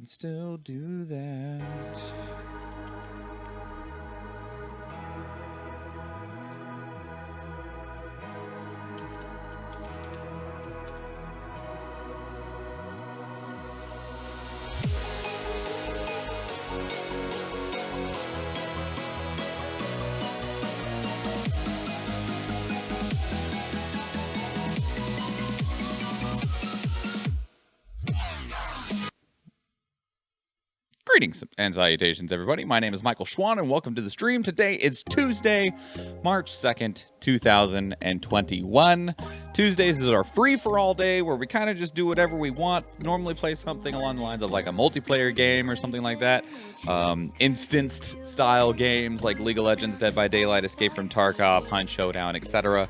can still do that. Greetings and salutations, everybody. My name is Michael Schwan, and welcome to the stream. Today is Tuesday, March 2nd, 2021. Tuesdays is our free-for-all day where we kind of just do whatever we want. Normally play something along the lines of like a multiplayer game or something like that. Instanced-style games like League of Legends, Dead by Daylight, Escape from Tarkov, Hunt Showdown, etc.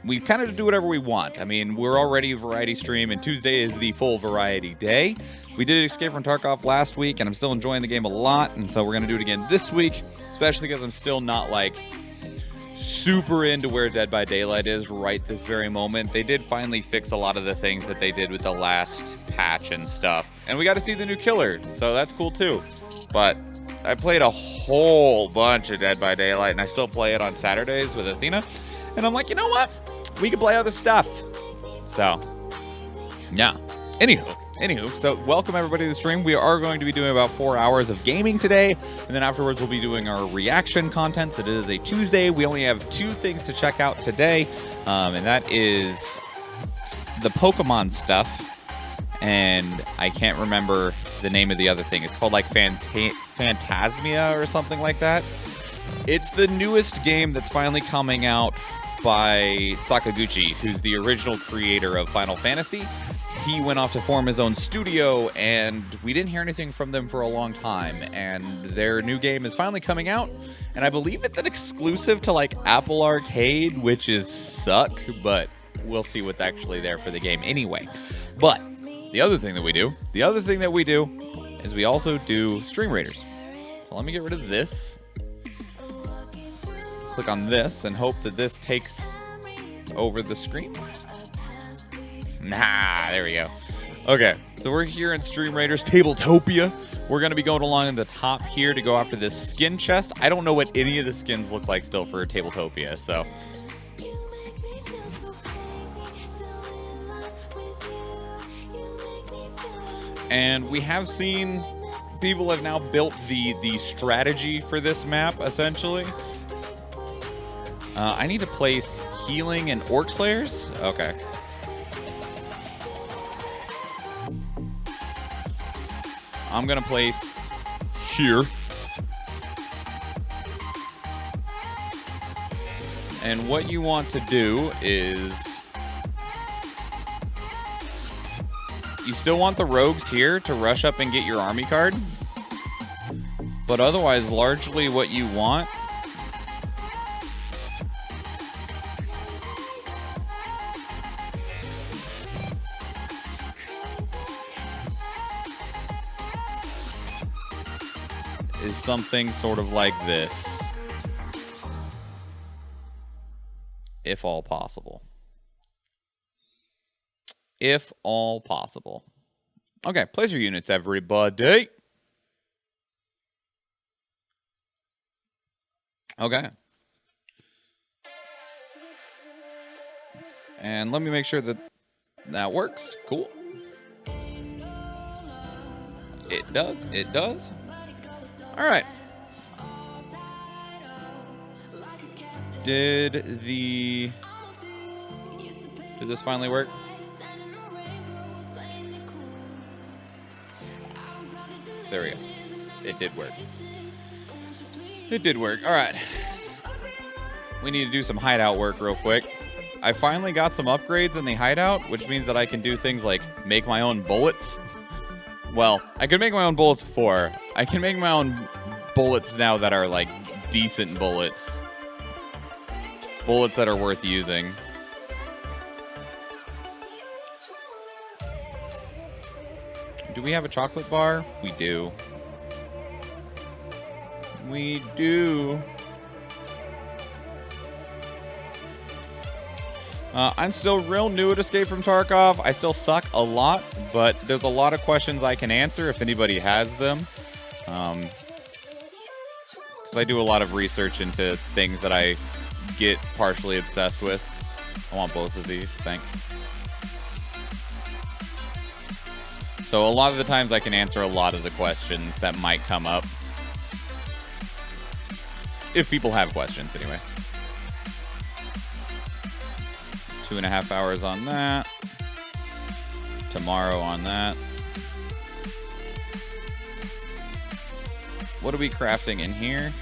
We kind of do whatever we want. I mean, we're already a variety stream, and Tuesday is the full variety day. We did Escape from Tarkov last week, and I'm still enjoying the game a lot, and so we're going to do it again this week, especially because I'm still not, like, super into where Dead by Daylight is right this very moment. They did finally fix a lot of the things that they did with the last patch and stuff, and we got to see the new killer, so that's cool too. But I played a whole bunch of Dead by Daylight, and I still play it on Saturdays with Athena, and I'm like, you know what? We can play other stuff. So, yeah. Anywho, so welcome everybody to the stream. We are going to be doing about 4 hours of gaming today, and then afterwards we'll be doing our reaction content. It is a Tuesday. We only have two things to check out today, and that is the Pokemon stuff, and I can't remember the name of the other thing. It's called like Phantasmia or something like that. It's the newest game that's finally coming out by Sakaguchi, who's the original creator of Final Fantasy. He went off to form his own studio, and we didn't hear anything from them for a long time, and their new game is finally coming out, and I believe it's an exclusive to like Apple Arcade, which is suck, but we'll see what's actually there for the game anyway. But the other thing that we do is we also do Stream Raiders. So let me get rid of this. Click on this and hope that this takes over the screen. Nah, there we go. Okay, so we're here in Stream Raiders Tabletopia. We're going to be going along in the top here to go after this skin chest. I don't know what any of the skins look like still for Tabletopia, so. And we have seen people have now built the strategy for this map, essentially. I need to place healing and orc slayers? Okay. I'm gonna place here. And what you want to do is you still want the rogues here to rush up and get your army card. But otherwise, largely what you want is something sort of like this, if all possible. If all possible. Okay, place your units, everybody. Okay. And let me make sure that that works. Cool. It does. It does. All right. Did this finally work? There we go. It did work. It did work. All right. We need to do some hideout work real quick. I finally got some upgrades in the hideout, which means that I can do things like make my own bullets. Well, I could make my own bullets before. I can make my own bullets now that are, like, decent bullets. Bullets that are worth using. Do we have a chocolate bar? We do. We do. I'm still real new at Escape from Tarkov. I still suck a lot, but there's a lot of questions I can answer if anybody has them. Because I do a lot of research into things that I get partially obsessed with. I want both of these, thanks. So a lot of the times I can answer a lot of the questions that might come up. If people have questions, anyway. 2.5 hours on that. Tomorrow on that. What are we crafting in here?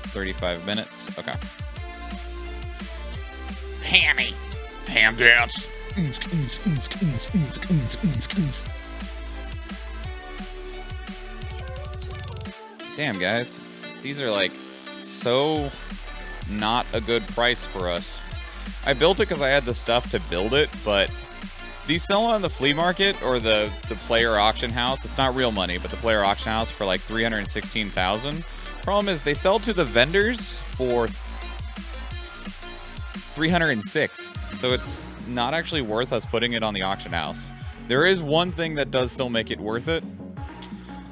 35 minutes. Okay. Hammy. Ham dance. Damn, guys. These are like so not a good price for us. I built it because I had the stuff to build it, but these sell on the flea market or the player auction house. It's not real money, but the player auction house for like 316,000. Problem is they sell to the vendors for 306. So it's not actually worth us putting it on the auction house. There is one thing that does still make it worth it.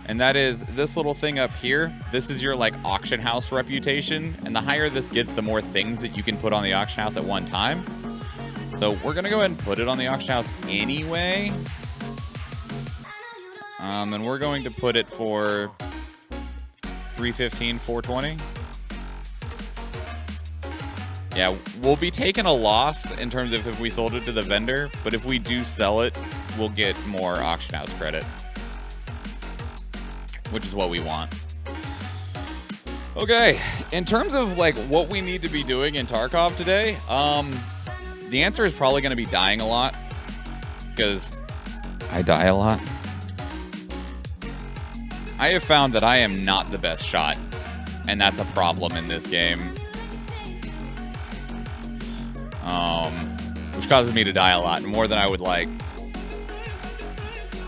And that is this little thing up here. This is your like auction house reputation. And the higher this gets, the more things that you can put on the auction house at one time. So we're going to go ahead and put it on the auction house anyway. And we're going to put it for 315, 420. Yeah, we'll be taking a loss in terms of if we sold it to the vendor. But if we do sell it, we'll get more auction house credit. Which is what we want. Okay, in terms of like what we need to be doing in Tarkov today, the answer is probably going to be dying a lot. Because I die a lot. I have found that I am not the best shot. And that's a problem in this game. Which causes me to die a lot, more than I would like.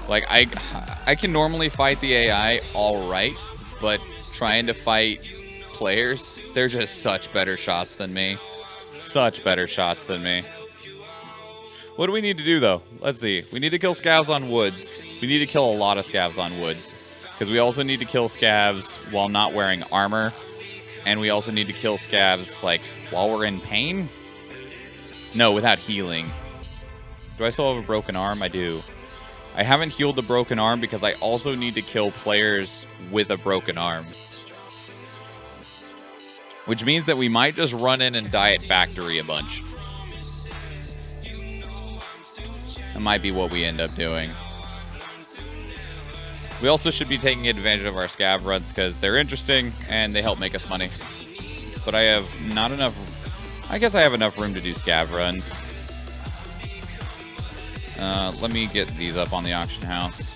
Like, I can normally fight the AI all right, but trying to fight players, they're just such better shots than me. Such better shots than me. What do we need to do, though? Let's see. We need to kill scavs on woods. We need to kill a lot of scavs on woods. Because we also need to kill scavs while not wearing armor. And we also need to kill scavs, like, while we're in pain? No, without healing. Do I still have a broken arm? I do. I haven't healed the broken arm because I also need to kill players with a broken arm. Which means that we might just run in and die at factory a bunch. That might be what we end up doing. We also should be taking advantage of our scav runs because they're interesting and they help make us money. But I have not enough... I guess I have enough room to do scav runs. Let me get these up on the auction house.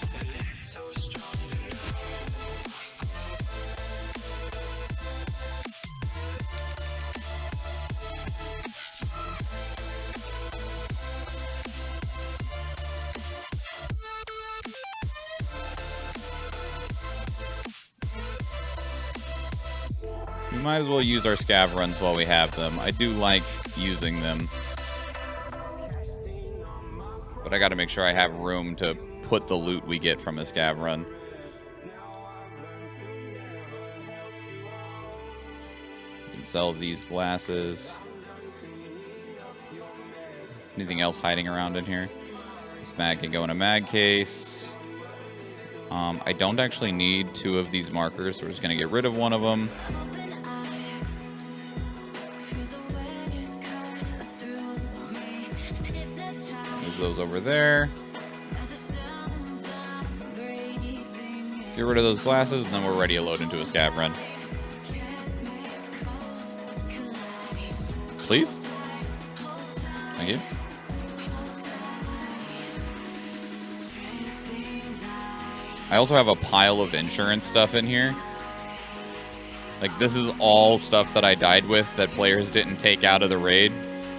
We might as well use our scav runs while we have them. I do like using them. But I gotta make sure I have room to put the loot we get from a scav run. We can sell these glasses. Anything else hiding around in here? This mag can go in a mag case. I don't actually need 2 of these markers, so we're just gonna get rid of one of them. Those over there. Get rid of those glasses, and then we're ready to load into a scav run. Please? Thank you. I also have a pile of insurance stuff in here. Like, this is all stuff that I died with that players didn't take out of the raid.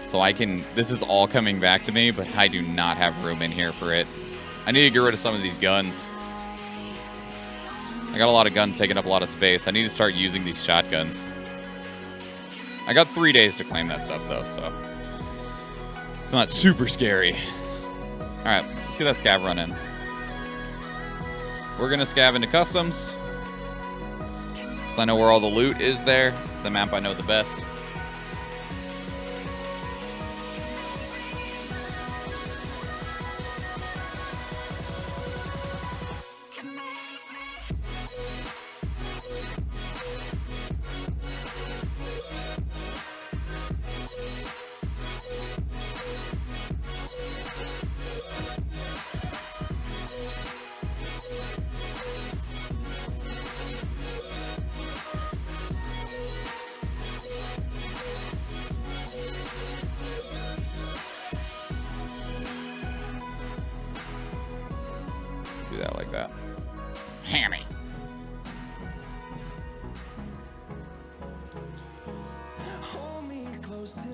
So I can, this is all coming back to me, but I do not have room in here for it. I need to get rid of some of these guns. I got a lot of guns taking up a lot of space. I need to start using these shotguns. I got 3 days to claim that stuff though, so It's not super scary. All right, let's get that scav run in. We're gonna scav into customs. So I know where all the loot is there. It's the map I know the best. Do that like that. Hammy.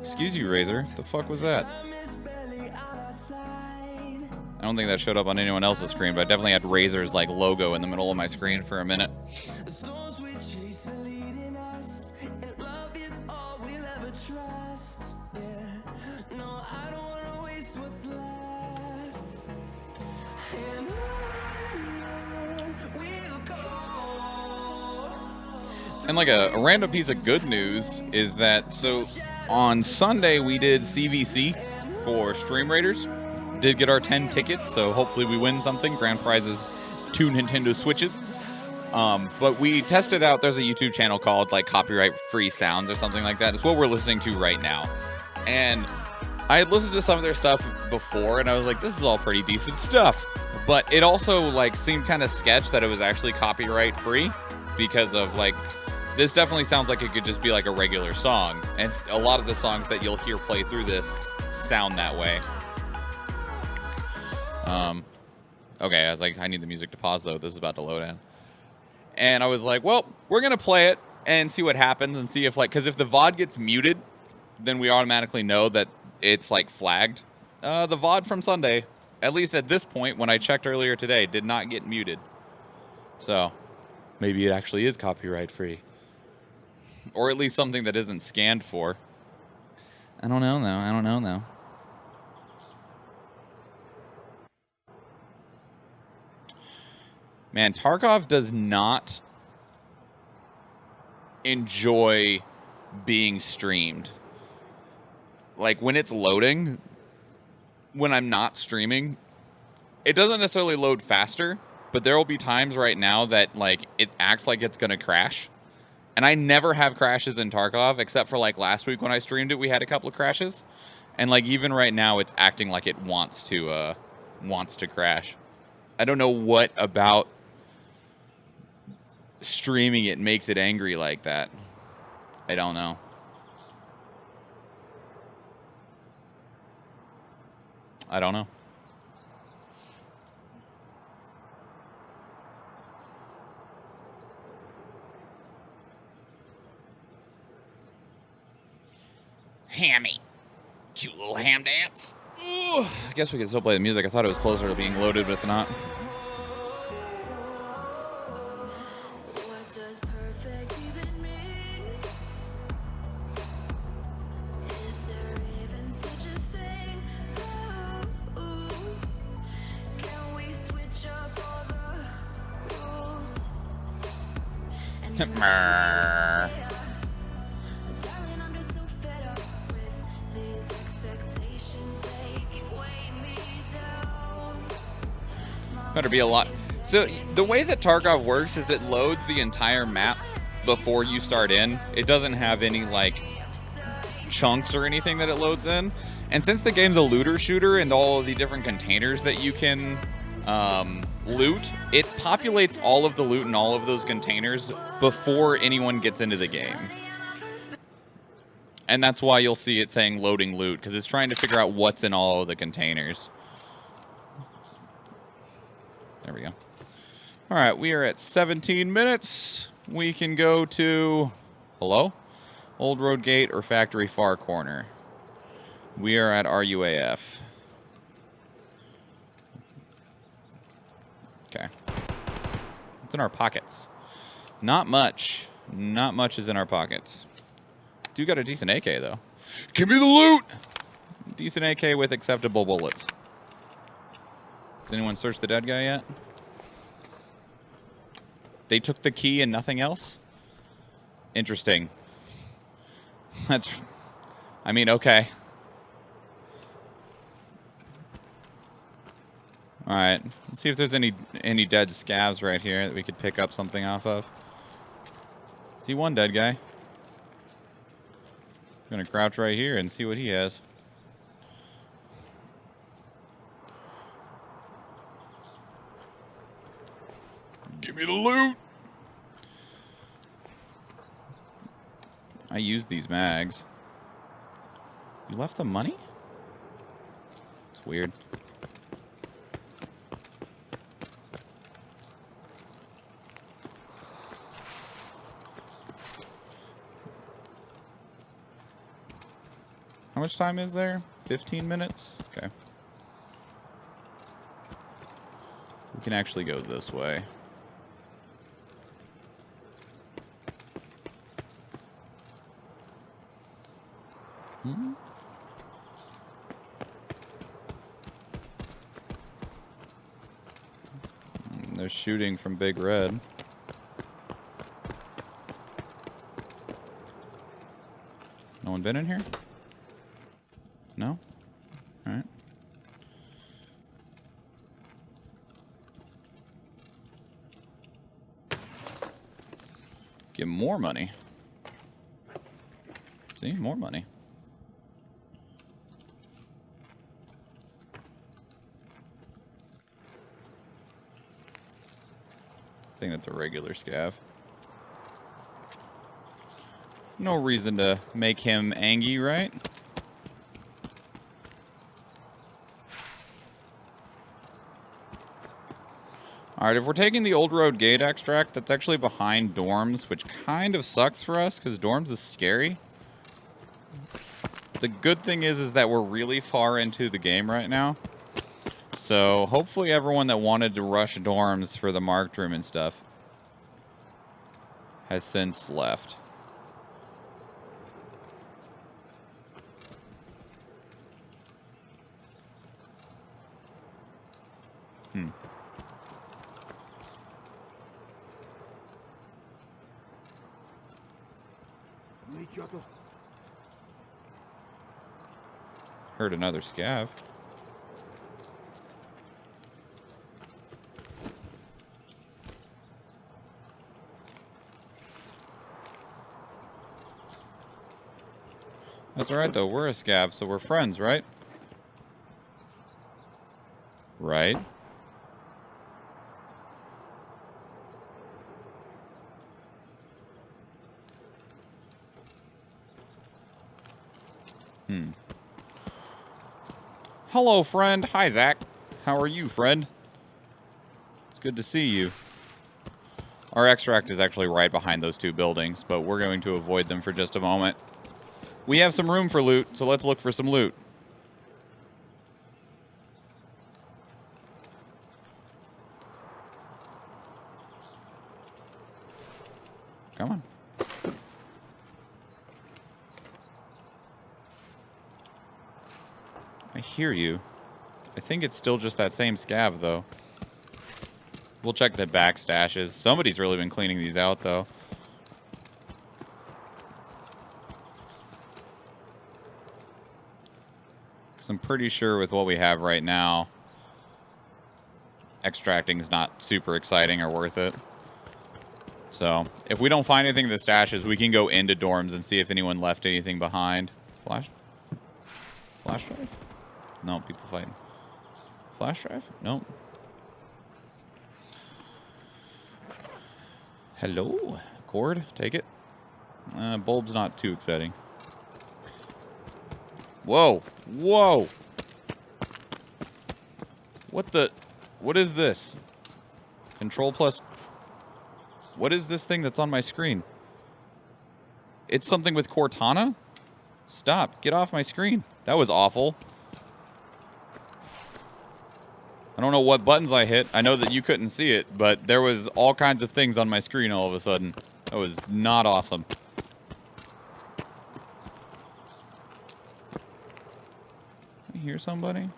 Excuse you, Razor. The fuck was that? I don't think that showed up on anyone else's screen, but I definitely had Razor's like logo in the middle of my screen for a minute. And like a random piece of good news is that, so on Sunday we did CVC for Stream Raiders. Did get our 10 tickets, so hopefully we win something. Grand prize is 2 Nintendo Switches. But we tested out, there's a YouTube channel called like Copyright Free Sounds or something like that. It's what we're listening to right now. And I had listened to some of their stuff before and I was like, this is all pretty decent stuff. But it also like seemed kind of sketch that it was actually copyright free because of like, this definitely sounds like it could just be like a regular song. And a lot of the songs that you'll hear play through this sound that way. Okay, I was like, I need the music to pause though. This is about to load in. And I was like, well, we're going to play it and see what happens and see if like, because if the VOD gets muted, then we automatically know that it's like flagged. The VOD from Sunday, at least at this point, when I checked earlier today, did not get muted. So maybe it actually is copyright free. Or at least something that isn't scanned for. I don't know though. I don't know though. Man, Tarkov does not enjoy being streamed. Like, when it's loading, when I'm not streaming, it doesn't necessarily load faster, but there will be times right now that, like, it acts like it's going to crash. And I never have crashes in Tarkov, except for, like, last week when I streamed it, we had a couple of crashes. And, like, even right now, it's acting like it wants to crash. I don't know what about streaming it makes it angry like that. I don't know. I don't know. Hammy. Cute little ham dance. Ooh, I guess we can still play the music. I thought it was closer to being loaded, but it's not. Better be a lot. So the way that Tarkov works is it loads the entire map before you start in. It doesn't have any like chunks or anything that it loads in. And since the game's a looter shooter and all of the different containers that you can loot, it populates all of the loot in all of those containers before anyone gets into the game. And that's why you'll see it saying loading loot, because it's trying to figure out what's in all of the containers. There we go. All right, we are at 17 minutes. We can go to, hello? Old Road Gate or Factory Far Corner. We are at RUAF. Okay. What's in our pockets? Not much. Not much is in our pockets. Do got a decent AK, though. Give me the loot! Decent AK with acceptable bullets. Has anyone searched the dead guy yet? They took the key and nothing else? Interesting. That's... I mean, okay. Alright. Let's see if there's any dead scavs right here that we could pick up something off of. See one dead guy. I'm gonna crouch right here and see what he has. Give me the loot! I used these mags. You left the money? It's weird. How much time is there? 15 minutes? Okay. We can actually go this way. Hmm? They're shooting from Big Red. No one been in here? No? Alright. Get more money. See? More money. I think that's a regular scav. No reason to make him angry, right? Alright, if we're taking the Old Road Gate extract, that's actually behind dorms, which kind of sucks for us, because dorms is scary. The good thing is that we're really far into the game right now. So, hopefully everyone that wanted to rush dorms for the marked room and stuff has since left. Heard another scav. That's alright though, we're a scav, so we're friends, right? Right? Hello, friend. Hi, Zach. How are you, friend? It's good to see you. Our extract is actually right behind those two buildings, but we're going to avoid them for just a moment. We have some room for loot, so let's look for some loot. Come on. I hear you. I think it's still just that same scav, though. We'll check the back stashes. Somebody's really been cleaning these out, though. Because I'm pretty sure with what we have right now, extracting is not super exciting or worth it. So, if we don't find anything in the stashes, we can go into dorms and see if anyone left anything behind. Flash? Flash drive? No, people fighting. Flash drive? Nope. Hello? Cord? Take it. Bulb's not too exciting. Whoa! Whoa! What the... What is this? Control plus... What is this thing that's on my screen? It's something with Cortana? Stop. Get off my screen. That was awful. I don't know what buttons I hit. I know that you couldn't see it, but there was all kinds of things on my screen all of a sudden. That was not awesome. Hear somebody?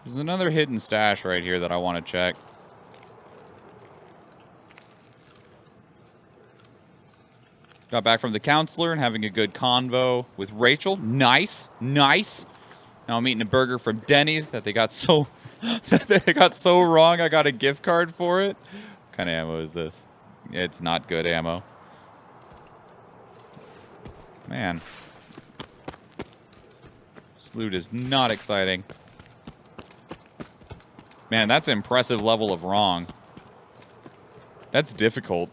There's another hidden stash right here that I want to check. Got back from the counselor and having a good convo with Rachel. Nice. Nice. Now I'm eating a burger from Denny's that they got so wrong I got a gift card for it. What kind of ammo is this? It's not good ammo. Man. This loot is not exciting. Man, that's an impressive level of wrong. That's difficult.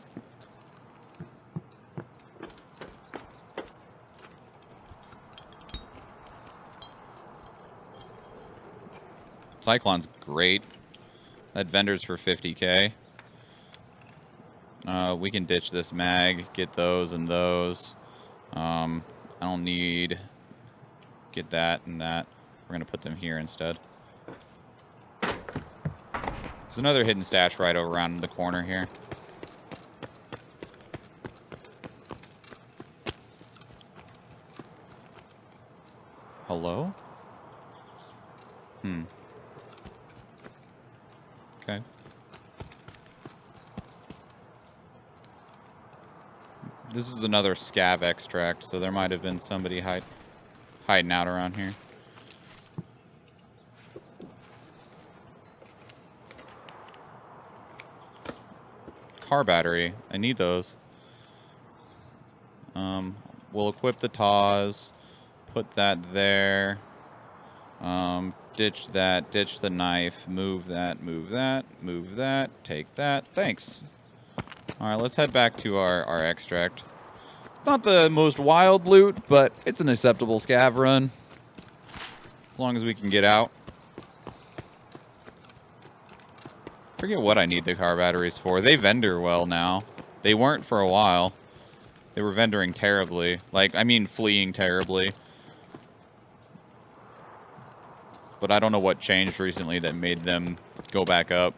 Cyclone's great. That vendor's for 50k. We can ditch this mag, get those and those. I don't need... Get that and that. We're going to put them here instead. There's another hidden stash right over around the corner here. Hello? Okay. This is another scav extract, so there might have been somebody hiding out around here. Car battery. I need those. We'll equip the TAWs. Put that there. Ditch that. Ditch the knife. Move that. Move that. Move that. Take that. Thanks. Alright, let's head back to our extract. Not the most wild loot, but it's an acceptable scav run. As long as we can get out. Forget what I need the car batteries for. They vendor well now. They weren't for a while. They were vendoring terribly. Like, I mean fleeing terribly. But I don't know what changed recently that made them go back up.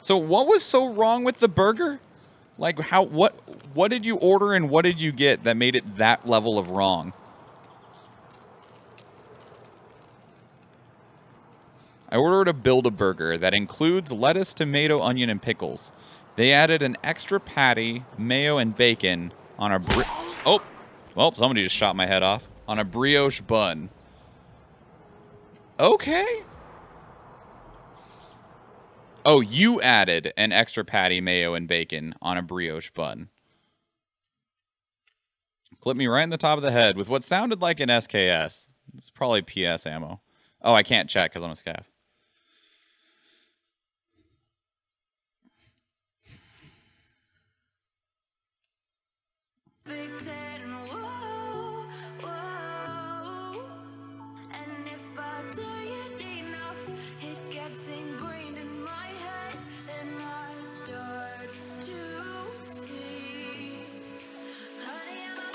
So what was so wrong with the burger? Like, what did you order and what did you get that made it that level of wrong? I ordered a Build-A-Burger that includes lettuce, tomato, onion, and pickles. They added an extra patty, mayo, and bacon on a oh, well, somebody just shot my head off. On a brioche bun. Okay. Oh, you added an extra patty, mayo, and bacon on a brioche bun. Clipped me right in the top of the head with what sounded like an SKS. It's probably PS ammo. Oh, I can't check because I'm a scav.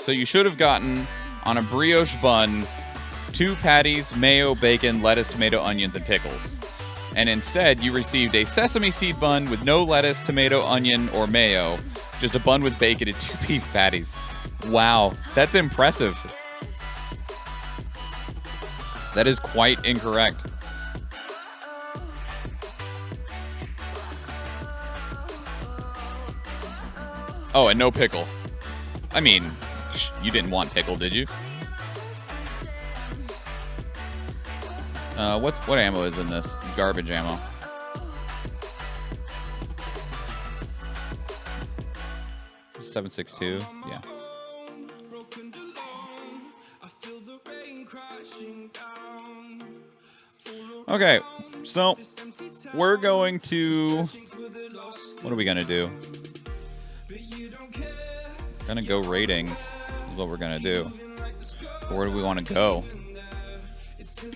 So you should have gotten, on a brioche bun, 2 patties, mayo, bacon, lettuce, tomato, onions, and pickles. And instead, you received a sesame seed bun with no lettuce, tomato, onion, or mayo. Just a bun with bacon and 2 beef patties. Wow, that's impressive. That is quite incorrect. Oh, and no pickle. I mean, you didn't want pickle, did you? What ammo is in this? Garbage ammo. .762, yeah. Okay, so we're going to... What are we gonna do? Gonna go raiding is what we're gonna do. But where do we want to go?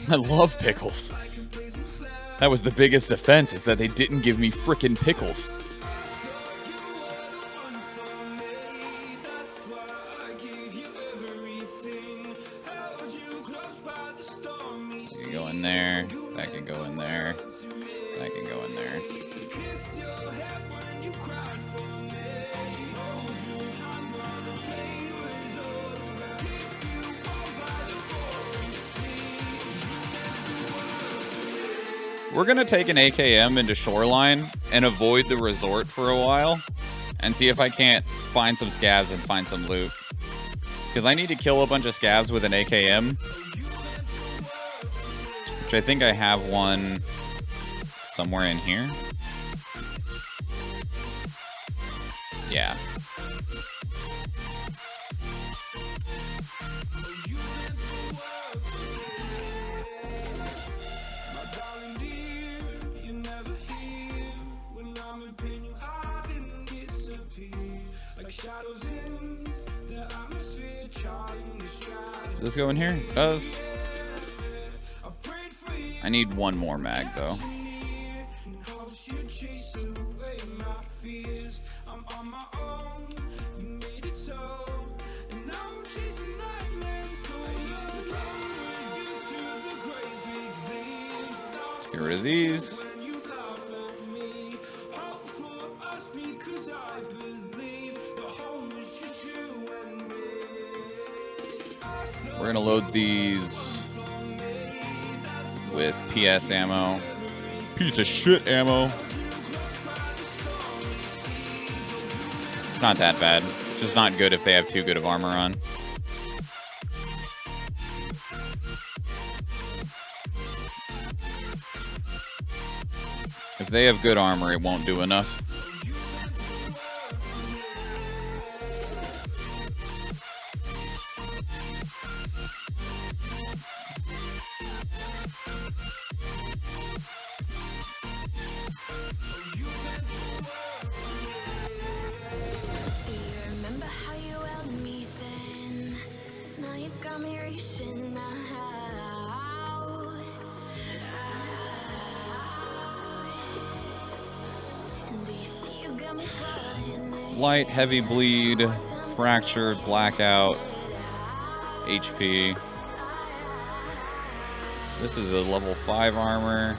I love pickles. That was the biggest offense, is that they didn't give me frickin' pickles. You can go in there. That can go in there. I can go in there. We're going to take an AKM into Shoreline and avoid the resort for a while and see if I can't find some scavs and find some loot. Because I need to kill a bunch of scavs with an AKM. Which I think I have one somewhere in here. Yeah. Does this go in here? It does. I need one more mag, though. Let's get rid of these. We're gonna load these with PS ammo. Piece of shit ammo. It's not that bad. It's just not good if they have too good of armor on. If they have good armor, it won't do enough. Light, heavy bleed, fractured, blackout, HP. This is a level 5 armor.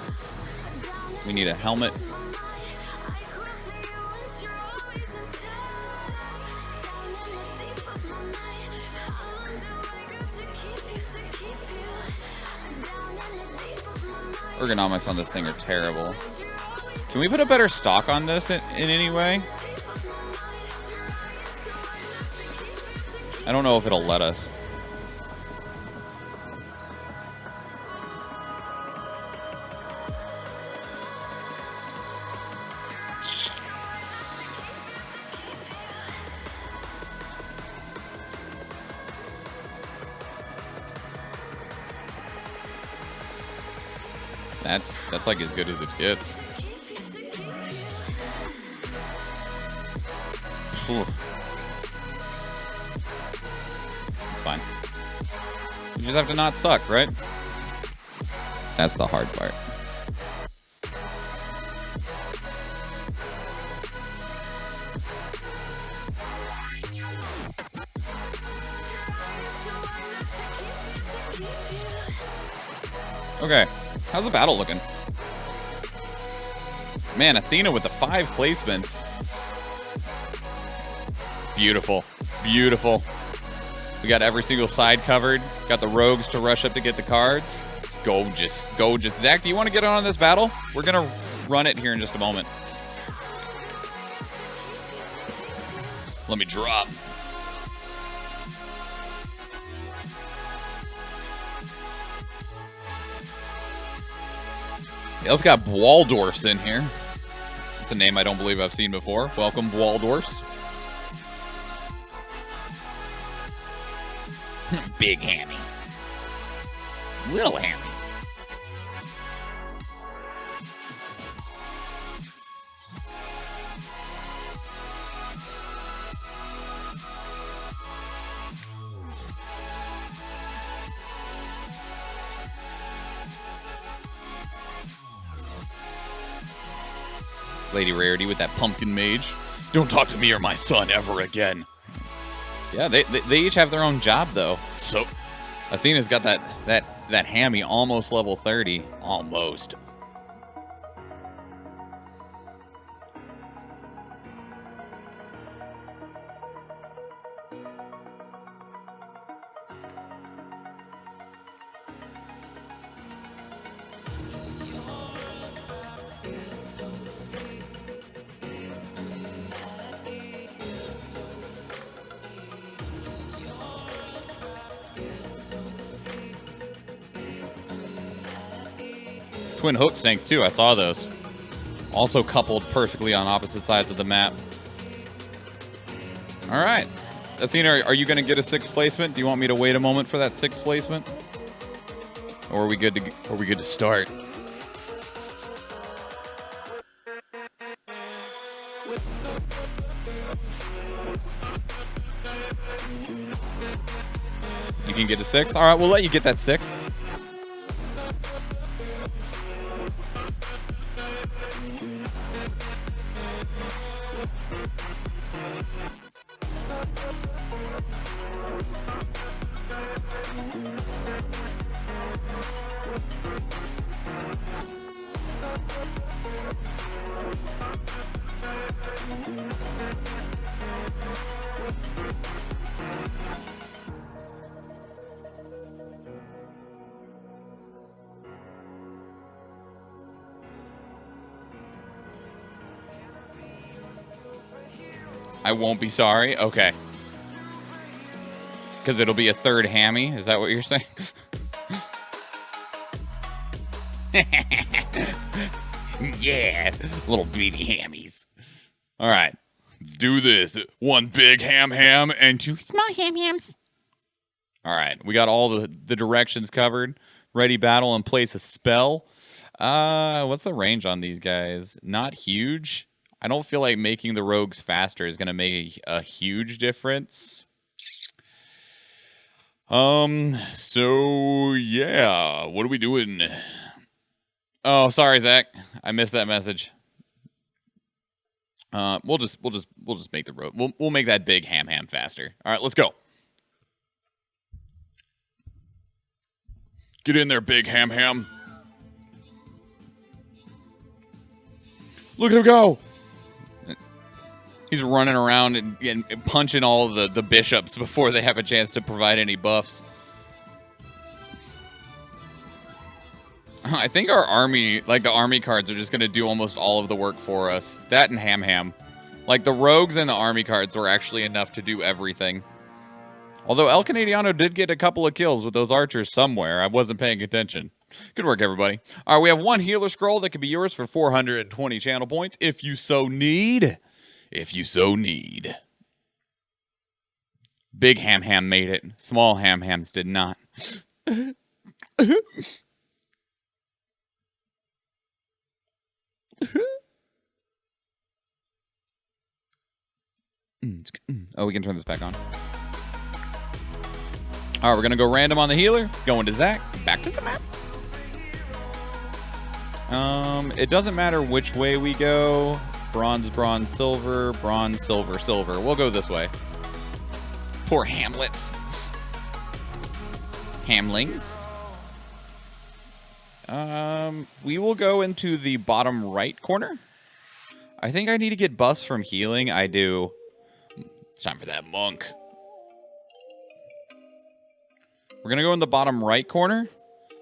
We need a helmet. Ergonomics on this thing are terrible. Can we put a better stock on this in any way? I don't know if it'll let us. That's like as good as it gets. Oof. It's fine. You just have to not suck, right? That's the hard part. Okay, how's the battle looking? Man, Athena with the 5 placements. Beautiful. Beautiful. We got every single side covered. Got the rogues to rush up to get the cards. It's gorgeous. Gorgeous. Zach, do you want to get on this battle? We're going to run it here in just a moment. Let me drop. They also got Waldorfs in here. It's a name I don't believe I've seen before. Welcome, Waldorfs. Big hammy. Little hammy. Lady Rarity with that pumpkin mage. Don't talk to me or my son ever again. Yeah, they each have their own job though. So Athena's got that hammy almost level 30. Almost. Twin hook sinks too, I saw those. Also coupled perfectly on opposite sides of the map. All right. Athena, are you going to get a 6th placement? Do you want me to wait a moment for that 6th placement? Or are we good to start? You can get a 6th? All right, we'll let you get that 6th. I won't be sorry? Okay. Because it'll be a 3rd hammy? Is that what you're saying? Yeah. Little baby hammies. All right. Let's do this. 1 big ham and 2 small hams. All right. We got all the directions covered. Ready, battle, and place a spell. What's the range on these guys? Not huge. I don't feel like making the rogues faster is going to make a huge difference. So yeah, what are we doing? Oh, sorry, Zach. I missed that message. We'll just make the rogue. We'll make that big ham faster. All right, let's go. Get in there, big ham. Look at him go. He's running around and punching all the bishops before they have a chance to provide any buffs. I think our army, like the army cards, are just going to do almost all of the work for us. That and ham. Like the rogues and the army cards were actually enough to do everything. Although El Canadiano did get a couple of kills with those archers somewhere. I wasn't paying attention. Good work, everybody. All right, we have 1 healer scroll that can be yours for 420 channel points if you so need. Big ham made it. Small hams did not. Oh, we can turn this back on. All right, we're going to go random on the healer. It's going to Zach. Back to the map. It doesn't matter which way we go. Bronze, silver, bronze, silver. We'll go this way. Poor hamlets. Hamlings. We will go into the bottom right corner. I think I need to get buffs from healing. I do. It's time for that monk. We're going to go in the bottom right corner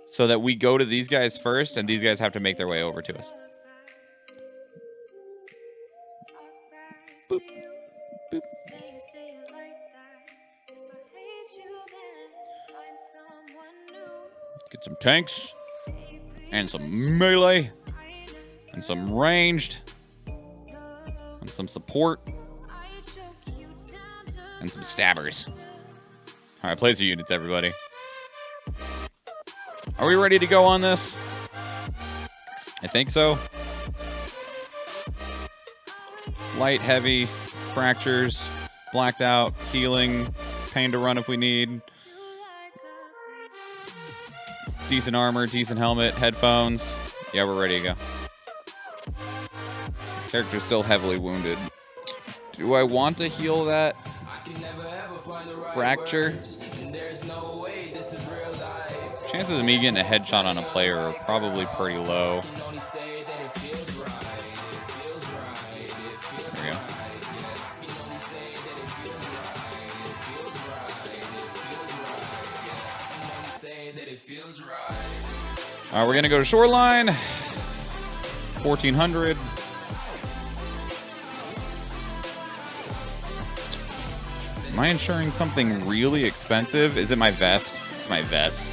so that we go to these guys first, and these guys have to make their way over to us. Boop. Boop. Let's get some tanks and some melee and some ranged and some support and some stabbers. All right, place your units, everybody. Are we ready to go on this? I think so. Light, heavy, fractures, blacked out, healing, pain to run if we need. Decent armor, decent helmet, headphones. Yeah, we're ready to go. Character's still heavily wounded. Do I want to heal that fracture? Chances of me getting a headshot on a player are probably pretty low. There we go. All right, we're gonna go to Shoreline. 1400. Am I insuring something really expensive? Is it my vest? It's my vest.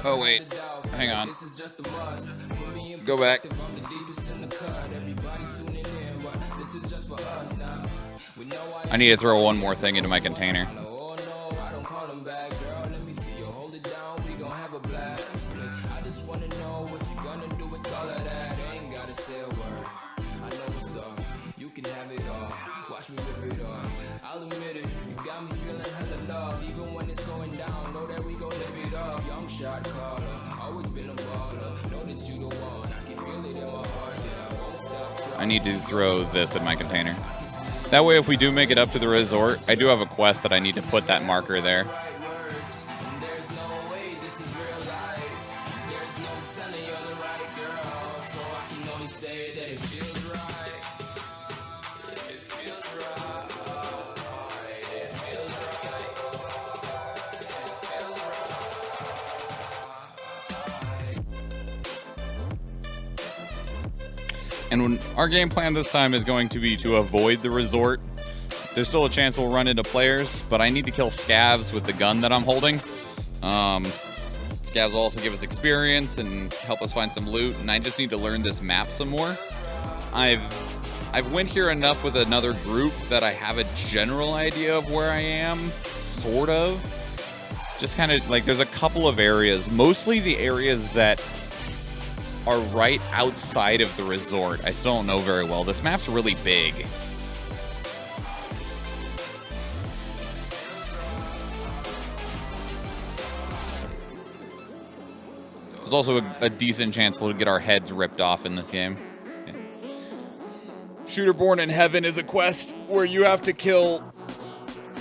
Oh, wait. Hang on. Go back. I need to throw one more thing into my container. I need to throw this in my container. That way, if we do make it up to the resort, I do have a quest that I need to put that marker there. And our game plan this time is going to be to avoid the resort. There's still a chance we'll run into players, but I need to kill scavs with the gun that I'm holding. Scavs will also give us experience and help us find some loot, and I just need to learn this map some more. I've went here enough with another group that I have a general idea of where I am, sort of. Just kind of like there's a couple of areas, mostly the areas that are right outside of the resort. I still don't know very well. This map's really big. There's also a decent chance we'll get our heads ripped off in this game. Yeah. Shooter Born in Heaven is a quest where you have to kill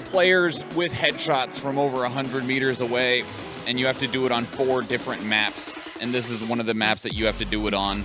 players with headshots from over 100 meters away, and you have to do it on 4 different maps. And this is one of the maps that you have to do it on.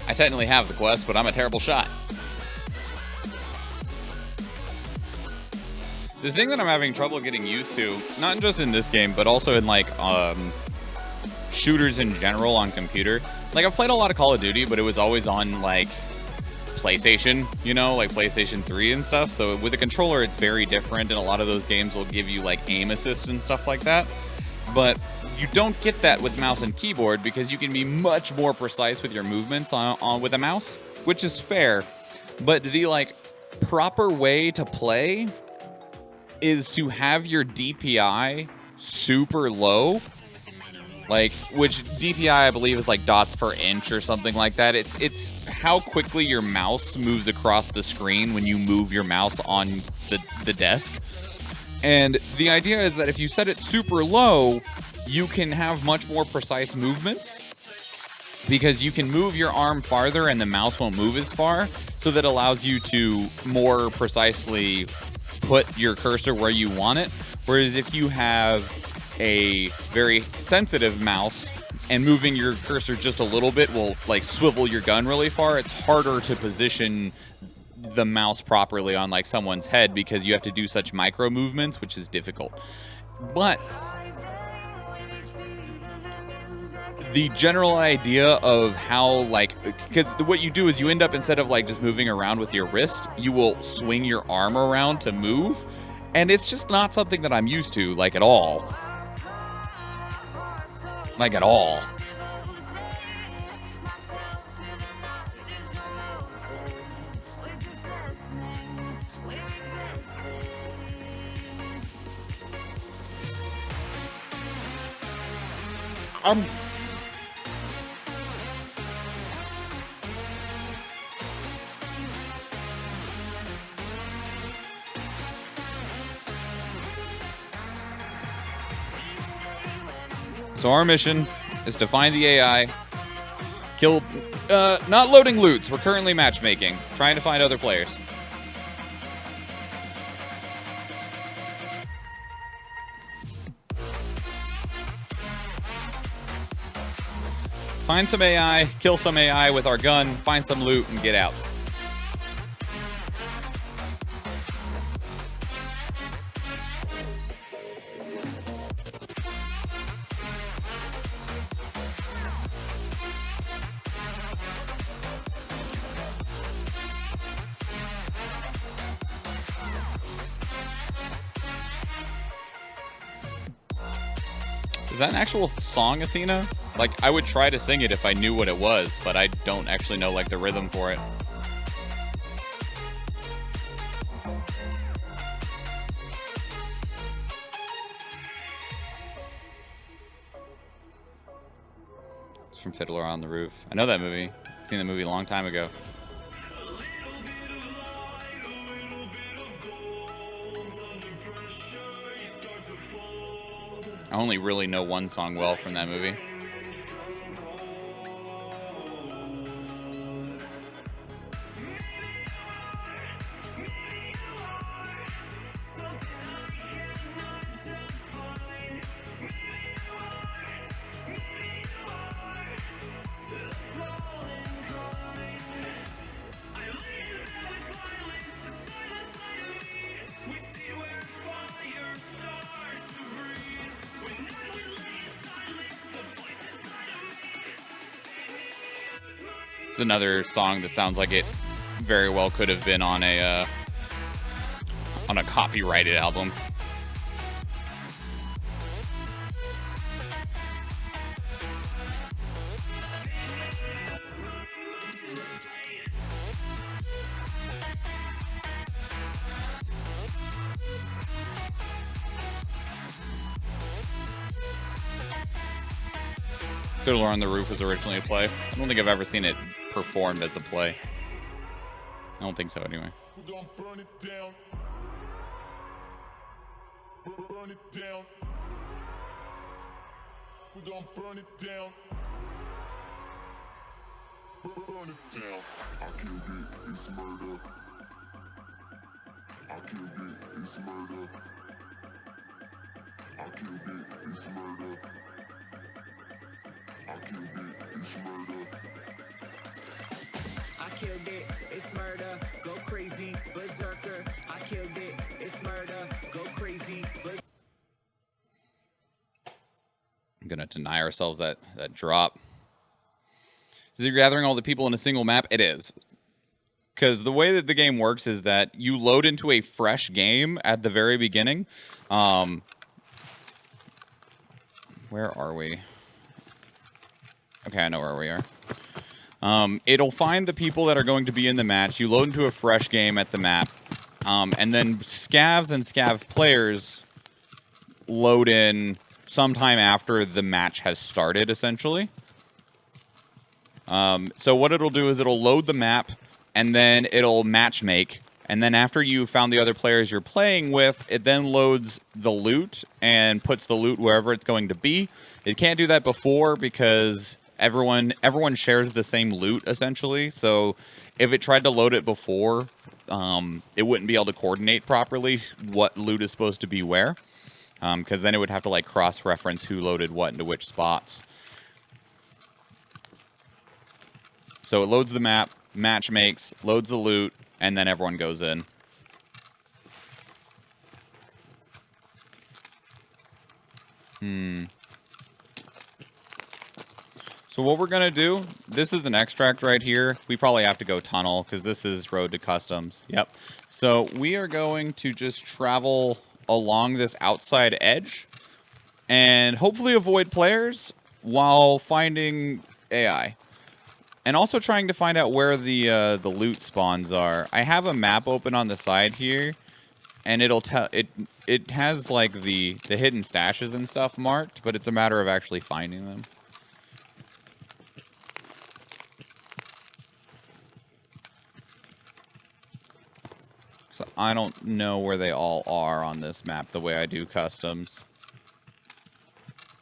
I technically have the quest, but I'm a terrible shot. The thing that I'm having trouble getting used to, not just in this game, but also in like shooters in general on computer. Like I've played a lot of Call of Duty, but it was always on like PlayStation, you know, like PlayStation 3 and stuff. So with a controller, it's very different, and a lot of those games will give you like aim assist and stuff like that. But you don't get that with mouse and keyboard because you can be much more precise with your movements on with a mouse, which is fair. But the like proper way to play is to have your DPI super low, like which DPI I believe is like dots per inch or something like that. It's how quickly your mouse moves across the screen when you move your mouse on the desk. And the idea is that if you set it super low, you can have much more precise movements because you can move your arm farther and the mouse won't move as far. So that allows you to more precisely put your cursor where you want it. Whereas if you have a very sensitive mouse and moving your cursor just a little bit will like swivel your gun really far, it's harder to position the mouse properly on like someone's head because you have to do such micro movements, which is difficult. But the general idea of how like, because what you do is you end up, instead of like just moving around with your wrist, you will swing your arm around to move, and it's just not something that I'm used to like at all. Like at all. So our mission is to find the AI, kill, not loading loots. We're currently matchmaking, trying to find other players. Find some AI, kill some AI with our gun, find some loot, and get out. Is that an actual song, Athena? Like, I would try to sing it if I knew what it was, but I don't actually know, like, the rhythm for it. It's from Fiddler on the Roof. I know that movie. I've seen the movie a long time ago. I only really know one song well from that movie. It's another song that sounds like it very well could have been on a copyrighted album. Fiddler on the Roof was originally a play. I don't think I've ever seen it performed as a play. I don't think so, anyway. We're gonna burn it down. Burn it down. We're gonna burn it down. Burn it down. I killed it, it's murder. I killed it, it's murder. I killed it, it's murder. I killed it, it's murder. I killed it, it's murder, go crazy, berserker. I killed it, it's murder, go crazy, berserker. I'm gonna deny ourselves that drop. Is it gathering all the people in a single map? It is. Because the way that the game works is that you load into a fresh game at the very beginning. Where are we? Okay, I know where we are. It'll find the people that are going to be in the match. You load into a fresh game at the map. And then scavs and scav players load in sometime after the match has started, essentially. So what it'll do is it'll load the map, and then it'll match make. And then after you found the other players you're playing with, it then loads the loot and puts the loot wherever it's going to be. It can't do that before because everyone shares the same loot, essentially. So if it tried to load it before, it wouldn't be able to coordinate properly what loot is supposed to be where. Because then it would have to like cross-reference who loaded what into which spots. So it loads the map, match makes, loads the loot, and then everyone goes in. So what we're going to do, this is an extract right here. We probably have to go tunnel because this is road to customs. Yep. So we are going to just travel along this outside edge and hopefully avoid players while finding AI. And also trying to find out where the loot spawns are. I have a map open on the side here, and it'll tell it has like the hidden stashes and stuff marked, but it's a matter of actually finding them. So I don't know where they all are on this map the way I do customs.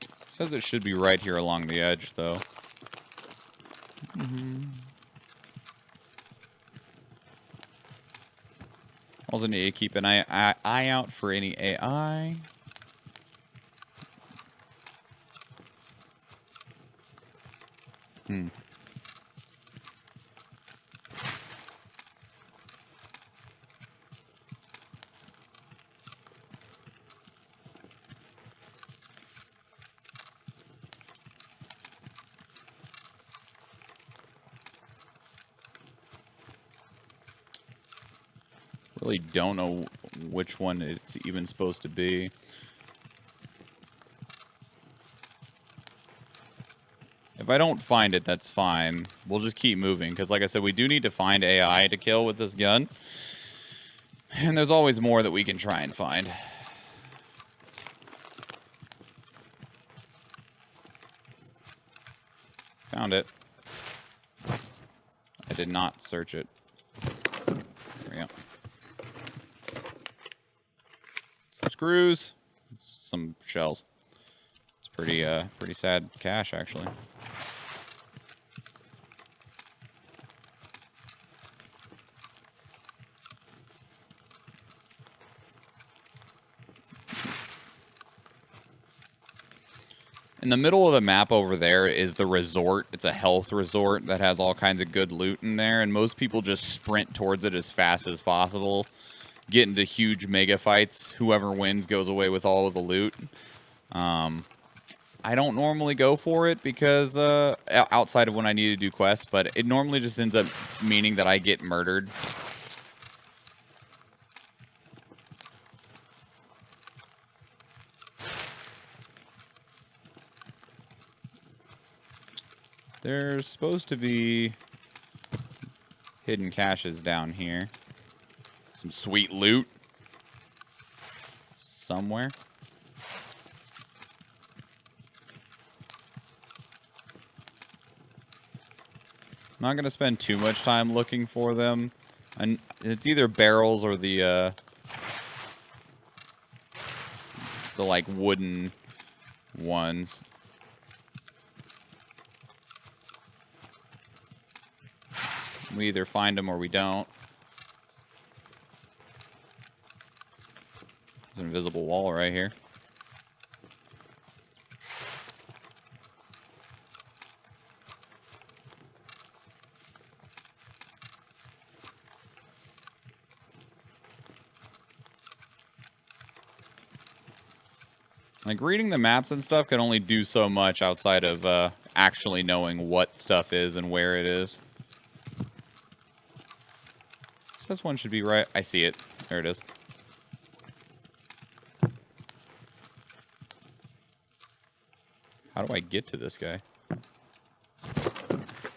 It says it should be right here along the edge, though. Also need to keep an eye out for any AI. Really don't know which one it's even supposed to be. If I don't find it, that's fine. We'll just keep moving, because like I said, we do need to find AI to kill with this gun. And there's always more that we can try and find. Found it. I did not search it. There we go. Some screws. Some shells. It's pretty sad cache, actually. In the middle of the map over there is the resort. It's a health resort that has all kinds of good loot in there, and most people just sprint towards it as fast as possible, get into huge mega fights. Whoever wins goes away with all of the loot. I don't normally go for it because, outside of when I need to do quests, but it normally just ends up meaning that I get murdered. There's supposed to be hidden caches down here. Some sweet loot. Somewhere. I'm not going to spend too much time looking for them. And it's either barrels or the like wooden ones. We either find them or we don't. There's an invisible wall right here. Like, reading the maps and stuff can only do so much outside of actually knowing what stuff is and where it is. So this one should be right. I see it. There it is. How do I get to this guy?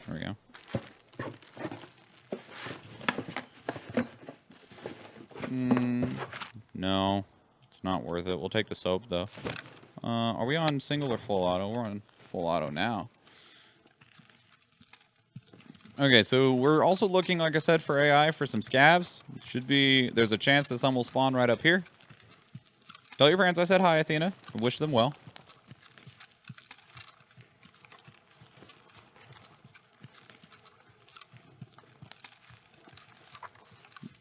There we go. No. It's not worth it. We'll take the soap, though. Are we on single or full auto? We're on full auto now. Okay, so we're also looking, like I said, for AI for some scavs. Should be... There's a chance that some will spawn right up here. Tell your parents I said hi, Athena. Wish them well.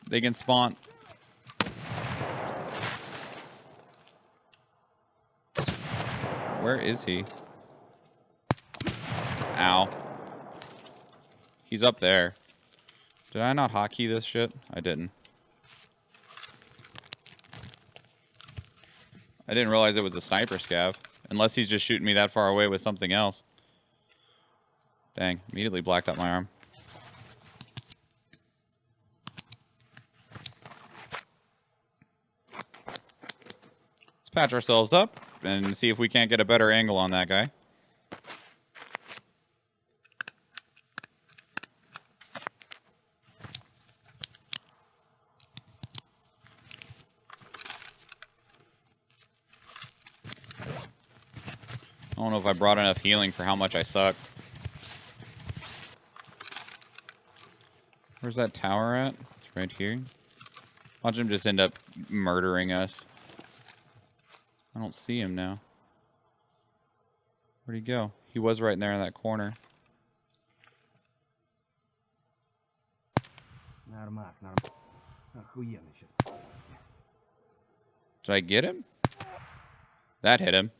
They can spawn... Where is he? Ow. He's up there. Did I not hotkey this shit? I didn't. I didn't realize it was a sniper scav. Unless he's just shooting me that far away with something else. Dang. Immediately blacked out my arm. Let's patch ourselves up and see if we can't get a better angle on that guy. I don't know if I brought enough healing for how much I suck. Where's that tower at? It's right here. Watch him just end up murdering us. I don't see him now. Where'd he go? He was right in there in that corner. Did I get him? That hit him.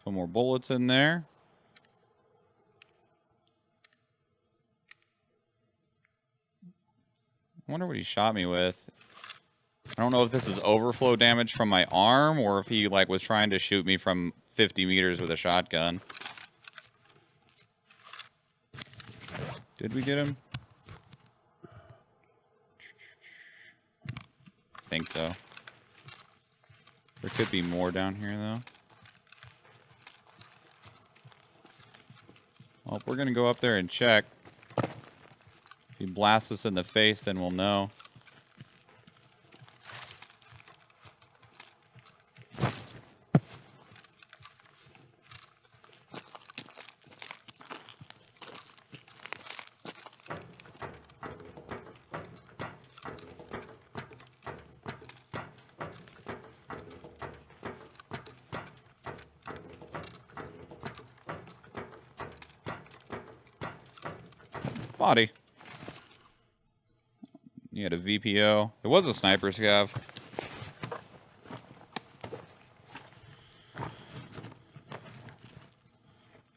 Put more bullets in there. I wonder what he shot me with. I don't know if this is overflow damage from my arm or if he like was trying to shoot me from 50 meters with a shotgun. Did we get him? I think so. There could be more down here though. Well, we're gonna go up there and check. If he blasts us in the face, then we'll know. Body. You had a VPO. There was a sniper scav.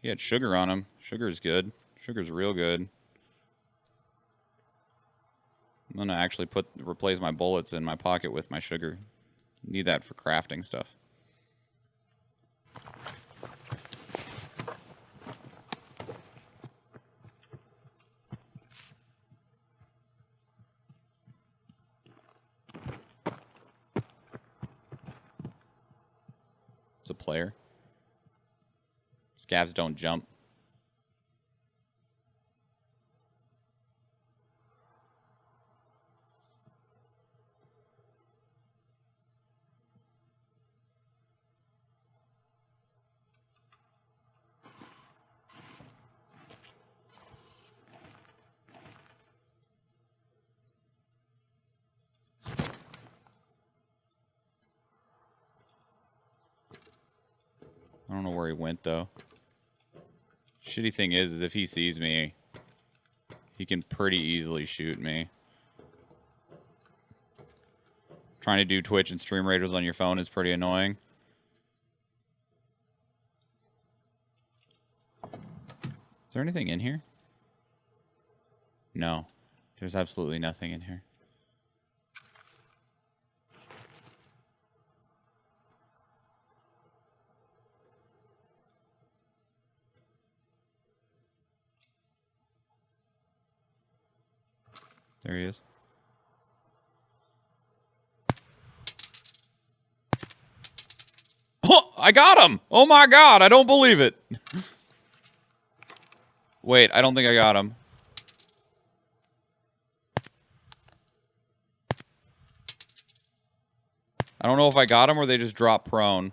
He had sugar on him. Sugar's good. Sugar's real good. I'm gonna actually replace my bullets in my pocket with my sugar. Need that for crafting stuff. A player. Scavs don't jump. I don't know where he went, though. Shitty thing is if he sees me, he can pretty easily shoot me. Trying to do Twitch and stream raiders on your phone is pretty annoying. Is there anything in here? No. There's absolutely nothing in here. There he is. Oh, I got him! Oh my god, I don't believe it. Wait, I don't think I got him. I don't know if I got him or they just dropped prone.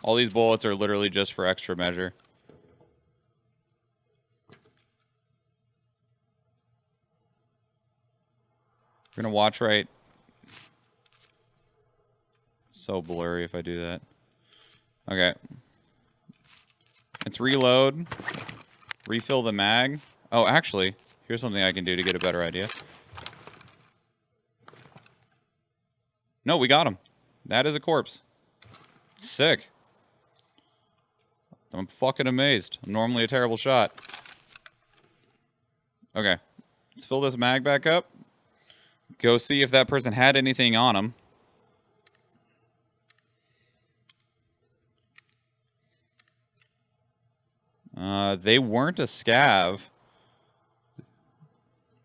All these bullets are literally just for extra measure. We're gonna watch right. So blurry if I do that. Okay. Let's reload. Refill the mag. Oh, actually, here's something I can do to get a better idea. No, we got him. That is a corpse. Sick. I'm fucking amazed. I'm normally a terrible shot. Okay. Let's fill this mag back up. Go see if that person had anything on them. They weren't a scav.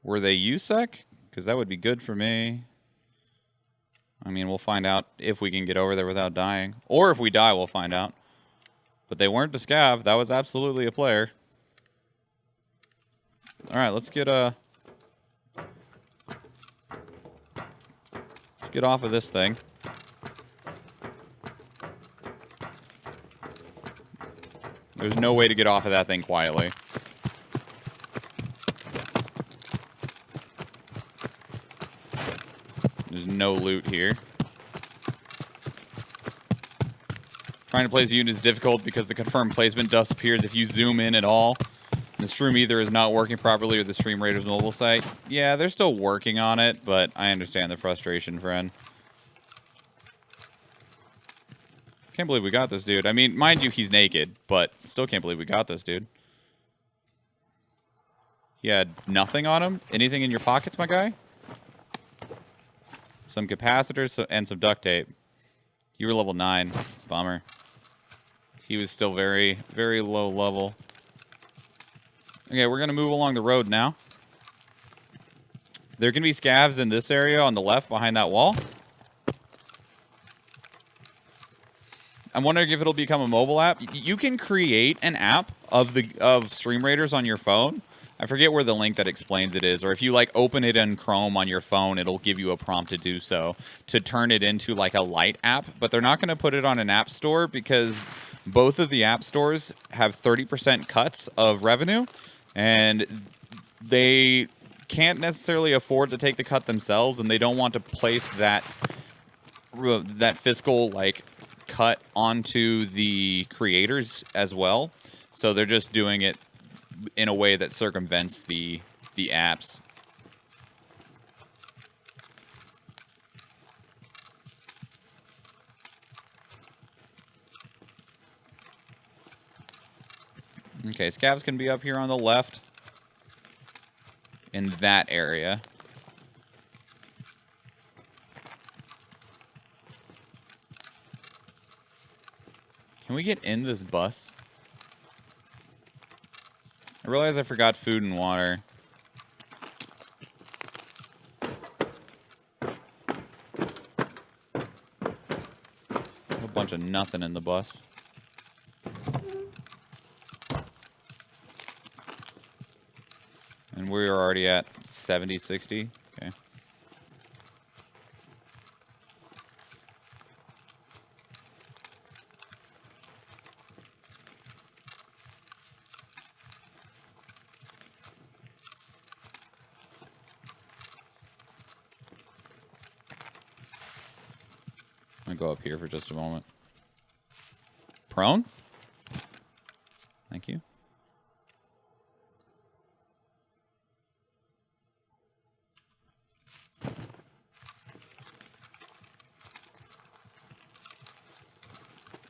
Were they USEC? Because that would be good for me. I mean, we'll find out if we can get over there without dying. Or if we die, we'll find out. But they weren't a scav. That was absolutely a player. Alright, let's get let's get off of this thing. There's no way to get off of that thing quietly. There's no loot here. Trying to place a unit is difficult because the confirmed placement disappears if you zoom in at all. The stream either is not working properly or the Stream Raiders mobile site. Yeah, they're still working on it, but I understand the frustration, friend. Can't believe we got this dude. I mean, mind you, he's naked, but still can't believe we got this dude. He had nothing on him? Anything in your pockets, my guy? Some capacitors and some duct tape. You were level 9. Bummer. He was still very, very low level. Okay, we're going to move along the road now. There can be scavs in this area on the left behind that wall. I'm wondering if it'll become a mobile app. You can create an app of Stream Raiders on your phone. I forget where the link that explains it is, or if you like open it in Chrome on your phone, it'll give you a prompt to do so, to turn it into like a light app. But they're not going to put it on an app store because both of the app stores have 30% cuts of revenue, and they can't necessarily afford to take the cut themselves, and they don't want to place that fiscal like cut onto the creators as well. So they're just doing it in a way that circumvents the apps. Okay, scavs can be up here on the left in that area. Can we get in this bus? I realize I forgot food and water. A bunch of nothing in the bus. And we're already at 70, 60. Okay. I'm gonna go up here for just a moment. Prone? Thank you.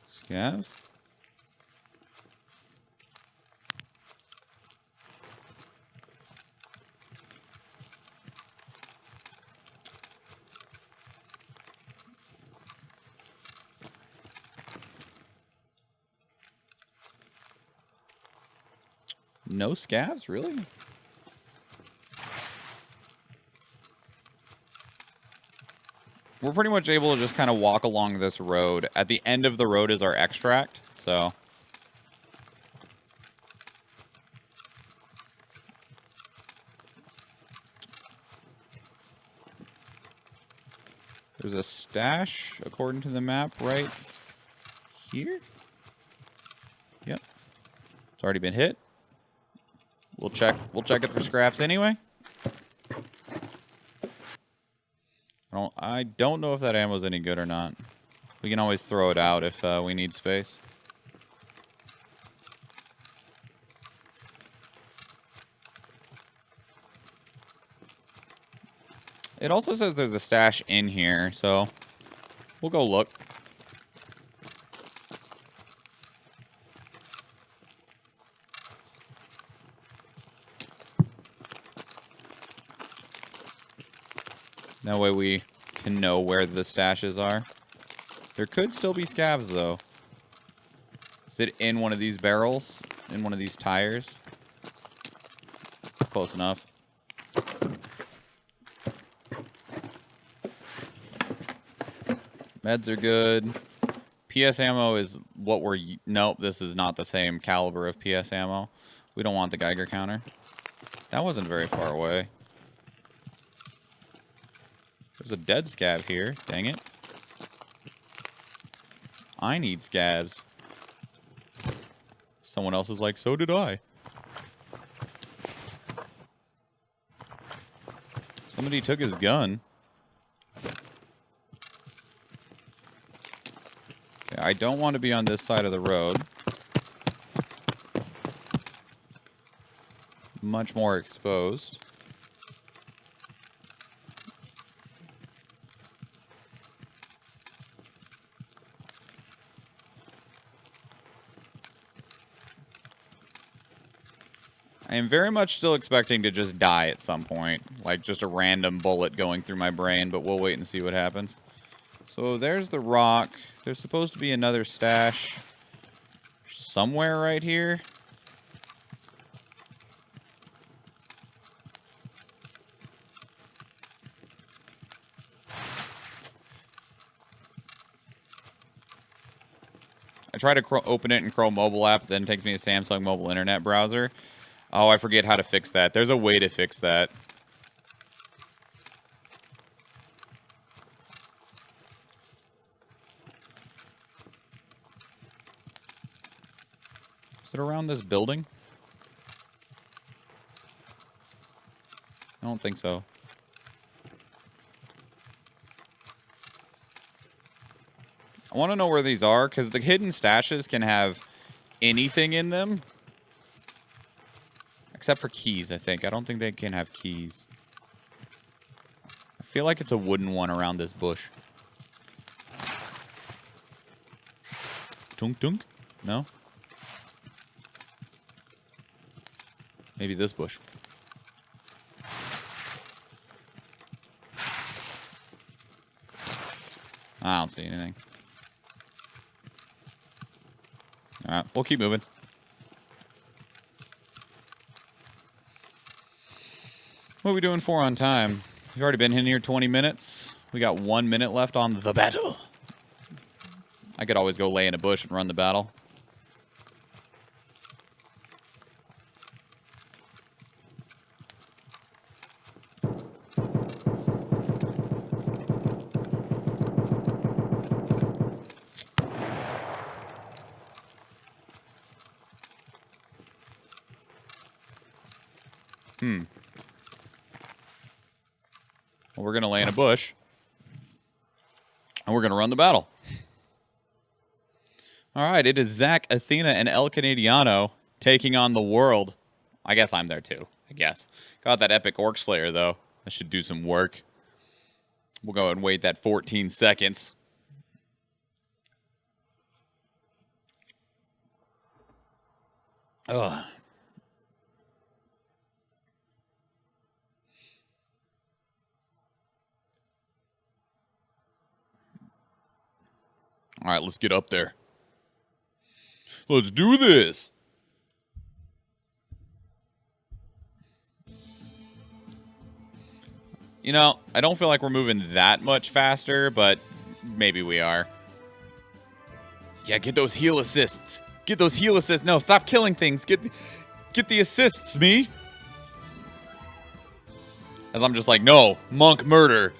Scavs? No scavs? Really? We're pretty much able to just kind of walk along this road. At the end of the road is our extract, so... There's a stash, according to the map, right here? Yep. It's already been hit. We'll check it for scraps anyway. I don't know if that ammo's any good or not. We can always throw it out if we need space. It also says there's a stash in here, so we'll go look. That way we can know where the stashes are. There could still be scavs, though. Is it in one of these barrels? In one of these tires? Close enough. Meds are good. PS ammo is what we're... Nope, this is not the same caliber of PS ammo. We don't want the Geiger counter. That wasn't very far away. There's a dead scav here. Dang it. I need scavs. Someone else is like, so did I. Somebody took his gun. Okay, I don't want to be on this side of the road. much more exposed. I am very much still expecting to just die at some point. Like, just a random bullet going through my brain, but we'll wait and see what happens. So, there's the rock. There's supposed to be another stash somewhere right here. I try to open it in Chrome mobile app, then it takes me to Samsung mobile internet browser. Oh, I forget how to fix that. There's a way to fix that. Is it around this building? I don't think so. I want to know where these are, because the hidden stashes can have anything in them. Except for keys, I think. I don't think they can have keys. I feel like it's a wooden one around this bush. Dunk dunk? No? Maybe this bush. I don't see anything. Alright, we'll keep moving. What are we doing for on time? We've already been in here 20 minutes. We got 1 minute left on the battle. I could always go lay in a bush and run the battle. Well, we're going to lay in a bush. And we're going to run the battle. All right, it is Zach, Athena, and El Canadiano taking on the world. I guess I'm there too, I guess. Got that epic Orc Slayer, though. That should do some work. We'll go and wait that 14 seconds. Ugh. All right, let's get up there. Let's do this. You know, I don't feel like we're moving that much faster, but maybe we are. Yeah, get those heal assists. Get those heal assists. No, stop killing things. Get the assists, me. As I'm just like, no, monk murder.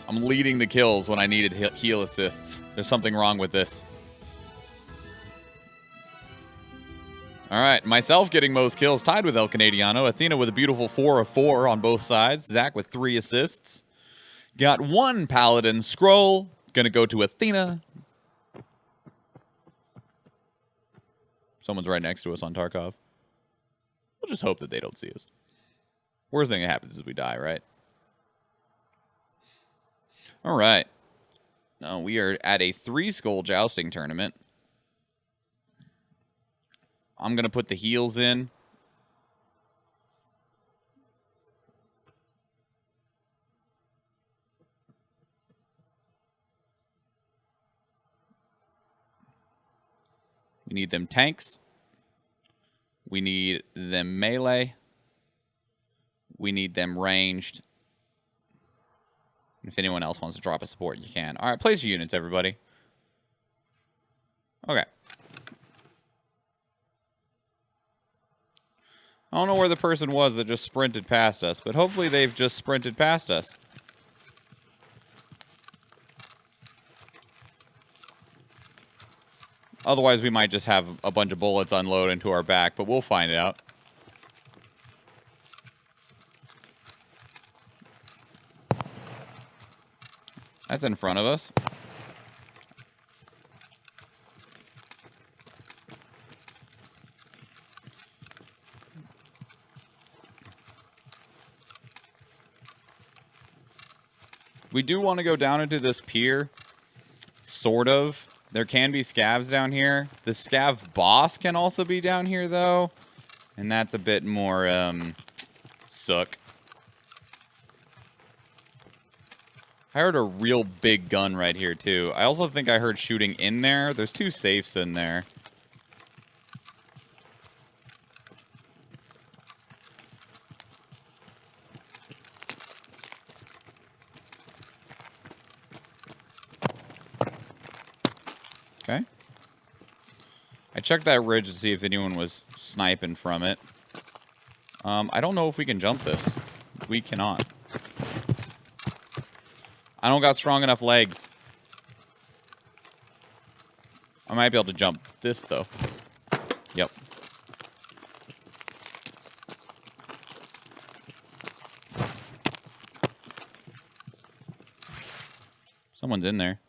I'm leading the kills when I needed heal assists. There's something wrong with this. All right, myself getting most kills, tied with El Canadiano. Athena with a beautiful 4 of 4 on both sides. Zach with 3 assists. Got 1 Paladin scroll. Gonna go to Athena. Someone's right next to us on Tarkov. We'll just hope that they don't see us. Worst thing that happens is we die, right? All right. Now we are at a 3-skull jousting tournament. I'm going to put the heals in. We need them tanks. We need them melee. We need them ranged. If anyone else wants to drop a support, you can. All right, place your units, everybody. Okay. I don't know where the person was that just sprinted past us, but hopefully they've just sprinted past us. Otherwise, we might just have a bunch of bullets unload into our back, but we'll find out. That's in front of us. We do want to go down into this pier. Sort of. There can be scavs down here. The scav boss can also be down here, though. And that's a bit more, suck. I heard a real big gun right here, too. I also think I heard shooting in there. There's 2 safes in there. Okay. I checked that ridge to see if anyone was sniping from it. I don't know if we can jump this. We cannot. I don't got strong enough legs. I might be able to jump this, though. Yep. Someone's in there.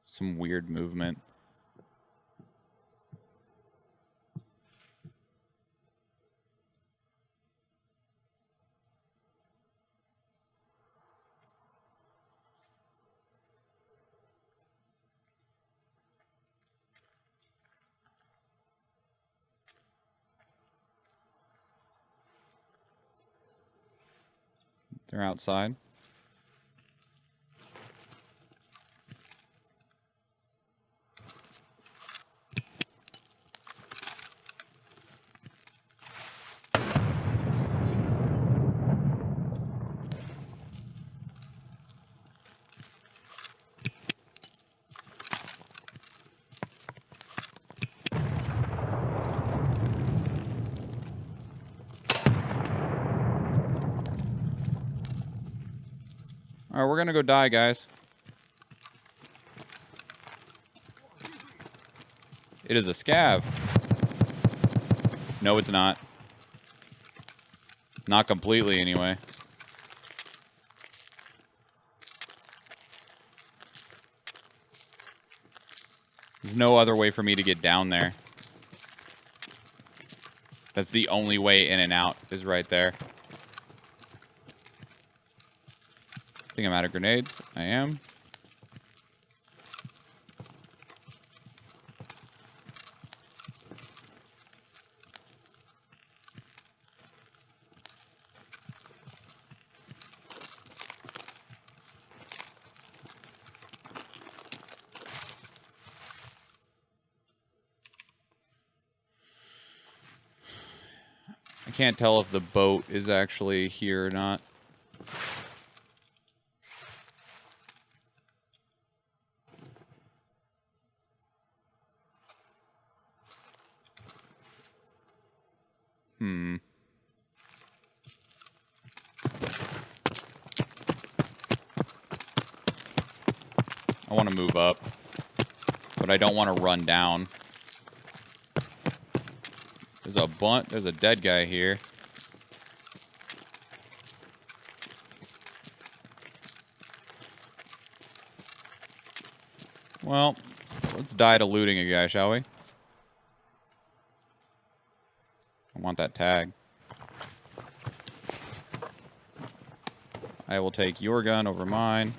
Some weird movement. They're outside. Alright, we're gonna go die, guys. It is a scav. No, it's not. Not completely, anyway. There's no other way for me to get down there. That's the only way in and out, is right there. I think I'm out of grenades. I am. I can't tell if the boat is actually here or not. I want to move up, but I don't want to run down. There's a dead guy here. Well, let's die to looting a guy, shall we? I want that tag. I will take your gun over mine.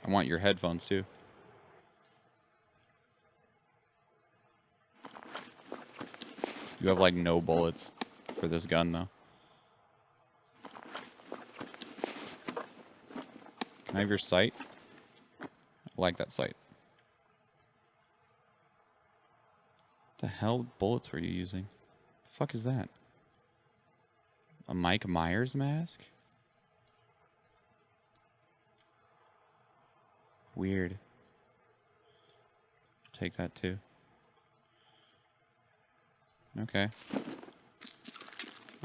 I want your headphones, too. You have, like, no bullets for this gun, though. Can I have your sight? I like that sight. The hell bullets were you using? The fuck is that? A Mike Myers mask? Weird. Take that too. Okay.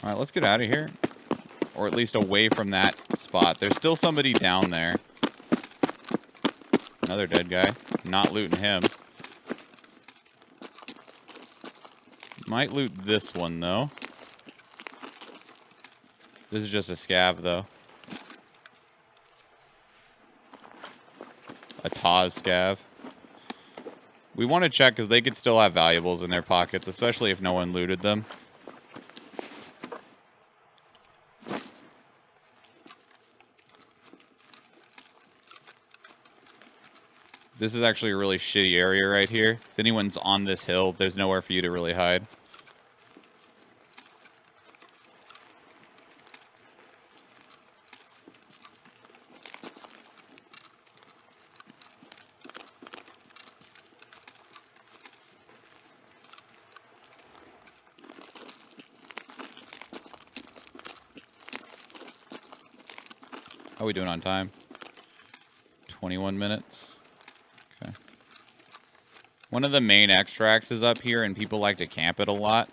Alright, let's get out of here. Or at least away from that spot. There's still somebody down there. Another dead guy. Not looting him. Might loot this one, though. This is just a scav, though. A Taz scav. We want to check because they could still have valuables in their pockets, especially if no one looted them. This is actually a really shitty area right here. If anyone's on this hill, there's nowhere for you to really hide. How are we doing on time? 21 minutes. Okay. One of the main extracts is up here, and people like to camp it a lot.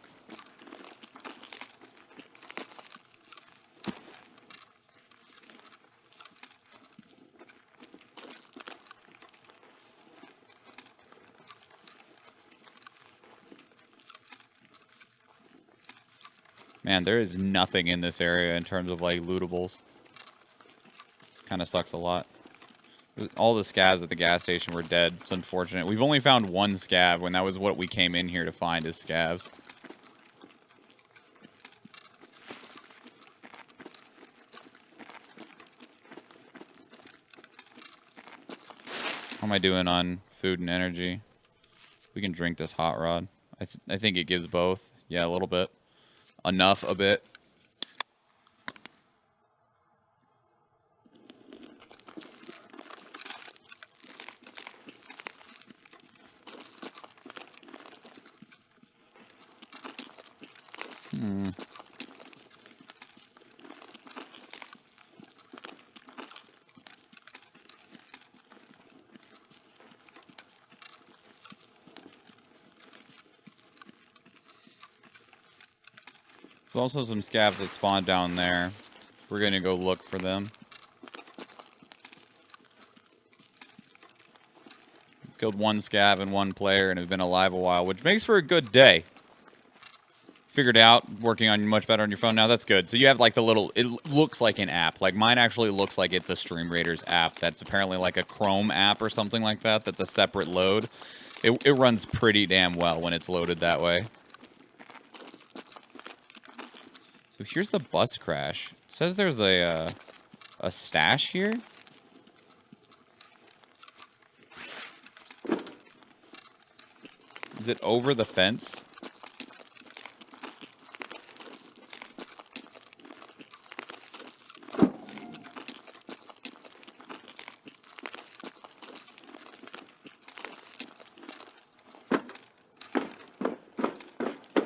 Man, there is nothing in this area in terms of, like, lootables. Kind of sucks a lot. All the scavs at the gas station were dead. It's unfortunate. We've only found one scav, when that was what we came in here to find, is scavs. How am I doing on food and energy? We can drink this hot rod. I think it gives both. Yeah, a little bit. Enough a bit. There's also some scavs that spawn down there. We're going to go look for them. Killed one scav and one player and have been alive a while, which makes for a good day. Figured out, working on much better on your phone now. That's good. So you have like the little, it looks like an app. Like mine actually looks like it's a Stream Raiders app. That's apparently like a Chrome app or something like that. That's a separate load. It runs pretty damn well when it's loaded that way. So here's the bus crash. It says there's a stash here. Is it over the fence?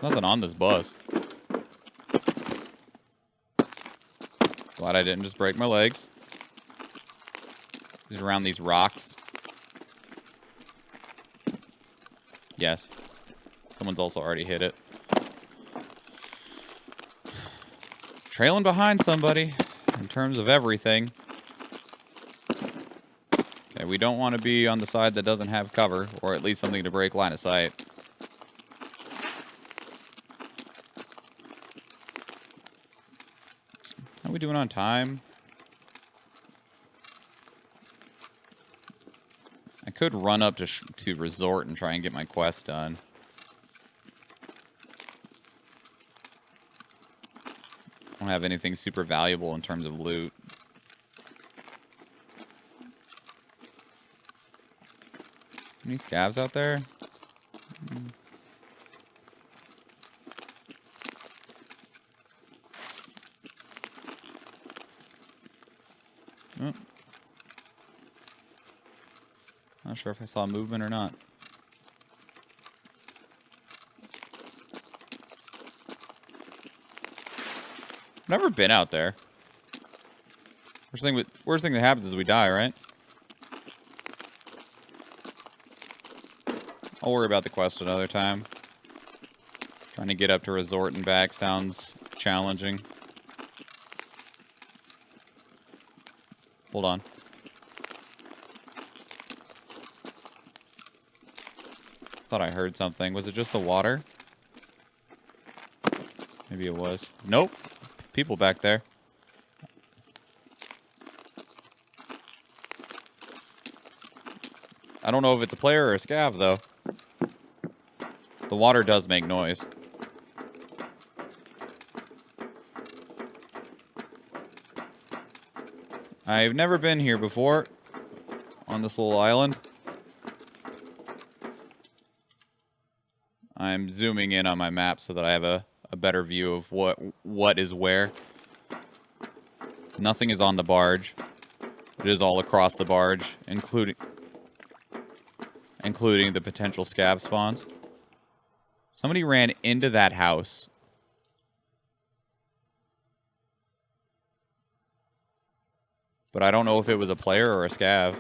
Nothing on this bus. Glad I didn't just break my legs. He's around these rocks. Yes. Someone's also already hit it. Trailing behind somebody in terms of everything. Okay, we don't want to be on the side that doesn't have cover, or at least something to break line of sight. How are we doing on time? I could run up to resort and try and get my quest done. I don't have anything super valuable in terms of loot. Any scavs out there? Oh. Not sure if I saw movement or not. I've never been out there. Worst thing that happens is we die, right? I'll worry about the quest another time. Trying to get up to Resort and back sounds challenging. Hold on. Thought I heard something. Was it just the water? Maybe it was. Nope. People back there. I don't know if it's a player or a scav, though. The water does make noise. I've never been here before on this little island. I'm zooming in on my map so that I have a better view of what is where. Nothing is on the barge. It is all across the barge, including the potential scab spawns. Somebody ran into that house. But I don't know if it was a player or a scav.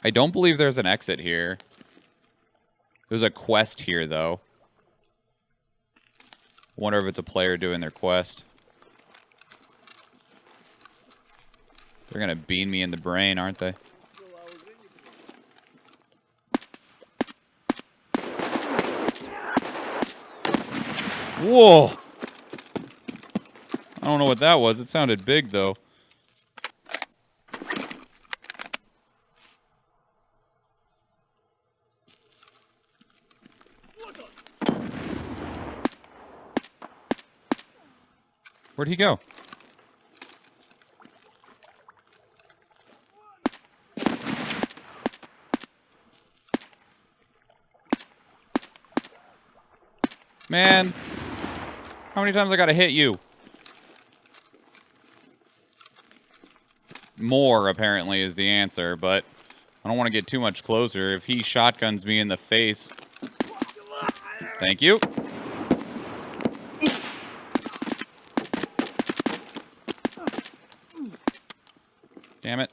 I don't believe there's an exit here. There's a quest here, though. Wonder if it's a player doing their quest. They're gonna bean me in the brain, aren't they? Whoa! I don't know what that was. It sounded big, though. Where'd he go? Man, how many times I gotta hit you? More, apparently, is the answer, but I don't want to get too much closer. If he shotguns me in the face... Thank you. Damn it.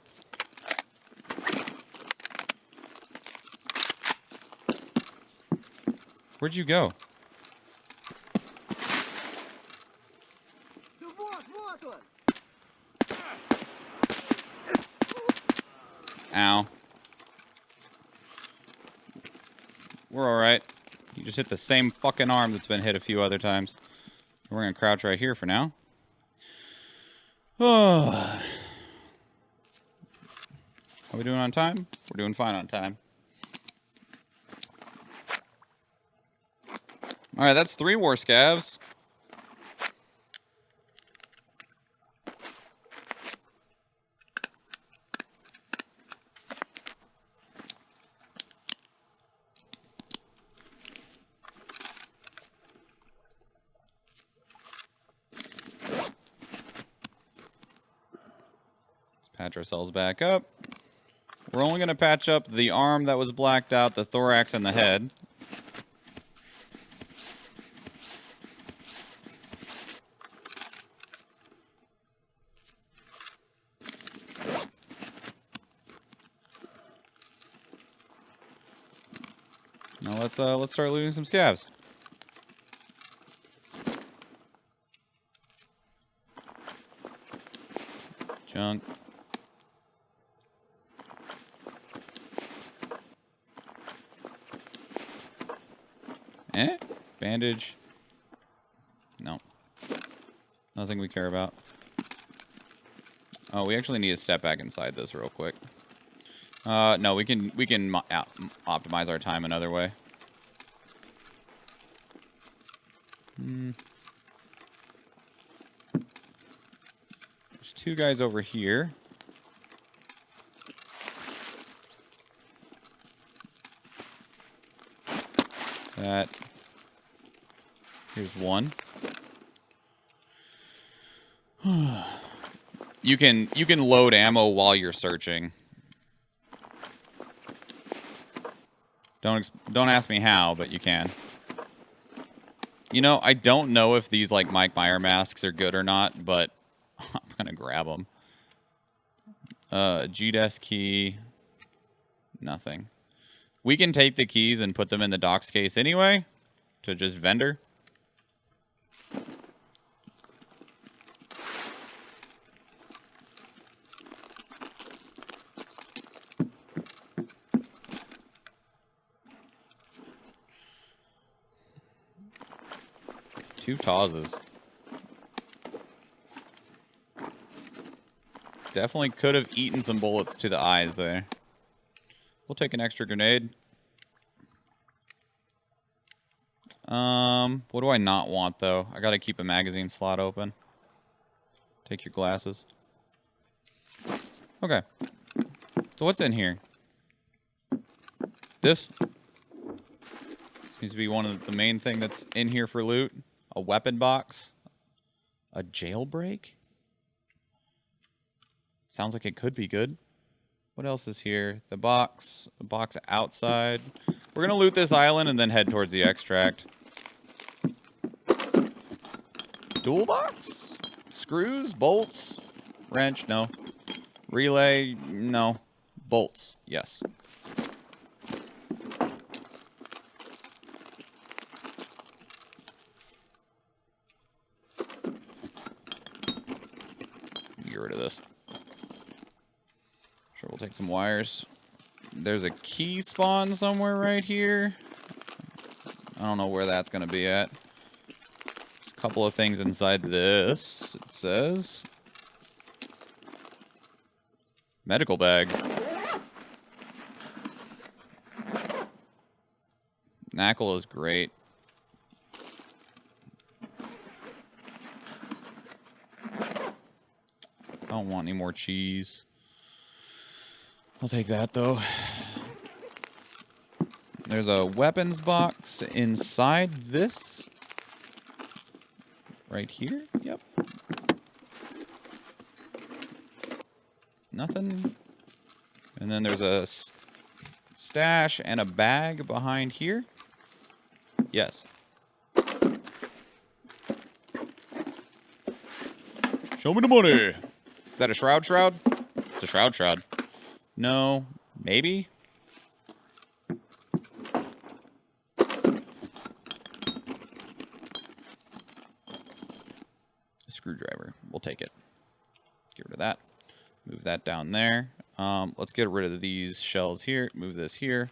Where'd you go? Ow. We're alright. You just hit the same fucking arm that's been hit a few other times. We're gonna crouch right here for now. Oh. How we doing on time? We're doing fine on time. Alright, that's 3 war scavs. Let's patch ourselves back up. We're only going to patch up the arm that was blacked out, the thorax, and the head. Now let's start looting some scavs. Junk. Bandage. No. Nothing we care about. Oh, we actually need to step back inside this real quick. No, we can optimize our time another way. There's 2 guys over here. Here's one. You can load ammo while you're searching. Don't ask me how, but you can. You know, I don't know if these like Mike Meyer masks are good or not, but I'm gonna grab them. GDES key. Nothing. We can take the keys and put them in the docs case anyway, to just vendor. Two Tazes. Definitely could have eaten some bullets to the eyes there. We'll take an extra grenade. What do I not want, though? I gotta keep a magazine slot open. Take your glasses. Okay. So what's in here? This seems to be one of the main thing that's in here for loot. A weapon box. A jailbreak? Sounds like it could be good. What else is here? The box outside. We're gonna loot this island and then head towards the extract. Toolbox? Screws? Bolts? Wrench? No. Relay? No. Bolts? Yes. Get rid of this. Sure, we'll take some wires. There's a key spawn somewhere right here. I don't know where that's gonna be at. There's a couple of things inside this. It says medical bags. Knackle is great. I don't want any more cheese. I'll take that, though. There's a weapons box inside this. Right here? Yep. Nothing. And then there's a stash and a bag behind here. Yes. Show me the money. Is that a shroud? It's a shroud. No. Maybe? A screwdriver. We'll take it. Get rid of that. Move that down there. Let's get rid of these shells here. Move this here.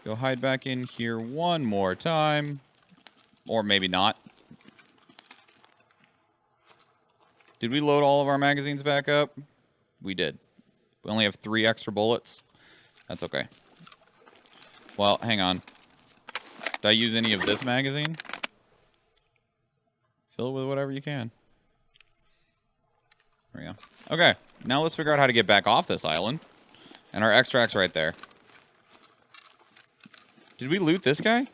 Go hide back in here one more time. Or maybe not. Did we load all of our magazines back up? We did. We only have 3 extra bullets. That's okay. Well, hang on. Did I use any of this magazine? Fill it with whatever you can. There we go. Okay, now let's figure out how to get back off this island. And our extract's right there. Did we loot this guy?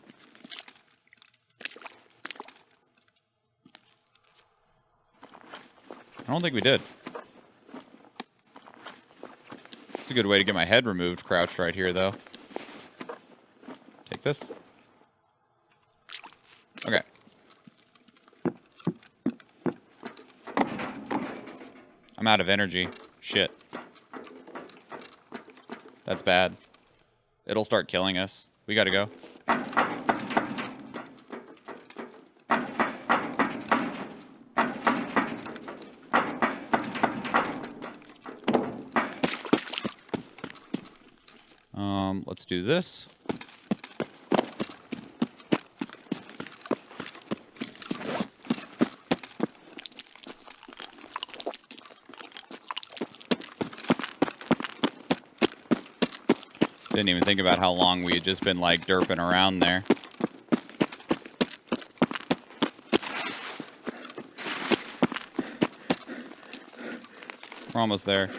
I don't think we did. It's a good way to get my head removed, crouched right here, though. Take this. Okay. I'm out of energy. Shit. That's bad. It'll start killing us. We gotta go. Let's do this. Didn't even think about how long we had just been like derping around there. We're almost there.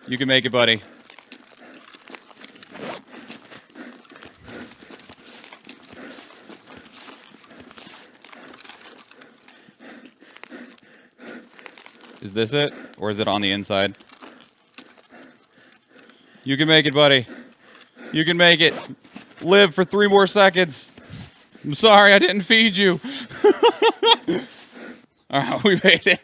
You can make it, buddy. Is this it? Or is it on the inside? You can make it, buddy. You can make it. Live for 3 more seconds. I'm sorry I didn't feed you. Alright, we made it.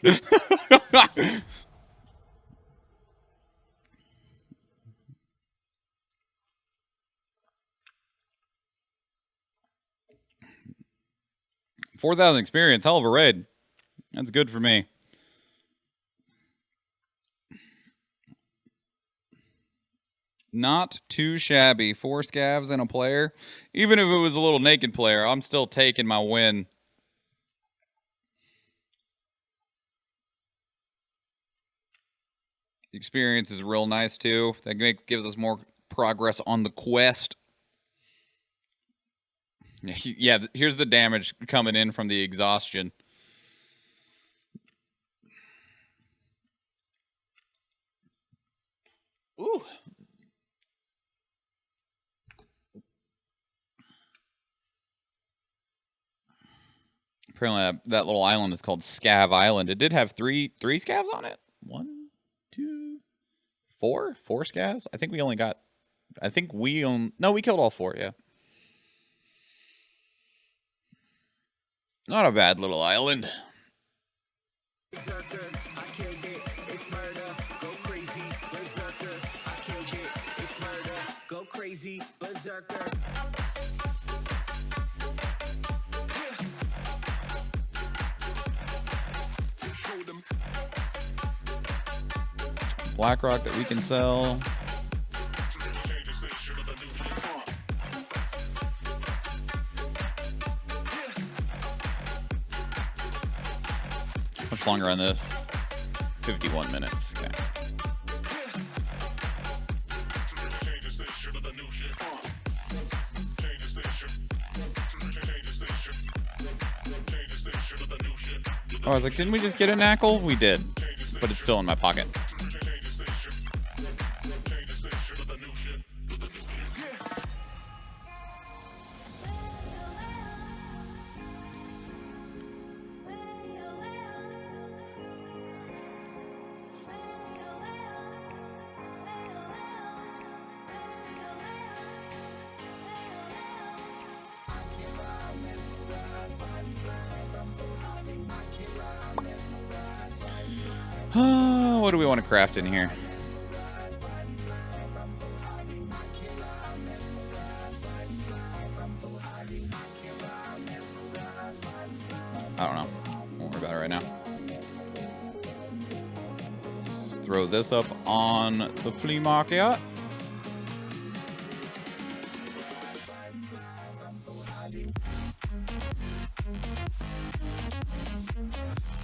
$4,000 experience, hell of a raid. That's good for me. Not too shabby. 4 scavs and a player. Even if it was a little naked player, I'm still taking my win. The experience is real nice too. That gives us more progress on the quest. Yeah, here's the damage coming in from the exhaustion. Ooh. Apparently that little island is called Scav Island. It did have three scavs on it. 1, 2, 4? 4 scavs? I think we only got... No, we killed all 4, yeah. Not a bad little island. Berserker, I killed it, it's murder, go crazy, berserker, I killed it, it's murder, go crazy, berserker. Blackrock that we can sell. How much longer on this? 51 minutes. Okay. Oh, I was like, didn't we just get a knackle? We did, but it's still in my pocket. What do we want to craft in here? I don't know. Won't worry about it right now. Let's throw this up on the flea market.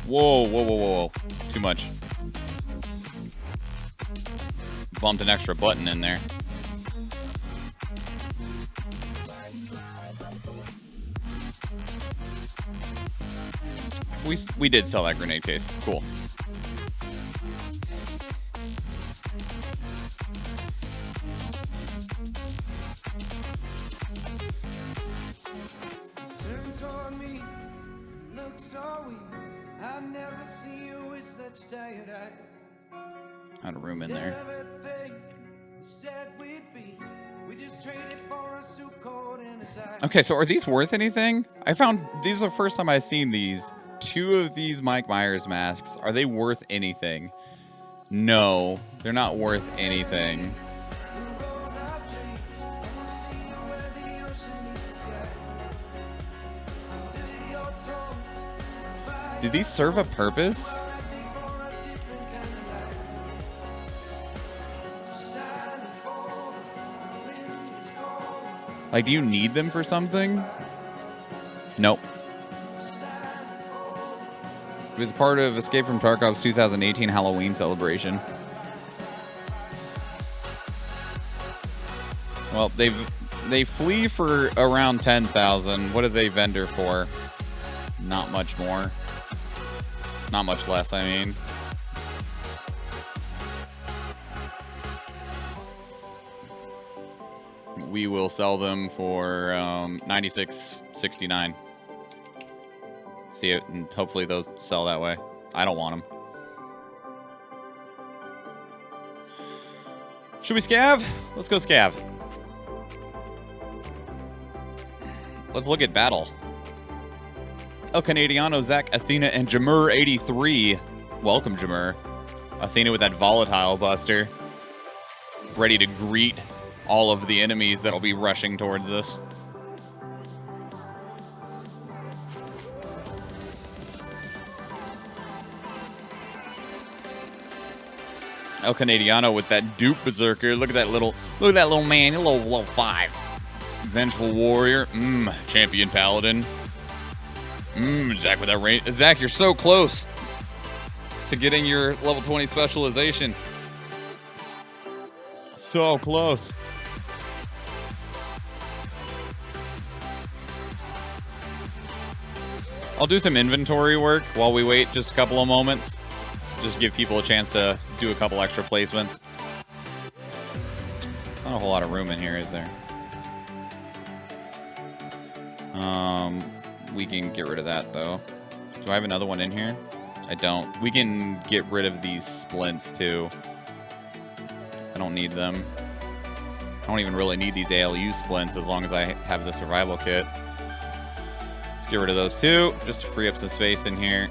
Whoa, whoa, whoa, whoa, whoa. Too much. Bumped an extra button in there. We did sell that grenade case. Cool. Turn toward me, look so weak. I've never seen you with such tired eyes. Had a room in there. Everything we said we'd be, we just traded for a suit coat and a tie. Okay, so are these worth anything? I found these are the first time I've seen these. 2 of these Mike Myers masks. Are they worth anything? No, they're not worth anything. Do these serve a purpose? Like, do you need them for something? Nope. It was part of Escape from Tarkov's 2018 Halloween celebration. Well, they flee for around 10,000. What do they vendor for? Not much more. Not much less, I mean. We will sell them for $96.69. See it, and hopefully those sell that way. I don't want them. Should we scav? Let's go scav. Let's look at battle. El Canadiano, Zach, Athena, and Jamur83. Welcome, Jamur. Athena with that volatile buster. Ready to greet all of the enemies that'll be rushing towards us. El Canadiano with that dupe berserker. Look at that little man, a little 5. Vengeful warrior. Champion paladin. Zach with that range. Zach, you're so close to getting your level 20 specialization. So close. I'll do some inventory work while we wait just a couple of moments. Just give people a chance to do a couple extra placements. Not a whole lot of room in here, is there? We can get rid of that, though. Do I have another one in here? I don't. We can get rid of these splints, too. I don't need them. I don't even really need these ALU splints as long as I have the survival kit. Let's get rid of those, too, just to free up some space in here.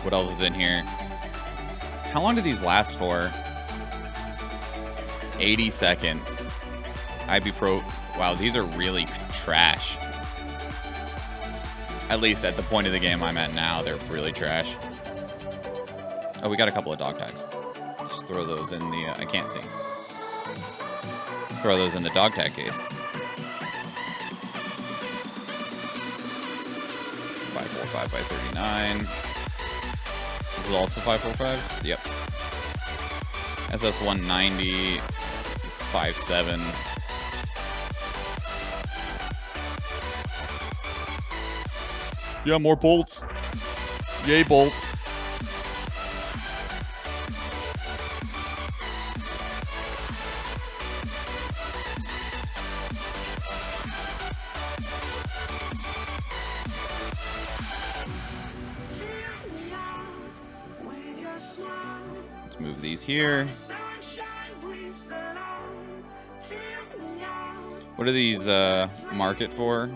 What else is in here? How long do these last for? 80 seconds. Ibuprofen. Wow, these are really trash. At least at the point of the game I'm at now, they're really trash. Oh, we got a couple of dog tags. Let's throw those in the... I can't see. Throw those in the dog tag case. 545 by 39. This is also 545? Yep. SS190 is 57. Yeah, more bolts. Yay, bolts. Let's move these here. What are these market for?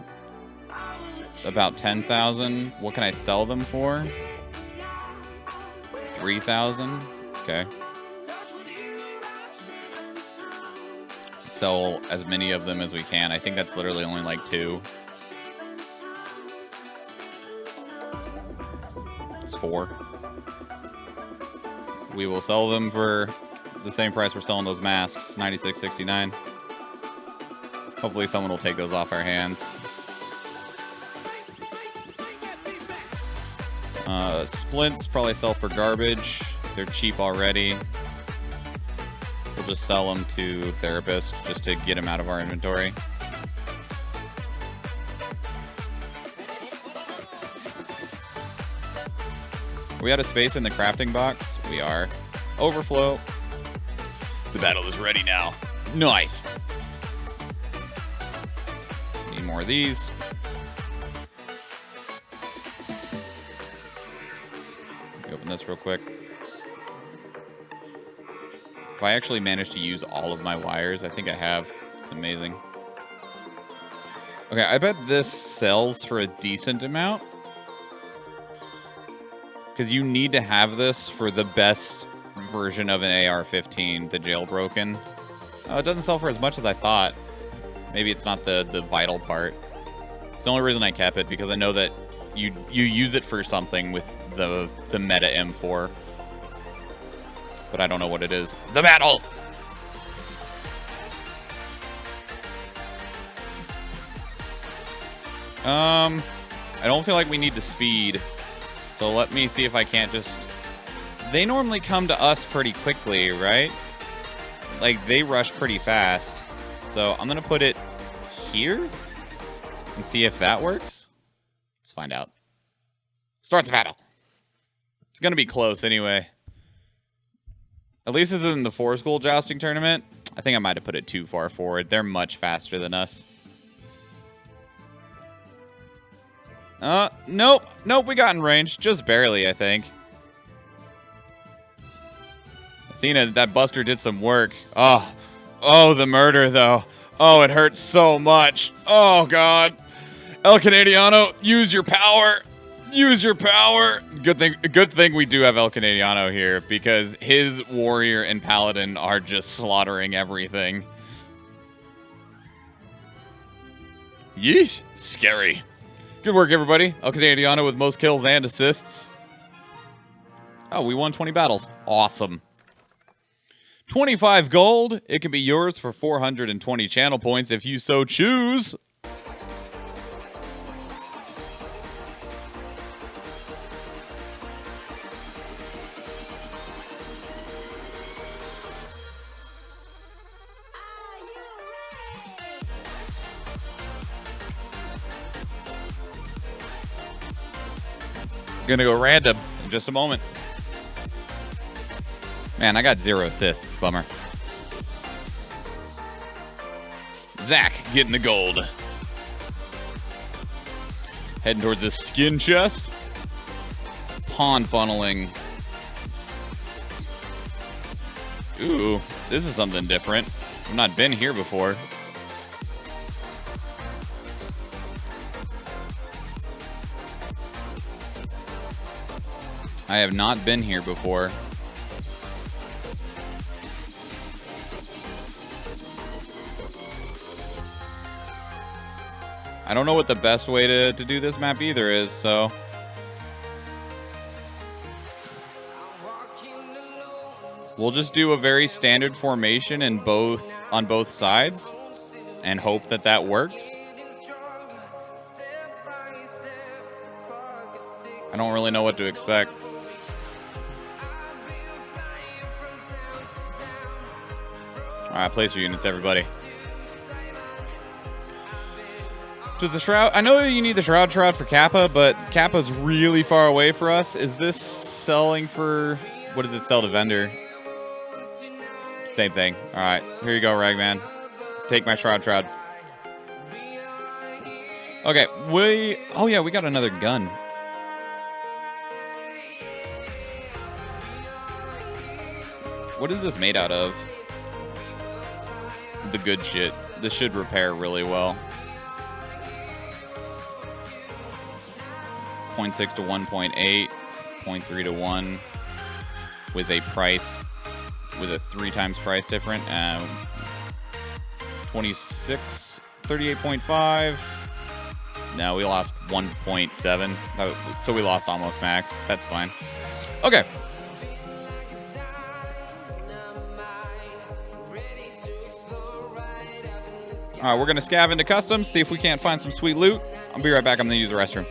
About 10,000. What can I sell them for? 3,000. Okay. Sell as many of them as we can. I think that's literally only like 2. It's 4. We will sell them for the same price we're selling those masks, $96.69. Hopefully someone will take those off our hands. Splints probably sell for garbage. They're cheap already. We'll just sell them to therapists just to get them out of our inventory. Are we out of space in the crafting box? We are. Overflow. The battle is ready now. Nice. Need more of these. Open this real quick. If I actually manage to use all of my wires, I think I have. It's amazing. Okay, I bet this sells for a decent amount. Because you need to have this for the best version of an AR-15, the jailbroken. Oh, it doesn't sell for as much as I thought. Maybe it's not the vital part. It's the only reason I kept it, because I know that you use it for something with the meta M4. But I don't know what it is. The battle! I don't feel like we need the speed. So let me see if I can't just... They normally come to us pretty quickly, right? Like, they rush pretty fast. So I'm going to put it here and see if that works. Let's find out. Starts the battle. It's going to be close anyway. At least this isn't the 4-school jousting tournament. I think I might have put it too far forward. They're much faster than us. Nope. Nope, we got in range. Just barely, I think. Athena, that buster did some work. Oh. Oh, the murder, though. Oh, it hurts so much. Oh, God. El Canadiano, use your power. Use your power. Good thing we do have El Canadiano here, because his warrior and paladin are just slaughtering everything. Yeesh. Scary. Good work, everybody. El Canadiano with most kills and assists. Oh, we won 20 battles. Awesome. 25 gold. It can be yours for 420 channel points if you so choose. Gonna go random in just a moment. Man, I got 0 assists. Bummer. Zach getting the gold. Heading towards the skin chest. Pawn funneling. Ooh, this is something different. I've not been here before. I have not been here before. I don't know what the best way to do this map either is, so. We'll just do a very standard formation on both sides and hope that that works. I don't really know what to expect. Alright, place your units, everybody. Does the Shroud... I know you need the Shroud for Kappa, but Kappa's really far away for us. Is this selling for... What does it sell to vendor? Same thing. Alright, here you go, Ragman. Take my Shroud. Okay, oh yeah, we got another gun. What is this made out of? The good shit. This should repair really well. 0.6 to 1.8, 0.3 to 1, with a price, with a 3 times price different. 26, 38.5. No, we lost 1.7. So we lost almost max. That's fine. Okay. All right, we're going to scav into customs, see if we can't find some sweet loot. I'll be right back. I'm going to use the restroom.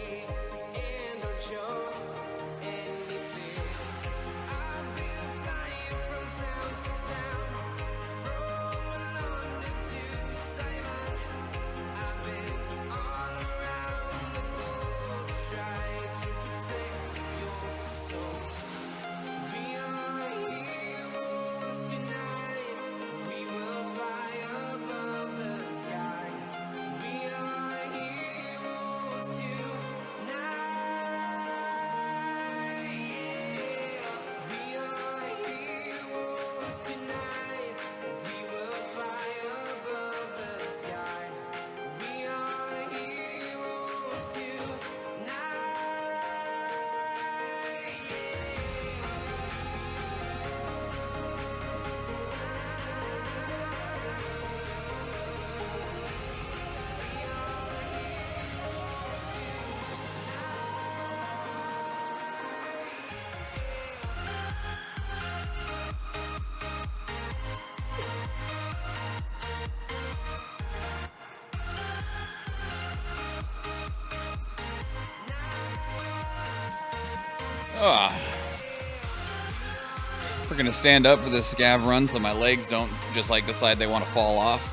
We're gonna stand up for this scav run so my legs don't just like decide they want to fall off.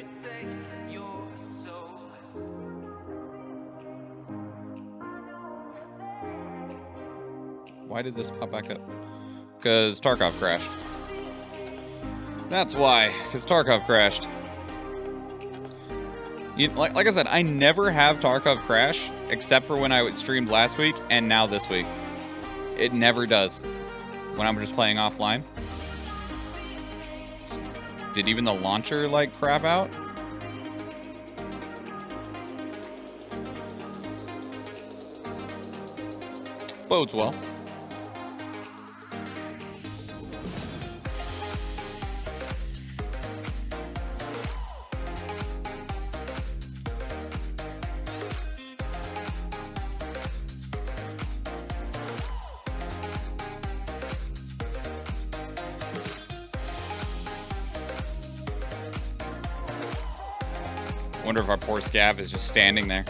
protect your soul. Why did this pop back up? Because Tarkov crashed. That's why, because Tarkov crashed. Like I said, I never have Tarkov crash, except for when I streamed last week and now this week. It never does. When I'm just playing offline. Did even the launcher, like, crap out? Bodes well. Wonder if our poor scav is just standing there.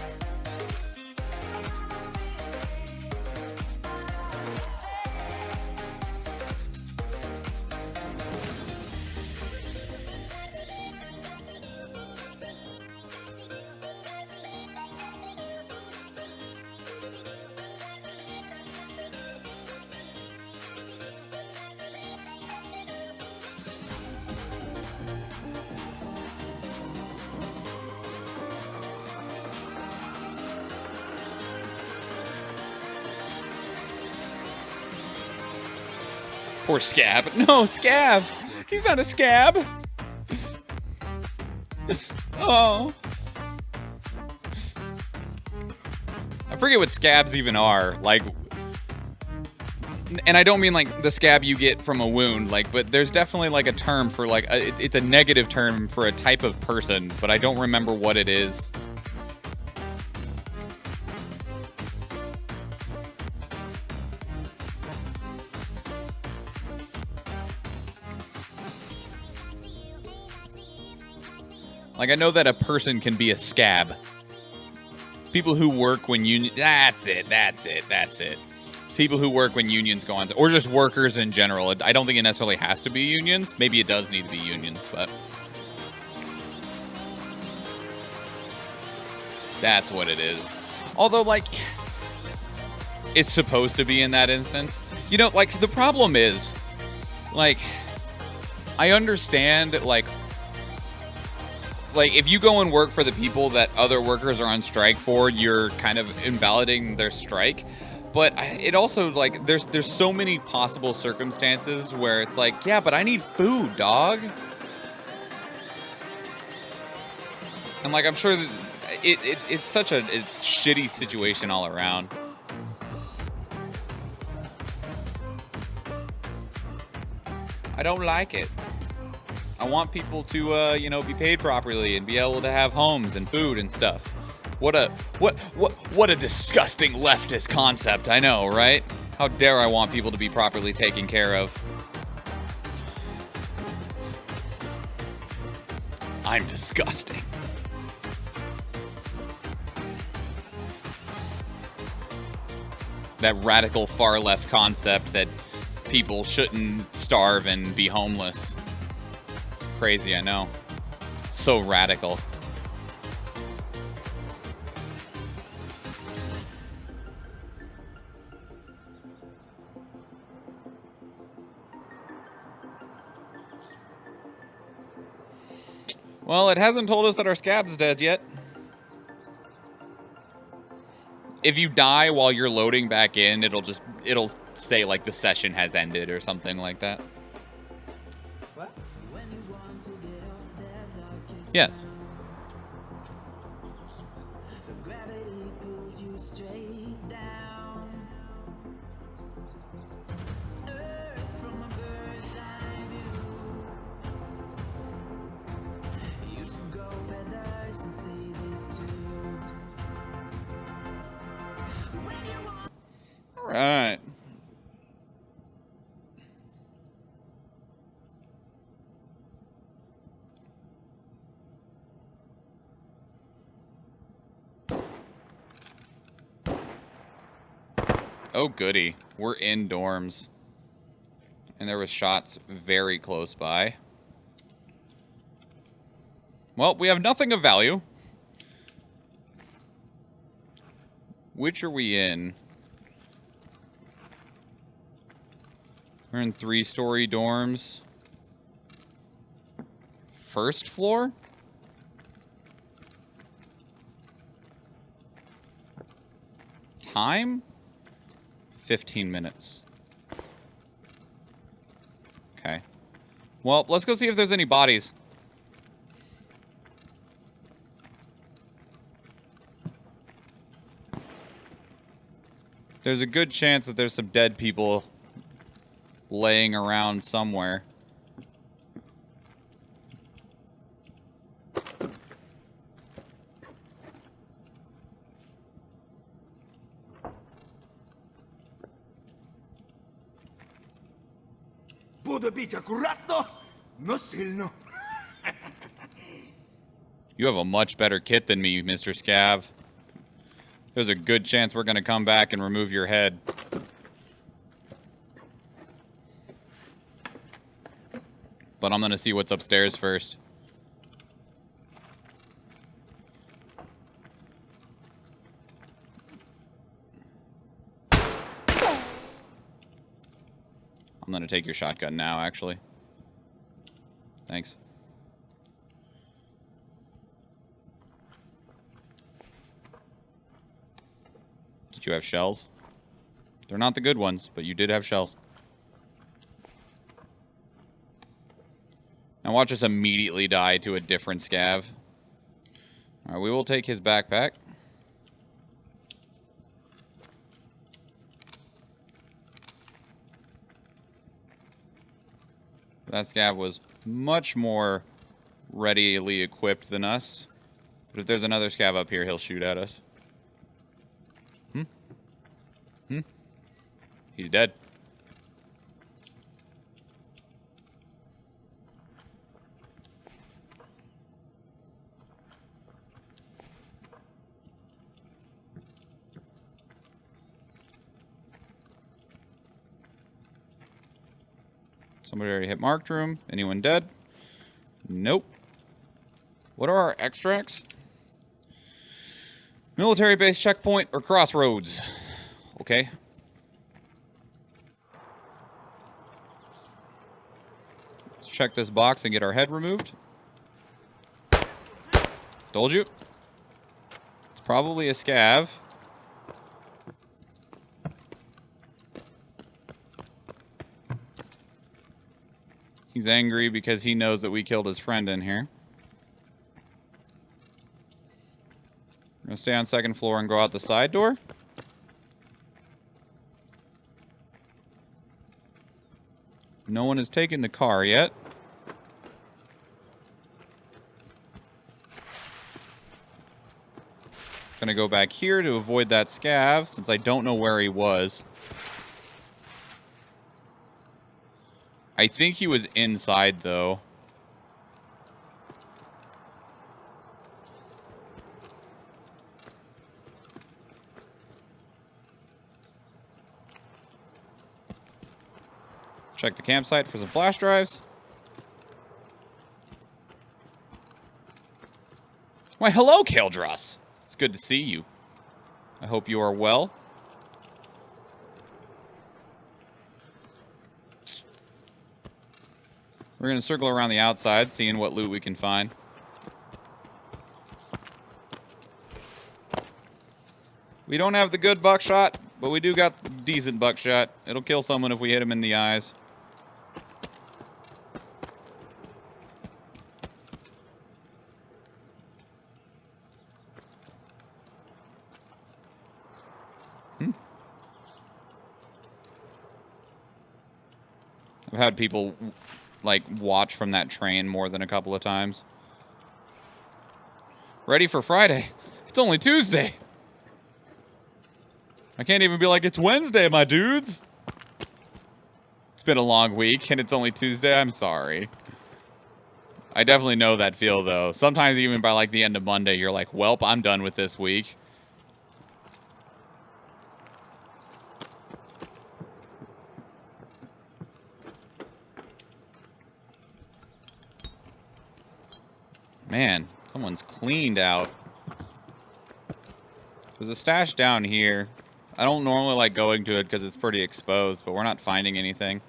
Poor scab. No, scab! He's not a scab! Oh. I forget what scabs even are. Like, and I don't mean like the scab you get from a wound, like, but there's definitely like a term for like, it's a negative term for a type of person, but I don't remember what it is. Like, I know that a person can be a scab. It's people who work when union... That's it. It's people who work when unions go on... Or just workers in general. I don't think it necessarily has to be unions. Maybe it does need to be unions, but... That's what it is. Although, like... It's supposed to be in that instance. You know, like, the problem is... Like... I understand, like, if you go and work for the people that other workers are on strike for, you're kind of invalidating their strike. But it also, like, there's so many possible circumstances where it's like, yeah, but I need food, dog. And, like, I'm sure that it's such a shitty situation all around. I don't like it. I want people to, you know, be paid properly and be able to have homes and food and stuff. What a disgusting leftist concept, I know, right? How dare I want people to be properly taken care of? I'm disgusting. That radical far left concept that people shouldn't starve and be homeless. Crazy, I know. So radical. Well, it hasn't told us that our scab's dead yet. If you die while you're loading back in, it'll say like the session has ended or something like that. What? Yes. All right. Oh, goody. We're in dorms. And there was shots very close by. Well, we have nothing of value. Which are we in? We're in 3-story dorms. First floor? Time? 15 minutes. Okay. Well, let's go see if there's any bodies. There's a good chance that there's some dead people laying around somewhere. Буду бить аккуратно, но сильно. You have a much better kit than me, Mr. Scav. There's a good chance we're going to come back and remove your head. But I'm going to see what's upstairs first. I'm going to take your shotgun now, actually. Thanks. Did you have shells? They're not the good ones, but you did have shells. Now watch us immediately die to a different scav. Alright, we will take his backpack. That scav was much more readily equipped than us. But if there's another scav up here, he'll shoot at us. He's dead. Somebody already hit marked room. Anyone dead? Nope. What are our extracts? Military base checkpoint or crossroads? Okay. Let's check this box and get our head removed. Told you. It's probably a scav. He's angry because he knows that we killed his friend in here. We're going to stay on second floor and go out the side door. No one has taken the car yet. Gonna go back here to avoid that scav since I don't know where he was. I think he was inside, though. Check the campsite for some flash drives. Why, hello, Kaldros. It's good to see you. I hope you are well. We're going to circle around the outside, seeing what loot we can find. We don't have the good buckshot, but we do got decent buckshot. It'll kill someone if we hit him in the eyes. I've had people like watch from that train more than a couple of times. Ready for Friday. It's only Tuesday. I can't even be like, it's Wednesday, my dudes. It's been a long week and it's only Tuesday. I'm sorry. I definitely know that feel though. Sometimes even by like the end of Monday, you're like, welp, I'm done with this week. Man, someone's cleaned out. There's a stash down here. I don't normally like going to it because it's pretty exposed, but we're not finding anything.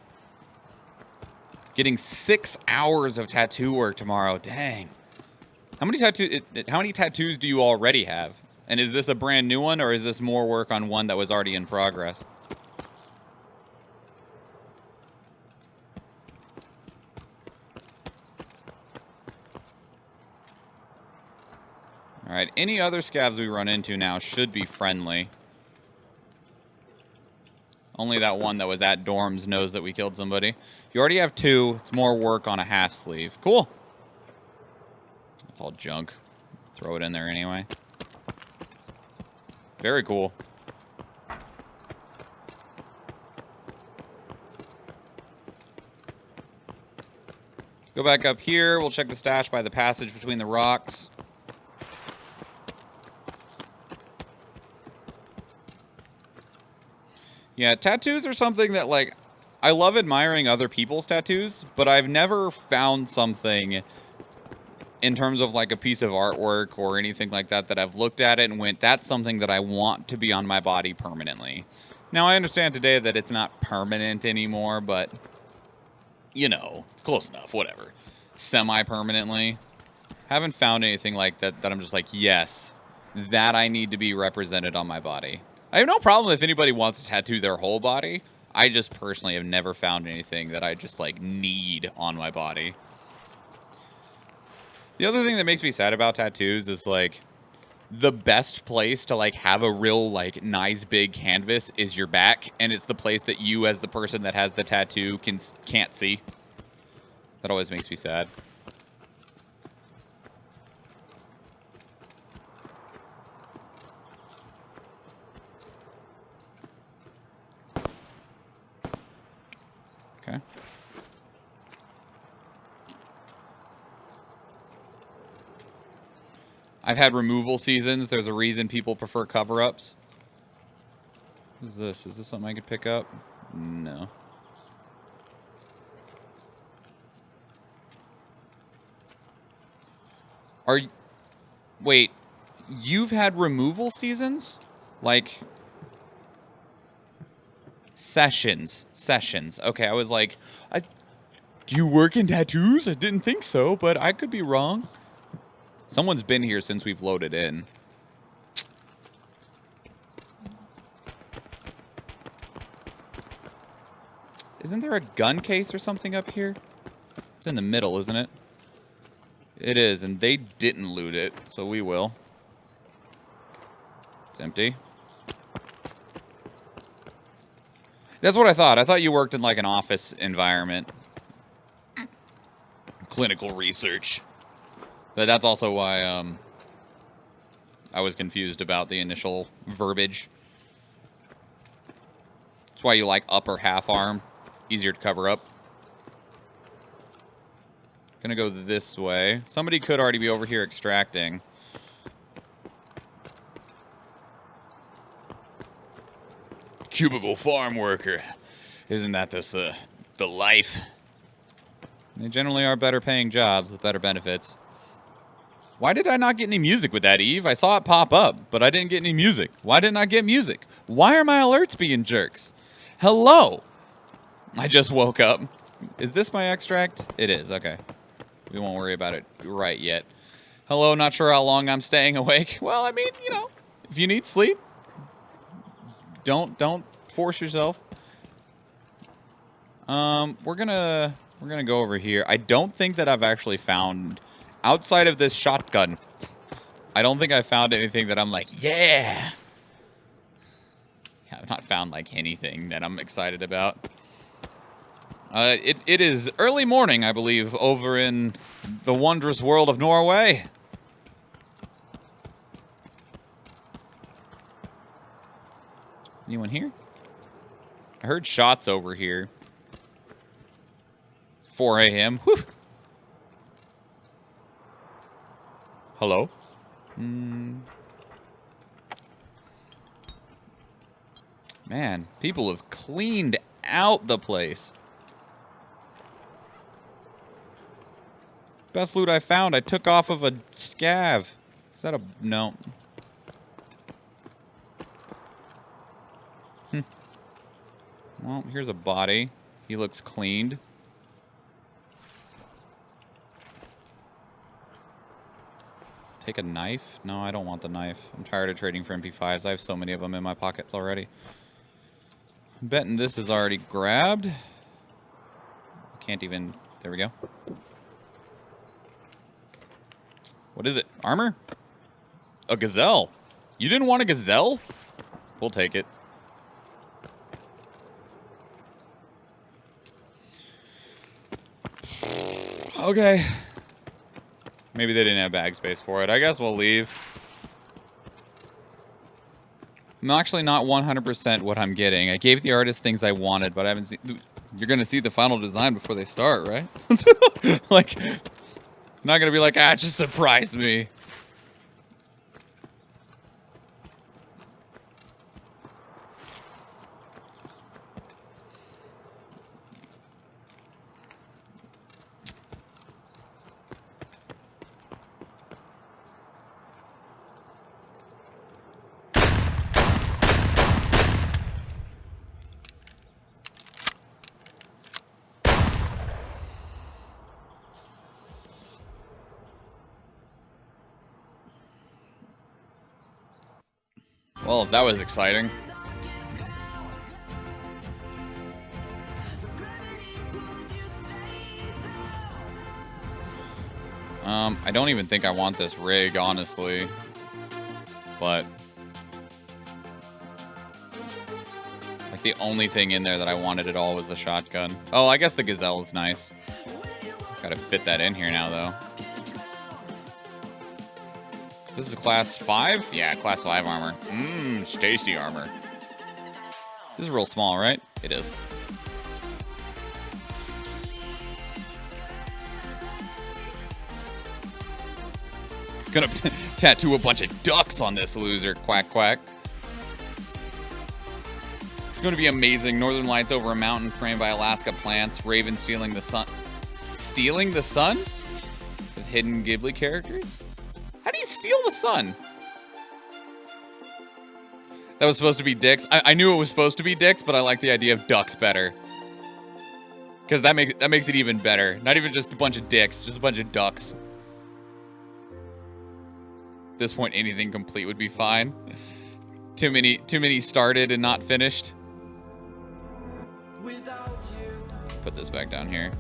Getting 6 hours of tattoo work tomorrow. Dang. How many tattoos do you already have? And is this a brand new one, or is this more work on one that was already in progress? All right, any other scavs we run into now should be friendly. Only that one that was at dorms knows that we killed somebody. You already have 2. It's more work on a half sleeve. Cool. It's all junk. Throw it in there anyway. Very cool. Go back up here. We'll check the stash by the passage between the rocks. Yeah, tattoos are something that, like, I love admiring other people's tattoos, but I've never found something in terms of, like, a piece of artwork or anything like that that I've looked at it and went, that's something that I want to be on my body permanently. Now, I understand today that it's not permanent anymore, but, you know, it's close enough, whatever. Semi-permanently. Haven't found anything like that that I'm just like, yes, that I need to be represented on my body. I have no problem if anybody wants to tattoo their whole body. I just personally have never found anything that I just, like, need on my body. The other thing that makes me sad about tattoos is, like, the best place to, like, have a real, like, nice big canvas is your back, and it's the place that you, as the person that has the tattoo, can't see. That always makes me sad. Okay. I've had removal seasons. There's a reason people prefer cover-ups. What is this? Is this something I could pick up? No. Wait, you've had removal seasons? Like... Sessions. Okay, I was like, do you work in tattoos? I didn't think so, but I could be wrong. Someone's been here since we've loaded in. Isn't there a gun case or something up here? It's in the middle, isn't it? It is, and they didn't loot it, so we will. It's empty. That's what I thought. I thought you worked in, like, an office environment. Clinical research. But that's also why I was confused about the initial verbiage. That's why you like upper half arm. Easier to cover up. Gonna go this way. Somebody could already be over here extracting. Cubicle farm worker. Isn't that just the life? They generally are better paying jobs with better benefits. Why did I not get any music with that, Eve? I saw it pop up, but I didn't get any music. Why didn't I get music? Why are my alerts being jerks? Hello! I just woke up. Is this my extract? It is, okay. We won't worry about it right yet. Hello, not sure how long I'm staying awake. Well, I mean, you know, if you need sleep, don't force yourself. We're gonna go over here. I don't think that I've actually found, outside of this shotgun, I don't think I found anything that I'm like, yeah. I've not found, like, anything that I'm excited about. It is early morning, I believe, over in the wondrous world of Norway. Anyone here? I heard shots over here. 4 a.m. Whew. Hello? Man, people have cleaned out the place. Best loot I found. I took off of a scav. Is that a... No. Well, here's a body. He looks cleaned. Take a knife? No, I don't want the knife. I'm tired of trading for MP5s. I have so many of them in my pockets already. I'm betting this is already grabbed. Can't even... There we go. What is it? Armor? A gazelle. You didn't want a gazelle? We'll take it. Okay. Maybe they didn't have bag space for it. I guess we'll leave. I'm actually not 100% what I'm getting. I gave the artist things I wanted, but I haven't seen... You're going to see the final design before they start, right? Like, not going to be like, ah, just surprise me. Well, that was exciting. I don't even think I want this rig, honestly. But... like, the only thing in there that I wanted at all was the shotgun. Oh, I guess the gazelle is nice. Gotta fit that in here now, though. This is a class 5? Yeah, class 5 armor. It's tasty armor. This is real small, right? It is. Gonna tattoo a bunch of ducks on this loser. Quack, quack. It's gonna be amazing. Northern lights over a mountain framed by Alaska plants. Raven stealing the sun. Stealing the sun? With hidden Ghibli characters? How do you steal the sun? That was supposed to be dicks. I knew it was supposed to be dicks, but I like the idea of ducks better. Because that makes it even better. Not even just a bunch of dicks, just a bunch of ducks. At this point, anything complete would be fine. Too many started and not finished. Put this back down here.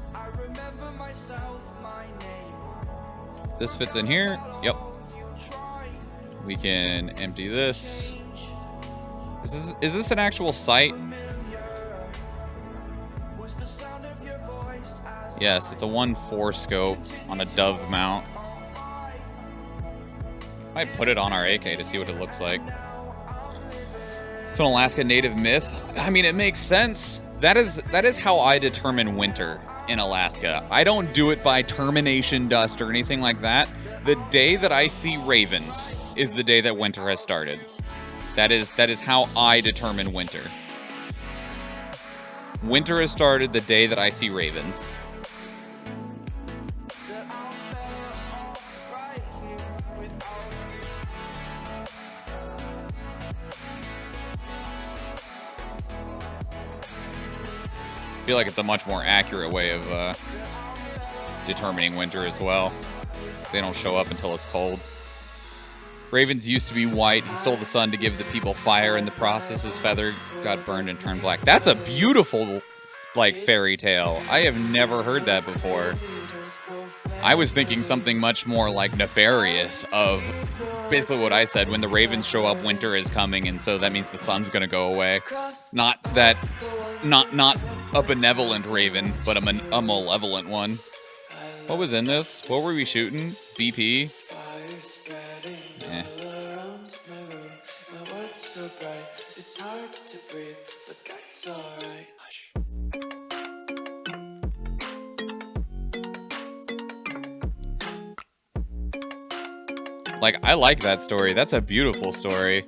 This fits in here. Yep. We can empty this. Is this an actual site? Yes, it's a 1.4 scope on a Dove mount. Might put it on our AK to see what it looks like. It's an Alaska native myth. I mean, it makes sense. That is how I determine winter in Alaska. I don't do it by termination dust or anything like that. The day that I see ravens is the day that winter has started. That is how I determine winter. Winter has started the day that I see ravens. I feel like it's a much more accurate way of determining winter as well. They don't show up until it's cold. Ravens used to be white. He stole the sun to give the people fire. In the process, his feather got burned and turned black. That's a beautiful, like, fairy tale. I have never heard that before. I was thinking something much more, like, nefarious of basically what I said. When the ravens show up, winter is coming, and so that means the sun's gonna go away. Not a benevolent raven, but a malevolent one. What was in this? What were we shooting? BP? Yeah. Like, I like that story. That's a beautiful story.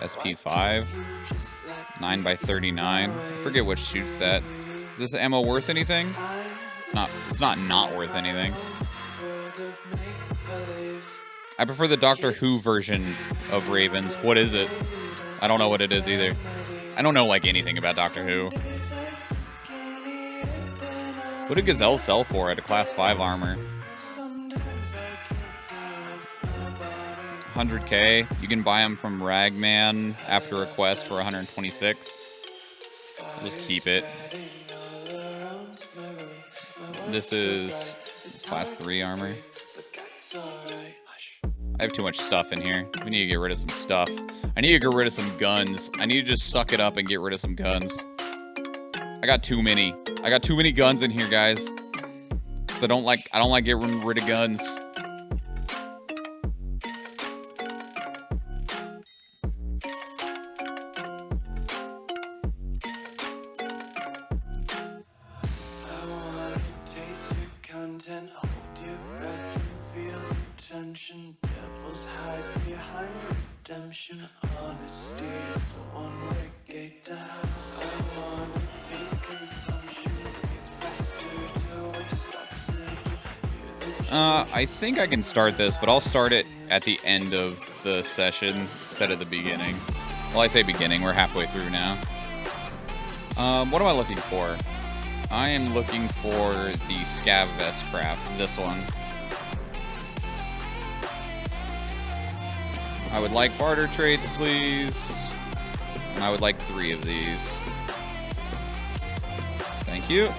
SP5. 9x39. I forget what shoots that. Is this ammo worth anything? It's not worth anything. I prefer the Doctor Who version of Ravens. What is it? I don't know what it is either. I don't know like anything about Doctor Who. What did Gazelle sell for at a class 5 armor? 100k. You can buy them from Ragman after a quest for 126. Just keep it. This is class 3 armor. I have too much stuff in here. We need to get rid of some stuff. I need to get rid of some guns. I need to just suck it up and get rid of some guns. I got too many. I got too many guns in here, guys. I don't like getting rid of guns. I think I can start this, but I'll start it at the end of the session instead of the beginning. Well, I say beginning. We're halfway through now. What am I looking for? I am looking for the Scav Vest craft. This one. I would like barter trades, please. And I would like 3 of these. Thank you.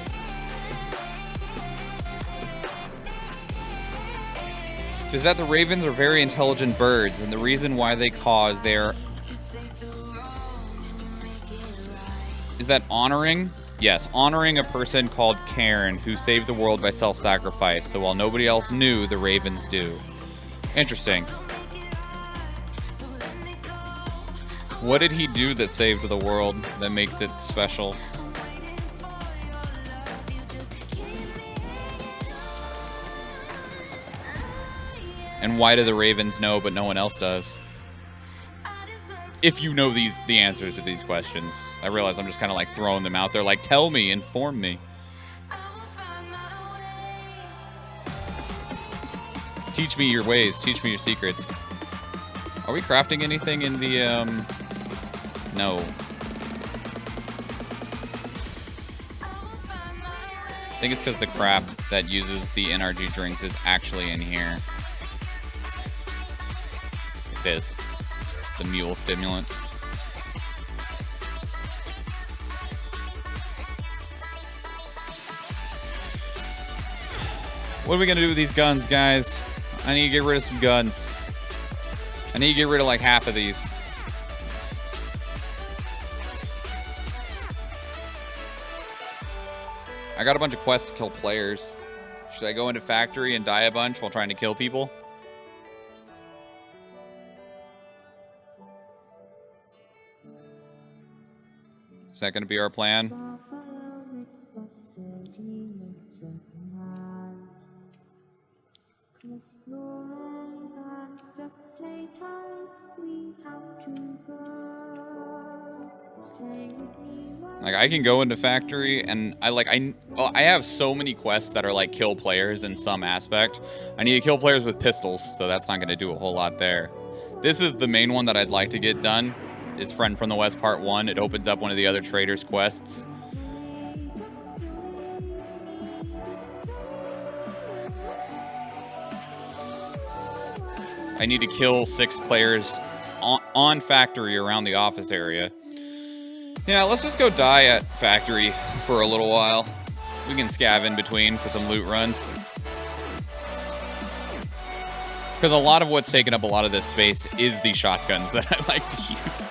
Is that the ravens are very intelligent birds, and the reason why they cause their... Is that honoring? Yes, honoring a person called Cairn who saved the world by self-sacrifice, so while nobody else knew, the ravens do. Interesting. What did he do that saved the world that makes it special? And why do the ravens know but no one else does? If you know the answers to these questions. I realize I'm just kind of like throwing them out there like, tell me, inform me. Teach me your ways, teach me your secrets. Are we crafting anything in the, no. I think it's because the crap that uses the NRG drinks is actually in here. It is. The mule stimulant. What are we gonna do with these guns, guys? I need to get rid of some guns. I need to get rid of like half of these. I got a bunch of quests to kill players. Should I go into factory and die a bunch while trying to kill people? Is that going to be our plan? Like, I can go into factory and I have so many quests that are like kill players in some aspect. I need to kill players with pistols, so that's not going to do a whole lot there. This is the main one that I'd like to get done. Is Friend from the West Part 1. It opens up one of the other traders' quests. I need to kill 6 players on factory around the office area. Yeah, let's just go die at factory for a little while. We can scav in between for some loot runs. Because a lot of what's taking up a lot of this space is the shotguns that I like to use.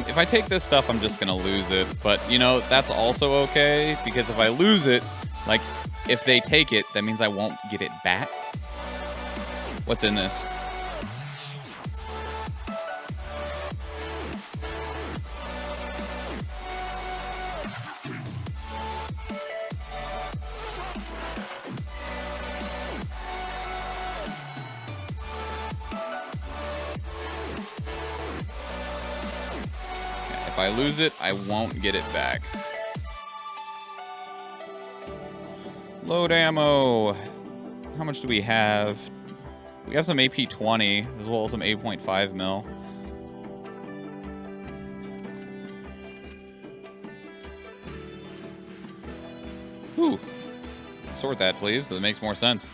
If I take this stuff, I'm just going to lose it. But, you know, that's also okay. Because if I lose it, like, if they take it, that means I won't get it back. What's in this? If I lose it, I won't get it back. Load ammo. How much do we have? We have some AP-20, as well as some 8.5 mil. Whew. Sort that, please. That makes more sense.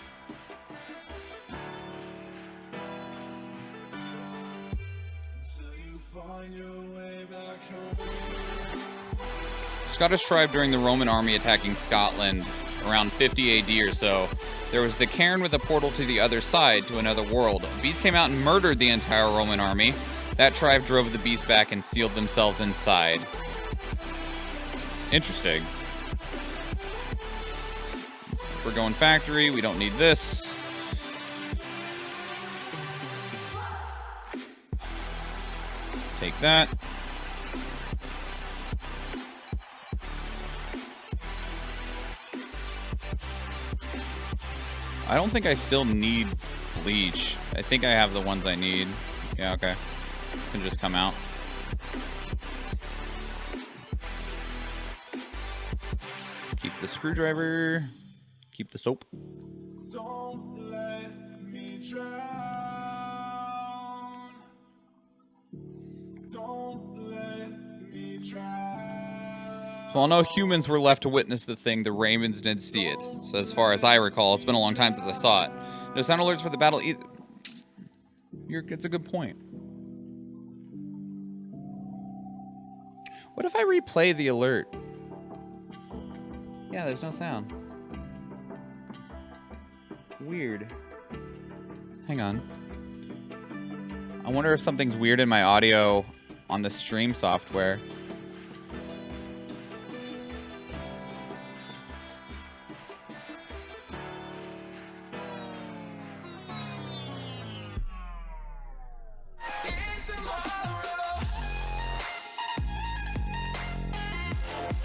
Scottish tribe during the Roman army attacking Scotland around 50 AD or so. There was the cairn with a portal to the other side, to another world. Beasts came out and murdered the entire Roman army. That tribe drove the beasts back and sealed themselves inside. Interesting. We're going factory. We don't need this. Take that. I don't think I still need bleach. I think I have the ones I need. Yeah, okay. This can just come out. Keep the screwdriver. Keep the soap. Don't let me drown. Don't let me drown. So while no humans were left to witness the thing, the Ravens did see it. So as far as I recall, it's been a long time since I saw it. No sound alerts for the battle either. It's a good point. What if I replay the alert? Yeah, there's no sound. Weird. Hang on. I wonder if something's weird in my audio on the stream software.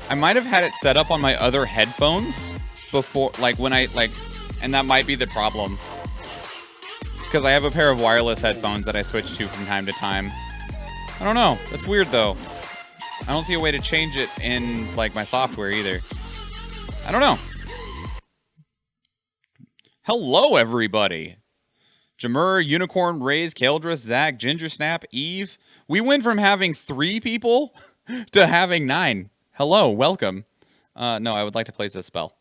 I might have had it set up on my other headphones before, like when I, and that might be the problem. Because I have a pair of wireless headphones that I switch to from time to time. I don't know. That's weird though. I don't see a way to change it in, like, my software either. I don't know. Hello, everybody. Jamur, Unicorn, Raze, Keldris, Zach, Ginger Snap, Eve. We went from having 3 people to having 9. Hello, welcome. No, I would like to place a spell.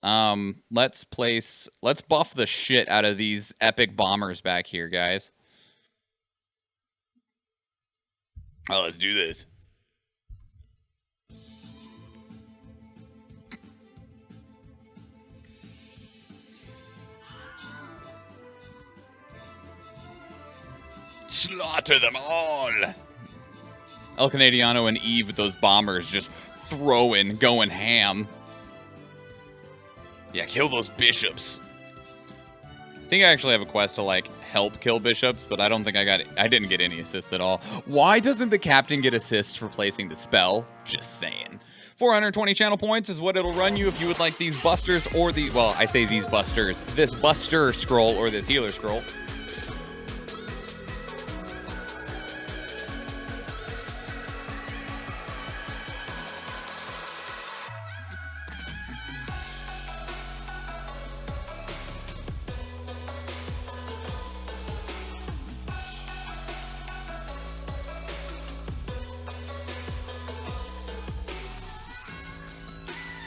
Let's buff the shit out of these epic bombers back here, guys. Oh, let's do this. Slaughter them all. El Canadiano and Eve with those bombers just throwing, going ham. Yeah, kill those bishops. I think I actually have a quest to, like, help kill bishops, but I don't think I didn't get any assists at all. Why doesn't the captain get assists for placing the spell? Just saying. 420 channel points is what it'll run you if you would like these busters or the, well, I say these busters, this buster scroll or this healer scroll.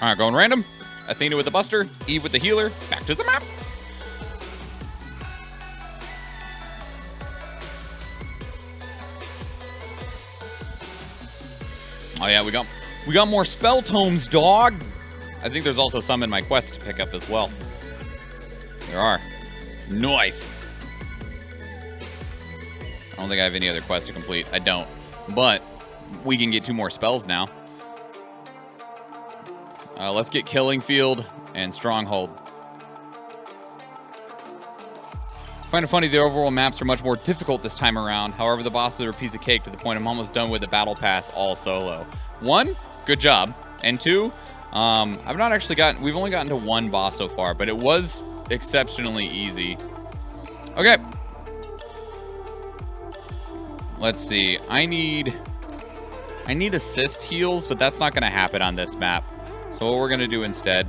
All right, going random. Athena with the buster, Eve with the healer. Back to the map. Oh yeah, we got more spell tomes, dog. I think there's also some in my quest to pick up as well. There are. Nice. I don't think I have any other quests to complete. I don't. But we can get 2 more spells now. Let's get Killing Field and Stronghold. Find it funny the overall maps are much more difficult this time around. However, the bosses are a piece of cake to the point I'm almost done with the battle pass all solo. 1, good job. And 2, I've not actually gotten, we've only gotten to 1 boss so far, but it was exceptionally easy. Okay. Let's see. I need I need assist heals, but that's not going to happen on this map. So what we're going to do instead...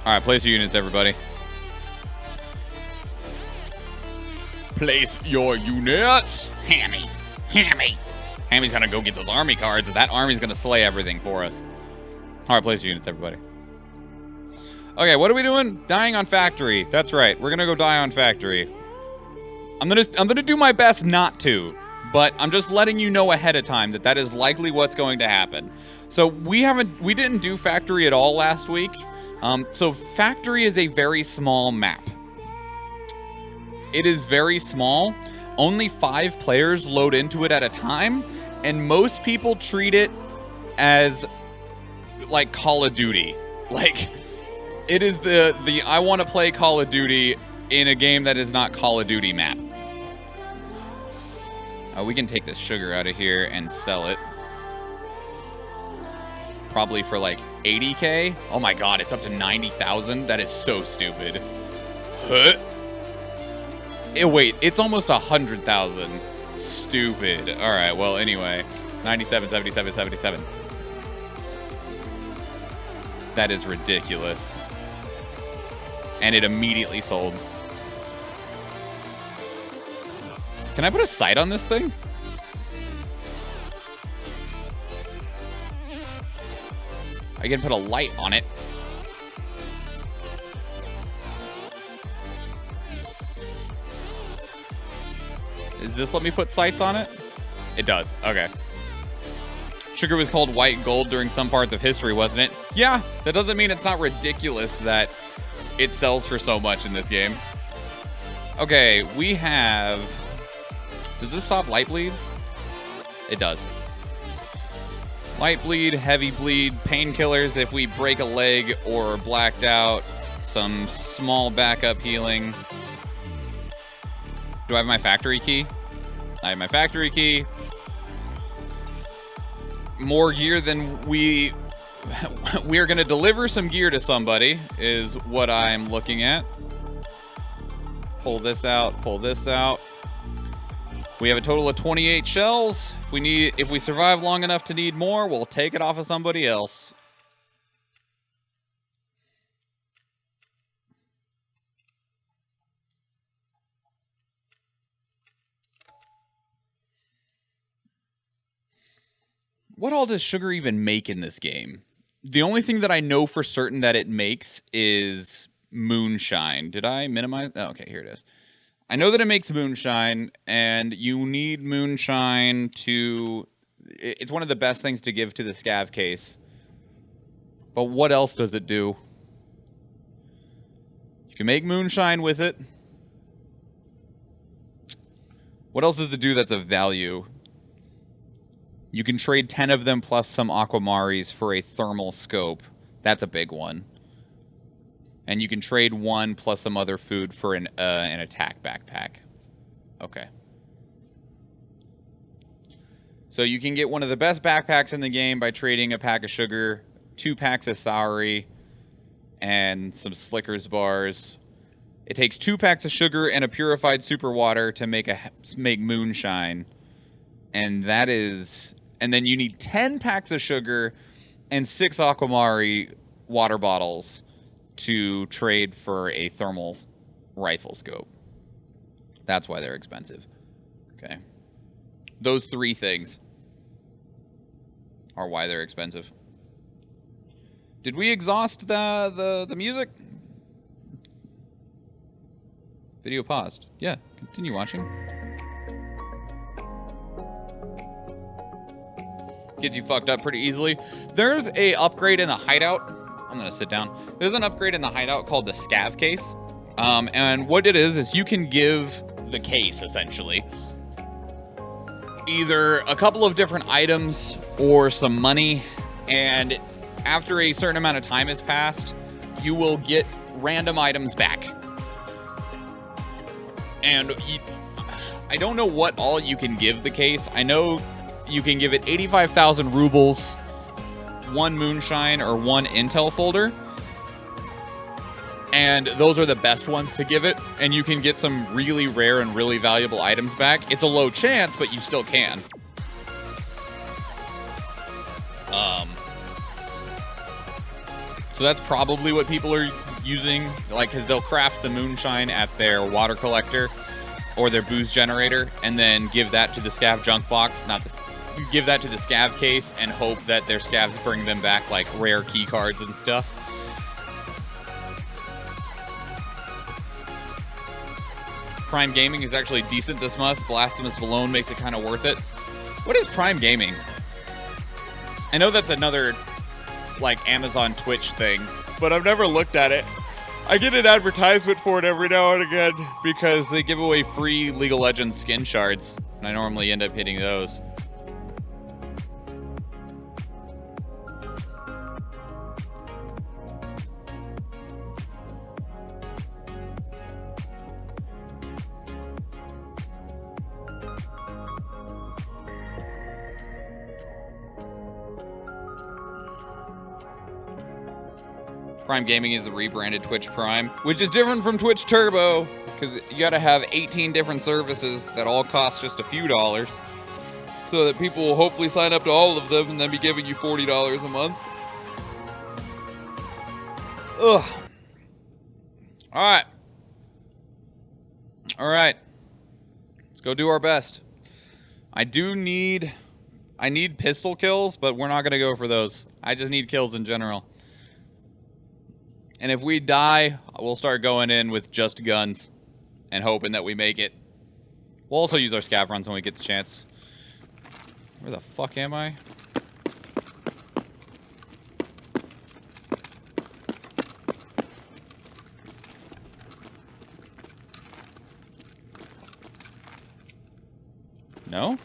Alright, place your units, everybody. Place your units! Hammy! Hammy! Hammy's gonna go get those army cards, and that army's gonna slay everything for us. Alright, place your units, everybody. Okay, what are we doing? Dying on factory. That's right, we're gonna go die on factory. I'm gonna do my best not to, but I'm just letting you know ahead of time that that is likely what's going to happen. So we didn't do factory at all last week. So factory is a very small map. It is very small. Only 5 players load into it at a time, and most people treat it as like Call of Duty. Like, it is the I want to play Call of Duty in a game that is not Call of Duty map. We can take this sugar out of here and sell it. Probably for like 80k. Oh my god, it's up to 90,000. That is so stupid. Huh? Wait, it's almost 100,000. Stupid. All right, well, anyway. 97, 77, 77. That is ridiculous. And it immediately sold. Can I put a sight on this thing? I can put a light on it. Does this let me put sights on it? It does. Okay. Sugar was called white gold during some parts of history, wasn't it? Yeah, that doesn't mean it's not ridiculous that it sells for so much in this game. Okay, we have... Does this stop light bleeds? It does. Light bleed, heavy bleed, painkillers if we break a leg or blacked out. Some small backup healing. Do I have my factory key? I have my factory key. More gear than we are going to deliver some gear to somebody is what I'm looking at. Pull this out, pull this out. We have a total of 28 shells. If we survive long enough to need more, we'll take it off of somebody else. What all does sugar even make in this game? The only thing that I know for certain that it makes is moonshine. Did I minimize? Oh, okay, here it is. I know that it makes moonshine, and you need moonshine to... It's one of the best things to give to the scav case. But what else does it do? You can make moonshine with it. What else does it do that's of value? You can trade 10 of them plus some aquamaris for a thermal scope. That's a big one. And you can trade 1 plus some other food for an attack backpack. Okay. So you can get one of the best backpacks in the game by trading a pack of sugar, 2 packs of Sauri, and some Slickers bars. It takes 2 packs of sugar and a purified super water to make moonshine. And that is... And then you need 10 packs of sugar and 6 Aquamari water bottles to trade for a thermal rifle scope. That's why they're expensive. Okay. Those 3 things are why they're expensive. Did we exhaust the music? Video paused. Yeah, continue watching. Gets you fucked up pretty easily. There's a upgrade in the hideout. I'm gonna sit down. There's an upgrade in the hideout called the scav case. And what it is you can give the case, essentially, either a couple of different items or some money, and after a certain amount of time has passed, you will get random items back. And I don't know what all you can give the case. I know you can give it 85,000 rubles, 1 moonshine, or 1 intel folder. And those are the best ones to give it. And you can get some really rare and really valuable items back. It's a low chance, but you still can. So that's probably what people are using, like, because they'll craft the moonshine at their water collector or their booze generator, and then give that to the scav junk box, give that to the scav case, and hope that their scavs bring them back, like, rare key cards and stuff. Prime Gaming is actually decent this month. Blasphemous alone makes it kind of worth it. What is Prime Gaming? I know that's another, like, Amazon Twitch thing, but I've never looked at it. I get an advertisement for it every now and again because they give away free League of Legends skin shards, and I normally end up hitting those. Prime Gaming is the rebranded Twitch Prime, which is different from Twitch Turbo, because you gotta have 18 different services that all cost just a few dollars, so that people will hopefully sign up to all of them and then be giving you $40 a month. Ugh. Alright. Alright. Let's go do our best. I need pistol kills, but we're not gonna go for those. I just need kills in general. And if we die, we'll start going in with just guns and hoping that we make it. We'll also use our scav runs when we get the chance. Where the fuck am I? No?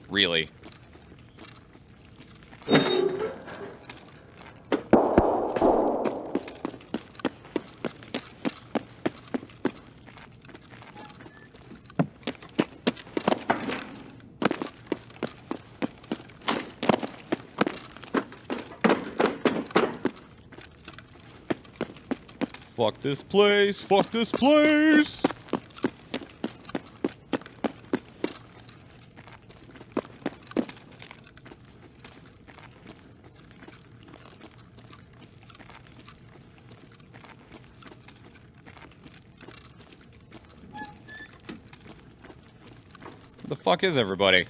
Really? Fuck this place, fuck this place! Where the fuck is everybody?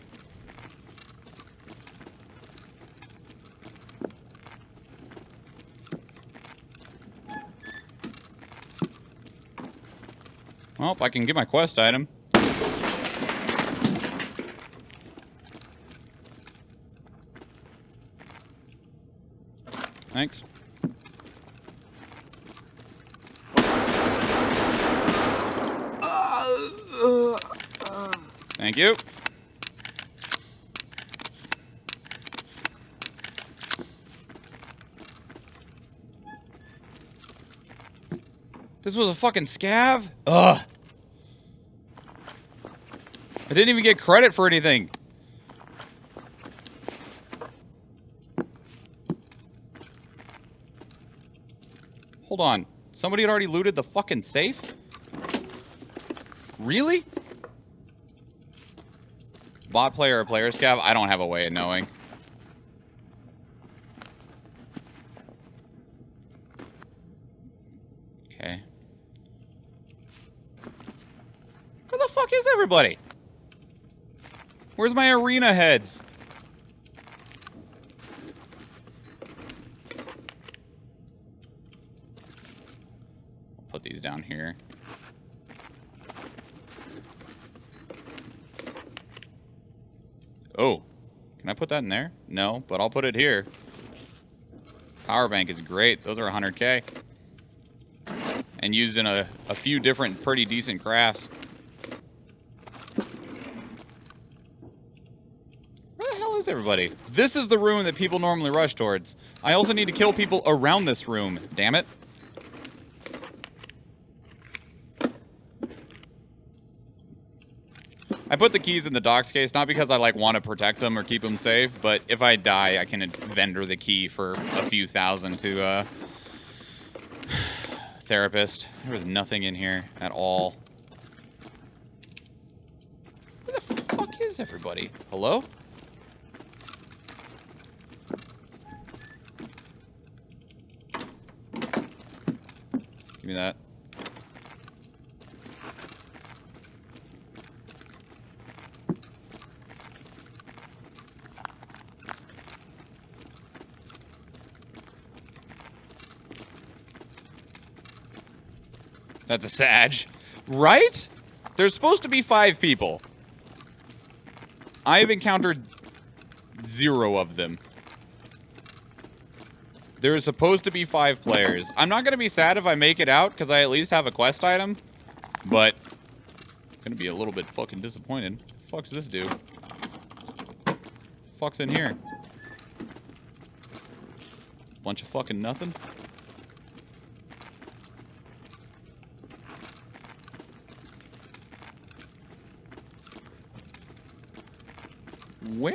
Well, if I can get my quest item. Thanks. Thank you. This was a fucking scav? Ugh. I didn't even get credit for anything. Hold on. Somebody had already looted the fucking safe? Really? Bot player or player scav? I don't have a way of knowing. Okay. Where the fuck is everybody? Where's my arena heads? I'll put these down here. Oh, can I put that in there? No, but I'll put it here. Power bank is great. Those are 100K. And used in a few different pretty decent crafts. Where the hell is everybody? This is the room that people normally rush towards. I also need to kill people around this room. Damn it. I put the keys in the docks case, not because I like want to protect them or keep them safe, but if I die, I can vendor the key for a few thousand to therapist. There was nothing in here at all. Where the fuck is everybody? Hello? Give me that. That's a Sag. Right? There's supposed to be 5 people. I've encountered 0 of them. There's supposed to be 5 players. I'm not going to be sad if I make it out, because I at least have a quest item. But I'm going to be a little bit fucking disappointed. Fuck's this do? Fuck's in here? Bunch of fucking nothing? Where?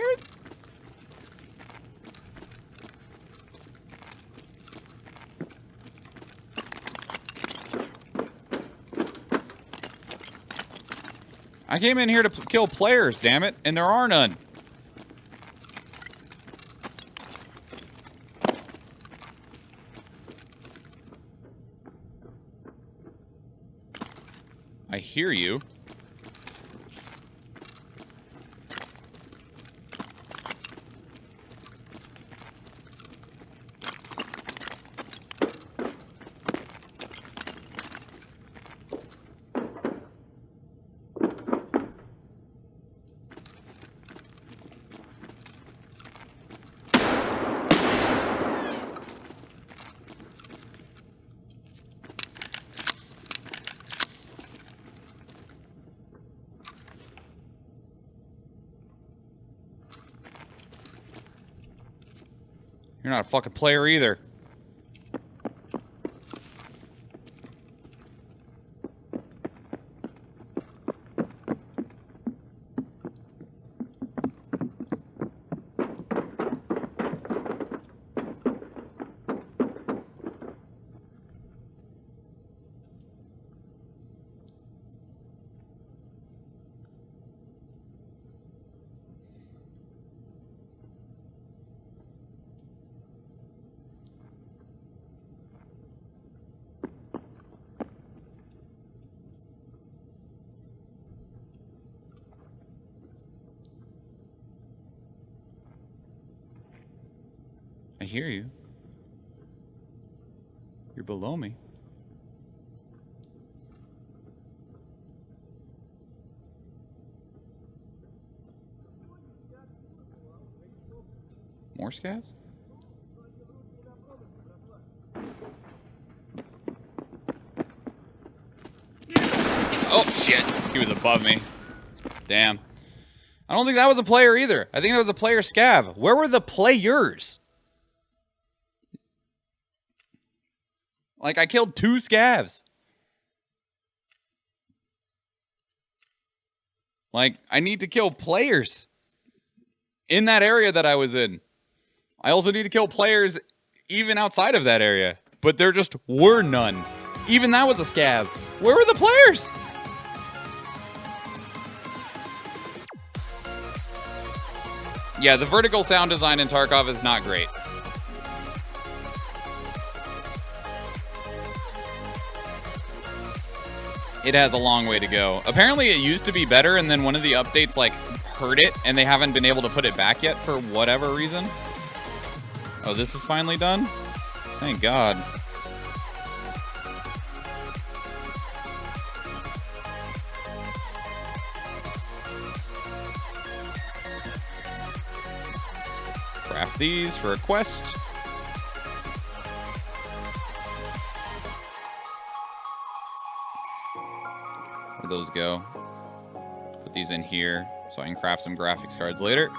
I came in here to kill players, damn it, and there are none. I hear you. You're not a fucking player either. I hear you. You're below me. More scavs? Oh, shit. He was above me. Damn. I don't think that was a player either. I think that was a player scav. Where were the players? Like, I killed 2 scavs. Like, I need to kill players in that area that I was in. I also need to kill players even outside of that area. But there just were none. Even that was a scav. Where were the players? Yeah, the vertical sound design in Tarkov is not great. It has a long way to go. Apparently it used to be better, and then one of the updates, like, hurt it, and they haven't been able to put it back yet for whatever reason. Oh, this is finally done? Thank God. craft these for a quest. Where'd those go? Put these in here so I can craft some graphics cards later.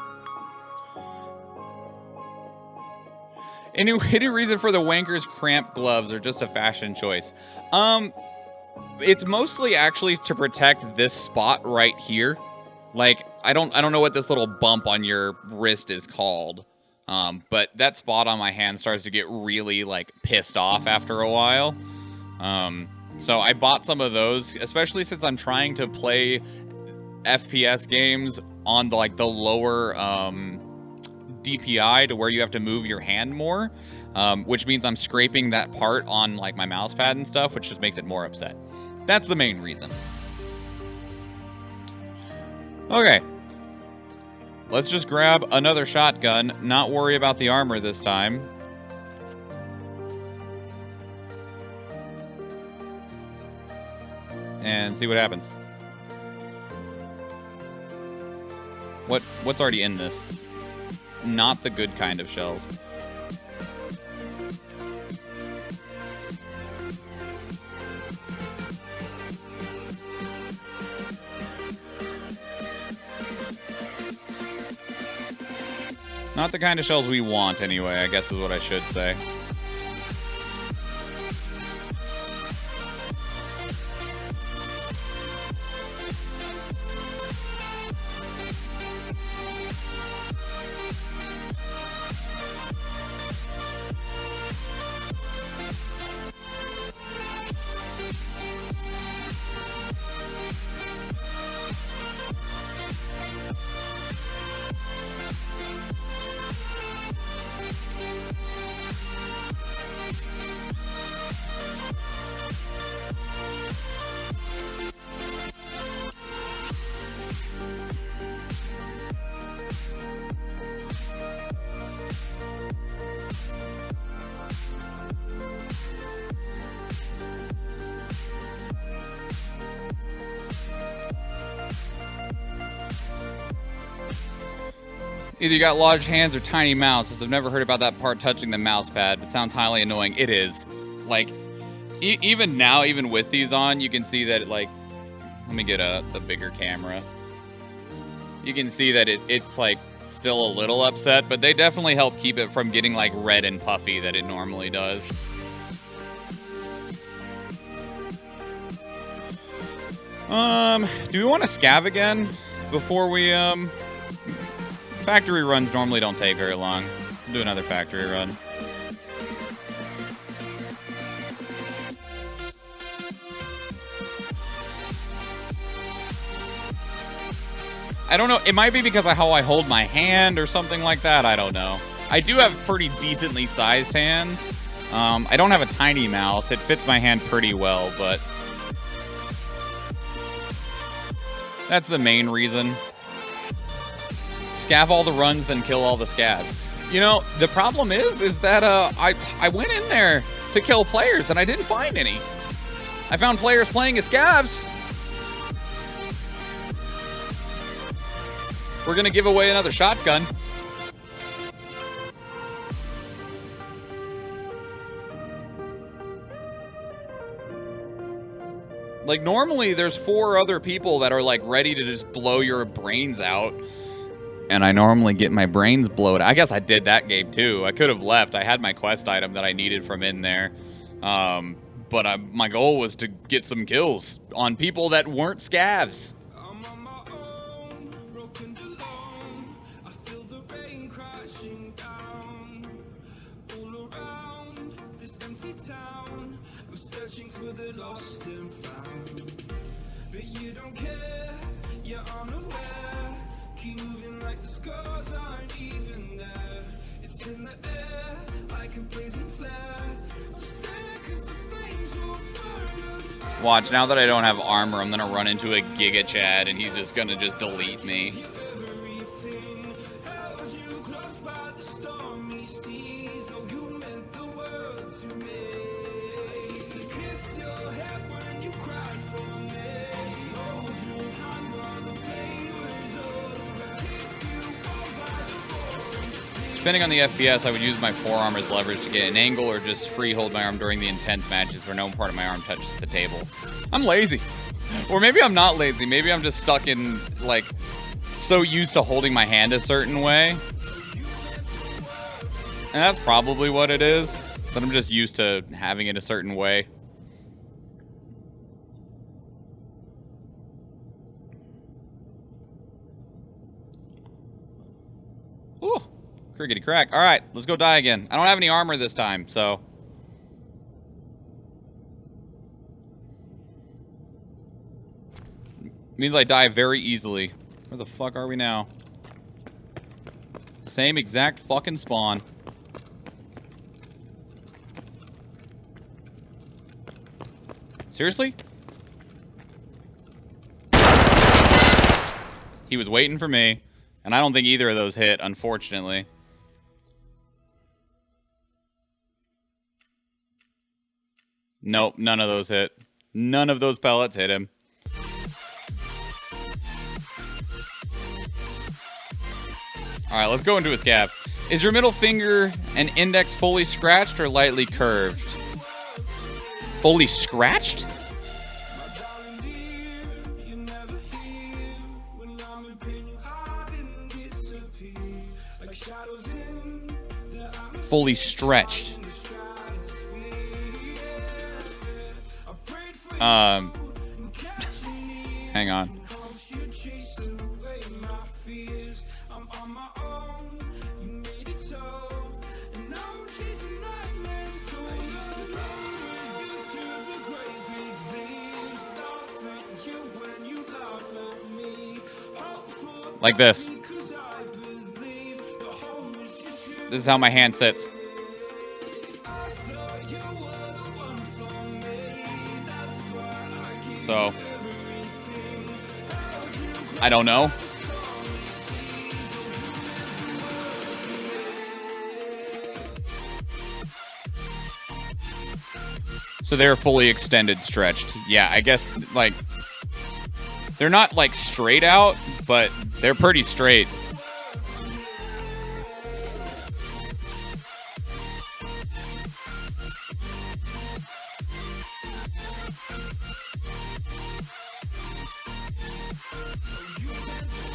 Any hidden reason for the Wanker's cramp gloves or just a fashion choice? It's mostly actually to protect this spot right here. Like, I don't know what this little bump on your wrist is called. But that spot on my hand starts to get really, like, pissed off after a while. So I bought some of those, especially since I'm trying to play FPS games on the, like, the lower DPI to where you have to move your hand more, which means I'm scraping that part on, like, my mouse pad and stuff, which just makes it more upset. That's the main reason. Okay. Let's just grab another shotgun, not worry about the armor this time. And see what happens. What's already in this? Not the good kind of shells. Not the kind of shells we want, anyway, I guess is what I should say. Either you got large hands or tiny mouths, since I've never heard about that part touching the mouse pad. It sounds highly annoying. It is. Like, even now, even with these on, you can see that, like, let me get the bigger camera. You can see that it's, like, still a little upset, but they definitely help keep it from getting, like, red and puffy that it normally does. Do we want to scav again before we, Factory runs normally don't take very long. We'll do another factory run. I don't know. It might be because of how I hold my hand or something like that. I don't know. I do have pretty decently sized hands. I don't have a tiny mouse. It fits my hand pretty well, but that's the main reason. Scav all the runs, then kill all the scavs. You know, the problem is that I went in there to kill players, and I didn't find any. I found players playing as scavs. We're gonna give away another shotgun. Like, normally there's 4 other people that are, like, ready to just blow your brains out. And I normally get my brains blown. I guess I did that game too. I could have left. I had my quest item that I needed from in there. But my goal was to get some kills on people that weren't scavs. I'm on my own, broken alone. I feel the rain crashing down all around this empty town. I'm searching for the lost and found, but you don't care. You're unaware. Keep moving like the scars aren't even there. It's in the air like a blazing flare. Just stare 'cause the flames will burn us. Watch, now that I don't have armor, I'm gonna run into a Giga Chad and he's just gonna delete me. Everything held you close by the stormy seas. Oh, you meant the world to me. To kiss your head when you cried for me. Hold your hand while the pain was over. Keep you warm by the roaring sea. Depending on the FPS, I would use my forearm as leverage to get an angle or just free hold my arm during the intense matches where no part of my arm touches the table. I'm lazy. Or maybe I'm not lazy. Maybe I'm just stuck in, like, so used to holding my hand a certain way. And that's probably what it is. But I'm just used to having it a certain way. Ooh. Crickety crack. All right, let's go die again. I don't have any armor this time, so. Means I die very easily. Where the fuck are we now? Same exact fucking spawn. Seriously? He was waiting for me, and I don't think either of those hit, unfortunately. Nope, none of those hit. None of those pellets hit him. Alright, let's go into his scab. Is your middle finger and index fully scratched or lightly curved? Fully scratched? Fully stretched. Hang on. Like this. This is how my hand sits. So, I don't know. So they're fully extended, stretched. Yeah, I guess, like, they're not, like, straight out, but they're pretty straight.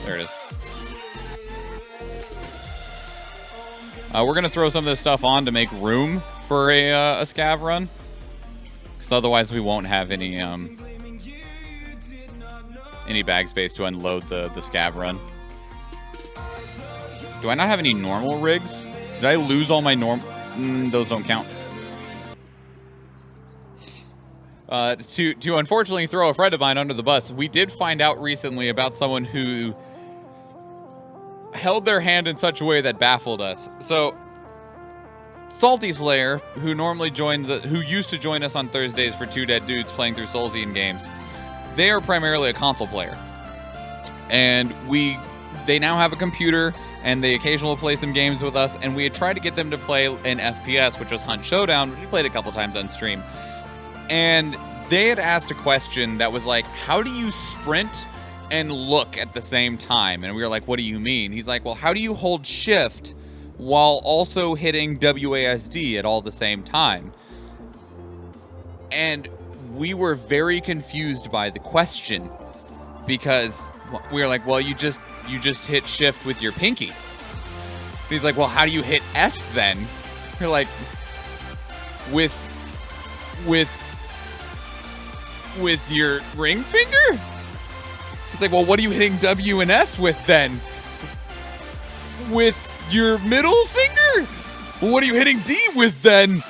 There it is. We're going to throw some of this stuff on to make room for a scav run. Because otherwise we won't have any bag space to unload the scav run. Do I not have any normal rigs? Did I lose all my those don't count. To unfortunately throw a friend of mine under the bus, we did find out recently about someone who held their hand in such a way that baffled us. So, Salty Slayer, who normally who used to join us on Thursdays for Two Dead Dudes playing through Soulsian games, they are primarily a console player. And they now have a computer, and they occasionally play some games with us, and we had tried to get them to play an FPS, which was Hunt Showdown, which we played a couple times on stream. And they had asked a question that was like, how do you sprint and look at the same time? And we were like, what do you mean? He's like, well, how do you hold shift while also hitting WASD at all the same time? And we were very confused by the question, because we were like, well, you just hit shift with your pinky. He's like, well, how do you hit S then? We're like, with your ring finger? He's like, well, what are you hitting W and S with then? With your middle finger? Well, what are you hitting D with then?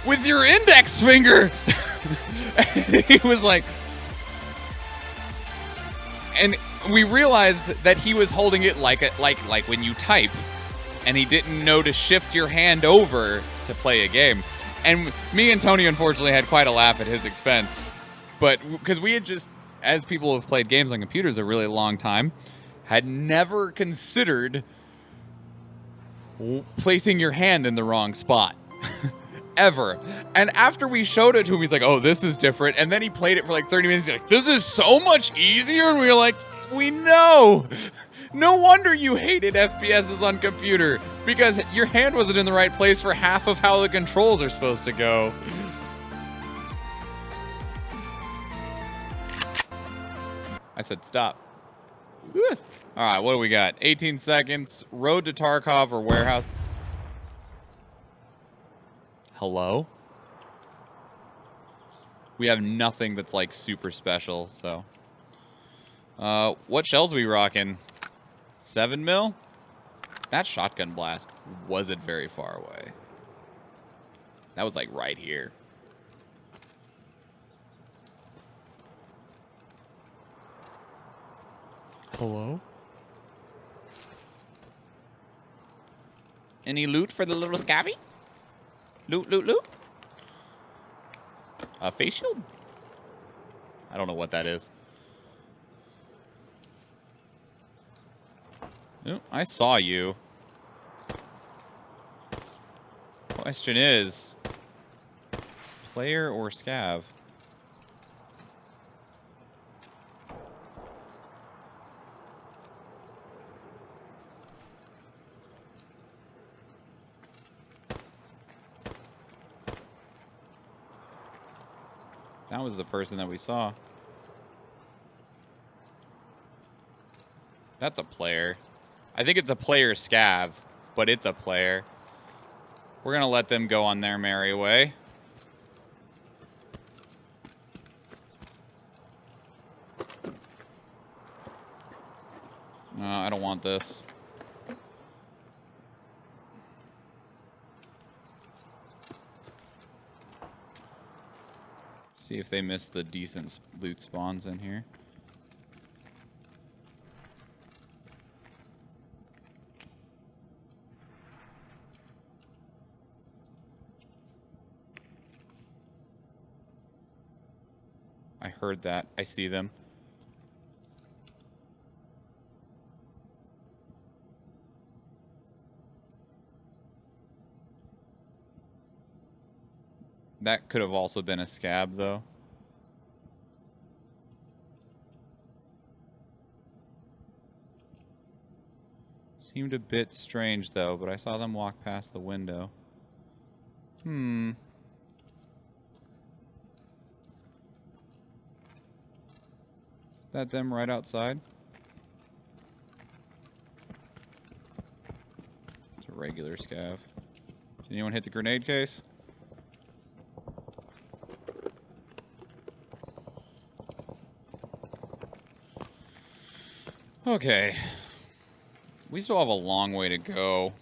With your index finger. And he was like, and we realized that he was holding it like when you type, and he didn't know to shift your hand over to play a game. And me and Tony, unfortunately, had quite a laugh at his expense. But because we had just, as people who have played games on computers a really long time, had never considered placing your hand in the wrong spot. Ever. And after we showed it to him, he's like, oh, this is different. And then he played it for like 30 minutes. He's like, this is so much easier. And we were like, we know. No wonder you hated FPSs on computer, because your hand wasn't in the right place for half of how the controls are supposed to go. I said stop. All right, what do we got? 18 seconds. Road to Tarkov or warehouse. Hello? We have nothing that's like super special, so. What shells are we rocking? 7 mil? That shotgun blast wasn't very far away. That was like right here. Hello? Any loot for the little scabby? Loot, loot, loot? A face shield? I don't know what that is. Oh, I saw you. Question is, player or scav? That was the person that we saw. That's a player. I think it's a player scav, but it's a player. We're gonna let them go on their merry way. No, I don't want this. See if they missed the decent loot spawns in here. I heard that. I see them. That could have also been a scab, though. Seemed a bit strange, though, but I saw them walk past the window. Is that them right outside? It's a regular scav. Did anyone hit the grenade case? Okay. We still have a long way to go.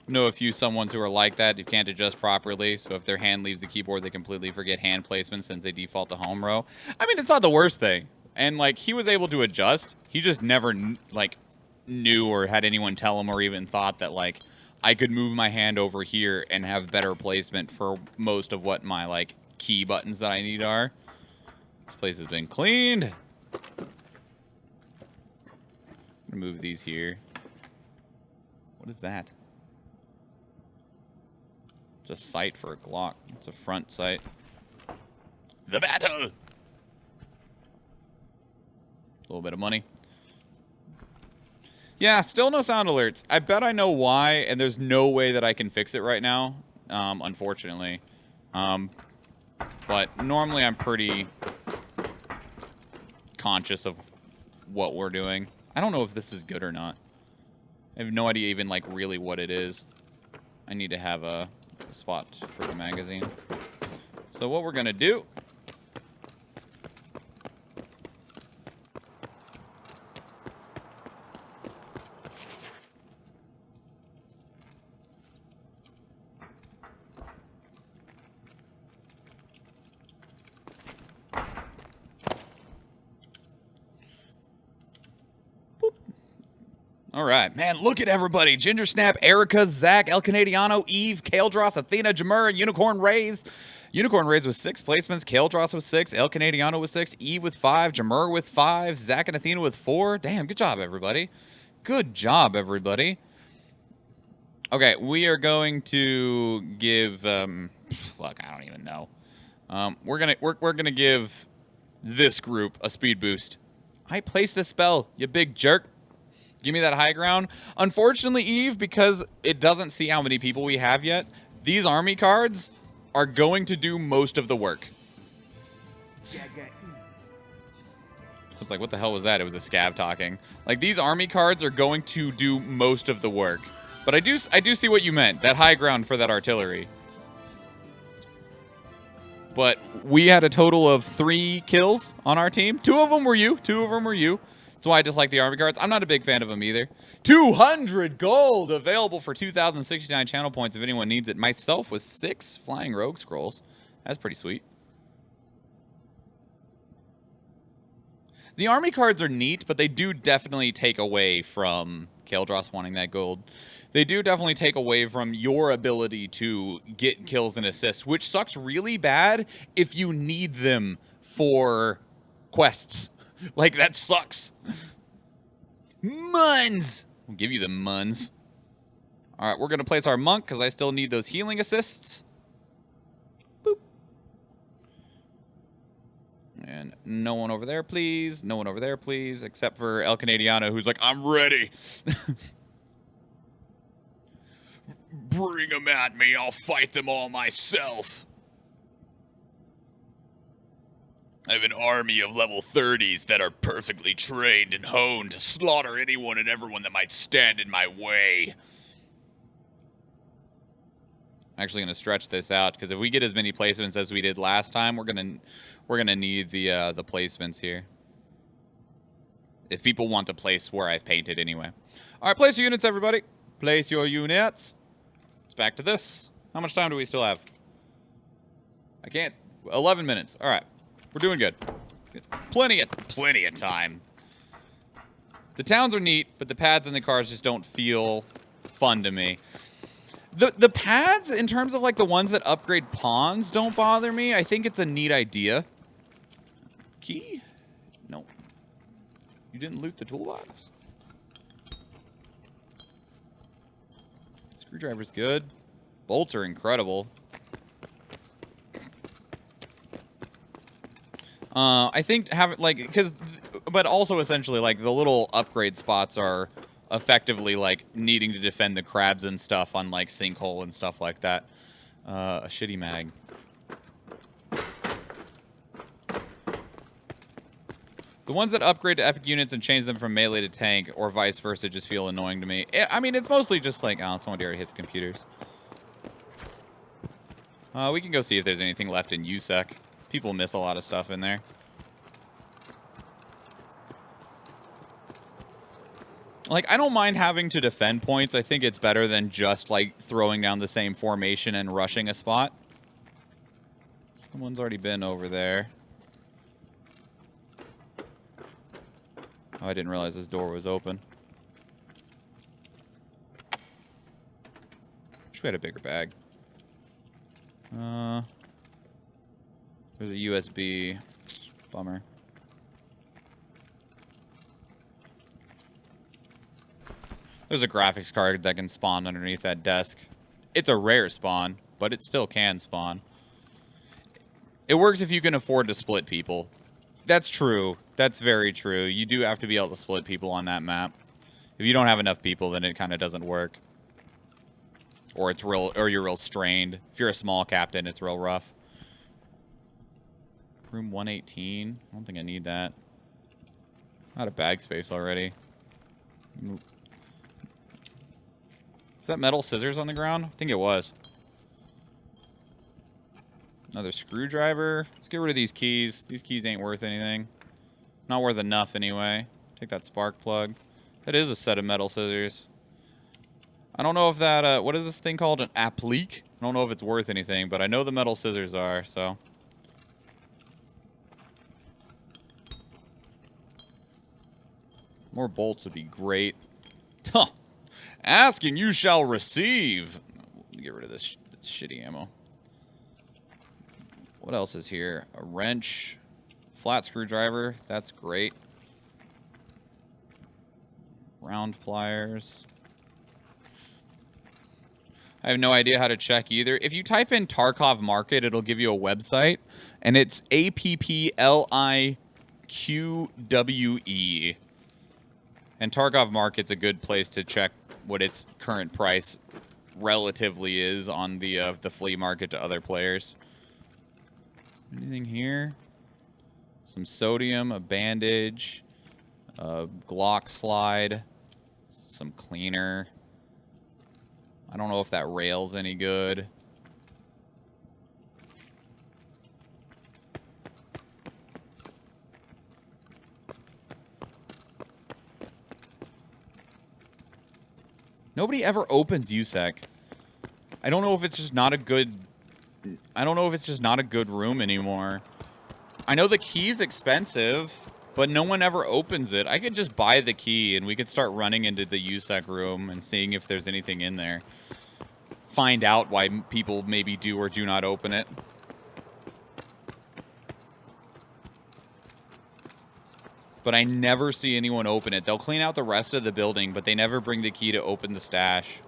Know a few someones who are like that, who can't adjust properly, so if their hand leaves the keyboard, they completely forget hand placement since they default to home row. I mean, it's not the worst thing. And, like, he was able to adjust. He just never, like, knew or had anyone tell him or even thought that, like, I could move my hand over here and have better placement for most of what my, like, key buttons that I need are. This place has been cleaned. Move these here. What is that? It's a sight for a Glock. It's a front sight. The battle! A little bit of money. Yeah, still no sound alerts. I bet I know why, and there's no way that I can fix it right now, unfortunately. But normally I'm pretty conscious of what we're doing. I don't know if this is good or not. I have no idea even, like, really what it is. I need to have a spot for the magazine. So what we're gonna do... All right, man, look at everybody. Ginger Snap, Erica, Zach, El Canadiano, Eve, Kaledross, Athena, Jamur, Unicorn Rays. Unicorn Rays with 6 placements. Kaledross with 6. El Canadiano with 6. Eve with 5. Jamur with 5. Zach and Athena with 4. Damn, good job, everybody. Good job, everybody. Okay, we are going to give... look, I don't even know. We're gonna give this group a speed boost. I placed a spell, you big jerk. Give me that high ground. Unfortunately, Eve, because it doesn't see how many people we have yet, these army cards are going to do most of the work. I was like, what the hell was that? It was a scab talking. Like, these army cards are going to do most of the work. But I do see what you meant. That high ground for that artillery. But we had a total of 3 kills on our team. 2 of them were you. That's why I dislike the army cards. I'm not a big fan of them either. 200 gold available for 2,069 channel points if anyone needs it. Myself with 6 flying rogue scrolls. That's pretty sweet. The army cards are neat, but they do definitely take away from Kaeldros wanting that gold. They do definitely take away from your ability to get kills and assists, which sucks really bad if you need them for quests. Like, that sucks. Muns! We'll give you the muns. All right, we're going to place our monk because I still need those healing assists. Boop. And no one over there, please. No one over there, please. Except for El Canadiano, who's like, I'm ready. Bring them at me. I'll fight them all myself. I have an army of level 30s that are perfectly trained and honed to slaughter anyone and everyone that might stand in my way. I'm actually going to stretch this out because if we get as many placements as we did last time, we're gonna need the placements here. If people want to place where I've painted anyway. All right, place your units, everybody. Place your units. It's back to this. How much time do we still have? I can't. 11 minutes. All right. We're doing good. Plenty of time. The towns are neat, but the pads and the cars just don't feel fun to me. The pads, in terms of like the ones that upgrade pawns, don't bother me. I think it's a neat idea. Key? No. You didn't loot the toolbox? Screwdriver's good. Bolts are incredible. I think but also essentially like the little upgrade spots are effectively like needing to defend the crabs and stuff on like sinkhole and stuff like that. A shitty mag. The ones that upgrade to epic units and change them from melee to tank or vice versa just feel annoying to me. I mean, it's mostly just like, oh, someone already hit the computers. We can go see if there's anything left in USEC. People miss a lot of stuff in there. Like, I don't mind having to defend points. I think it's better than just, like, throwing down the same formation and rushing a spot. Someone's already been over there. Oh, I didn't realize this door was open. Wish we had a bigger bag. There's a USB. Bummer. There's a graphics card that can spawn underneath that desk. It's a rare spawn, but it still can spawn. It works if you can afford to split people. That's true. That's very true. You do have to be able to split people on that map. If you don't have enough people, then it kind of doesn't work. Or you're real strained. If you're a small captain, it's real rough. Room 118. I don't think I need that. Out of bag space already. Is that metal scissors on the ground? I think it was. Another screwdriver. Let's get rid of these keys. These keys ain't worth anything. Not worth enough anyway. Take that spark plug. That is a set of metal scissors. I don't know if that, what is this thing called? An applique? I don't know if it's worth anything, but I know the metal scissors are, so. More bolts would be great. Huh. Ask and you shall receive. Get rid of this shitty ammo. What else is here? A wrench. Flat screwdriver. That's great. Round pliers. I have no idea how to check either. If you type in Tarkov Market, it'll give you a website. And it's APPLIKV QWE. And Tarkov Market's a good place to check what its current price relatively is on the flea market to other players. Anything here? Some sodium, a bandage, a Glock slide, some cleaner. I don't know if that rail's any good. Nobody ever opens USEC. I don't know if it's just not a good... I don't know if it's just not a good room anymore. I know the key's expensive, but no one ever opens it. I could just buy the key and we could start running into the USEC room and seeing if there's anything in there. Find out why people maybe do or do not open it. But I never see anyone open it. They'll clean out the rest of the building, but they never bring the key to open the stash.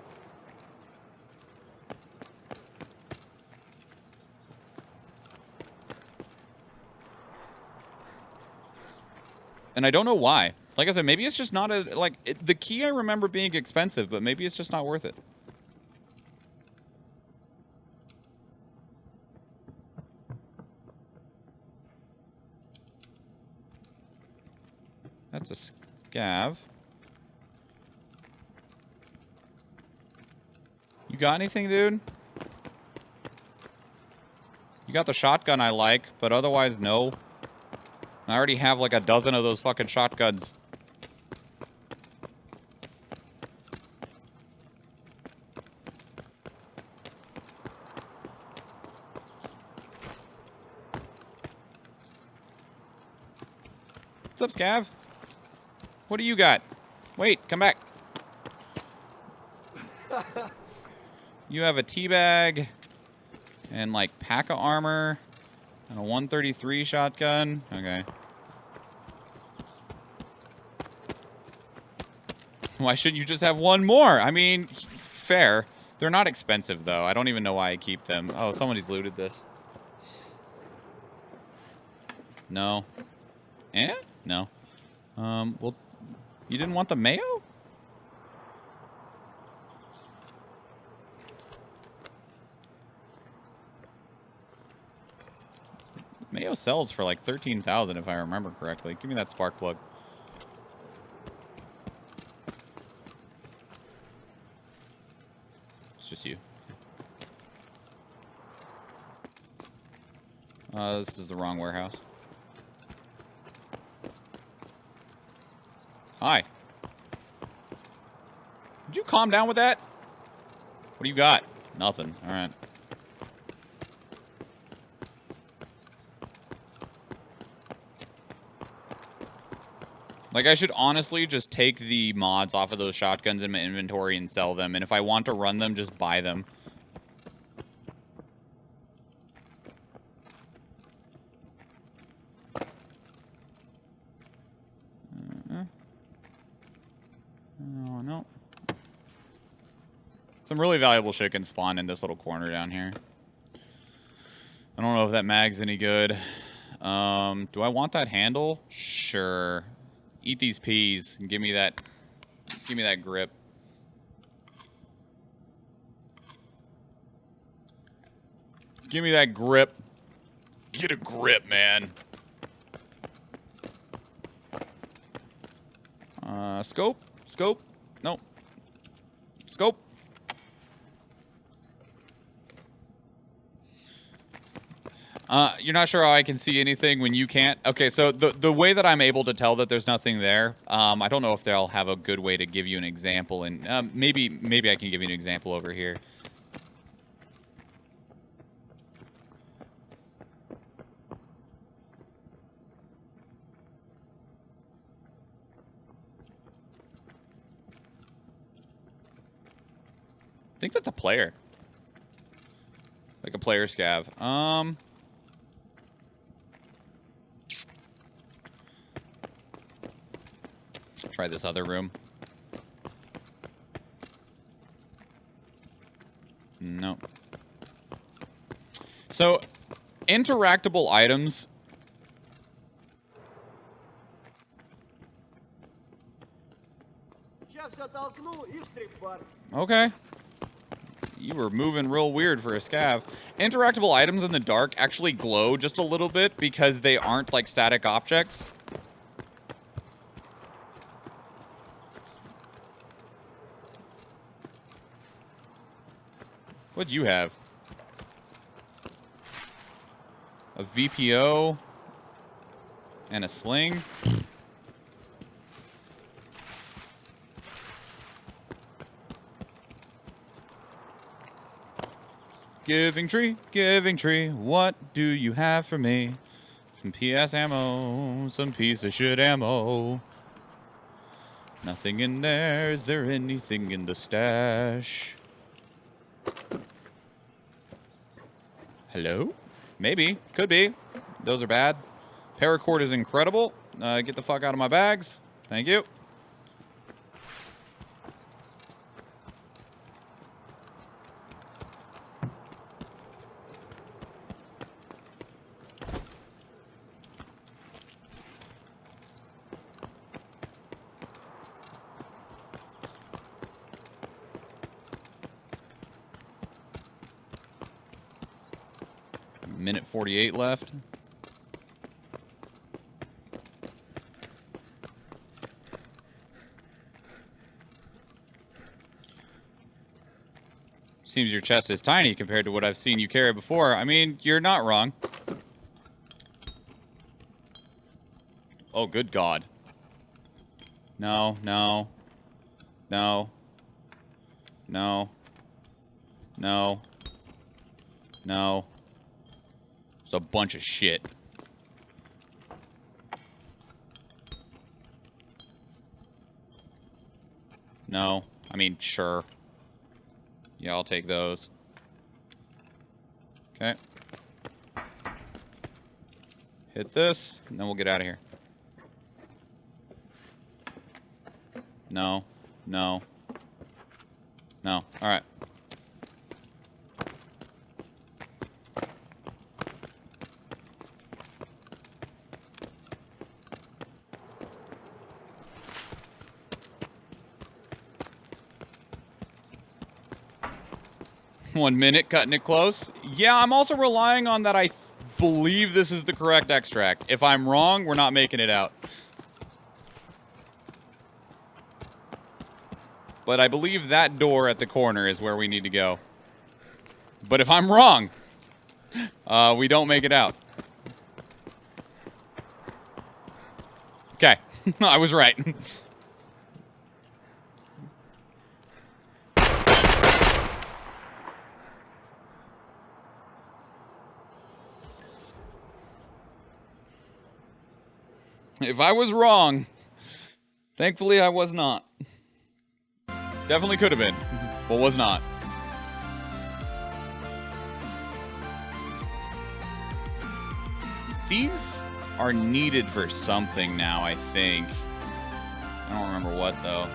And I don't know why. Like I said, maybe it's just not a... the key I remember being expensive, but maybe it's just not worth it. That's a scav. You got anything, dude? You got the shotgun I like, but otherwise, no. I already have like a dozen of those fucking shotguns. What's up, scav? What do you got? Wait, come back. You have a teabag and like pack of armor and a 133 shotgun. Okay. Why shouldn't you just have one more? I mean, fair. They're not expensive though. I don't even know why I keep them. Oh, somebody's looted this. No. Eh? No. Well, you didn't want the mayo? Mayo sells for like 13,000 if I remember correctly. Give me that spark plug. It's just you. This is the wrong warehouse. Hi. Would you calm down with that? What do you got? Nothing. All right. Like, I should honestly just take the mods off of those shotguns in my inventory and sell them. And if I want to run them, just buy them. Oh, no. Some really valuable shit can spawn in this little corner down here. I don't know if that mag's any good. Do I want that handle? Sure. Eat these peas and give me that grip. Give me that grip. Get a grip, man. Scope? Scope? No. Scope? You're not sure how I can see anything when you can't? Okay, so the way that I'm able to tell that there's nothing there, I don't know if they'll have a good way to give you an example, and maybe I can give you an example over here. I think that's a player. Like a player scav. Try this other room. No. So, interactable items Okay. You were moving real weird for a scav. Interactable items in the dark actually glow just a little bit because they aren't like static objects. What'd you have? A VPO and a sling. Giving tree, what do you have for me? Some PS ammo, some piece of shit ammo. Nothing in there, is there anything in the stash? Hello? Maybe, could be. Those are bad. Paracord is incredible. Get the fuck out of my bags. Thank you. Minute 48 left. Seems your chest is tiny compared to what I've seen you carry before. I mean, you're not wrong. Oh, good God. No, no. No. No. No. No. It's a bunch of shit. No. I mean, sure. Yeah, I'll take those. Okay. Hit this, and then we'll get out of here. No. No. No. Alright. One minute, cutting it close. Yeah, I'm also relying on that I believe this is the correct extract. If I'm wrong, we're not making it out. But I believe that door at the corner is where we need to go. But if I'm wrong, we don't make it out. Okay, I was right. If I was wrong, thankfully I was not. Definitely could have been, but was not. These are needed for something now, I think. I don't remember what, though.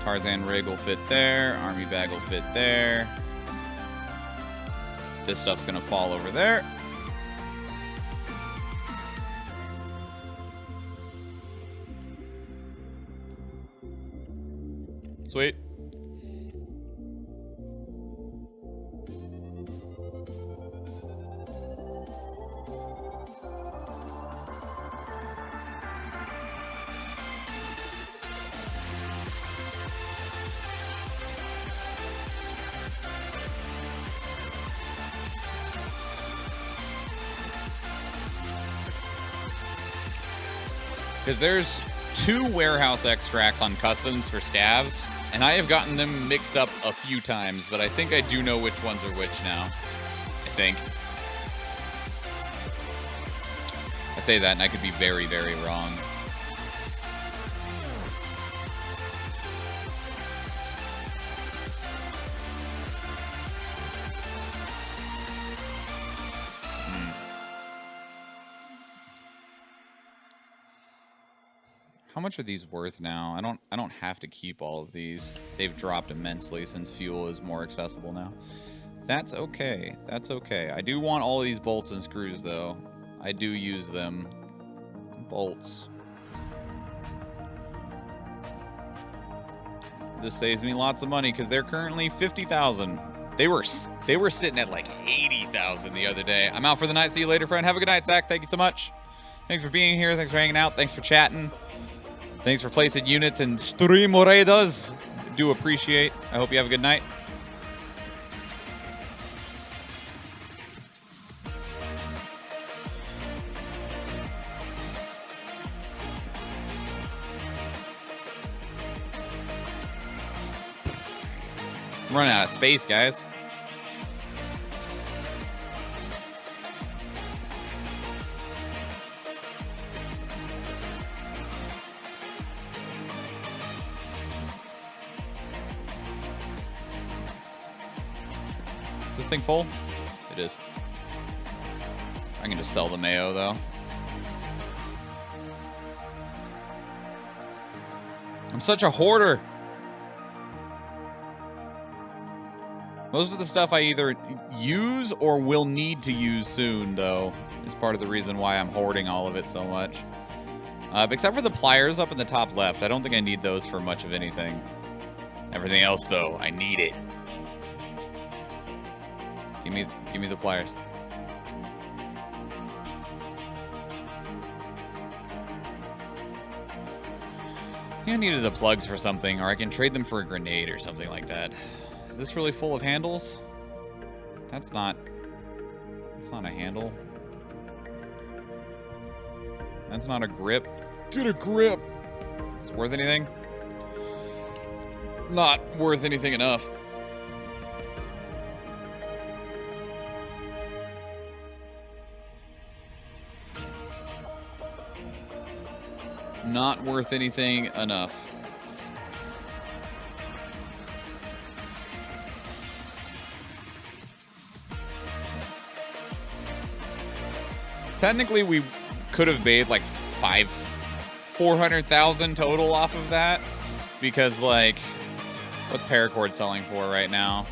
Tarzan rig will fit there. Army bag will fit there. This stuff's gonna fall over there. Sweet. Because there's 2 warehouse extracts on customs for scavs, and I have gotten them mixed up a few times, but I think I do know which ones are which now. I think. I say that, and I could be very, very wrong. How much are these worth now? I don't have to keep all of these. They've dropped immensely since fuel is more accessible now. That's okay. That's okay. I do want all of these bolts and screws though. I do use them. Bolts. This saves me lots of money because they're currently 50,000. They were sitting at like 80,000 the other day. I'm out for the night. See you later, friend. Have a good night, Zach. Thank you so much. Thanks for being here. Thanks for hanging out. Thanks for chatting. Thanks for placing units and stream moredas. Do appreciate. I hope you have a good night. I'm running out of space, guys. Is this thing full? It is. I can just sell the mayo, though. I'm such a hoarder. Most of the stuff I either use or will need to use soon, though, is part of the reason why I'm hoarding all of it so much. Except for the pliers up in the top left. I don't think I need those for much of anything. Everything else, though, I need it. Give me the pliers. I think I needed the plugs for something, or I can trade them for a grenade or something like that. Is this really full of handles? That's not a handle. That's not a grip. Get a grip! Is it worth anything? Not worth anything enough. Not worth anything enough. Technically, we could have made like 400,000 total off of that, because like, what's paracord selling for right now?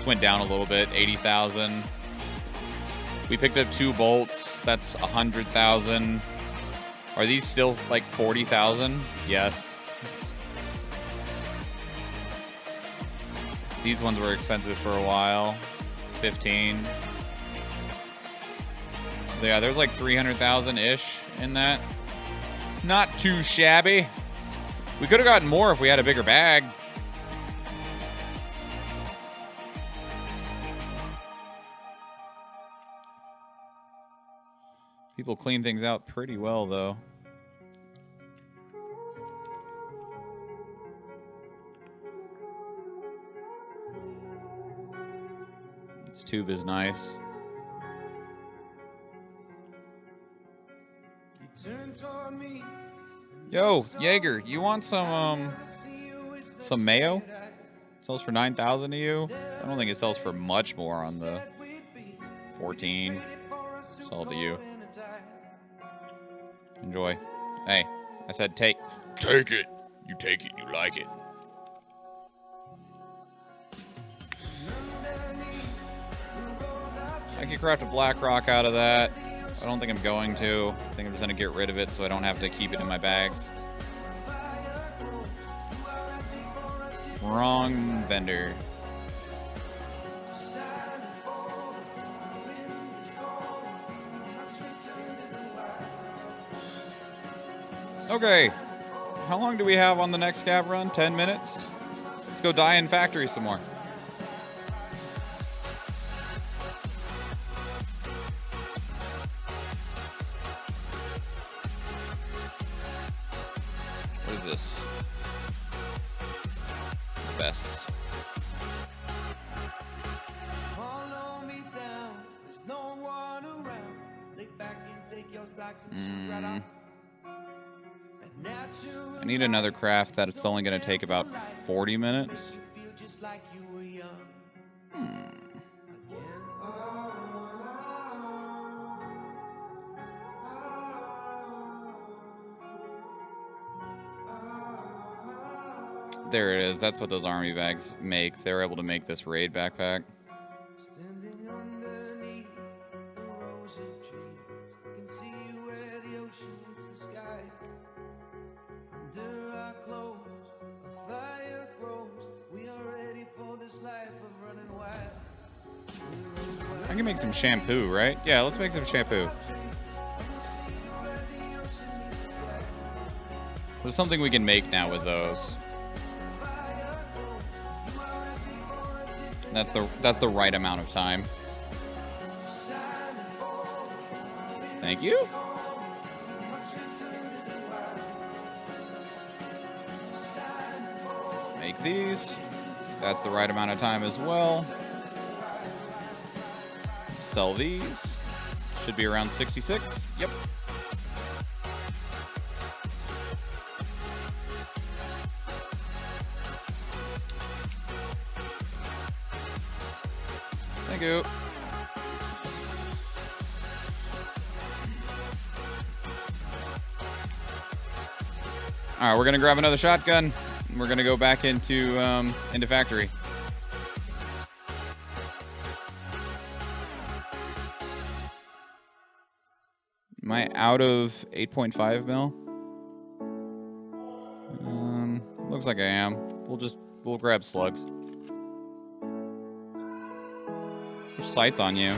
It went down a little bit, 80,000. We picked up 2 bolts. That's 100,000. Are these still like 40,000? Yes. These ones were expensive for a while. 15. So yeah, there's like 300,000-ish in that. Not too shabby. We could have gotten more if we had a bigger bag. People clean things out pretty well, though. This tube is nice. Yo, Jaeger, you want some mayo? It sells for 9,000 to you. I don't think it sells for much more on the 14. Sell it to you. Enjoy. Hey, I said take. Take it. You take it. You like it. I could craft a black rock out of that. I don't think I'm going to. I think I'm just going to get rid of it so I don't have to keep it in my bags. Wrong vendor. Okay. How long do we have on the next scav run? 10 minutes? Let's go die in factory some more. What is this? Vests. Follow me down. There's no one around. Lay back and take your socks and shoes right off. I need another craft that it's only going to take about 40 minutes. There it is. That's what those army bags make. They're able to make this raid backpack. Standing underneath the rows of trees, can see where the ocean meets the sky. Under our clothes, a fire grows. can make some shampoo, right? Yeah, let's make some shampoo. There's something we can make now with those. That's the right amount of time. Thank you. Make these. That's the right amount of time as well. Sell these. Should be around 66. Yep. Thank you. All right, we're gonna grab another shotgun. We're gonna go back into factory. Am I out of 8.5 mil? Looks like I am. We'll grab slugs. There's sights on you.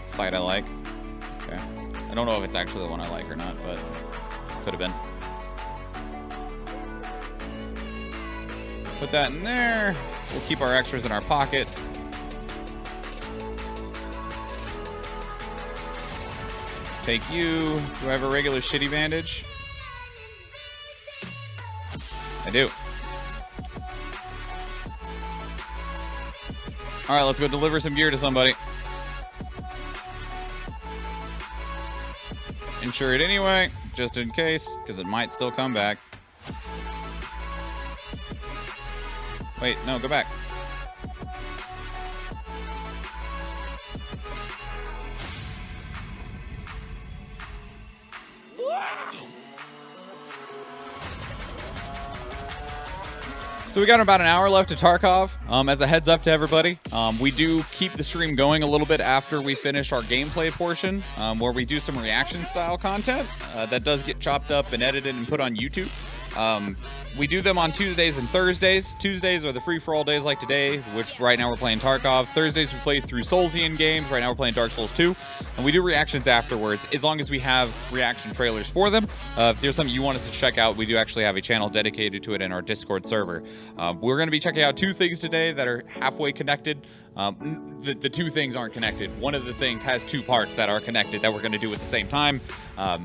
Sight I like. Okay. I don't know if it's actually the one I like or not, but could have been. Put that in there. We'll keep our extras in our pocket. Take you. Do I have a regular shitty bandage? I do. All right, let's go deliver some gear to somebody. Insure it anyway, just in case, because it might still come back. Wait, no, go back. So we got about an hour left to Tarkov. As a heads up to everybody, we do keep the stream going a little bit after we finish our gameplay portion, where we do some reaction style content that does get chopped up and edited and put on YouTube. We do them on Tuesdays and Thursdays. Tuesdays are the free-for-all days like today, which right now we're playing Tarkov. Thursdays we play through Soulsian games. Right now we're playing Dark Souls 2. And we do reactions afterwards, as long as we have reaction trailers for them. If there's something you want us to check out, we do actually have a channel dedicated to it in our Discord server. We're going to be checking out two things today that are halfway connected. The two things aren't connected. One of the things has two parts that are connected that we're going to do at the same time.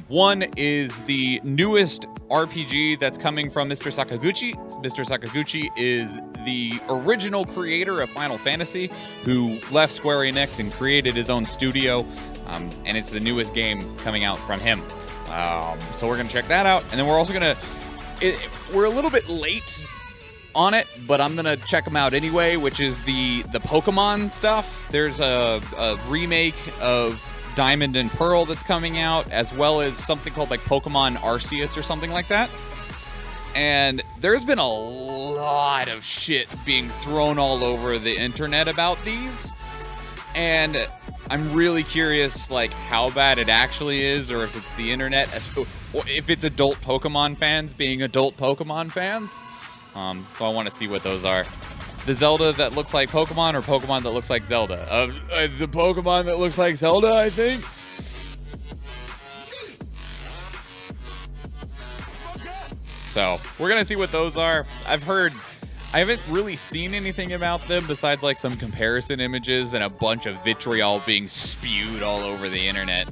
One is the newest RPG that's coming from Mr. Sakaguchi. Mr. Sakaguchi is the original creator of Final Fantasy, who left Square Enix and created his own studio, and it's the newest game coming out from him. So we're going to check that out, and then we're also going to... We're a little bit late on it, but I'm gonna check them out anyway, which is the Pokemon stuff. There's a remake of Diamond and Pearl that's coming out, as well as something called like Pokemon Arceus or something like that. And there's been a lot of shit being thrown all over the internet about these, and I'm really curious like how bad it actually is, or if it's the internet, or if it's adult Pokemon fans being adult Pokemon fans. So I want to see what those are. The Zelda that looks like Pokemon, or Pokemon that looks like Zelda? The Pokemon that looks like Zelda, I think. So we're going to see what those are. I haven't really seen anything about them besides like some comparison images and a bunch of vitriol being spewed all over the internet.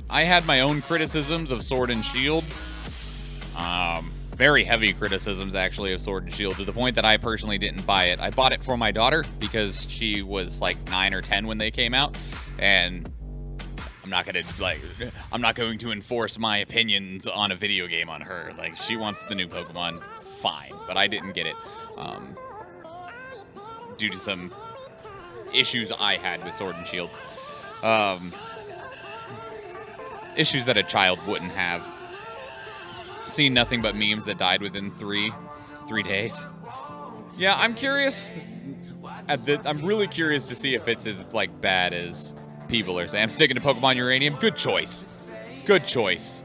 I had my own criticisms of Sword and Shield. Very heavy criticisms, actually, of Sword and Shield, to the point that I personally didn't buy it. I bought it for my daughter because she was like 9 or 10 when they came out, and I'm not going to enforce my opinions on a video game on her. Like, she wants the new Pokemon, fine, but I didn't get it due to some issues I had with Sword and Shield. Issues that a child wouldn't have. Seen nothing but memes that died within three days. Yeah, I'm curious. I'm really curious to see if it's as like bad as people are saying. I'm sticking to Pokemon Uranium. Good choice. Good choice.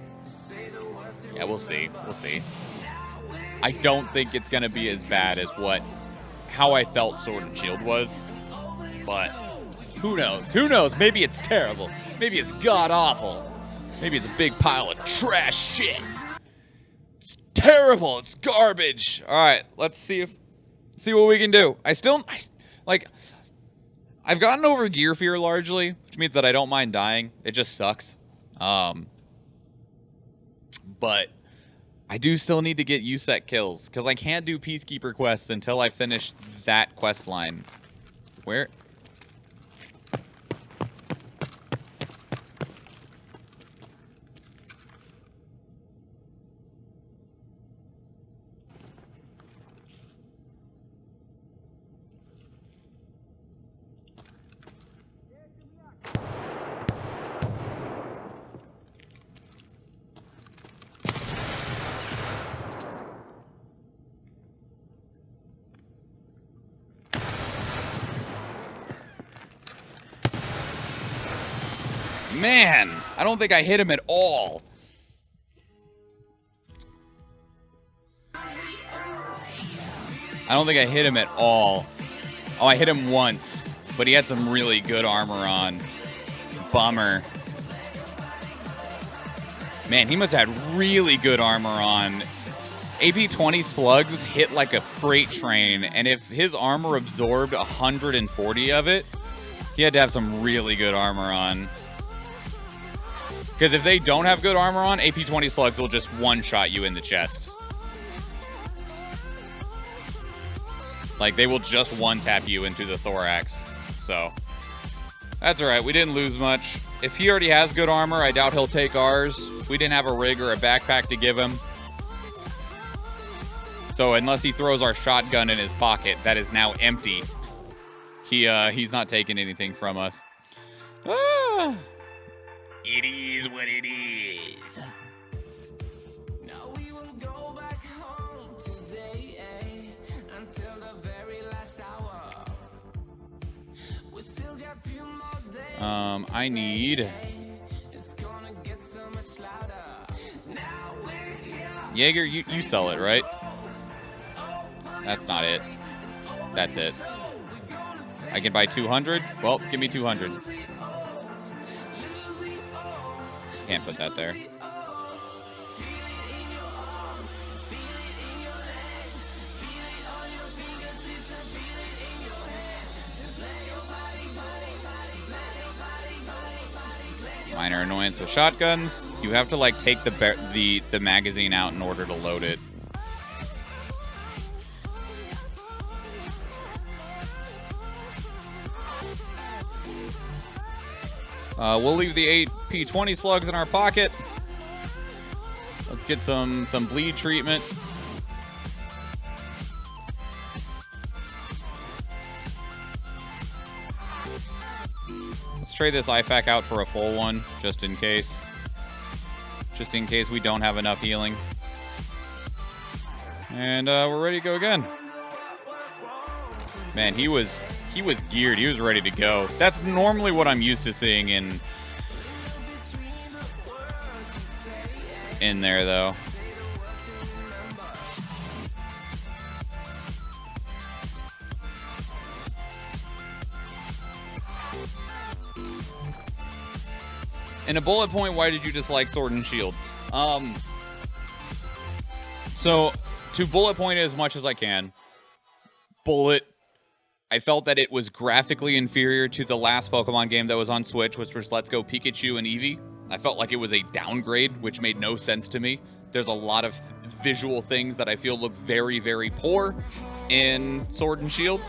Yeah, we'll see. We'll see. I don't think it's gonna be as bad as what how I felt Sword and Shield was. But who knows? Who knows? Maybe it's terrible. Maybe it's god-awful. Maybe it's a big pile of trash shit. It's terrible. It's garbage. All right, let's see what we can do. I've gotten over gear fear largely, which means that I don't mind dying. It just sucks. But I do still need to get USEC kills, because I can't do Peacekeeper quests until I finish that quest line. Where? Man, I don't think I hit him at all. I don't think I hit him at all. Oh, I hit him once, but he had some really good armor on. Bummer. Man, he must have had really good armor on. AP-20 slugs hit like a freight train, and if his armor absorbed 140 of it, he had to have some really good armor on. Because if they don't have good armor on, AP-20 slugs will just one-shot you in the chest. Like, they will just one-tap you into the thorax. So, that's alright. We didn't lose much. If he already has good armor, I doubt he'll take ours. We didn't have a rig or a backpack to give him. So, unless he throws our shotgun in his pocket, that is now empty. He's not taking anything from us. Ah. It is what it is. Now we will go back home today, until the very last hour. We still got a few more days. I need. It's gonna get so much louder. Now we're here. Jaeger, you sell it, right? That's not it. That's it. I can buy 200. Well, give me 200. Can't put that there. Minor annoyance with shotguns. You have to like take the magazine out in order to load it. We'll leave the AP-20 slugs in our pocket. Let's get some bleed treatment. Let's trade this IFAK out for a full one, just in case. Just in case we don't have enough healing. And we're ready to go again. Man, he was geared. He was ready to go. That's normally what I'm used to seeing in there, though. In a bullet point, why did you dislike Sword and Shield? So, to bullet point it as much as I can. Bullet, I felt that it was graphically inferior to the last Pokemon game that was on Switch, which was Let's Go Pikachu and Eevee. I felt like it was a downgrade, which made no sense to me. There's a lot of visual things that I feel look very, very poor in Sword and Shield.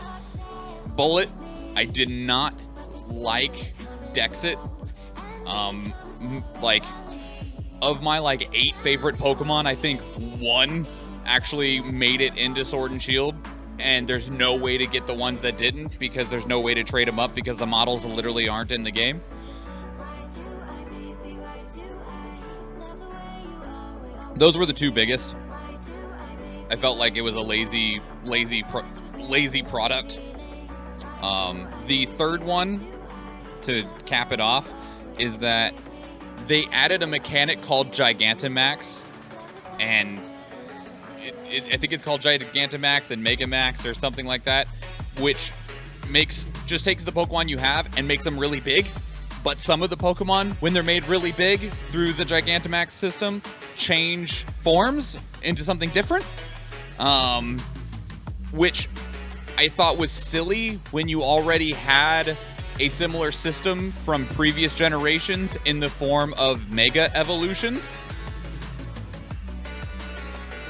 Bullet, I did not like Dexit. Like, of my, 8 favorite Pokemon, I think 1 actually made it into Sword and Shield. And there's no way to get the ones that didn't, because there's no way to trade them up, because the models literally aren't in the game. Those were the 2 biggest. I felt like it was a lazy product. The third one, to cap it off, is that they added a mechanic called Gigantamax, and I think it's called Gigantamax and Megamax or something like that, which just takes the Pokemon you have and makes them really big. But some of the Pokemon, when they're made really big through the Gigantamax system, change forms into something different, which I thought was silly when you already had a similar system from previous generations in the form of Mega Evolutions,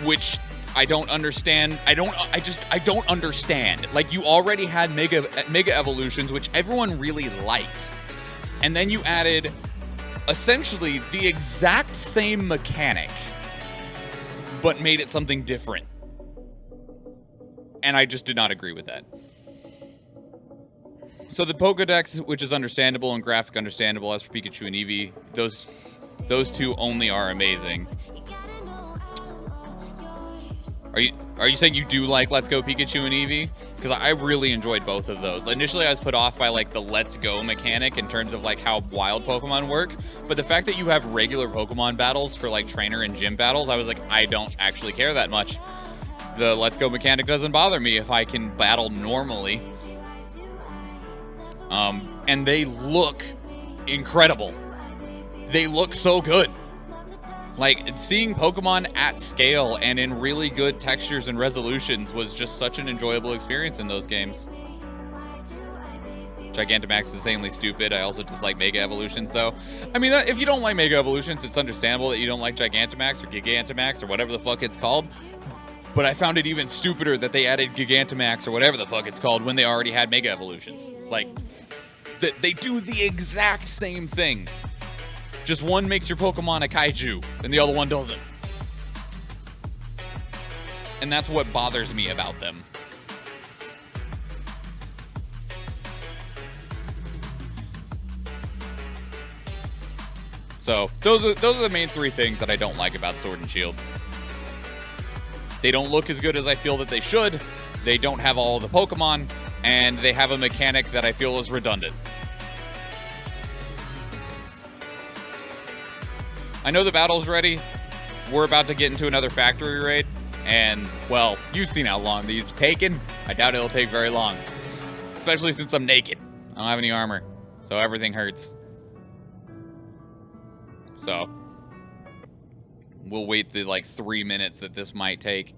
which I don't understand. I don't understand. Like, you already had Mega Evolutions, which everyone really liked. And then you added essentially the exact same mechanic, but made it something different. And I just did not agree with that. So the Pokedex, which is understandable and graphic understandable, as for Pikachu and Eevee, those two only are amazing. Are you saying you do like Let's Go Pikachu and Eevee? Because I really enjoyed both of those. Initially, I was put off by like the Let's Go mechanic in terms of like how wild Pokemon work. But the fact that you have regular Pokemon battles for like trainer and gym battles, I was like, I don't actually care that much. The Let's Go mechanic doesn't bother me if I can battle normally. And they look incredible. They look so good. Like, seeing Pokemon at scale and in really good textures and resolutions was just such an enjoyable experience in those games. Gigantamax is insanely stupid. I also dislike Mega Evolutions, though. I mean, if you don't like Mega Evolutions, it's understandable that you don't like Gigantamax or Gigantamax or whatever the fuck it's called. But I found it even stupider that they added Gigantamax or whatever the fuck it's called when they already had Mega Evolutions. Like, they do the exact same thing. Just one makes your Pokemon a kaiju, and the other one doesn't. And that's what bothers me about them. So, those are the main three things that I don't like about Sword and Shield. They don't look as good as I feel that they should, they don't have all the Pokemon, and they have a mechanic that I feel is redundant. I know the battle's ready. We're about to get into another factory raid. And, well, you've seen how long these taken. I doubt it'll take very long. Especially since I'm naked. I don't have any armor. So everything hurts. So, we'll wait the, 3 minutes that this might take.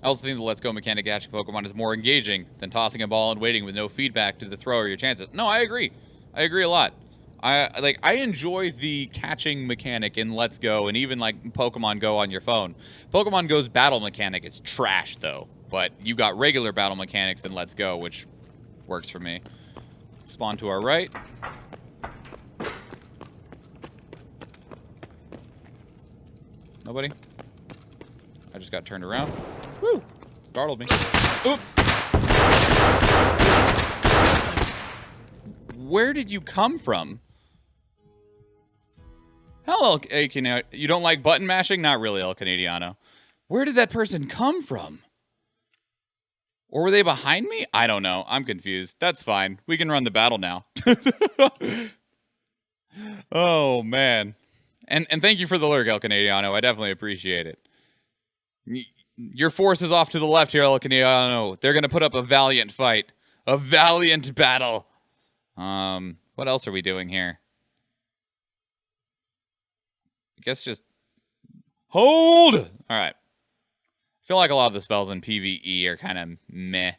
I also think the Let's Go mechanic catching Pokemon is more engaging than tossing a ball and waiting with no feedback to the throw or your chances. No, I agree. I agree a lot. I enjoy the catching mechanic in Let's Go and even Pokemon Go on your phone. Pokemon Go's battle mechanic is trash though, but you got regular battle mechanics in Let's Go, which works for me. Spawn to our right. Nobody? I just got turned around. Woo! Startled me. Oop! Where did you come from? Hello, El Canadiano. You don't like button mashing? Not really, El Canadiano. Where did that person come from? Or were they behind me? I don't know. I'm confused. That's fine. We can run the battle now. Oh, man. And thank you for the lurk, El Canadiano. I definitely appreciate it. Your force is off to the left here, El Canadiano. They're going to put up a valiant fight. A valiant battle. What else are we doing here? I guess just hold. All right. I feel like a lot of the spells in PvE are kind of meh.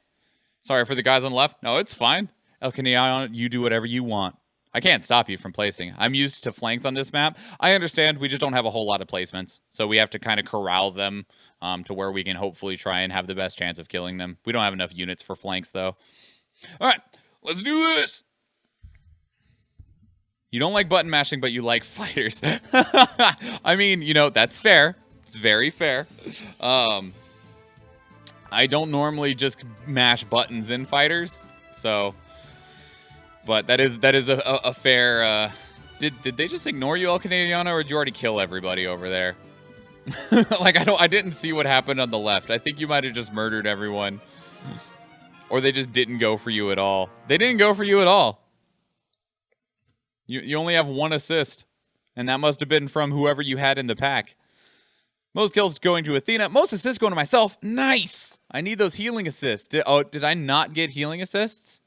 Sorry for the guys on the left. No, it's fine. El Canadiano, you do whatever you want. I can't stop you from placing. I'm used to flanks on this map. I understand we just don't have a whole lot of placements, so we have to kind of corral them to where we can hopefully try and have the best chance of killing them. We don't have enough units for flanks, though. All right, let's do this. You don't like button mashing, but you like fighters. I mean, that's fair. It's very fair. I don't normally just mash buttons in fighters, so... But that is a fair... Did they just ignore you, El Canadiano, or did you already kill everybody over there? I didn't see what happened on the left. I think you might have just murdered everyone. Or they just didn't go for you at all. They didn't go for you at all. You only have one assist. And that must have been from whoever you had in the pack. Most kills going to Athena. Most assists going to myself. Nice. I need those healing assists. Did I not get healing assists?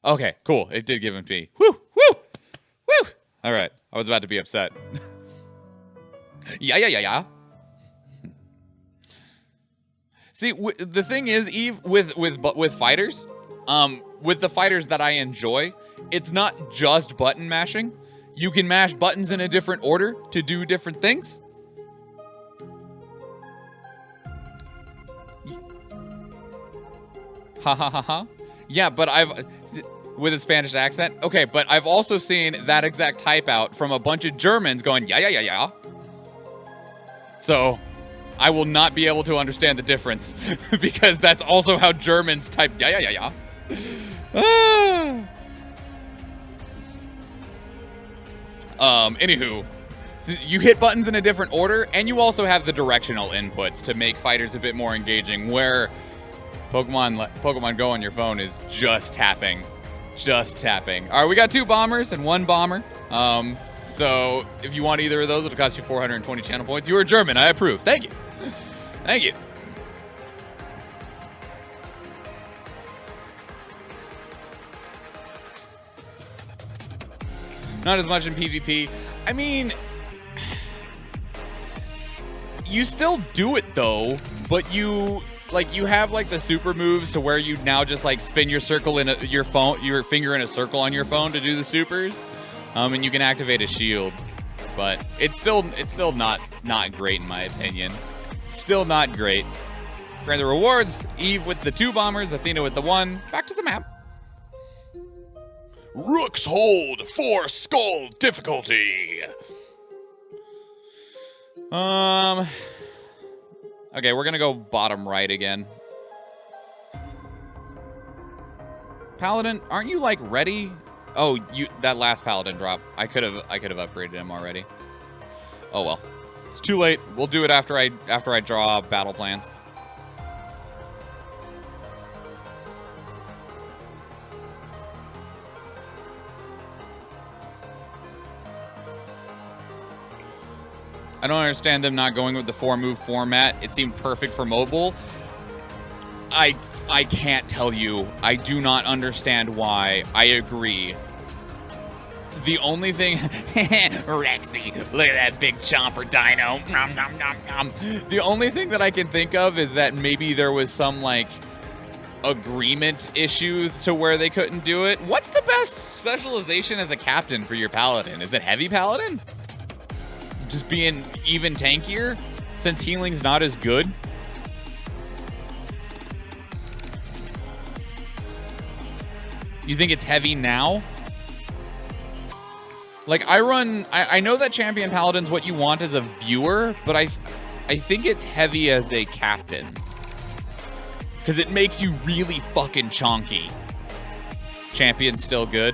Okay, cool. It did give them to me. Woo, woo, woo. All right. I was about to be upset. Yeah. See, the thing is, Eve, with fighters, with the fighters that I enjoy, it's not just button mashing. You can mash buttons in a different order to do different things. Ha ha ha ha. Yeah, but with a Spanish accent. Okay, but I've also seen that exact type out from a bunch of Germans going, yeah. So, I will not be able to understand the difference because that's also how Germans type yeah. Anywho, you hit buttons in a different order, and you also have the directional inputs to make fighters a bit more engaging, where Pokemon Go on your phone is just tapping. All right, we got 2 bombers and 1 bomber. So if you want either of those, it'll cost you 420 channel points. You are German. I approve. Thank you. Thank you. Not as much in PvP. I mean, you still do it though, but you have like the super moves to where you now just like spin your circle in your finger in a circle on your phone to do the supers, and you can activate a shield. But it's still not great in my opinion. Still not great. Grant the rewards. Eve with the 2 bombers, Athena with the 1. Back to the map. Rook's Hold 4 Skull difficulty. Okay, we're gonna go bottom right again. Paladin, aren't you like ready? Oh, that last Paladin drop. I could have upgraded him already. Oh well. It's too late. We'll do it after I draw battle plans. I don't understand them not going with the 4-move format. It seemed perfect for mobile. I can't tell you. I do not understand why. I agree. The only thing... Rexy, look at that big chomper dino. Nom, nom, nom, nom. The only thing that I can think of is that maybe there was some, like, agreement issue to where they couldn't do it. What's the best specialization as a captain for your paladin? Is it heavy paladin? Just being even tankier since healing's not as good? You think it's heavy now? Like I know that champion paladin's what you want as a viewer, but I think it's heavy as a captain. Cause it makes you really fucking chonky. Champion's still good.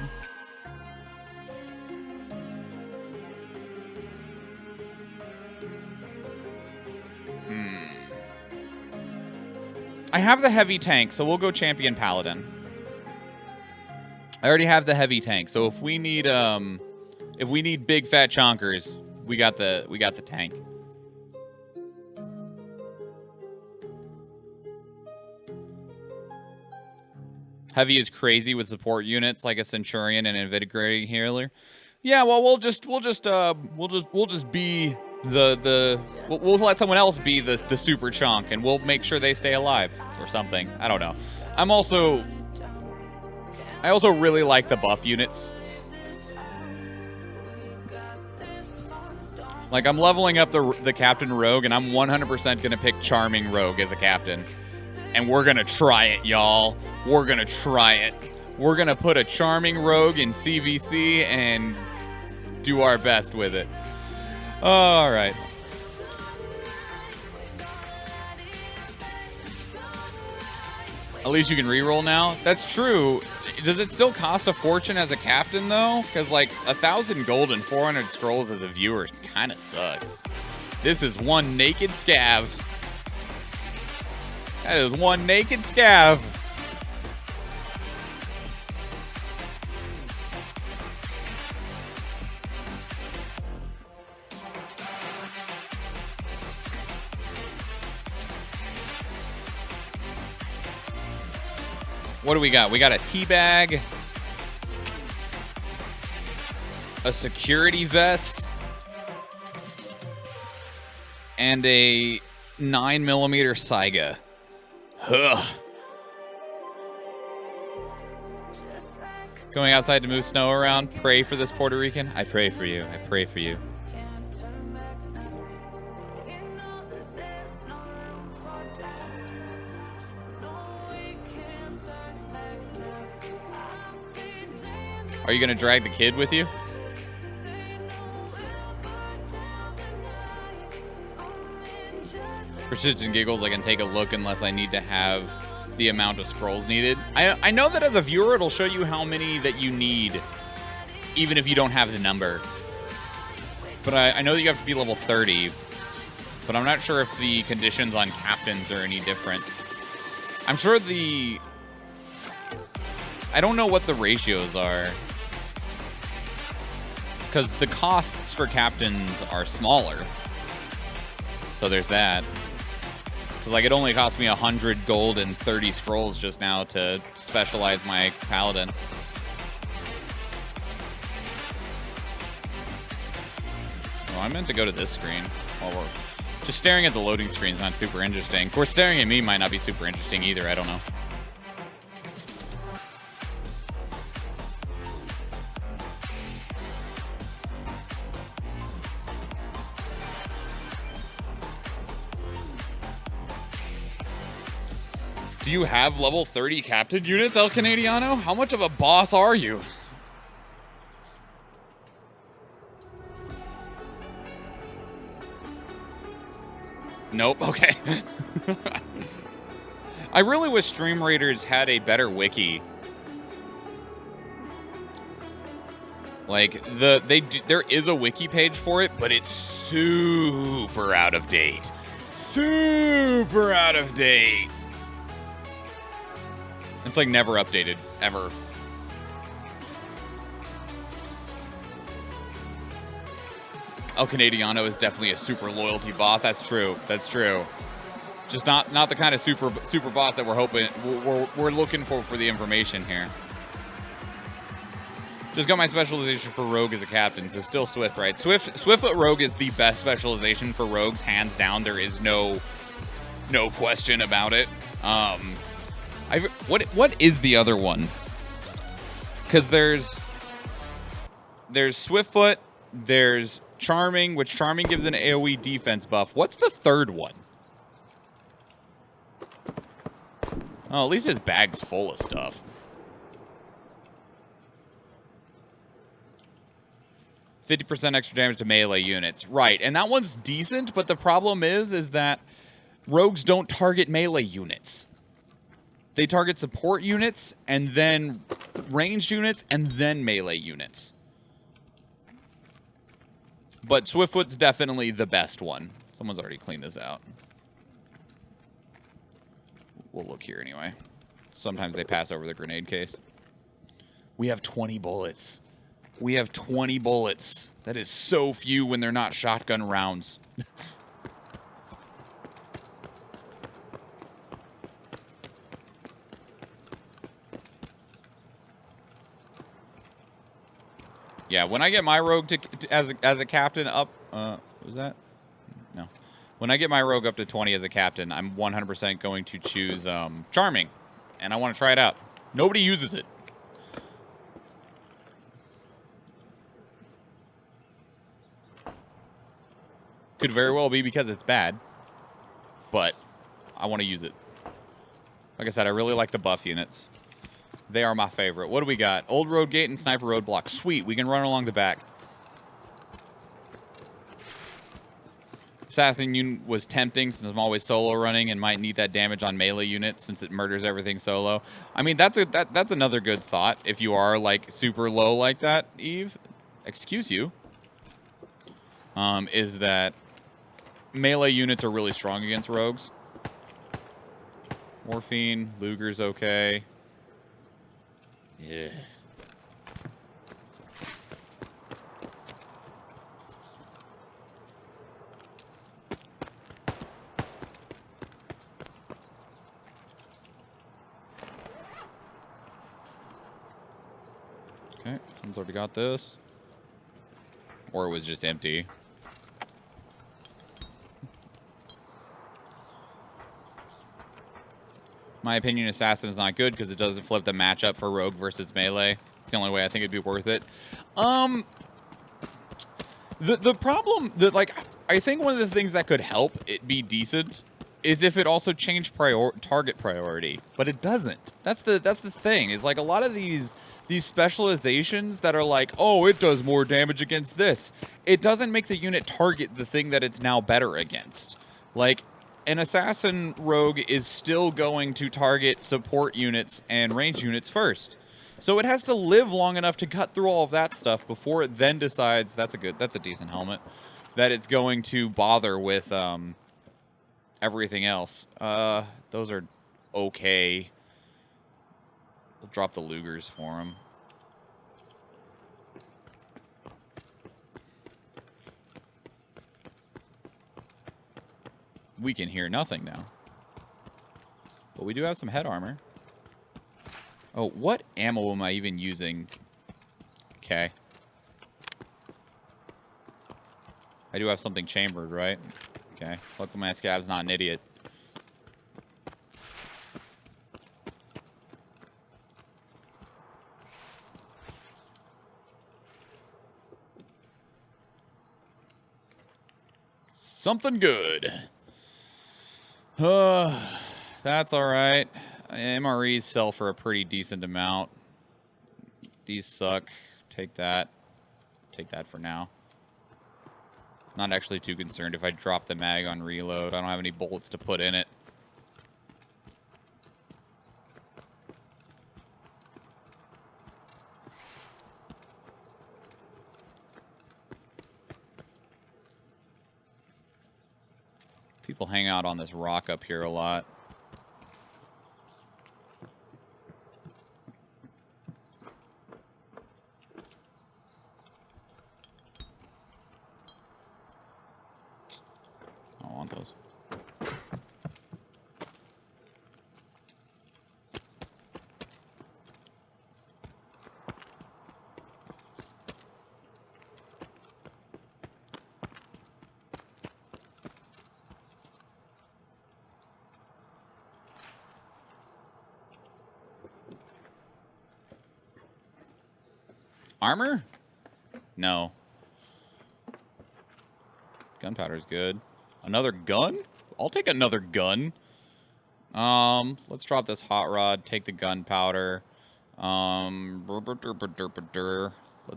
I have the heavy tank, so we'll go champion paladin. I already have the heavy tank, so if we need big fat chonkers, we got the tank. Heavy is crazy with support units like a Centurion and Invigorating Healer. Yeah, well we'll just be we'll let someone else be the super chonk, and we'll make sure they stay alive or something. I don't know. I also really like the buff units. Like I'm leveling up the Captain Rogue, and I'm 100% gonna pick Charming Rogue as a captain. And we're gonna try it, y'all. We're gonna try it. We're gonna put a Charming Rogue in CVC and do our best with it. All right. At least you can reroll now. That's true. Does it still cost a fortune as a captain though? Because like 1,000 gold and 400 scrolls as a viewer kind of sucks. This is one naked scav. That is one naked scav. What do we got? We got a teabag, a security vest, and a 9mm Saiga. Ugh. Going outside to move snow around. Pray for this Puerto Rican. I pray for you. I pray for you. Are you going to drag the kid with you? For shits and giggles, I can take a look unless I need to have the amount of scrolls needed. I know that as a viewer, it'll show you how many that you need, even if you don't have the number. But I know that you have to be level 30, but I'm not sure if the conditions on captains are any different. I'm sure I don't know what the ratios are, because the costs for captains are smaller. So there's that. Because, like, it only cost me 100 gold and 30 scrolls just now to specialize my paladin. Oh, I meant to go to this screen. While we're just staring at the loading screen is not super interesting. Of course, staring at me might not be super interesting either. I don't know. Do you have level 30 captain units, El Canadiano? How much of a boss are you? Nope, okay. I really wish Stream Raiders had a better wiki. Like, there is a wiki page for it, but it's super out of date. Super out of date. It's like never updated, ever. El Canadiano is definitely a super loyalty bot. That's true. That's true. Just not the kind of super boss that we're looking for the information here. Just got my specialization for rogue as a captain, so still Swift, right? Swiftfoot rogue is the best specialization for rogues, hands down. There is no question about it. What is the other one? Because there's Swiftfoot, there's Charming, which Charming gives an AoE defense buff. What's the third one? Oh, at least his bag's full of stuff. 50% extra damage to melee units. Right, and that one's decent, but the problem is that rogues don't target melee units. They target support units, and then ranged units, and then melee units. But Swiftfoot's definitely the best one. Someone's already cleaned this out. We'll look here anyway. Sometimes they pass over the grenade case. We have 20 bullets. We have 20 bullets. That is so few when they're not shotgun rounds. Yeah, when I get my rogue as a captain up, was that? No. When I get my rogue up to 20 as a captain, I'm 100% going to choose Charming, and I want to try it out. Nobody uses it. Could very well be because it's bad, but I want to use it. Like I said, I really like the buff units. They are my favorite. What do we got? Old road gate and sniper roadblock. Sweet, we can run along the back. Assassin unit was tempting since I'm always solo running and might need that damage on melee units since it murders everything solo. I mean, that's another good thought if you are like super low like that, Eve. Excuse you. Is that melee units are really strong against rogues. Morphine, Luger's okay. Yeah. Okay, someone's already got this. Or it was just empty. My opinion, Assassin is not good because it doesn't flip the matchup for Rogue versus Melee. It's the only way I think it'd be worth it. The problem that, like, I think one of the things that could help it be decent is if it also changed target priority, but it doesn't. That's the thing. Is like a lot of these specializations that are like, oh, it does more damage against this. It doesn't make the unit target the thing that it's now better against. Like, an assassin rogue is still going to target support units and range units first. So it has to live long enough to cut through all of that stuff before it then decides that's a decent helmet, that it's going to bother with everything else. Those are okay. We'll drop the Lugers for him. We can hear nothing now. But we do have some head armor. Oh, what ammo am I even using? Okay. I do have something chambered, right? Okay. Luckily my scav's not an idiot. Something good. That's alright. MREs sell for a pretty decent amount. These suck. Take that. Take that for now. Not actually too concerned if I drop the mag on reload. I don't have any bullets to put in it. People hang out on this rock up here a lot. I don't want those. Armor? No. Gunpowder's good. Another gun? I'll take another gun. Let's drop this hot rod, take the gunpowder. Let's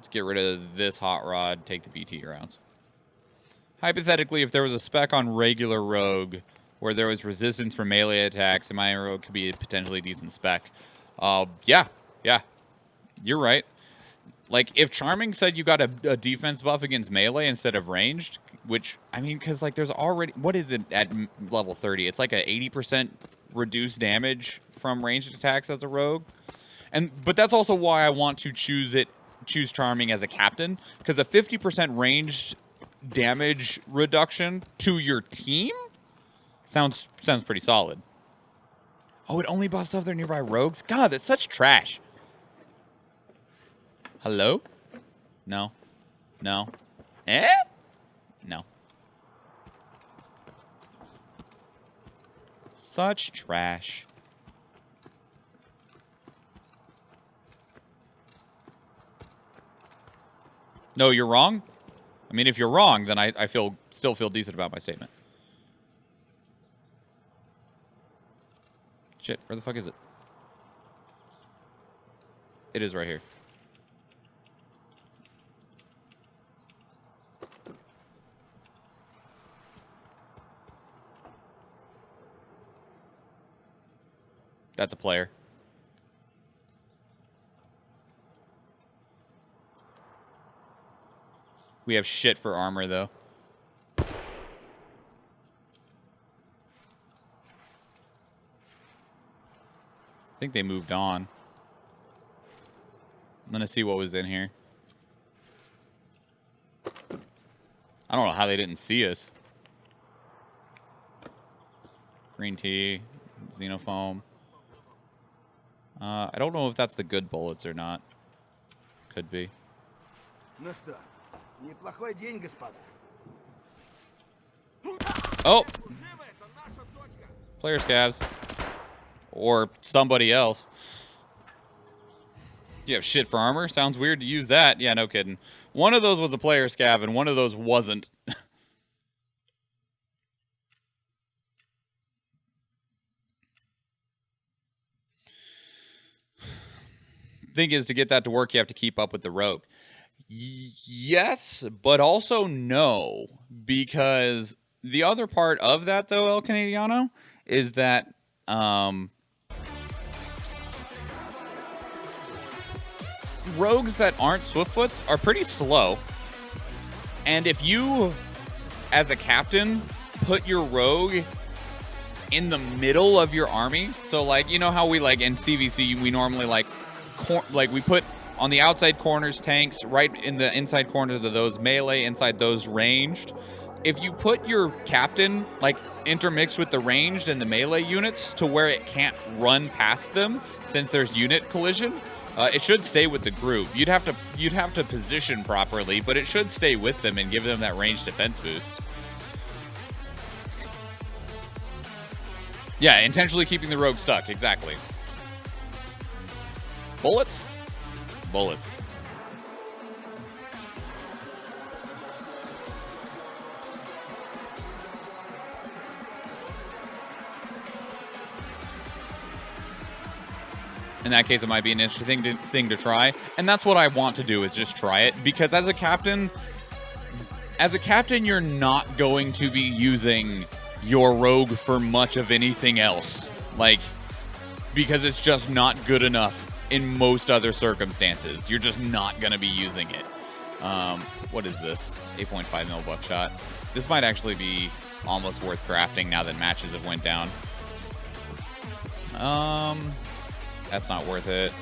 get rid of this hot rod, take the BT rounds. Hypothetically, if there was a spec on regular rogue where there was resistance for melee attacks, and my rogue could be a potentially decent spec. Yeah. You're right. Like, if Charming said you got a defense buff against melee instead of ranged, which, I mean, because, like, there's already... What is it at level 30? It's like a 80% reduced damage from ranged attacks as a rogue. But that's also why I want to choose Charming as a captain, because a 50% ranged damage reduction to your team sounds pretty solid. Oh, it only buffs other nearby rogues? God, that's such trash. Hello? No. No. Eh? No. Such trash. No, you're wrong? I mean, if you're wrong, then I still feel decent about my statement. Shit, where the fuck is it? It is right here. That's a player. We have shit for armor, though. I think they moved on. I'm gonna see what was in here. I don't know how they didn't see us. Green tea, xenofoam. I don't know if that's the good bullets or not. Could be. Ну что, неплохой день, господа. Oh! Player scavs. Or somebody else. You have shit for armor? Sounds weird to use that. Yeah, no kidding. One of those was a player scav, and one of those wasn't. Thing is, to get that to work, you have to keep up with the rogue. Yes, but also no. Because the other part of that, though, El Canadiano, is that... rogues that aren't Swiftfoots are pretty slow. And if you, as a captain, put your rogue in the middle of your army, so like, you know how we like in CVC, we normally like we put on the outside corners tanks, right in the inside corners of those melee, inside those ranged. If you put your captain like intermixed with the ranged and the melee units to where it can't run past them, since there's unit collision, it should stay with the group. You'd have to position properly, but it should stay with them and give them that ranged defense boost. Yeah, intentionally keeping the rogue stuck. Exactly. Bullets? Bullets. In that case, it might be an interesting thing to try. And that's what I want to do, is just try it. Because as a captain, you're not going to be using your rogue for much of anything else. Like, because it's just not good enough in most other circumstances. You're just not going to be using it. What is this? 8.5 mil buckshot. This might actually be almost worth crafting now that matches have went down. That's not worth it.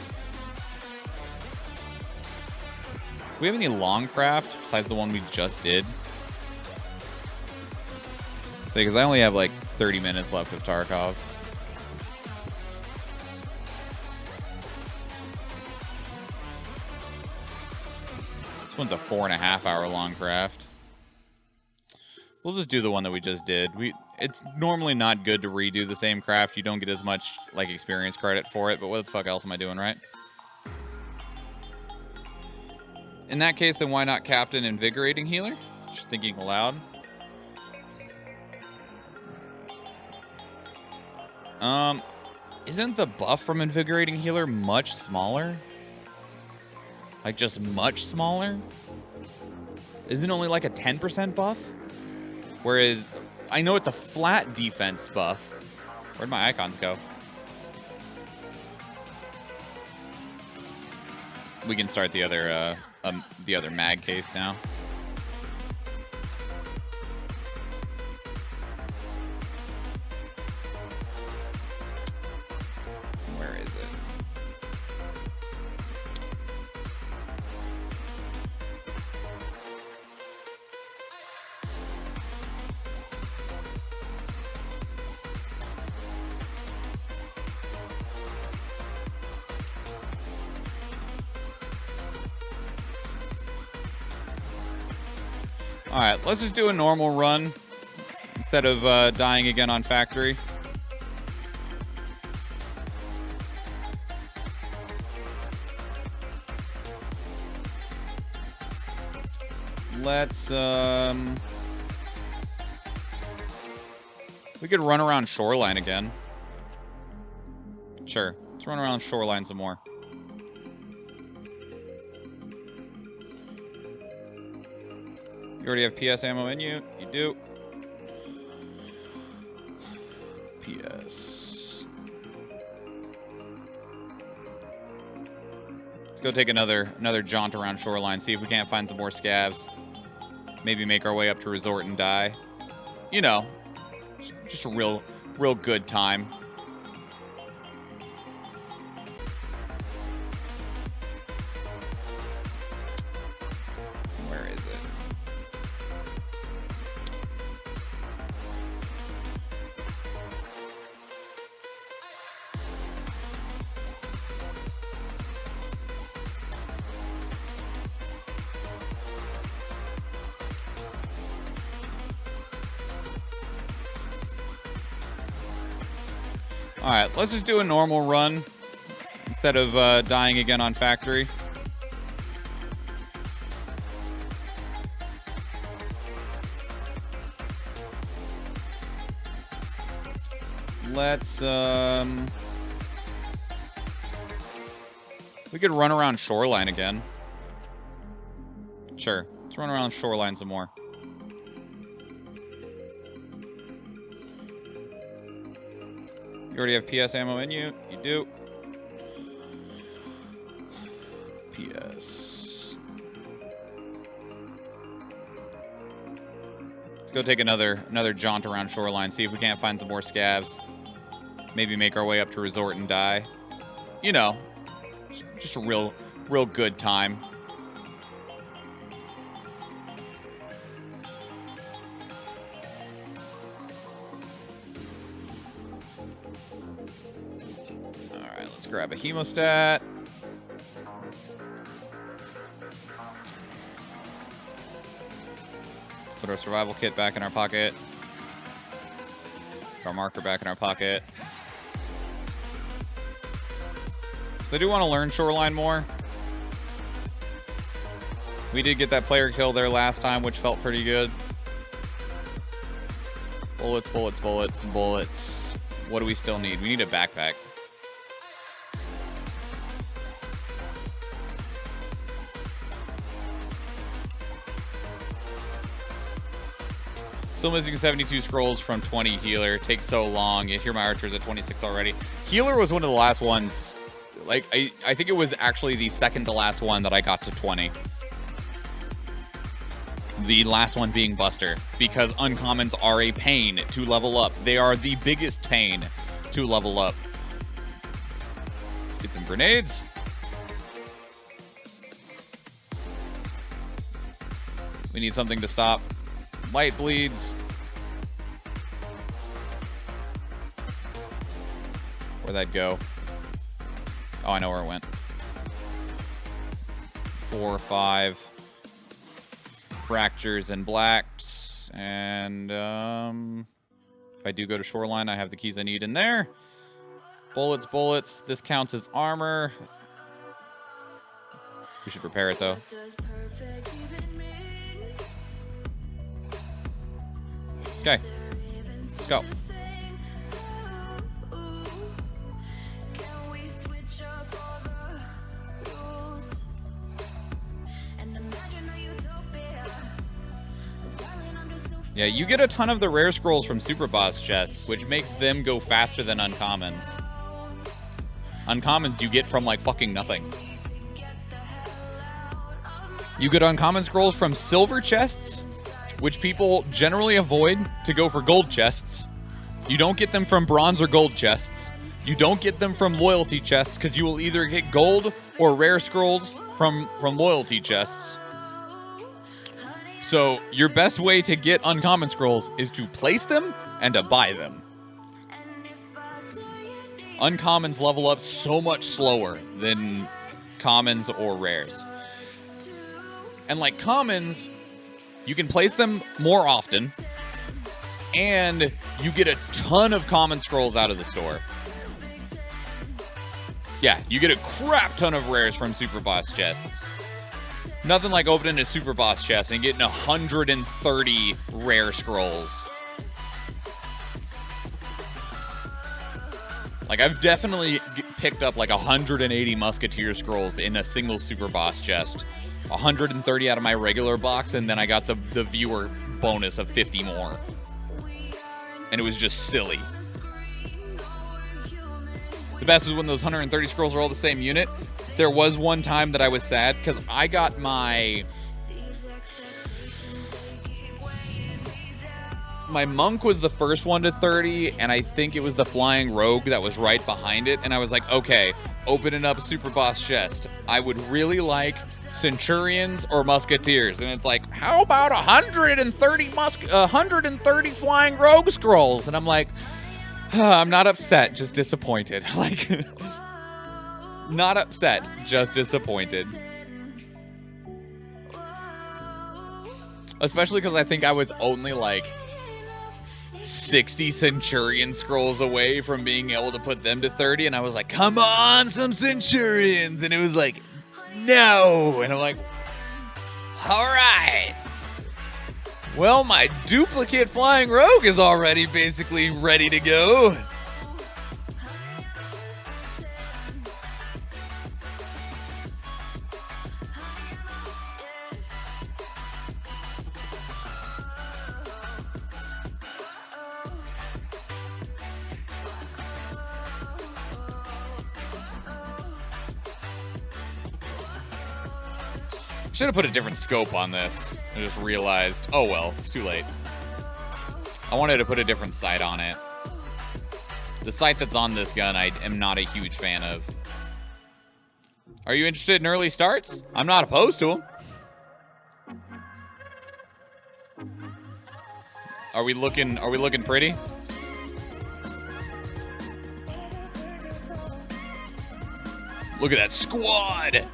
Do we have any long craft besides the one we just did? So, because I only have like 30 minutes left of Tarkov. This one's a 4.5 hour long craft. We'll just do the one that we just did. It's normally not good to redo the same craft. You don't get as much like experience credit for it, but what the fuck else am I doing, right? In that case, then why not Captain Invigorating Healer? Just thinking aloud. Isn't the buff from Invigorating Healer much smaller? Like, just much smaller? Isn't it only like a 10% buff? Whereas, I know it's a flat defense buff. Where'd my icons go? We can start the other mag case now. Where is it? Alright, let's just do a normal run instead of dying again on factory. Let's, we could run around Shoreline again. Sure, let's run around Shoreline some more. You already have PS ammo in you? You do. PS. Let's go take another jaunt around Shoreline, see if we can't find some more scavs. Maybe make our way up to Resort and die. You know, just a real good time. Where is it? Alright, let's just do a normal run instead of dying again on factory. Let's, we could run around Shoreline again. Sure, let's run around Shoreline some more. You already have PS ammo in you? You do. PS. Let's go take another jaunt around Shoreline, see if we can't find some more scavs. Maybe make our way up to Resort and die. You know, just a real good time. Alright, let's grab a hemostat. Put our survival kit back in our pocket. Put our marker back in our pocket. So I do want to learn Shoreline more. We did get that player kill there last time, which felt pretty good. Bullets, bullets, bullets, bullets. What do we still need? We need a backpack. Still missing 72 scrolls from 20 healer. Takes so long. You hear my archers at 26 already. Healer was one of the last ones. Like, I think it was actually the second to last one that I got to 20. The last one being Buster. Because uncommons are a pain to level up. They are the biggest pain to level up. Let's get some grenades. We need something to stop light bleeds. Where'd that go? Oh, I know where it went. 4 or 5 fractures and blacks. And if I do go to Shoreline, I have the keys I need in there. Bullets, bullets. This counts as armor. We should repair it though. Okay, let's go. Yeah, you get a ton of the rare scrolls from super boss chests, which makes them go faster than uncommons. Uncommons you get from like fucking nothing. You get uncommon scrolls from silver chests, which people generally avoid to go for gold chests. You don't get them from bronze or gold chests. You don't get them from loyalty chests because you will either get gold or rare scrolls from loyalty chests. So your best way to get uncommon scrolls is to place them and to buy them. Uncommons level up so much slower than commons or rares. And like commons, you can place them more often, and you get a ton of common scrolls out of the store. Yeah, you get a crap ton of rares from super boss chests. Nothing like opening a super boss chest and getting 130 rare scrolls. Like, I've definitely picked up like 180 musketeer scrolls in a single super boss chest. 130 out of my regular box, and then I got the viewer bonus of 50 more. And it was just silly. The best is when those 130 scrolls are all the same unit. There was one time that I was sad because I got my monk was the first one to 30, and I think it was the flying rogue that was right behind it. And I was like, okay, opening up a super boss chest. I would really like centurions or musketeers. And it's like, how about 130 flying rogue scrolls? And I'm like, I'm not upset, just disappointed. Like, not upset, just disappointed. Especially because I think I was only like 60 Centurion scrolls away from being able to put them to 30, and I was like, come on, some Centurions! And it was like, no! And I'm like, alright! Well, my duplicate Flying Rogue is already basically ready to go. Should have put a different scope on this. I just realized, oh well, it's too late. I wanted to put a different sight on it. The sight that's on this gun, I am not a huge fan of. Are you interested in early starts? I'm not opposed to them. Are we looking pretty? Look at that squad.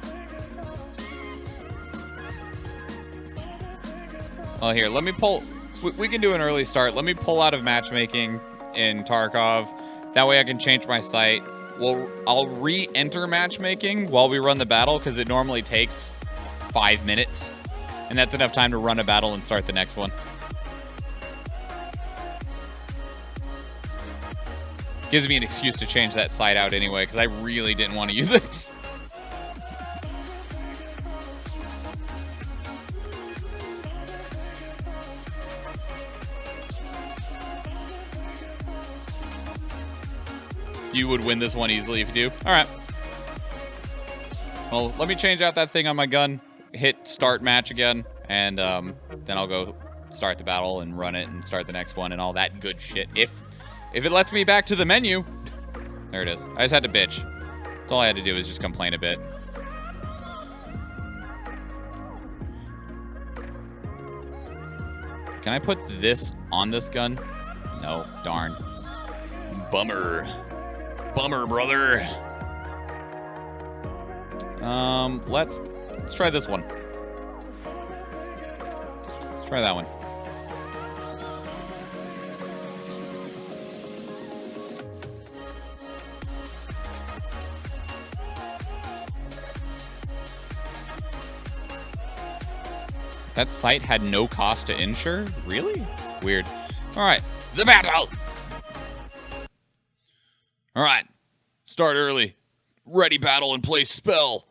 Oh, here, let me pull. We can do an early start. Let me pull out of matchmaking in Tarkov. That way I can change my sight. I'll re-enter matchmaking while we run the battle because it normally takes 5 minutes. And that's enough time to run a battle and start the next one. Gives me an excuse to change that sight out anyway because I really didn't want to use it. You would win this one easily if you do. All right. Well, let me change out that thing on my gun, hit start match again, and then I'll go start the battle and run it and start the next one and all that good shit. If it lets me back to the menu. There it is. I just had to bitch. That's all I had to do was just complain a bit. Can I put this on this gun? No. Darn. Bummer. Bummer, brother. Let's try this one. Let's try that one. That site had no cost to insure? Really? Weird. All right, the battle. All right, start early. Ready, battle, and place spell.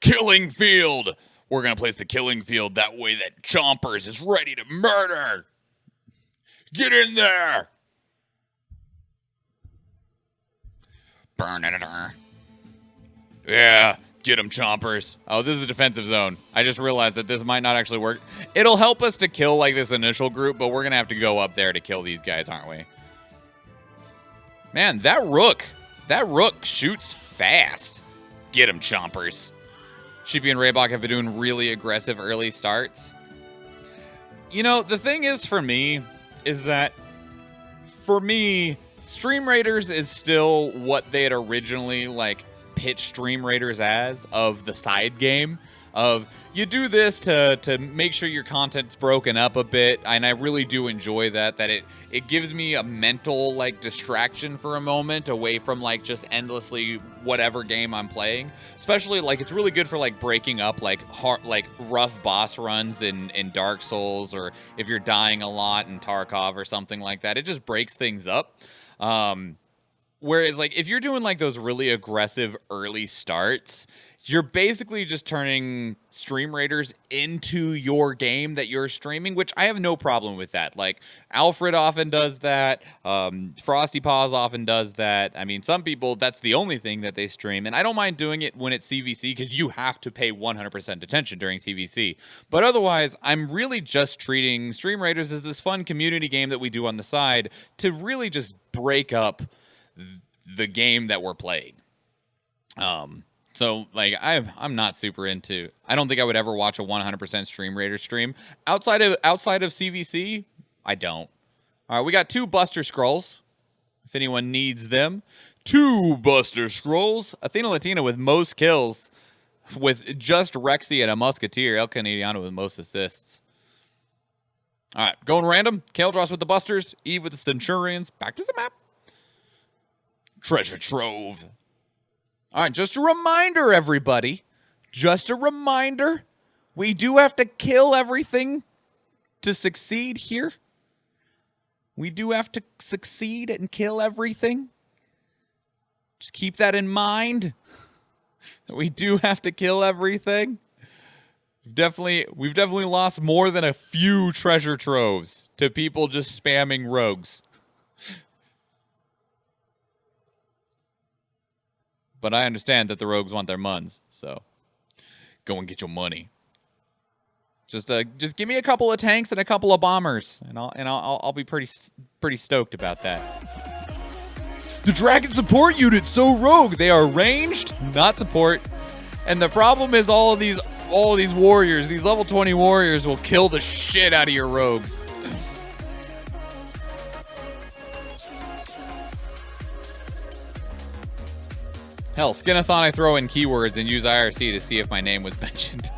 Killing field. We're going to place the killing field that way that Chompers is ready to murder. Get in there. Burn it. Yeah, get him, Chompers. Oh, this is a defensive zone. I just realized that this might not actually work. It'll help us to kill like this initial group, but we're going to have to go up there to kill these guys, aren't we? Man, that rook shoots fast. Get him, Chompers. Sheepy and Raybach have been doing really aggressive early starts. You know, the thing is for me, Stream Raiders is still what they had originally, like, pitched Stream Raiders as, of the side game. Of, you do this to make sure your content's broken up a bit, and I really do enjoy that it gives me a mental, like, distraction for a moment away from, like, just endlessly whatever game I'm playing. Especially, like, it's really good for, like, breaking up, like, rough boss runs in Dark Souls, or if you're dying a lot in Tarkov or something like that. It just breaks things up. Whereas, like, if you're doing, like, those really aggressive early starts, you're basically just turning Stream Raiders into your game that you're streaming, which I have no problem with that. Like, Alfred often does that. Frosty Paws often does that. I mean, some people, that's the only thing that they stream. And I don't mind doing it when it's CVC because you have to pay 100% attention during CVC. But otherwise, I'm really just treating Stream Raiders as this fun community game that we do on the side to really just break up the game that we're playing. So, like, I'm not super into. I don't think I would ever watch a 100% Stream Raider stream outside of CVC. I don't. All right, we got 2 Buster Scrolls. If anyone needs them, 2 Buster Scrolls. Athena Latina with most kills, with just Rexy and a Musketeer. El Canadiano with most assists. All right, going random. Kaldros with the Busters. Eve with the Centurions. Back to the map. Treasure Trove. All right, just a reminder, everybody. Just a reminder. We do have to kill everything to succeed here. We do have to succeed and kill everything. Just keep that in mind. We do have to kill everything. We've definitely lost more than a few treasure troves to people just spamming rogues. But I understand that the rogues want their muns, so go and get your money. Just give me a couple of tanks and a couple of bombers, and I'll be pretty stoked about that. The dragon support unit's so rogue. They are ranged, not support. And the problem is all of these warriors, these level 20 warriors will kill the shit out of your rogues. Hell, Skinathon I throw in keywords and use IRC to see if my name was mentioned.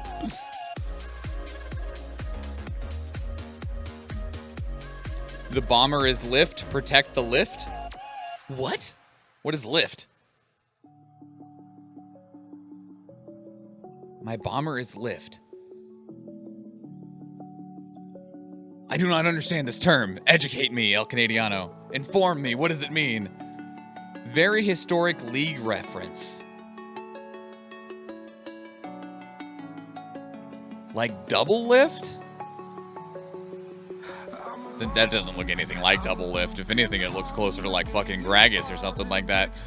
The bomber is lift, protect the lift? What? What is lift? My bomber is lift. I do not understand this term. Educate me, El Canadiano. Inform me, what does it mean? Very historic league reference. Like double lift? That doesn't look anything like double lift. If anything, it looks closer to like fucking Gragas or something like that.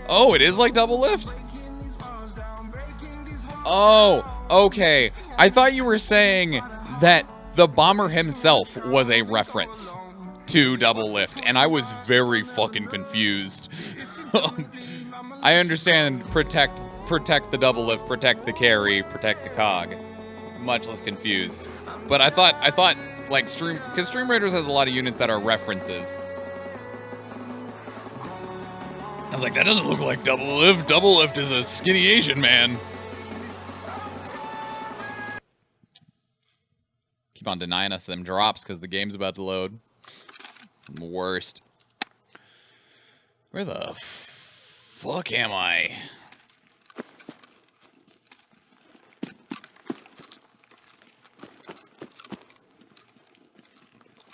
Oh, it is like double lift? Oh, okay. I thought you were saying that the bomber himself was a reference to double lift, and I was very fucking confused. I understand protect the double lift, protect the carry, protect the cog. Much less confused. But I thought like because Stream Raiders has a lot of units that are references. I was like, that doesn't look like double lift. Double lift is a skinny Asian man. Keep on denying us them drops because the game's about to load. I'm the worst. Where the fuck am I?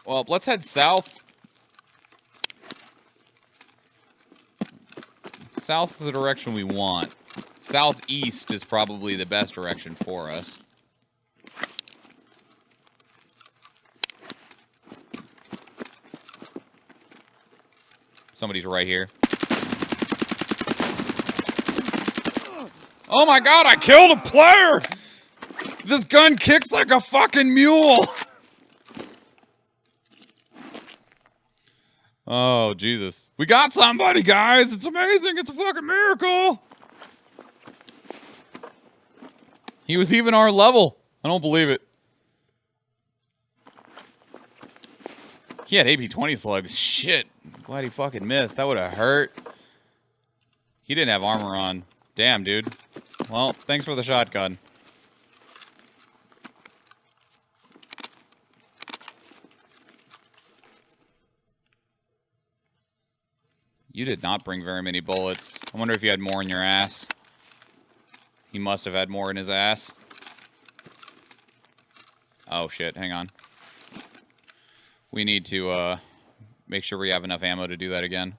Well, let's head south. South is the direction we want. Southeast is probably the best direction for us. Somebody's right here. Oh my god, I killed a player! This gun kicks like a fucking mule! Oh, Jesus. We got somebody, guys! It's amazing! It's a fucking miracle! He was even our level. I don't believe it. He had AP-20 slugs. Shit. Glad he fucking missed. That would have hurt. He didn't have armor on. Damn, dude. Well, thanks for the shotgun. You did not bring very many bullets. I wonder if you had more in your ass. He must have had more in his ass. Oh, shit. Hang on. We need to make sure we have enough ammo to do that again.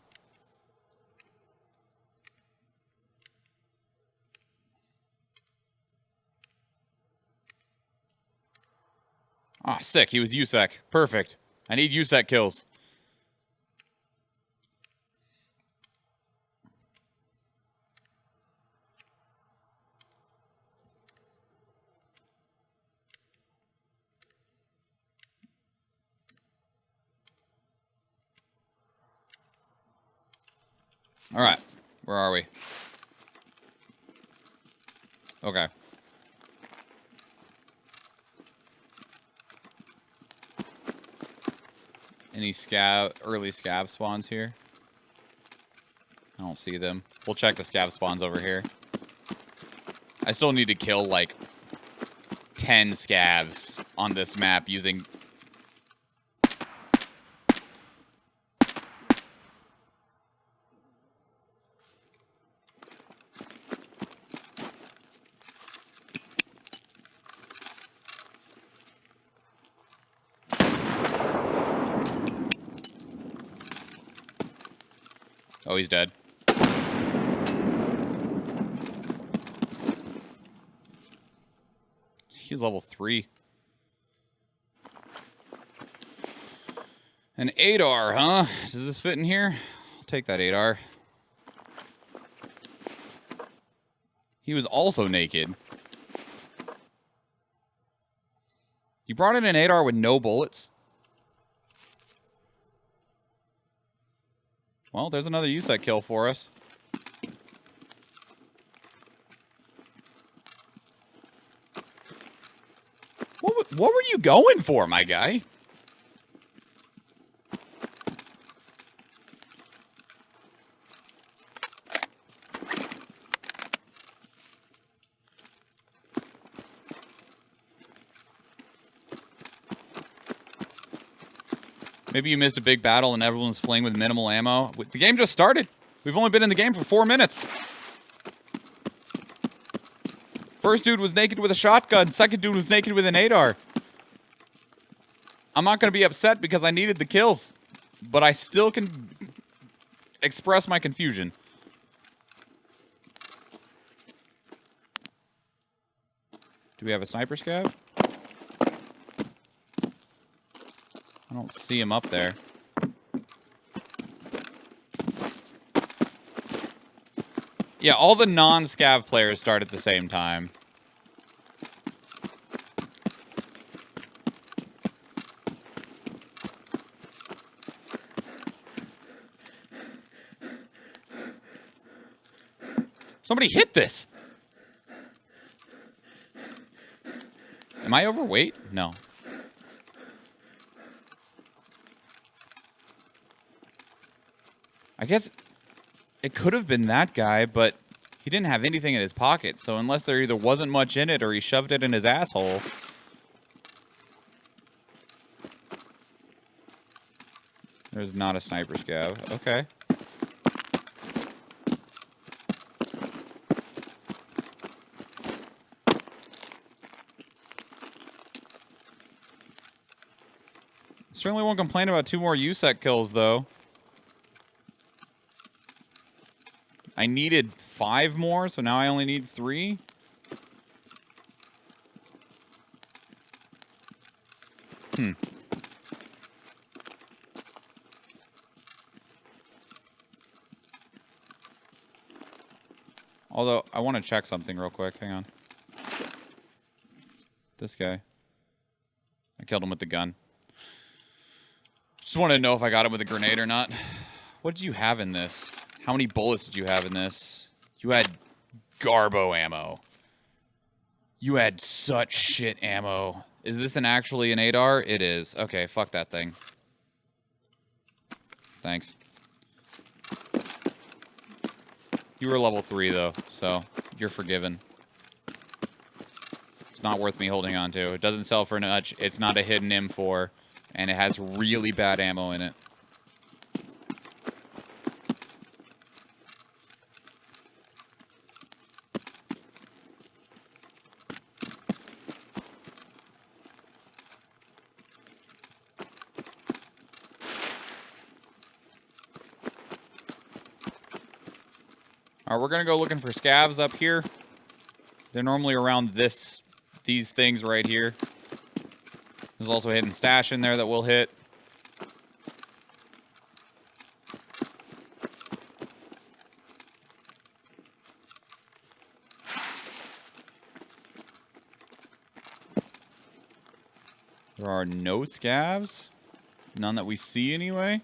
Ah, sick. He was USEC. Perfect. I need USEC kills. All right. Where are we? Okay. Any early scav spawns here? I don't see them. We'll check the scav spawns over here. I still need to kill like 10 scavs on this map using... Oh, he's dead. He's level 3. An 8R, huh? Does this fit in here? I'll take that 8R. He was also naked. You brought in an 8R with no bullets? Well, there's another USEC kill for us. What were you going for, my guy? Maybe you missed a big battle and everyone's playing with minimal ammo. The game just started. We've only been in the game for 4 minutes. First dude was naked with a shotgun. Second dude was naked with an 8R. I'm not going to be upset because I needed the kills. But I still can express my confusion. Do we have a sniper scav? I don't see him up there. Yeah, all the non-scav players start at the same time. Somebody hit this! Am I overweight? No. I guess it could have been that guy, but he didn't have anything in his pocket. So unless there either wasn't much in it or he shoved it in his asshole. There's not a sniper scav. Okay. Certainly won't complain about 2 more USEC kills, though. I needed 5 more, so now I only need 3. Although, I want to check something real quick. Hang on. This guy. I killed him with the gun. Just wanted to know if I got him with a grenade or not. What did you have in this? How many bullets did you have in this? You had Garbo ammo. You had such shit ammo. Is this actually an 8R? It is. Okay, fuck that thing. Thanks. You were level 3, though, so you're forgiven. It's not worth me holding on to. It doesn't sell for much. It's not a hidden M4, and it has really bad ammo in it. Alright, we're gonna go looking for scavs up here. They're normally around these things right here. There's also a hidden stash in there that we'll hit. There are no scavs. None that we see anyway.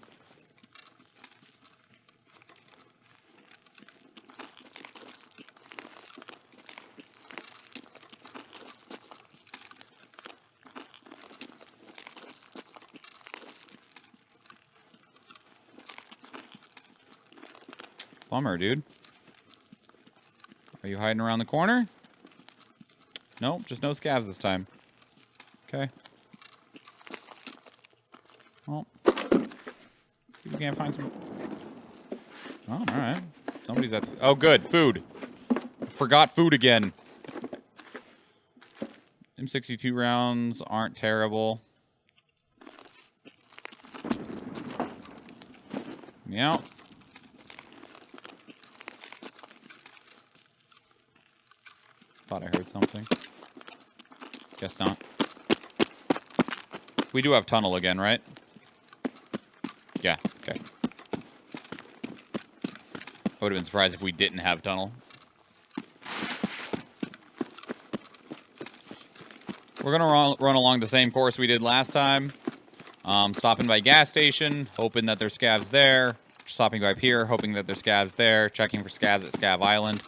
Bummer, dude. Are you hiding around the corner? Nope, just no scavs this time. Okay. Well, see if we can't find some. Oh, all right. Somebody's at. Oh, good. Food. Forgot food again. M62 rounds aren't terrible. Yeah. Thought I heard something. Guess not. We do have tunnel again, right? Yeah, okay. I would have been surprised if we didn't have tunnel. We're going to run along the same course we did last time. Stopping by gas station, hoping that there's scavs there. Stopping by pier, hoping that there's scavs there. Checking for scavs at Scav Island.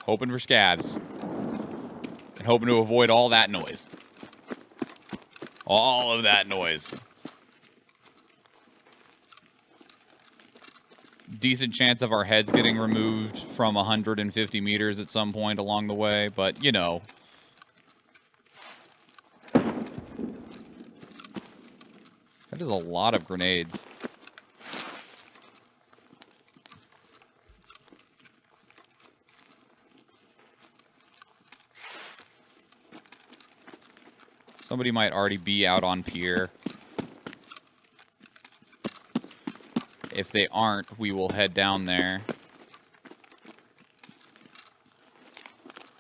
Hoping for scavs. And hoping to avoid all that noise. All of that noise. Decent chance of our heads getting removed from 150 meters at some point along the way, but, you know. That is a lot of grenades. Somebody might already be out on pier. If they aren't, we will head down there.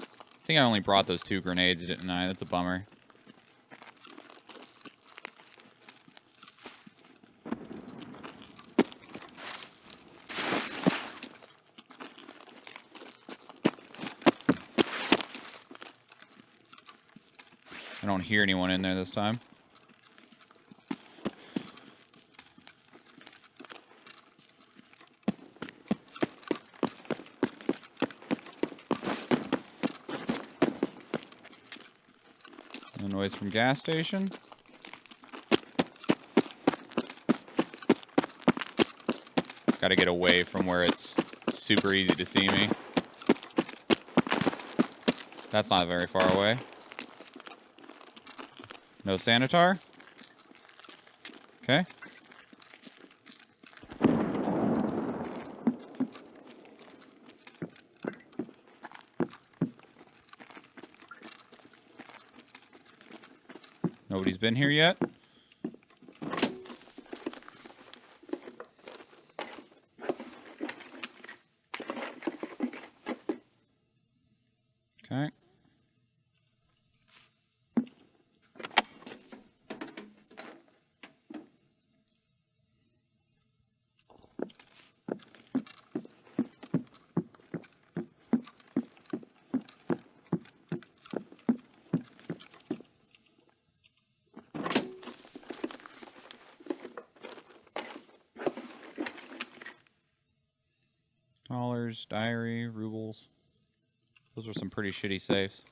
I think I only brought those 2 grenades, didn't I? That's a bummer. I don't hear anyone in there this time. No noise from gas station. Gotta get away from where it's super easy to see me. That's not very far away. No sanitar? Okay. Nobody's been here yet. Okay. Dollars, diary, rubles. Those were some pretty shitty safes.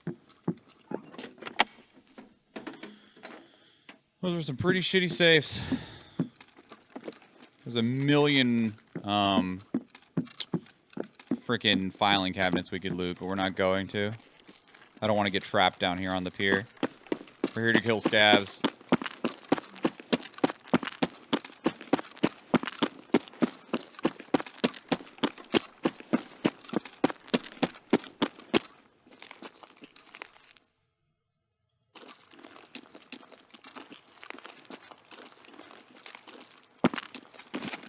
Those were some pretty shitty safes. There's a million freaking filing cabinets we could loot, but we're not going to. I don't want to get trapped down here on the pier. We're here to kill scavs.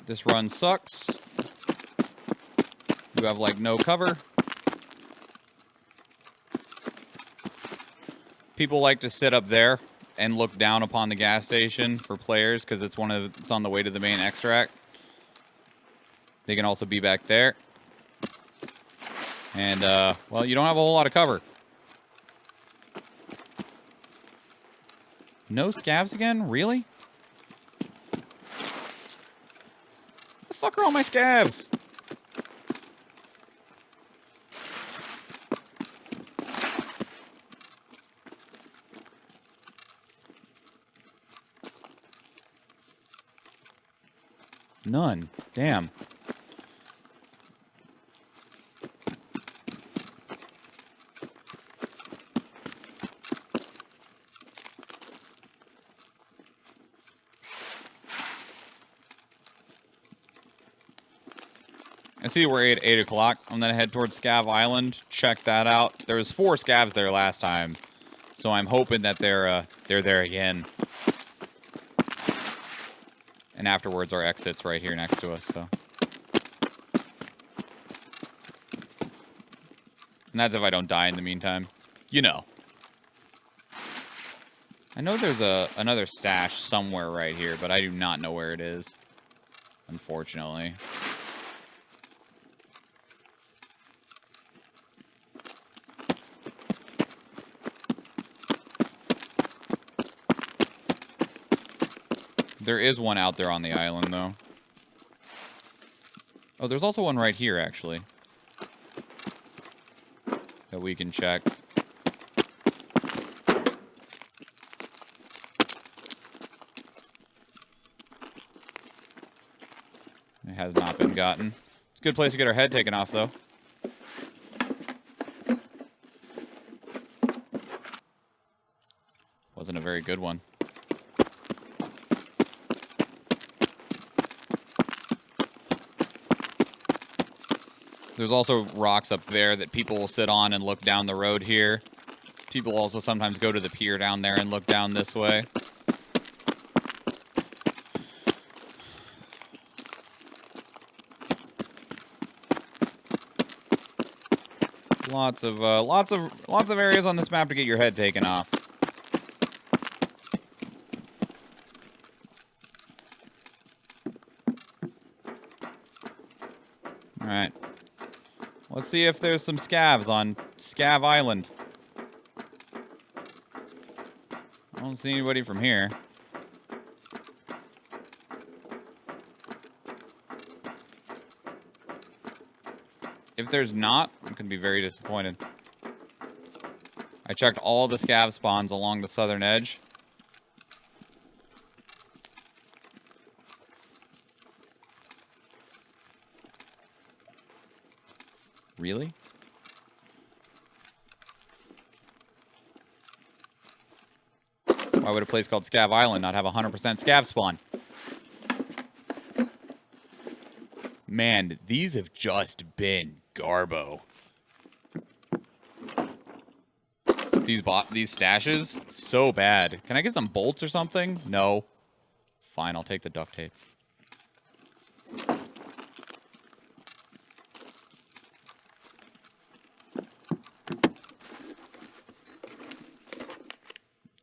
This run sucks. You have, like, no cover. People like to sit up there and look down upon the gas station for players because it's on the way to the main extract. They can also be back there. And, well, you don't have a whole lot of cover. No scavs again? Really? Where the fuck are all my scavs? None. Damn. I see we're at 8 o'clock. I'm going to head towards Scav Island. Check that out. There was 4 scavs there last time. So I'm hoping that they're there again. And afterwards, our exit's right here next to us, so. And that's if I don't die in the meantime. You know. I know there's another stash somewhere right here, but I do not know where it is. Unfortunately. There is one out there on the island, though. Oh, there's also one right here, actually. That we can check. It has not been gotten. It's a good place to get our head taken off, though. Wasn't a very good one. There's also rocks up there that people will sit on and look down the road here. People also sometimes go to the pier down there and look down this way. Lots of areas on this map to get your head taken off. All right. Let's see if there's some scavs on Scav Island. I don't see anybody from here. If there's not, I'm going to be very disappointed. I checked all the scav spawns along the southern edge. Really? Why would a place called Scav Island not have 100% scav spawn? Man, these have just been garbo. These stashes, so bad. Can I get some bolts or something? No. Fine, I'll take the duct tape.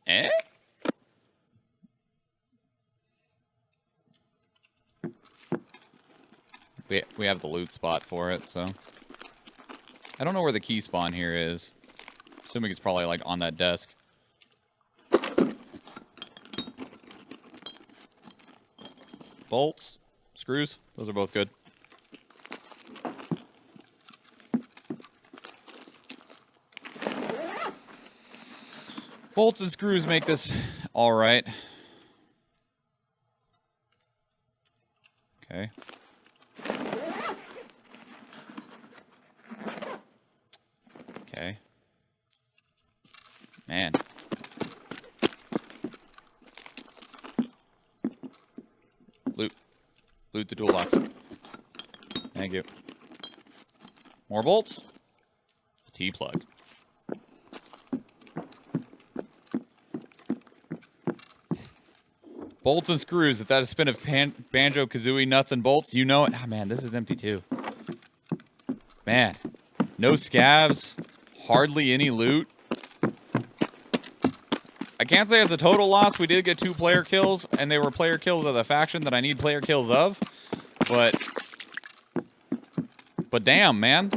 Eh? We have the loot spot for it, so. I don't know where the key spawn here is. Assuming it's probably, like, on that desk. Bolts. Screws. Those are both good. Bolts and screws make this alright. Okay. Okay. Man. Loot. Loot the toolbox. Thank you. More bolts. T-plug. Bolts and screws. If that is a spin of Banjo-Kazooie nuts and bolts, you know it. Ah, man, this is empty too. Man. No scavs. Hardly any loot. I can't say it's a total loss. We did get 2 player kills, and they were player kills of the faction that I need player kills of. But damn, man.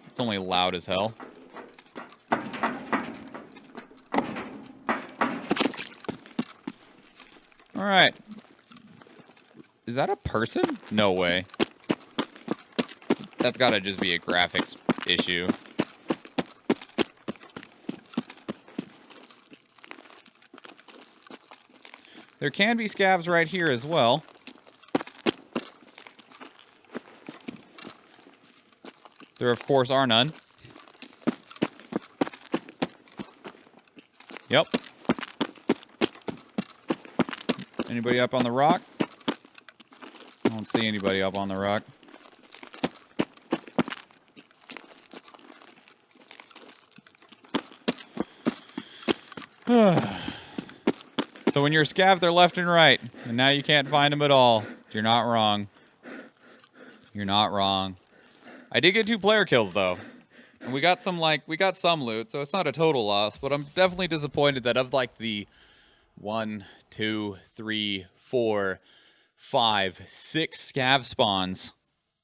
It's only loud as hell. All right. Is that a person? No way. That's gotta just be a graphics issue. There can be scavs right here as well. There, of course, are none. Yep. Anybody up on the rock? I don't see anybody up on the rock. So when you're scav, they're left and right, and now you can't find them at all. You're not wrong. You're not wrong. I did get 2 player kills though, and we got some loot, so it's not a total loss. But I'm definitely disappointed that of like the 1, 2, 3, 4, 5, 6 scav spawns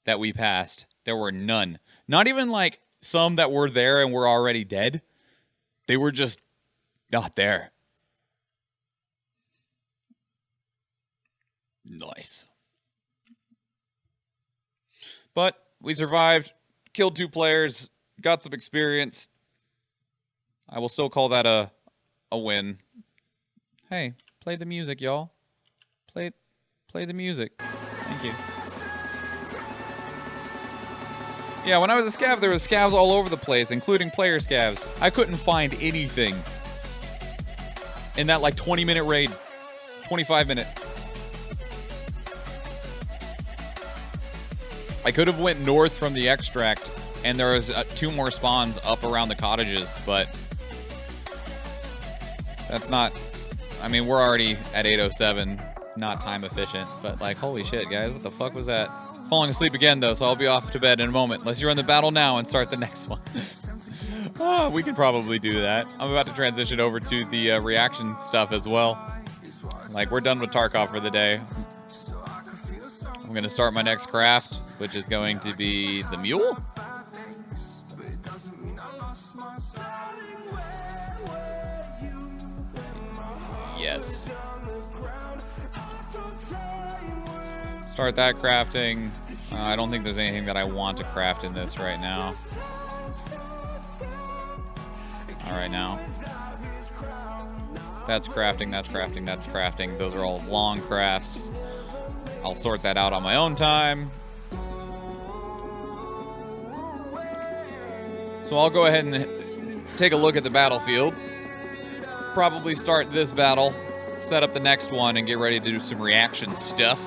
that we passed, there were none. Not even like some that were there and were already dead. They were just not there. Nice. But we survived, killed 2 players, got some experience. I will still call that a win. Hey, play the music, y'all. Play the music. Thank you. Yeah, when I was a scav, there was scavs all over the place, including player scavs. I couldn't find anything in that like 20-minute raid, 25-minute. I could have went north from the extract, and there was 2 more spawns up around the cottages, but that's not... I mean, we're already at 8:07, not time efficient, but like, holy shit, guys, what the fuck was that? Falling asleep again, though, so I'll be off to bed in a moment, unless you're in the battle now and start the next one. Oh, we could probably do that. I'm about to transition over to the reaction stuff as well. Like, we're done with Tarkov for the day. I'm going to start my next craft, which is going to be the mule. Yes. Start that crafting. I don't think there's anything that I want to craft in this right now. Not right now. That's crafting, that's crafting, that's crafting. Those are all long crafts. I'll sort that out on my own time. So I'll go ahead and take a look at the battlefield. Probably start this battle, set up the next one, and get ready to do some reaction stuff.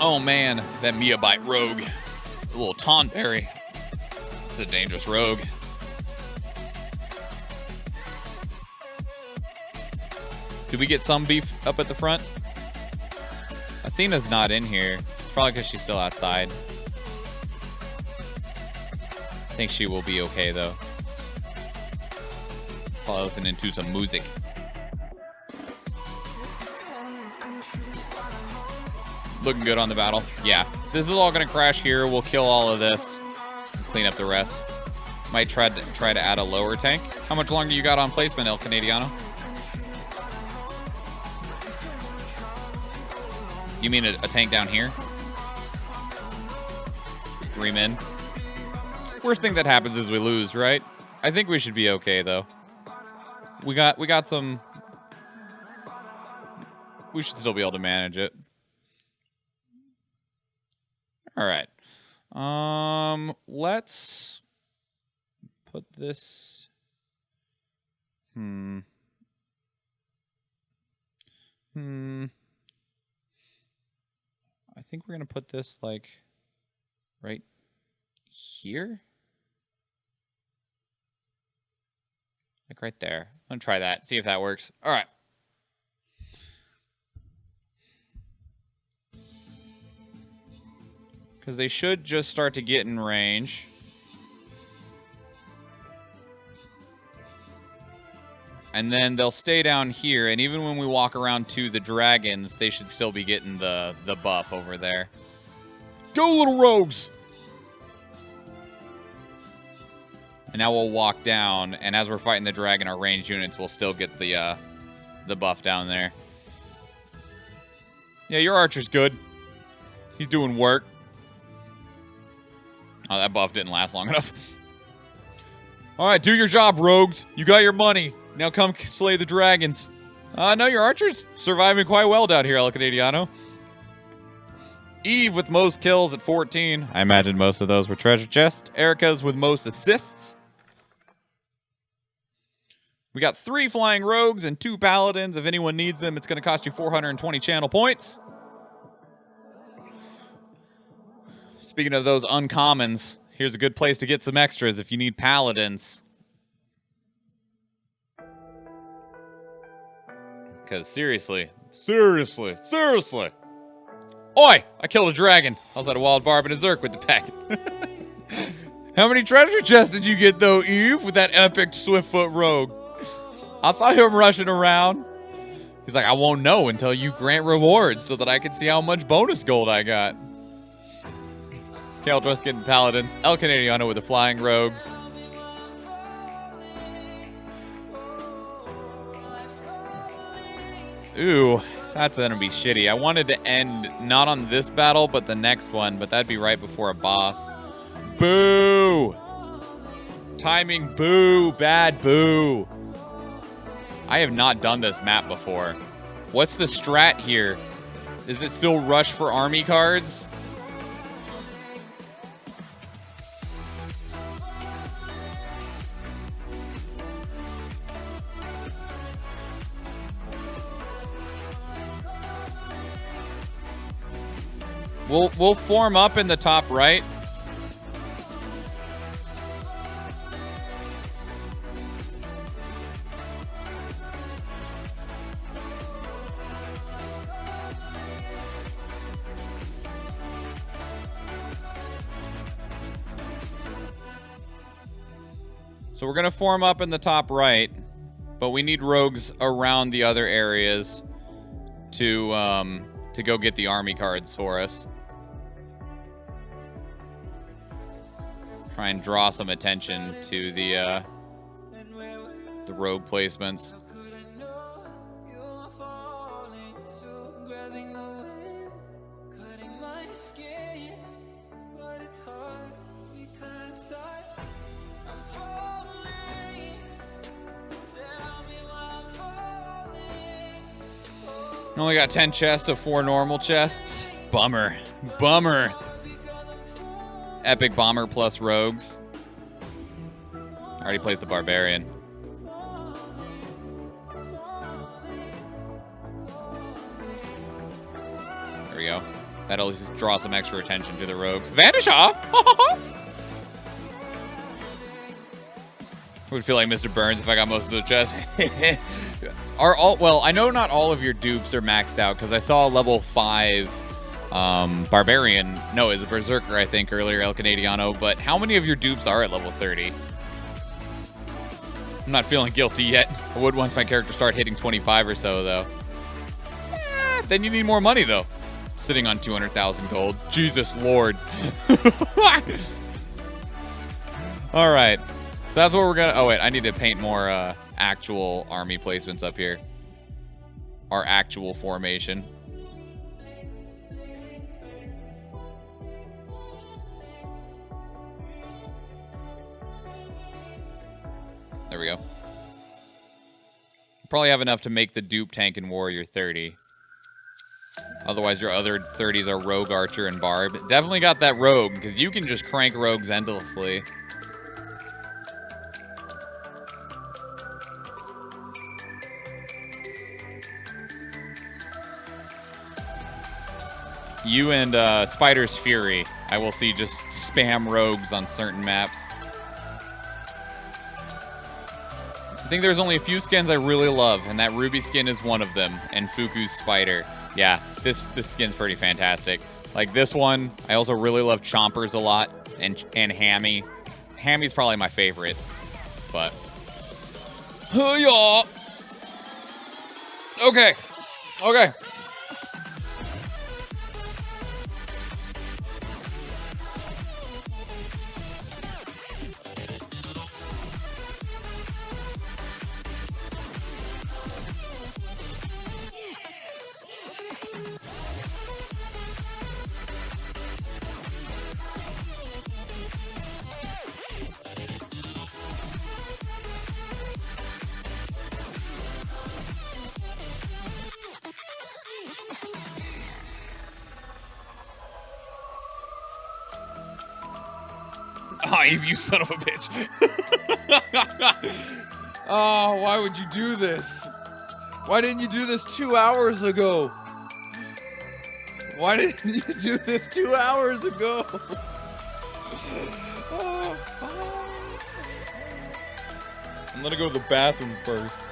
Oh man, that Miabite rogue. A little Tonberry. It's a dangerous rogue. Did we get some beef up at the front? Athena's not in here. It's probably because she's still outside. I think she will be okay, though. Probably listening to some music. Looking good on the battle. Yeah. This is all going to crash here. We'll kill all of this. And clean up the rest. Might try to add a lower tank. How much longer you got on placement, El Canadiano? You mean a tank down here? 3 men. Worst thing that happens is we lose, right? I think we should be okay though. We got some. We should still be able to manage it. All right. Let's put this. I think we're going to put this, like, right here? Like, right there. I'm going to try that, see if that works. All right. Because they should just start to get in range. And then they'll stay down here, and even when we walk around to the dragons, they should still be getting the buff over there. Go, little rogues! And now we'll walk down, and as we're fighting the dragon, our ranged units will still get the buff down there. Yeah, your archer's good. He's doing work. Oh, that buff didn't last long enough. All right, do your job, rogues. You got your money. Now come slay the dragons. No, your archer's surviving quite well down here, El Canadiano. Eve with most kills at 14. I imagine most of those were treasure chest. Erica's with most assists. We got 3 flying rogues and 2 paladins. If anyone needs them, it's going to cost you 420 channel points. Speaking of those uncommons, here's a good place to get some extras if you need paladins. Because seriously. Oi! I killed a dragon. I was at a wild barb and a zerk with the packet. How many treasure chests did you get, though, Eve, with that epic Swiftfoot rogue? I saw him rushing around. He's like, I won't know until you grant rewards so that I can see how much bonus gold I got. Kaldros getting paladins. El Canadiano with the flying rogues. Ooh, that's gonna be shitty. I wanted to end not on this battle, but the next one, but that'd be right before a boss. Boo! Timing, boo, bad boo. I have not done this map before. What's the strat here? Is it still rush for army cards? We'll form up in the top right. So we're gonna form up in the top right, but we need rogues around the other areas to go get the army cards for us. Try and draw some attention to the rogue placements. Only got 10 chests of 4 normal chests. Bummer. Bummer. Epic bomber plus rogues. Already plays the barbarian. There we go. That'll at least draw some extra attention to the rogues. Vanish off! I would feel like Mr. Burns if I got most of the chests. Well, I know not all of your dupes are maxed out because I saw a level 5 barbarian. No, it's a berserker, I think, earlier, El Canadiano. But how many of your dupes are at level 30? I'm not feeling guilty yet. I would once my character start hitting 25 or so, though. Then you need more money, though. Sitting on 200,000 gold. Jesus Lord. All right. So that's what we're gonna... Oh, wait. I need to paint more actual army placements up here. Our actual formation. There we go. Probably have enough to make the dupe, tank, and warrior 30. Otherwise, your other 30s are rogue, archer, and barb. Definitely got that rogue, because you can just crank rogues endlessly. You and Spider's Fury, I will see just spam rogues on certain maps. I think there's only a few skins I really love, and that Ruby skin is one of them, and Fuku's Spider. Yeah, this skin's pretty fantastic. Like this one, I also really love Chompers a lot, and Hammy. Hammy's probably my favorite, but... Yeah. Okay. Okay. Oh, Eve, you son of a bitch. Oh, why would you do this? Why didn't you do this 2 hours ago? Why didn't you do this 2 hours ago? Oh, I'm gonna go to the bathroom first.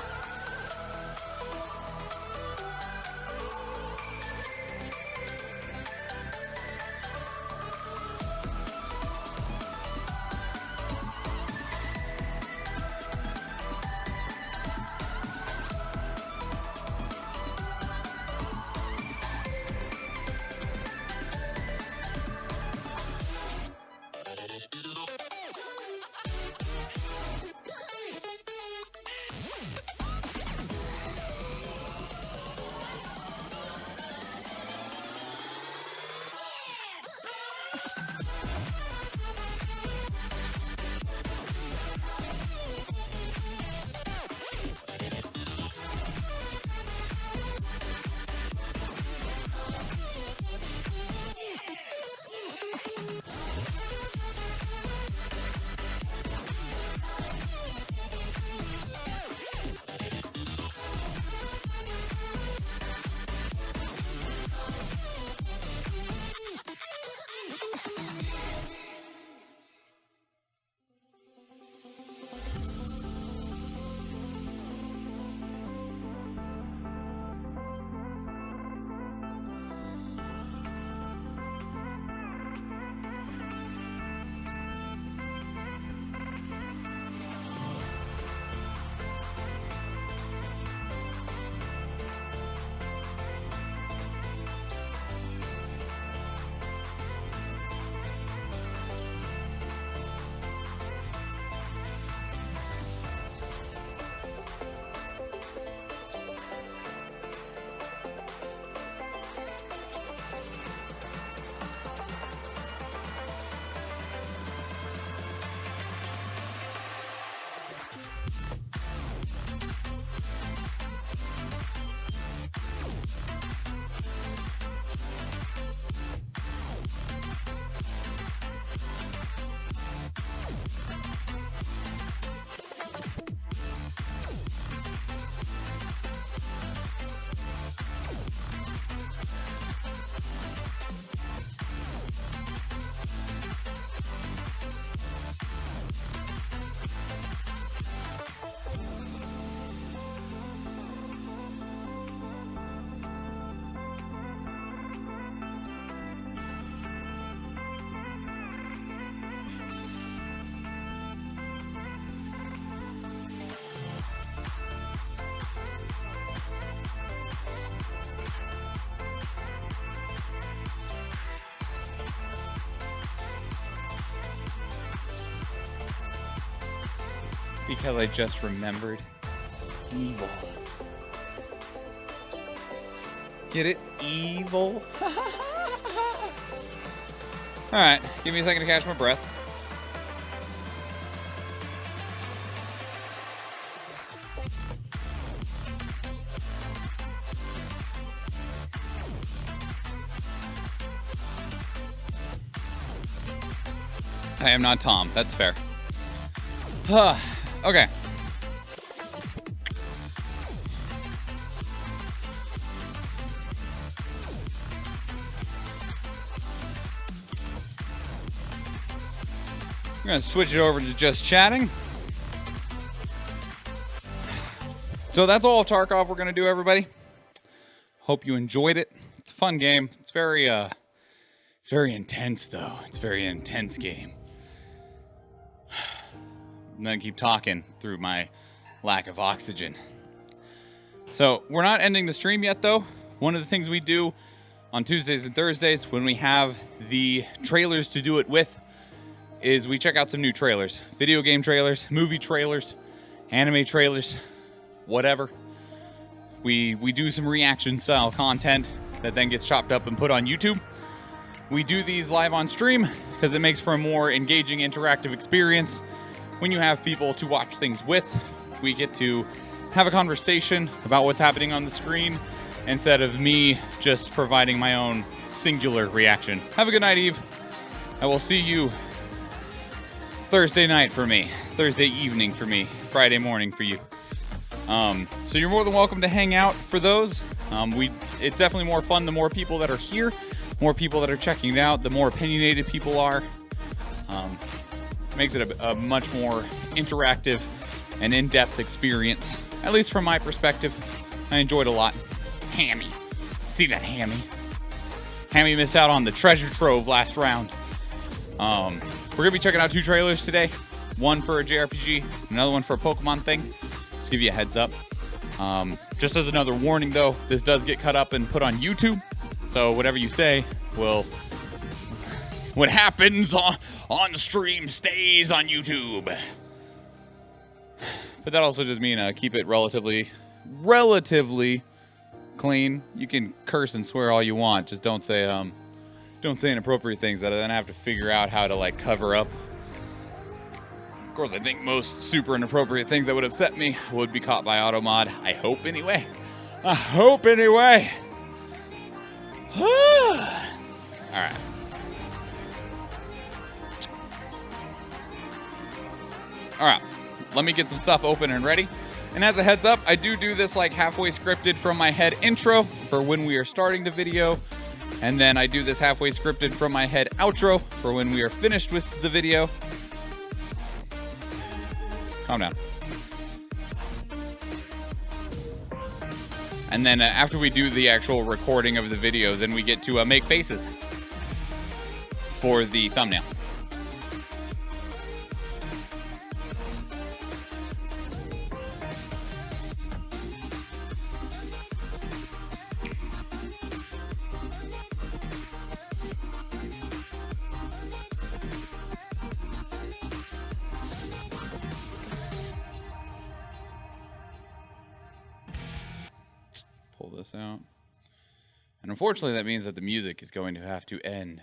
Because I just remembered. Evil. Get it? Evil. Alright, give me a second to catch my breath. I am not Tom. That's fair. Okay. I'm going to switch it over to just chatting. So that's all of Tarkov we're going to do, everybody. Hope you enjoyed it. It's a fun game. It's very intense, though. It's a very intense game. I'm going to keep talking through my lack of oxygen. So we're not ending the stream yet, though. One of the things we do on Tuesdays and Thursdays when we have the trailers to do it with is we check out some new trailers. Video game trailers, movie trailers, anime trailers, whatever. We do some reaction style content that then gets chopped up and put on YouTube. We do these live on stream because it makes for a more engaging, interactive experience. When you have people to watch things with, we get to have a conversation about what's happening on the screen instead of me just providing my own singular reaction. Have a good night, Eve. I will see you Thursday night for me, Thursday evening for me, Friday morning for you. So you're more than welcome to hang out for those. It's definitely more fun the more people that are here, more people that are checking it out, the more opinionated people are. Makes it a much more interactive and in-depth experience, at least from my perspective. I enjoyed a lot. Hammy. See that Hammy? Hammy missed out on the treasure trove last round. We're going to be checking out 2 trailers today. One for a JRPG, another one for a Pokemon thing. Just give you a heads up. Just as another warning, though, this does get cut up and put on YouTube. So whatever you say will... What happens on stream stays on YouTube. But that also just means keep it relatively clean. You can curse and swear all you want. Just don't say inappropriate things that I then have to figure out how to like cover up. Of course, I think most super inappropriate things that would upset me would be caught by automod. I hope anyway. I hope anyway. All right. All right. Let me get some stuff open and ready. And as a heads up, I do this like halfway scripted from my head intro for when we are starting the video. And then I do this halfway scripted from my head outro for when we are finished with the video. Calm down. And then after we do the actual recording of the video, then we get to make faces for the thumbnail. Pull this out. And unfortunately, that means that the music is going to have to end.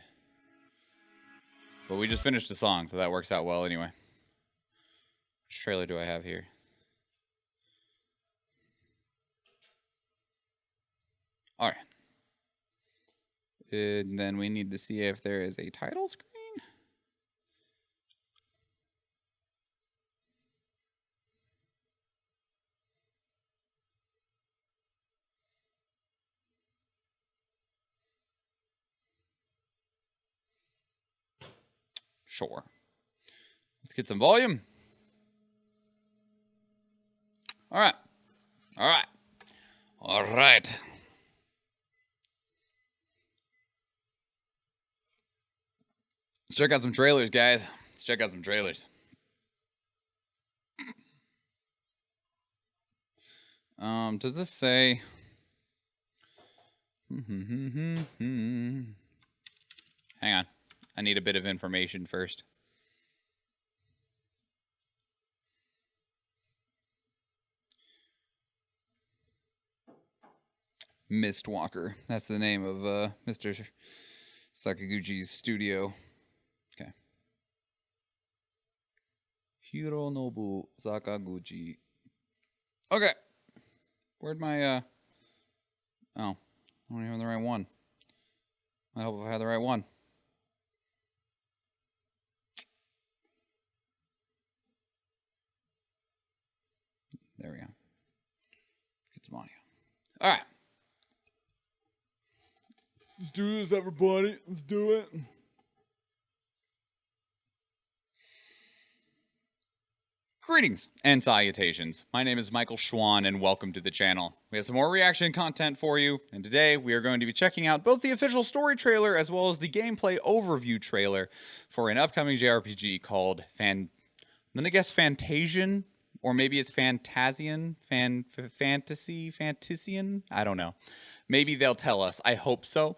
But we just finished the song, so that works out well anyway. Which trailer do I have here? All right. And then we need to see if there is a title screen. Sure. Let's get some volume. All right. All right. All right. Let's check out some trailers, guys. Let's check out some trailers. Does this say... Hang on. I need a bit of information first. Mistwalker. That's the name of Mr. Sakaguchi's studio. Okay. Hironobu Sakaguchi. Okay. Where'd my oh, I don't even have the right one. I hope I had the right one. There we go. Let's get some audio. All right. Let's do this, everybody. Let's do it. Greetings and salutations. My name is Michael Schwan, and welcome to the channel. We have some more reaction content for you, and today we are going to be checking out both the official story trailer as well as the gameplay overview trailer for an upcoming JRPG called I'm gonna guess Fantasian, or maybe it's Fantasian, Fantasian. I don't know. Maybe they'll tell us. I hope so.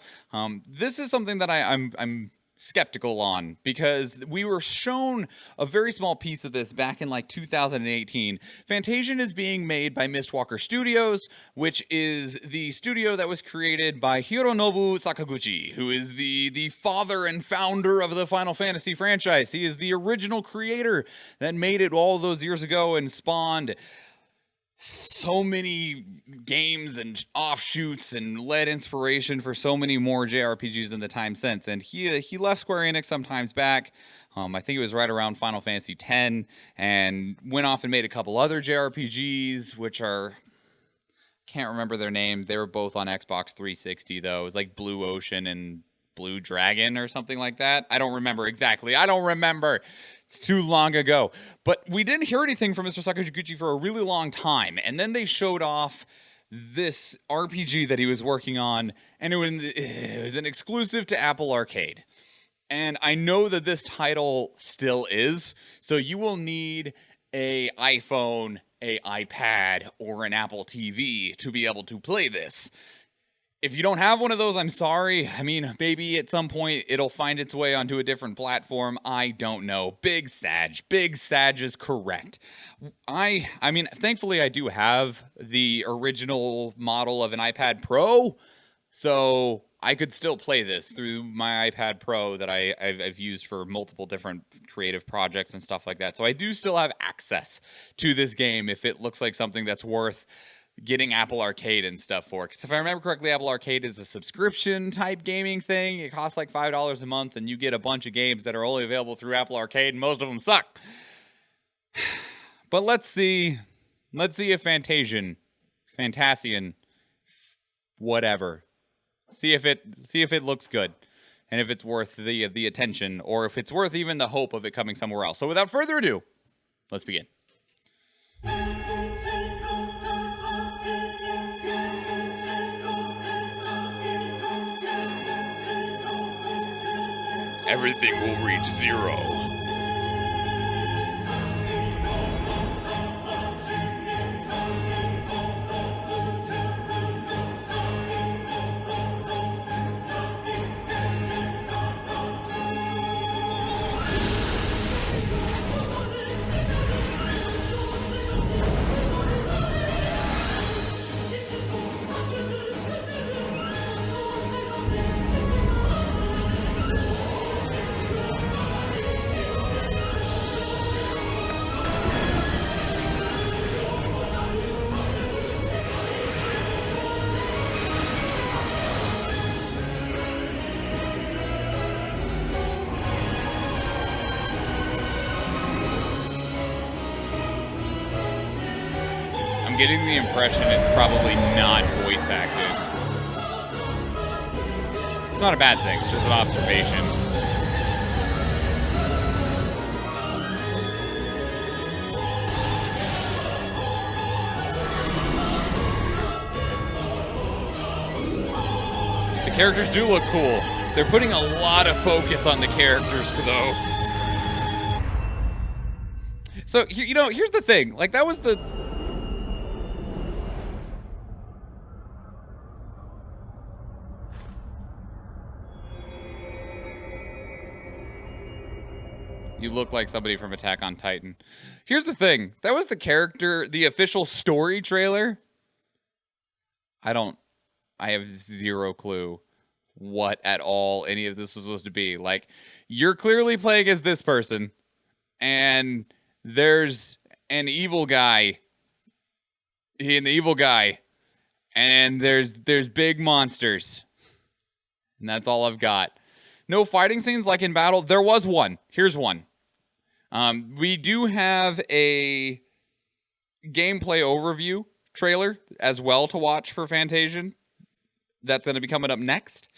This is something that I'm skeptical on, because we were shown a very small piece of this back in like 2018. Fantasian is being made by Mistwalker Studios, which is the studio that was created by Hironobu Sakaguchi, who is the father and founder of the Final Fantasy franchise. He is the original creator that made it all those years ago and spawned so many games and offshoots and led inspiration for so many more JRPGs in the time since. And he left Square Enix some times back. I think it was right around Final Fantasy X, and went off and made a couple other JRPGs, which are, can't remember their name. They were both on Xbox 360 though. It was like Blue Ocean and Blue Dragon or something like that. I don't remember exactly. I don't remember. It's too long ago. But we didn't hear anything from Mr. Sakaguchi for a really long time. And then they showed off this RPG that he was working on, and it was an exclusive to Apple Arcade. And I know that this title still is, so you will need an iPhone, an iPad, or an Apple TV to be able to play this. If you don't have one of those, I'm sorry. I mean, maybe at some point it'll find its way onto a different platform. I don't know. Big Sag is correct. I mean, thankfully I do have the original model of an iPad Pro, so I could still play this through my iPad Pro that I've used for multiple different creative projects and stuff like that. So I do still have access to this game if it looks like something that's worth getting Apple Arcade and stuff for. Because if I remember correctly, Apple Arcade is a subscription type gaming thing. It costs like $5 a month, and you get a bunch of games that are only available through Apple Arcade, and most of them suck. But let's see if Fantasian, whatever. See if it looks good, and if it's worth the attention, or if it's worth even the hope of it coming somewhere else. So without further ado, let's begin. Everything will reach zero. Getting the impression it's probably not voice acted. It's not a bad thing, it's just an observation. The characters do look cool. They're putting a lot of focus on the characters, though. So, here's the thing. Like, that was the... You look like somebody from Attack on Titan. Here's the thing. That was the official story trailer. I have zero clue what at all any of this was supposed to be. Like, you're clearly playing as this person, and there's an evil guy. And there's big monsters. And that's all I've got. No fighting scenes like in battle. There was one. Here's one. We do have a gameplay overview trailer as well to watch for Fantasian. That's going to be coming up next.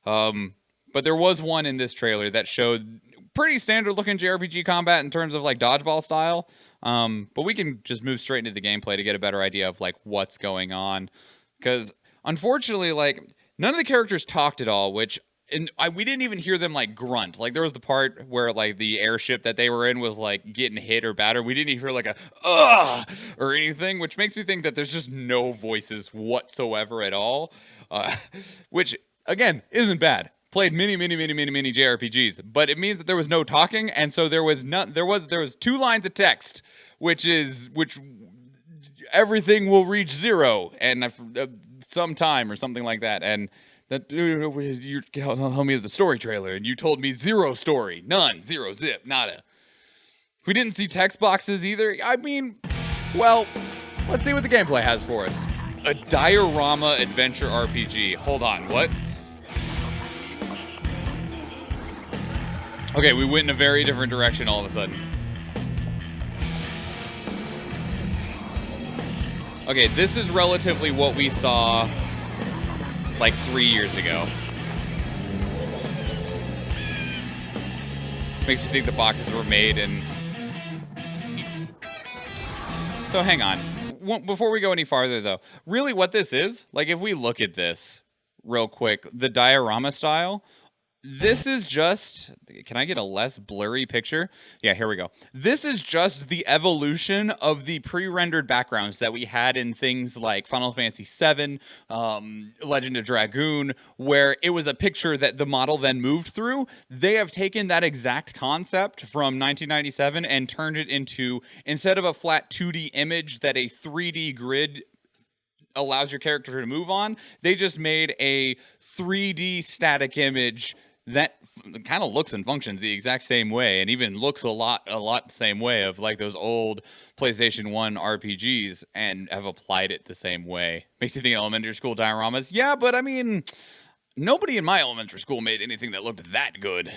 But there was one in this trailer that showed pretty standard looking JRPG combat in terms of like dodgeball style. But we can just move straight into the gameplay to get a better idea of like what's going on. Because unfortunately, like none of the characters talked at all, which... And we didn't even hear them, like, grunt. Like, there was the part where, like, the airship that they were in was, like, getting hit or battered. We didn't even hear, like, a, ugh, or anything, which makes me think that there's just no voices whatsoever at all. Which, again, isn't bad. Played many JRPGs. But it means that there was no talking, and so there was 2 lines of text, which everything will reach zero, and sometime or something like that, and... That you told me the story trailer, and you told me zero story, none, zero, zip, nada. We didn't see text boxes either. I mean, well, Let's see what the gameplay has for us. A diorama adventure RPG. Hold on, what? Okay, we went in a very different direction all of a sudden. Okay, this is relatively what we saw like 3 years ago. Makes me think the boxes were made in... So hang on. Before we go any farther, though, really what this is, like if we look at this real quick, the diorama style, this is just... Can I get a less blurry picture? Yeah, here we go. This is just the evolution of the pre-rendered backgrounds that we had in things like Final Fantasy VII, Legend of Dragoon, where it was a picture that the model then moved through. They have taken that exact concept from 1997 and turned it into, instead of a flat 2D image that a 3D grid allows your character to move on, they just made a 3D static image that kind of looks and functions the exact same way, and even looks a lot the same way of like those old PlayStation 1 RPGs, and have applied it the same way. Makes you think elementary school dioramas. Yeah, but I mean, nobody in my elementary school made anything that looked that good.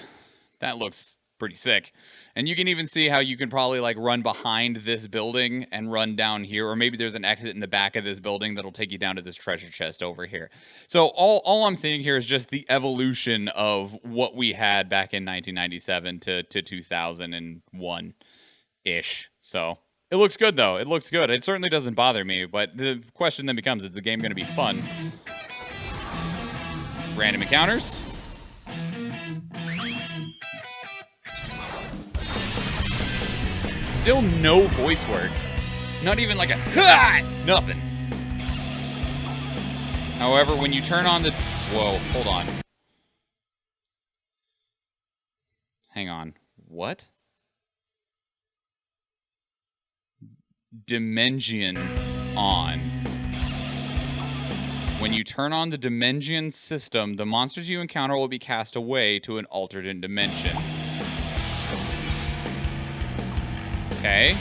That looks pretty sick. And you can even see how you can probably like run behind this building and run down here, or maybe there's an exit in the back of this building that'll take you down to this treasure chest over here. So all I'm seeing here is just the evolution of what we had back in 1997 to 2001-ish. So it looks good, though. It looks good. It certainly doesn't bother me, but the question then becomes, is the game going to be fun? Random encounters. Still no voice work. Not even like a ha! Nothing. However, when you turn on the... Whoa, hold on. Hang on. What? Dimension on. When you turn on the Dimension system, the monsters you encounter will be cast away to an alternate dimension. Okay.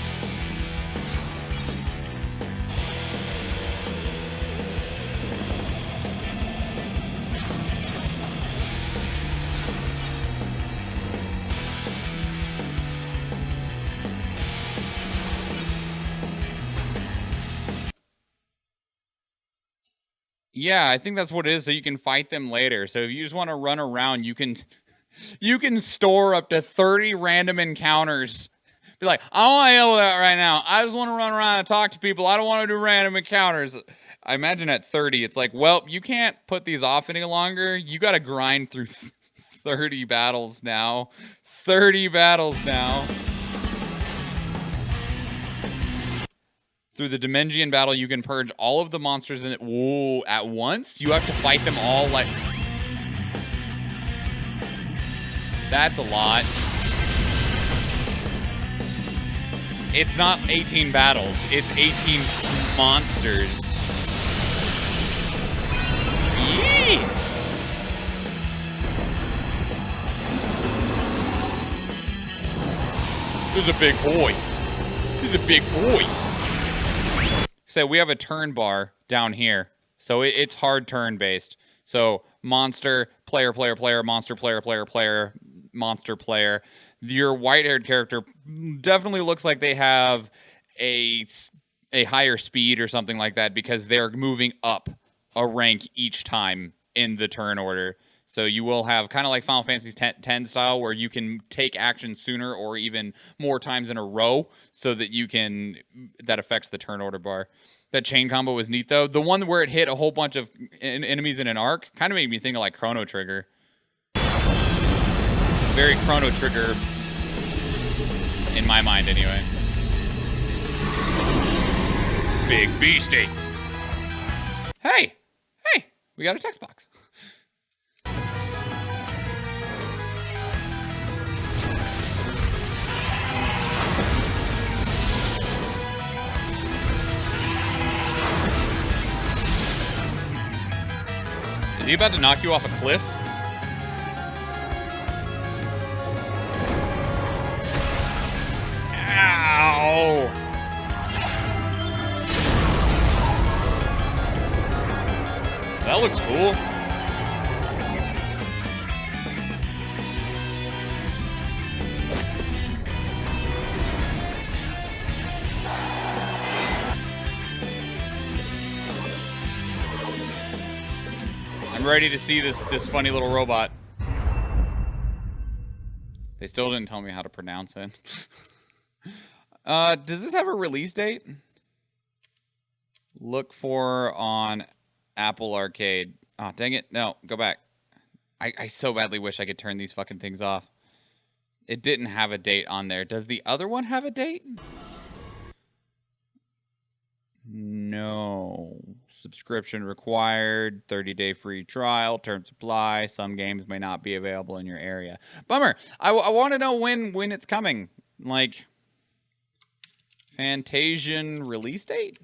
Yeah, I think that's what it is, so you can fight them later. So if you just want to run around, you can store up to 30 random encounters. Be like, I don't want to deal with that right now. I just want to run around and talk to people. I don't want to do random encounters. I imagine at 30, it's like, well, you can't put these off any longer. You got to grind through 30 battles now. 30 battles now. Through the Dimension battle, you can purge all of the monsters in it. Whoa, at once? You have to fight them all like... That's a lot. It's not 18 battles. It's 18 monsters. Yee! This is a big boy. This is a big boy. So we have a turn bar down here. So it's hard turn based. So monster, player, player, player, monster, player, player, player, monster, player. Your white-haired character definitely looks like they have a higher speed or something like that because they're moving up a rank each time in the turn order. So you will have kind of like Final Fantasy X style where you can take action sooner or even more times in a row so that that affects the turn order bar. That chain combo was neat, though. The one where it hit a whole bunch of enemies in an arc kind of made me think of like Chrono Trigger. Very Chrono Trigger in my mind, anyway. Big beastie. Hey, we got a text box. Is he about to knock you off a cliff? Ow! that looks cool. I'm ready to see this funny little robot. They still didn't tell me how to pronounce it. Does this have a release date? Look for on Apple Arcade. Oh, dang it. No, go back. I so badly wish I could turn these fucking things off. It didn't have a date on there. Does the other one have a date? No. Subscription required. 30-day free trial. Terms apply. Some games may not be available in your area. Bummer. I want to know when it's coming. Like, Fantasian release date?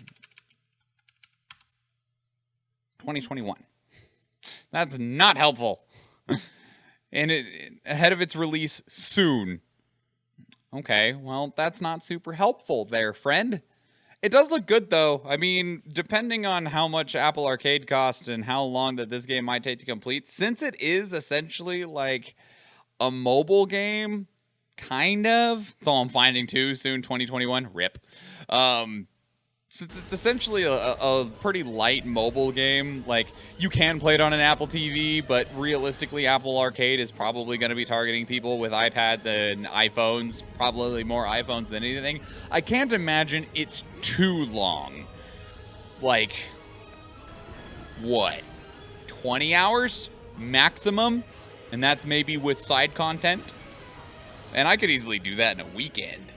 2021. That's not helpful. And ahead of its release soon. Okay, well, that's not super helpful there, friend. It does look good, though. I mean, depending on how much Apple Arcade costs and how long that this game might take to complete, since it is essentially like a mobile game, kind of. That's all I'm finding, too, soon, 2021. RIP. Since it's essentially a pretty light mobile game, like, you can play it on an Apple TV, but realistically, Apple Arcade is probably going to be targeting people with iPads and iPhones, probably more iPhones than anything. I can't imagine it's too long. Like, what? 20 hours maximum? And that's maybe with side content? And I could easily do that in a weekend.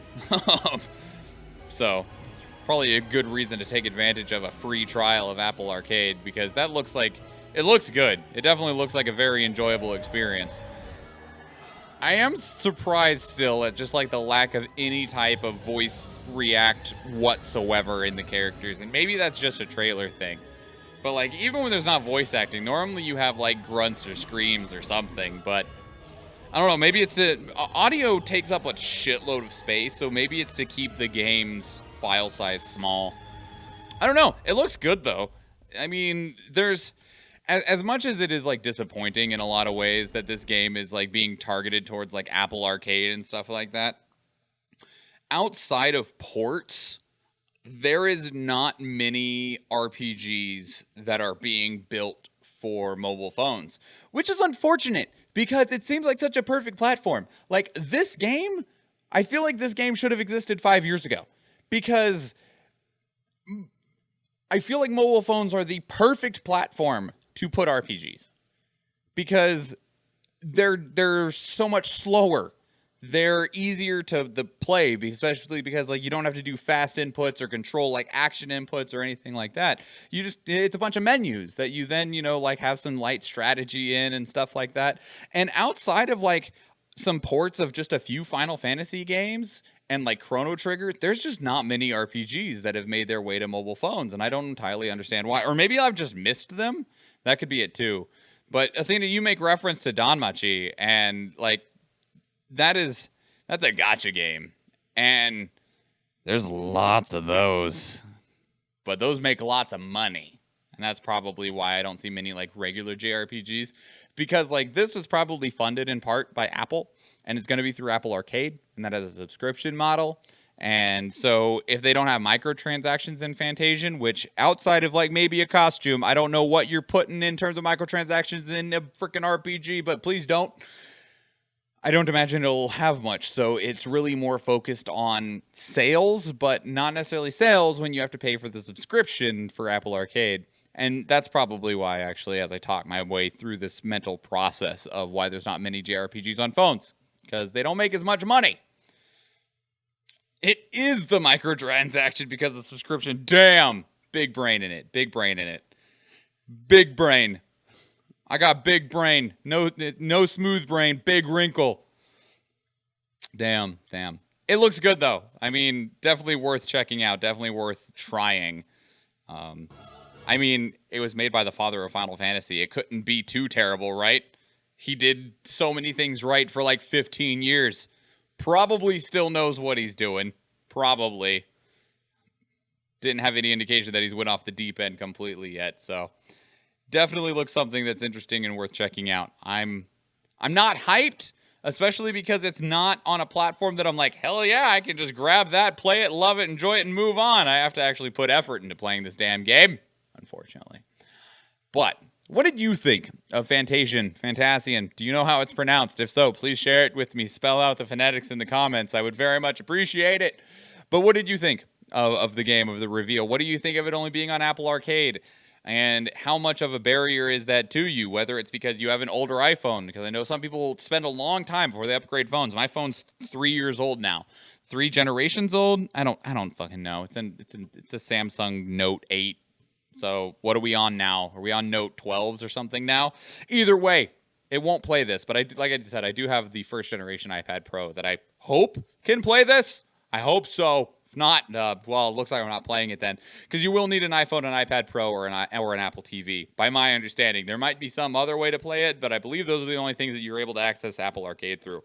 So, probably a good reason to take advantage of a free trial of Apple Arcade, because that looks like, it looks good. It definitely looks like a very enjoyable experience. I am surprised still at just like the lack of any type of voice react whatsoever in the characters, and maybe that's just a trailer thing. But like, even when there's not voice acting, normally you have like grunts or screams or something, but I don't know, maybe it's audio takes up a shitload of space, so maybe it's to keep the game's file size small. I don't know. It looks good, though. I mean, there's, as much as it is like disappointing in a lot of ways that this game is like being targeted towards like Apple Arcade and stuff like that, outside of ports, there is not many RPGs that are being built for mobile phones, which is unfortunate because it seems like such a perfect platform. Like, this game, I feel like this game should have existed 5 years ago, because I feel like mobile phones are the perfect platform to put RPGs, because they're so much slower. They're easier to play, especially because like you don't have to do fast inputs or control like action inputs or anything like that. It's a bunch of menus that you then, like have some light strategy in and stuff like that. And outside of like some ports of just a few Final Fantasy games and like Chrono Trigger, there's just not many RPGs that have made their way to mobile phones, and I don't entirely understand why. Or maybe I've just missed them. That could be it too. But Athena, you make reference to Danmachi, and like that's a gacha game, and there's lots of those, but those make lots of money, and that's probably why I don't see many like regular JRPGs, because like this was probably funded in part by Apple, and it's going to be through Apple Arcade, and that has a subscription model. And so if they don't have microtransactions in Fantasian, which outside of like maybe a costume, I don't know what you're putting in terms of microtransactions in a freaking RPG, but please don't. I don't imagine it'll have much. So it's really more focused on sales, but not necessarily sales when you have to pay for the subscription for Apple Arcade. And that's probably why, actually, as I talk my way through this mental process of why there's not many JRPGs on phones, because they don't make as much money. It is the microtransaction because of the subscription. Damn. Big brain in it. Big brain in it. Big brain. I got big brain. No smooth brain. Big wrinkle. Damn. It looks good, though. I mean, definitely worth checking out. Definitely worth trying. I mean, it was made by the father of Final Fantasy. It couldn't be too terrible, right? He did so many things right for like 15 years. Probably still knows what he's doing. Probably. Didn't have any indication that he's went off the deep end completely yet. So Definitely looks something that's interesting and worth checking out. I'm not hyped, especially because it's not on a platform that I'm like, hell yeah, I can just grab that, play it, love it, enjoy it, and move on. I have to actually put effort into playing this damn game, unfortunately. But what did you think of Fantasian? Do you know how it's pronounced? If so, please share it with me. Spell out the phonetics in the comments. I would very much appreciate it. But what did you think of the game, of the reveal? What do you think of it only being on Apple Arcade? And how much of a barrier is that to you? Whether it's because you have an older iPhone, because I know some people spend a long time before they upgrade phones. My phone's 3 years old now, 3 generations old. I don't fucking know. It's a Samsung Note 8. So what are we on now? Are we on Note 12s or something now? Either way, it won't play this. But like I said, I do have the first generation iPad Pro that I hope can play this. I hope so. If not, well, it looks like I'm not playing it then, because you will need an iPhone, an iPad Pro, or an Apple TV. By my understanding, there might be some other way to play it, but I believe those are the only things that you're able to access Apple Arcade through.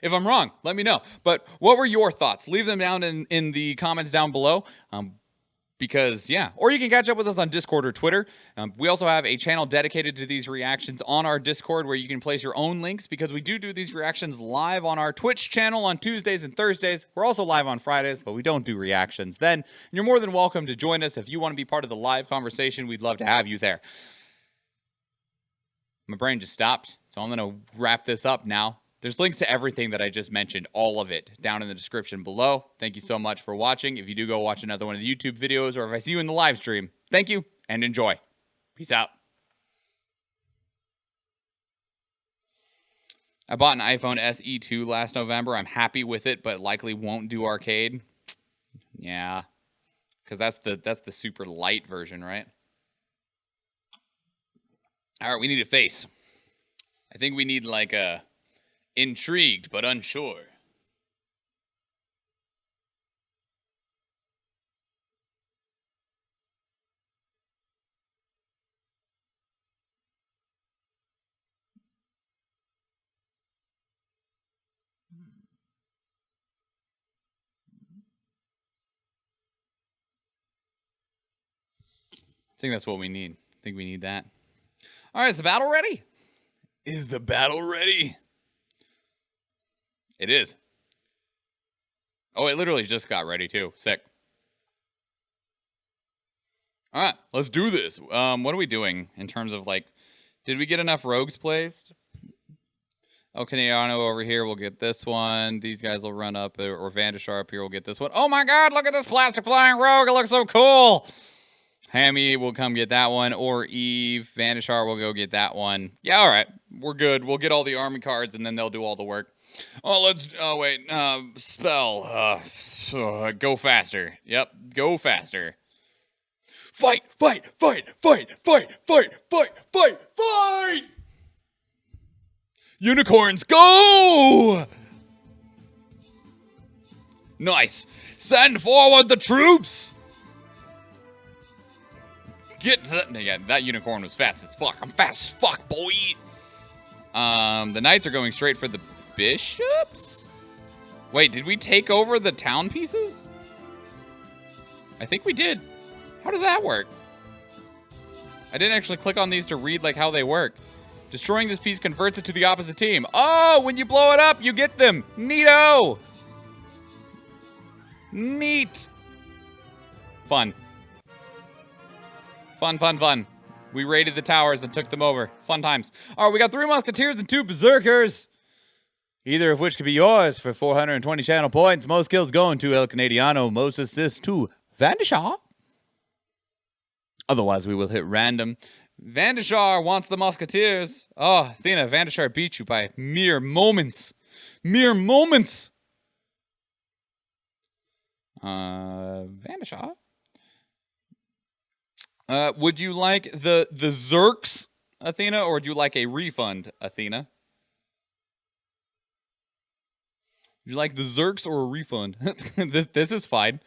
If I'm wrong, let me know. But what were your thoughts? Leave them down in the comments down below. Because, yeah, or you can catch up with us on Discord or Twitter. We also have a channel dedicated to these reactions on our Discord where you can place your own links, because we do these reactions live on our Twitch channel on Tuesdays and Thursdays. We're also live on Fridays, but we don't do reactions then. And you're more than welcome to join us if you want to be part of the live conversation. We'd love to have you there. My brain just stopped, so I'm going to wrap this up now. There's links to everything that I just mentioned, all of it, down in the description below. Thank you so much for watching. If you do go watch another one of the YouTube videos, or if I see you in the live stream, thank you and enjoy. Peace out. I bought an iPhone SE2 last November. I'm happy with it, but likely won't do arcade. Yeah, because that's the super light version, right? All right, we need a face. I think we need like a intrigued but unsure. I think that's what we need. I think we need that. All right, is the battle ready? Is the battle ready? It is. Oh, it literally just got ready too. Sick. All right, let's do this. What are we doing in terms of, like, did we get enough rogues placed? Oh, Canadiano over here will get this one. These guys will run up, or Vandashar up here will get this one. Oh my god, look at this plastic flying rogue. It looks so cool. Hammy will come get that one, or Eve. Vandashar will go get that one. Yeah, all right. We're good. We'll get all the army cards, and then they'll do all the work. Oh, wait. Spell. Go faster. Yep, go faster. Fight, fight, fight, fight, fight, fight, fight, fight, fight! Unicorns, go! Nice. Send forward the troops! Get that. Yeah, that unicorn was fast as fuck. I'm fast as fuck, boy. The knights are going straight for the bishops? Wait, did we take over the town pieces? I think we did. How does that work? I didn't actually click on these to read, like, how they work. Destroying this piece converts it to the opposite team. Oh, when you blow it up, you get them. Neato. Neat. Fun. Fun, fun, fun. We raided the towers and took them over. Fun times. All right, we got 3 musketeers and 2 berserkers. Either of which could be yours for 420 channel points. Most kills going to El Canadiano. Most assists to Vandashar. Otherwise, we will hit random. Vandashar wants the musketeers. Oh, Athena, Vandashar beat you by mere moments. Mere moments. Vandashar. Would you like the Zerks, Athena, or would you like a refund, Athena? Would you like the Zerks or a refund? this is fine.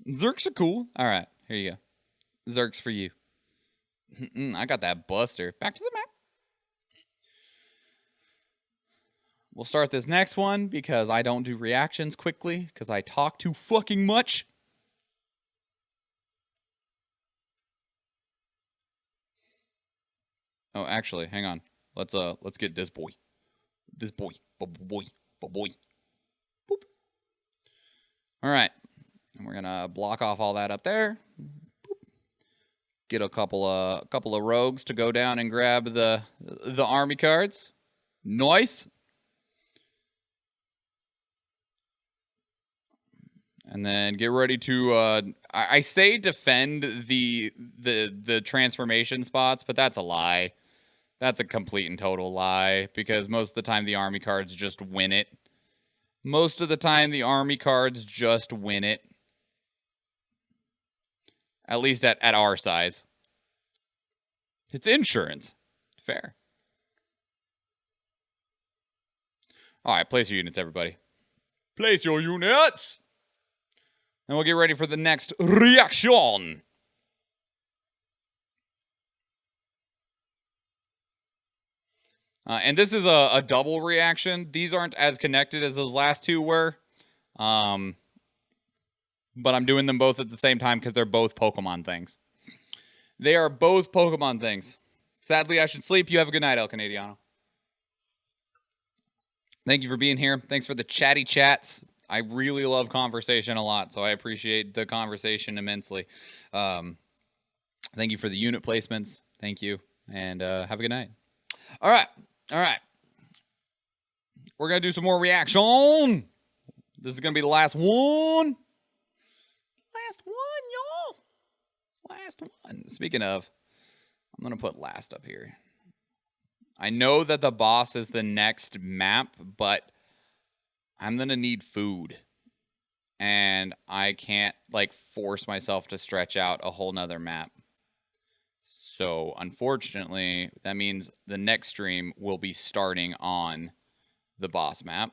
Zerks are cool. All right, here you go. Zerks for you. I got that buster. Back to the map. We'll start this next one because I don't do reactions quickly because I talk too fucking much. Oh, actually, hang on. Let's get this boy. This boy. Boy. Boop. All right. And we're gonna block off all that up there. Boop. Get a couple of rogues to go down and grab the army cards. Nice. And then get ready to I say defend the transformation spots, but that's a lie. That's a complete and total lie, because most of the time the army cards just win it. Most of the time the army cards just win it. At least at our size. It's insurance. Fair. Alright, place your units, everybody. Place your units! And we'll get ready for the next reaction. And this is a double reaction. These aren't as connected as those last two were. But I'm doing them both at the same time because they're both Pokemon things. They are both Pokemon things. Sadly, I should sleep. You have a good night, El Canadiano. Thank you for being here. Thanks for the chatty chats. I really love conversation a lot, so I appreciate the conversation immensely. Thank you for the unit placements. Thank you, and have a good night. All right. We're going to do some more reaction. This is going to be the last one. Last one, y'all. Last one. Speaking of, I'm going to put last up here. I know that the boss is the next map, but I'm going to need food. And I can't, force myself to stretch out a whole nother map. So, unfortunately, that means the next stream will be starting on the boss map.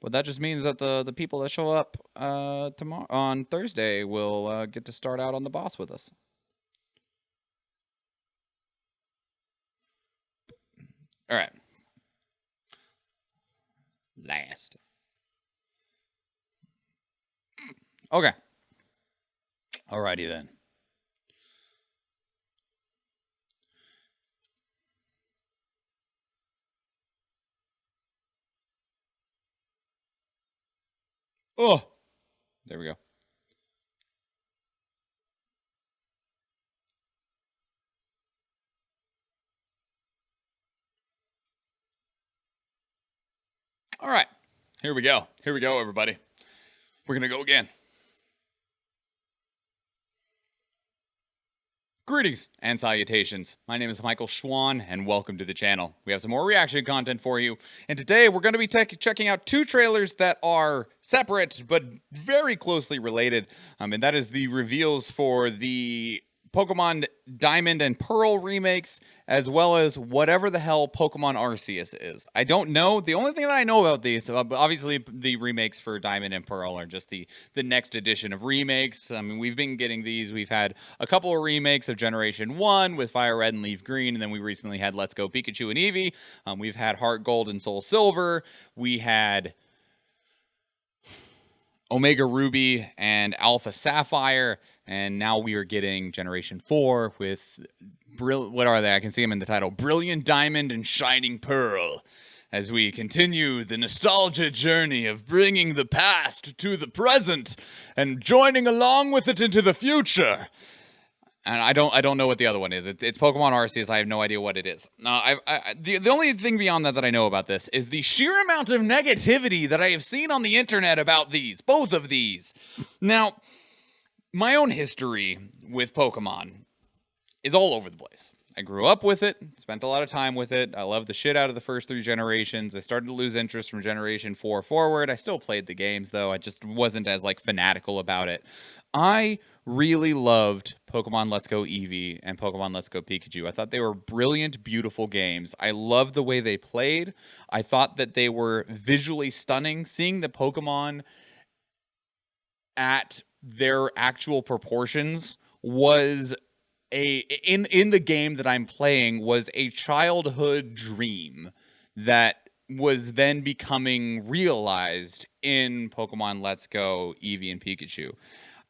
But that just means that the people that show up tomorrow on Thursday will get to start out on the boss with us. All right. Last. Okay. Alrighty then. Oh, there we go. All right, here we go. Here we go, everybody. We're going to go again. Greetings and salutations. My name is Michael Schwan, and welcome to the channel. We have some more reaction content for you, and today we're going to be checking out two trailers that are separate but very closely related, and that is the reveals for the Pokemon Diamond and Pearl remakes, as well as whatever the hell Pokemon Arceus is. I don't know. The only thing that I know about these, obviously the remakes for Diamond and Pearl are just the next edition of remakes. I mean, we've been getting these. We've had a couple of remakes of Generation 1 with Fire Red and Leaf Green, and then we recently had Let's Go Pikachu and Eevee. We've had Heart Gold and Soul Silver. We had Omega Ruby and Alpha Sapphire, and now we are getting Generation 4 with, what are they? I can see them in the title, Brilliant Diamond and Shining Pearl, as we continue the nostalgia journey of bringing the past to the present and joining along with it into the future. And I don't know what the other one is. It's Pokemon Arceus. I have no idea what it is. The only thing beyond that I know about this is the sheer amount of negativity that I have seen on the internet about these, both of these. Now, my own history with Pokemon is all over the place. I grew up with it, spent a lot of time with it. I loved the shit out of the first 3 generations. I started to lose interest from Generation 4 forward. I still played the games, though. I just wasn't as, fanatical about it. I really loved Pokemon Let's Go Eevee and Pokemon Let's Go Pikachu. I thought they were brilliant, beautiful games. I loved the way they played. I thought that they were visually stunning. Seeing the Pokemon at their actual proportions was in the game that I'm playing was a childhood dream that was then becoming realized in Pokemon Let's Go, Eevee, and Pikachu.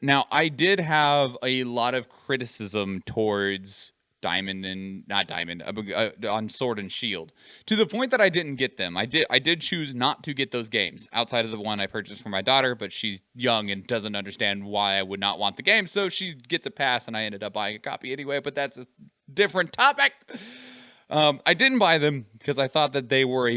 Now, I did have a lot of criticism towards Diamond and not Diamond on Sword and Shield, to the point that I didn't get them. I did choose not to get those games outside of the one I purchased for my daughter, but she's young and doesn't understand why I would not want the game, so she gets a pass, and I ended up buying a copy anyway. But that's a different topic. I didn't buy them because I thought that they were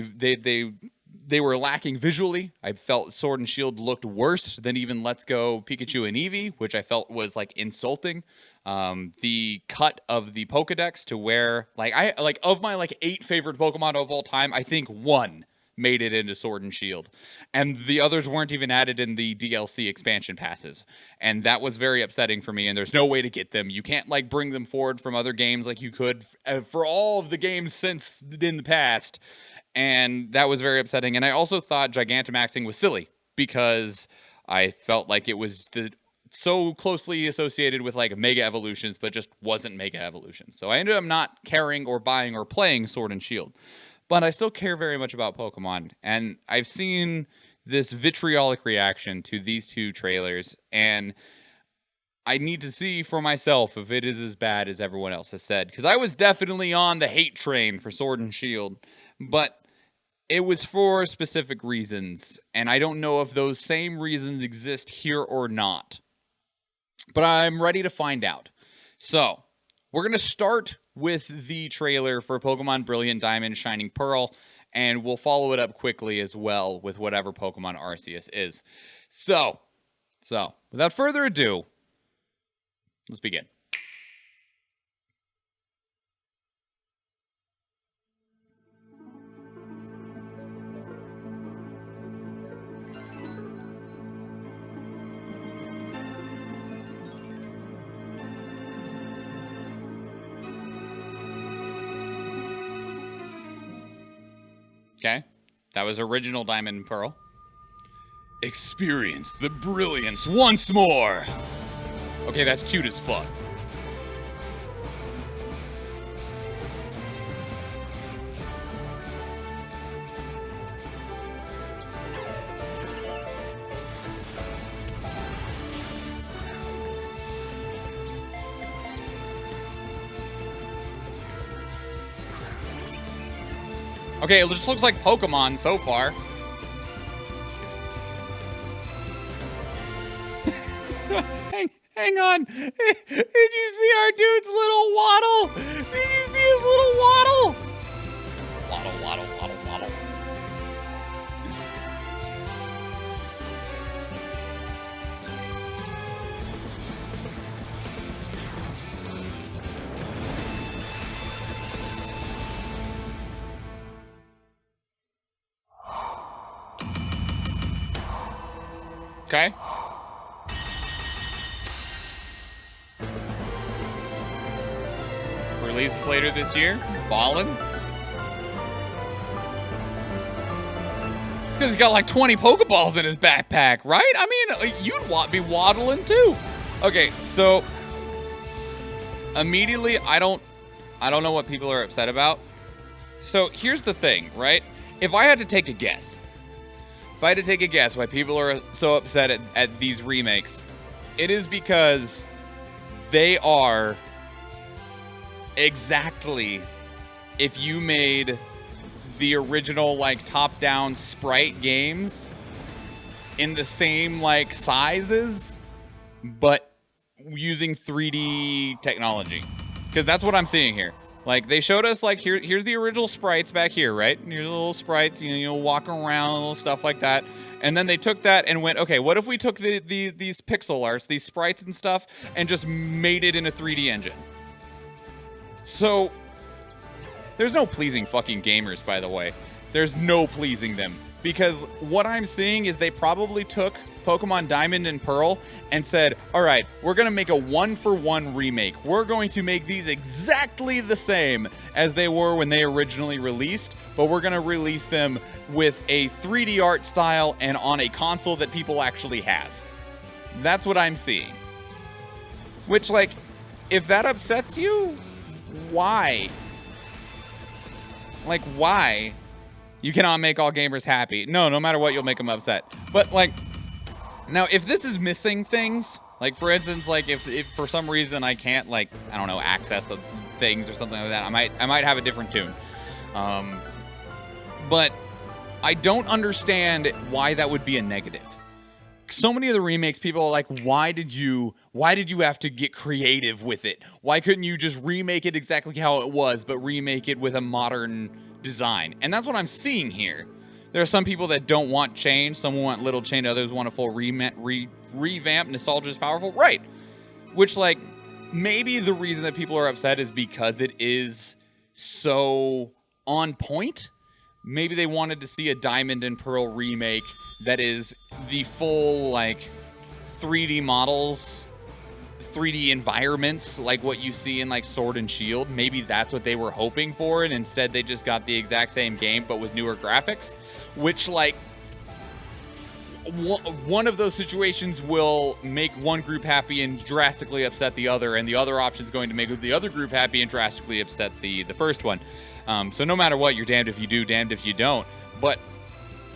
they were lacking visually. I felt Sword and Shield looked worse than even Let's Go Pikachu and Eevee, which I felt was like insulting. The cut of the Pokedex to where of my 8 favorite Pokemon of all time, I think 1 made it into Sword and Shield, and the others weren't even added in the DLC expansion passes, and that was very upsetting for me. And there's no way to get them. You can't bring them forward from other games like you could for all of the games since in the past. And that was very upsetting. And I also thought Gigantamaxing was silly because I felt like it was so closely associated with Mega Evolutions, but just wasn't Mega Evolutions. So I ended up not caring or buying or playing Sword and Shield. But I still care very much about Pokemon. And I've seen this vitriolic reaction to these 2 trailers. And I need to see for myself if it is as bad as everyone else has said. Because I was definitely on the hate train for Sword and Shield. But it was for specific reasons, and I don't know if those same reasons exist here or not. But I'm ready to find out. So, we're going to start with the trailer for Pokemon Brilliant Diamond Shining Pearl, and we'll follow it up quickly as well with whatever Pokemon Arceus is. So, without further ado, let's begin. Okay, that was original Diamond and Pearl. Experience the brilliance once more. Okay, that's cute as fuck. Okay, it just looks like Pokemon so far. Hang on. Did you see our dude's little waddle? Did you see his little waddle? Waddle, waddle, waddle, waddle. Okay. Releases later this year. Ballin'. It's because he's got like 20 Pokeballs in his backpack, right? I mean, you'd be waddling too. Okay, so immediately, I don't know what people are upset about. So here's the thing, right? If I had to take a guess why people are so upset at these remakes, it is because they are exactly if you made the original top-down sprite games in the same sizes, but using 3D technology. Because that's what I'm seeing here. They showed us, here's the original sprites back here, right? And here's the little sprites, you'll walk around, little stuff like that. And then they took that and went, okay, what if we took these pixel arts, these sprites and stuff, and just made it in a 3D engine? So, there's no pleasing fucking gamers, by the way. There's no pleasing them. Because what I'm seeing is they probably took Pokemon Diamond and Pearl and said, all right, we're going to make a 1-for-1 remake. We're going to make these exactly the same as they were when they originally released, but we're going to release them with a 3D art style and on a console that people actually have. That's what I'm seeing. Which, if that upsets you, why? Why? You cannot make all gamers happy. No matter what, you'll make them upset. But, like, now, if this is missing things, like, for instance, like, if for some reason I can't, like, I don't know, access things or something like that, I might have a different tune. But I don't understand why that would be a negative. So many of the remakes, people are like, why did you have to get creative with it? Why couldn't you just remake it exactly how it was, but remake it with a modern design? And that's what I'm seeing here. There are some people that don't want change. Some want little change. Others want a full revamp. Nostalgia is powerful. Right. Which, like, maybe the reason that people are upset is because it is so on point. Maybe they wanted to see a Diamond and Pearl remake that is the full, like, 3D models, 3D environments, like what you see in, like, Sword and Shield. Maybe that's what they were hoping for, and instead they just got the exact same game, but with newer graphics. Which, like, one of those situations will make one group happy and drastically upset the other, and the other option is going to make the other group happy and drastically upset the first one. So no matter what, you're damned if you do, damned if you don't. But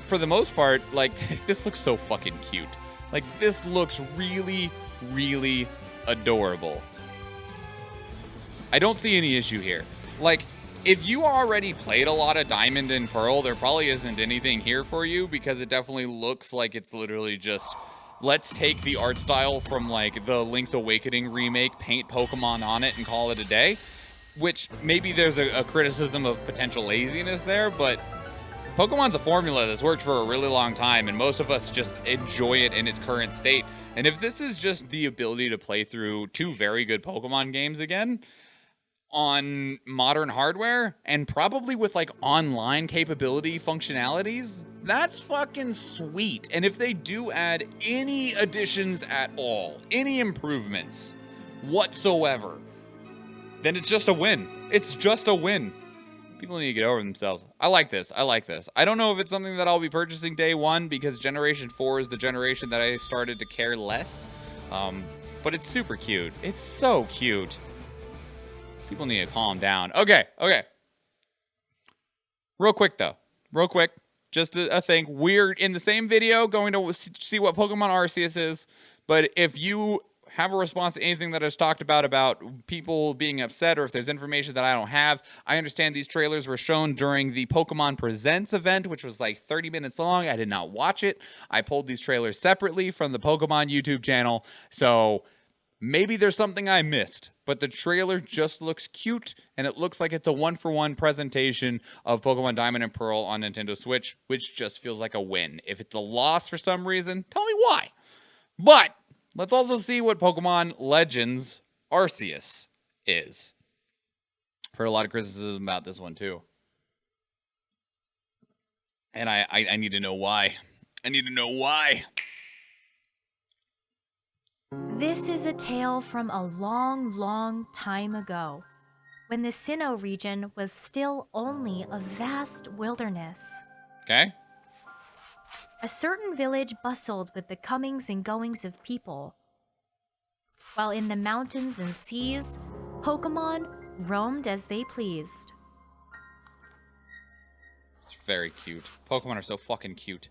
for the most part, like, this looks so fucking cute. Like, this looks really, really adorable. I don't see any issue here. Like, if you already played a lot of Diamond and Pearl, there probably isn't anything here for you, because it definitely looks like it's literally just, let's take the art style from, like, the Link's Awakening remake, paint Pokemon on it, and call it a day. Which, maybe there's a criticism of potential laziness there, but Pokemon's a formula that's worked for a really long time, and most of us just enjoy it in its current state. And if this is just the ability to play through 2 very good Pokemon games again on modern hardware, and probably with, like, online capability functionalities, that's fucking sweet. And if they do add any additions at all, any improvements whatsoever, then it's just a win. It's just a win. People need to get over themselves. I like this. I like this. I don't know if it's something that I'll be purchasing day one, because Generation 4 is the generation that I started to care less. But it's super cute. It's so cute. People need to calm down. Okay. Real quick, though. Just a thing. We're in the same video going to see what Pokemon Arceus is. But if you have a response to anything that I just talked about people being upset, or if there's information that I don't have, I understand these trailers were shown during the Pokemon Presents event, which was like 30 minutes long. I did not watch it. I pulled these trailers separately from the Pokemon YouTube channel, so maybe there's something I missed, but the trailer just looks cute, and it looks like it's a one-for-one presentation of Pokemon Diamond and Pearl on Nintendo Switch, which just feels like a win. If it's a loss for some reason, tell me why. But let's also see what Pokemon Legends Arceus is. I've heard a lot of criticism about this one, too. And I need to know why. I need to know why. This is a tale from a long, long time ago, when the Sinnoh region was still only a vast wilderness. Okay. A certain village bustled with the comings and goings of people, while in the mountains and seas, Pokemon roamed as they pleased. It's very cute. Pokemon are so fucking cute.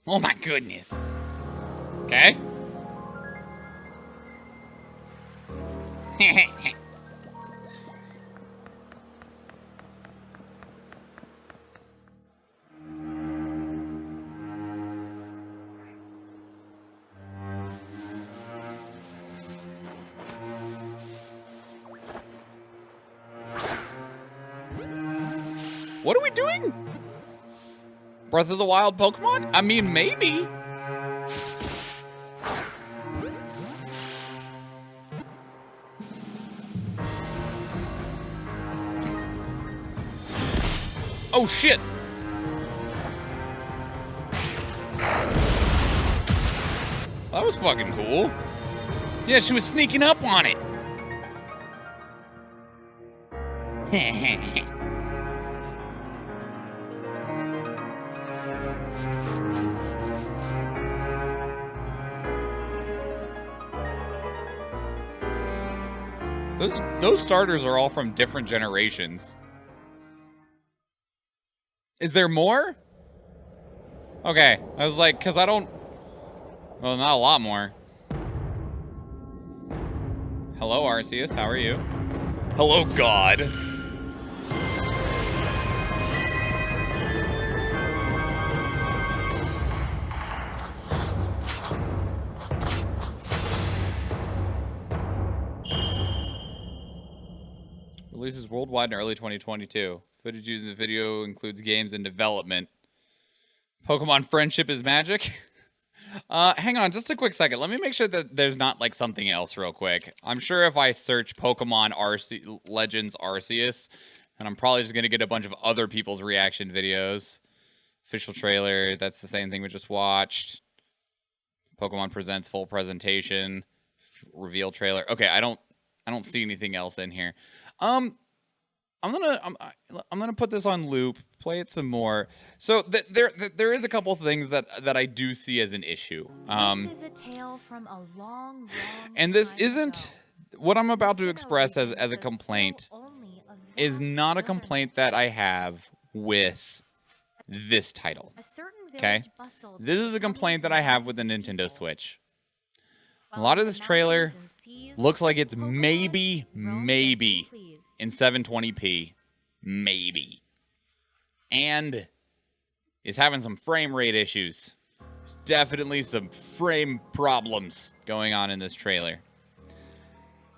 Oh my goodness. Okay. What are we doing? Breath of the Wild Pokemon? I mean, maybe. Oh, shit. That was fucking cool. Yeah, she was sneaking up on it. Those starters are all from different generations. Is there more? Okay, I was like, because I don't... Well, not a lot more. Hello, Arceus, how are you? Hello, God. Releases worldwide in early 2022. Footage used in the video includes games in development. Pokemon Friendship is Magic? Hang on, just a quick second. Let me make sure that there's not, like, something else real quick. I'm sure if I search Pokemon Legends Arceus, and I'm probably just going to get a bunch of other people's reaction videos. Official trailer, that's the same thing we just watched. Pokemon Presents full presentation. Reveal trailer. Okay, I don't see anything else in here. I'm gonna put this on loop, play it some more. So there is a couple things that I do see as an issue. This is a tale from a long and this time isn't ago. what I'm about to Sinnoh express as legend a was complaint. still only a Is vast not a wilderness. complaint that I have with this title. A certain Okay, village bustled this with is a complaint comings that I and have with the goings of Nintendo people. Switch. A While lot of in this the trailer mountains and seas, looks like it's Pokemon maybe roamed as they pleased. in 720p. Maybe. And is having some frame rate issues. There's definitely some frame problems going on in this trailer.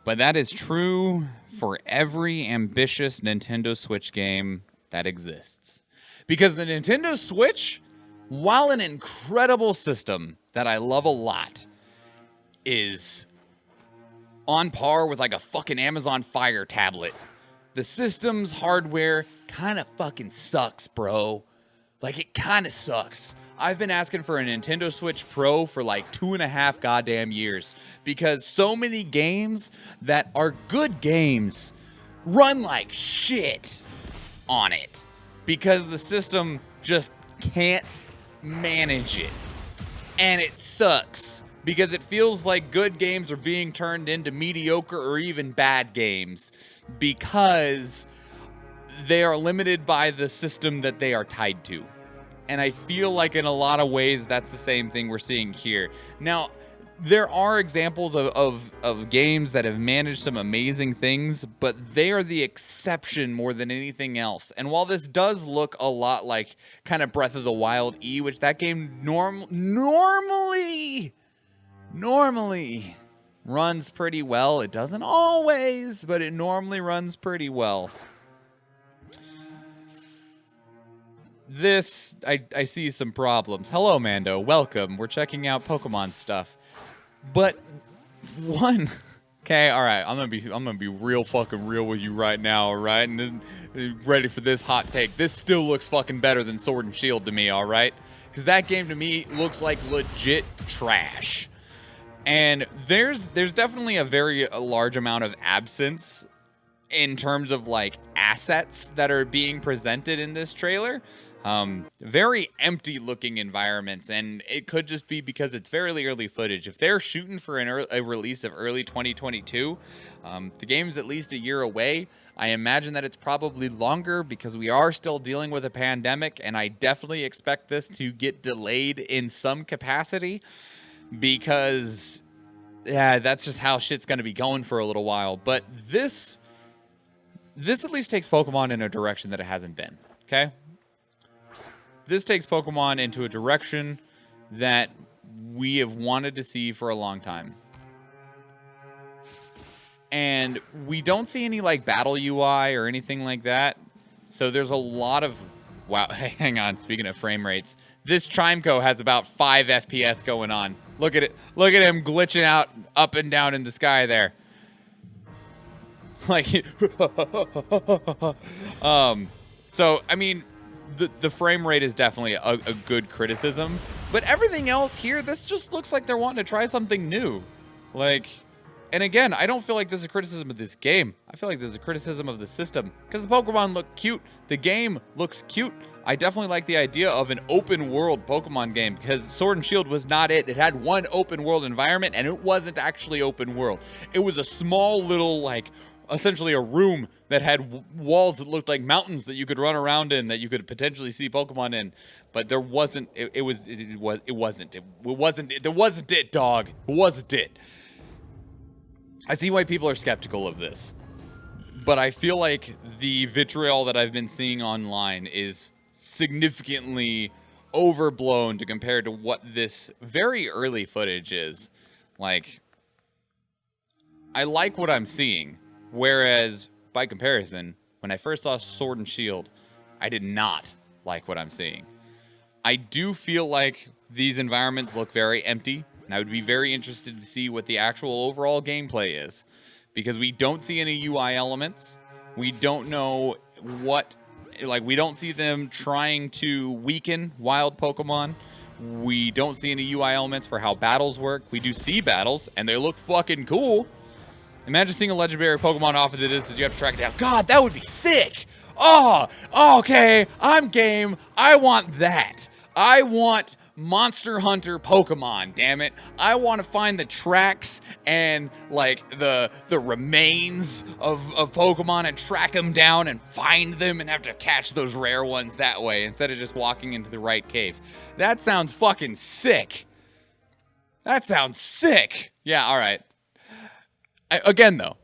But that is true for every ambitious Nintendo Switch game that exists. Because the Nintendo Switch, while an incredible system that I love a lot, is on par with like a fucking Amazon Fire tablet. The system's hardware kind of fucking sucks, bro. Like, it kind of sucks. I've been asking for a Nintendo Switch Pro for like 2.5 goddamn years because so many games that are good games run like shit on it because the system just can't manage it. And it sucks because it feels like good games are being turned into mediocre or even bad games because they are limited by the system that they are tied to. And I feel like in a lot of ways that's the same thing we're seeing here. Now, there are examples of games that have managed some amazing things, but they are the exception more than anything else. And while this does look a lot like kind of Breath of the Wild E, which that game normally runs pretty well. It doesn't always, but it normally runs pretty well. This, I see some problems. Hello, Mando. Welcome. We're checking out Pokemon stuff. But one, okay, all right. I'm gonna be real fucking real with you right now, all right? And then, ready for this hot take. This still looks fucking better than Sword and Shield to me, all right? Because that game to me looks like legit trash. And there's definitely a very large amount of absence in terms of like assets that are being presented in this trailer. Very empty looking environments, and it could just be because it's very early footage. If they're shooting for a release of early 2022, the game's at least a year away. I imagine that it's probably longer because we are still dealing with a pandemic, and I definitely expect this to get delayed in some capacity because, yeah, that's just how shit's going to be going for a little while. But this at least takes Pokemon in a direction that it hasn't been, okay? This takes Pokemon into a direction that we have wanted to see for a long time. And we don't see any like battle UI or anything like that. So there's a lot of... Wow, hang on, speaking of frame rates. This Chimeco has about 5 FPS going on. Look at it. Look at him glitching out up and down in the sky there. Like... So, I mean... The frame rate is definitely a good criticism, but everything else here, this just looks like they're wanting to try something new. Like, and again, I don't feel like this is a criticism of this game. I feel like this is a criticism of the system because the Pokemon look cute. The game looks cute. I definitely like the idea of an open world Pokemon game because Sword and Shield was not it. It had one open world environment and it wasn't actually open world. It was a small little like essentially a room that had walls that looked like mountains that you could run around in, that you could potentially see Pokemon in, but there wasn't. It wasn't it, dog. It wasn't it. I see why people are skeptical of this, but I feel like the vitriol that I've been seeing online is significantly overblown to compare to what this very early footage is. Like, I like what I'm seeing, whereas by comparison, when I first saw Sword and Shield, I did not like what I'm seeing. I do feel like these environments look very empty, and I would be very interested to see what the actual overall gameplay is, because we don't see any UI elements. We don't know what, like, we don't see them trying to weaken wild Pokemon. We don't see any UI elements for how battles work. We do see battles, and they look fucking cool. Imagine seeing a legendary Pokemon off of the distance. You have to track it down. God, that would be sick. Oh, okay. I'm game. I want that. I want Monster Hunter Pokemon, damn it. I want to find the tracks and, like, the remains of Pokemon and track them down and find them and have to catch those rare ones that way instead of just walking into the right cave. That sounds fucking sick. That sounds sick. Yeah, all right. Again, though,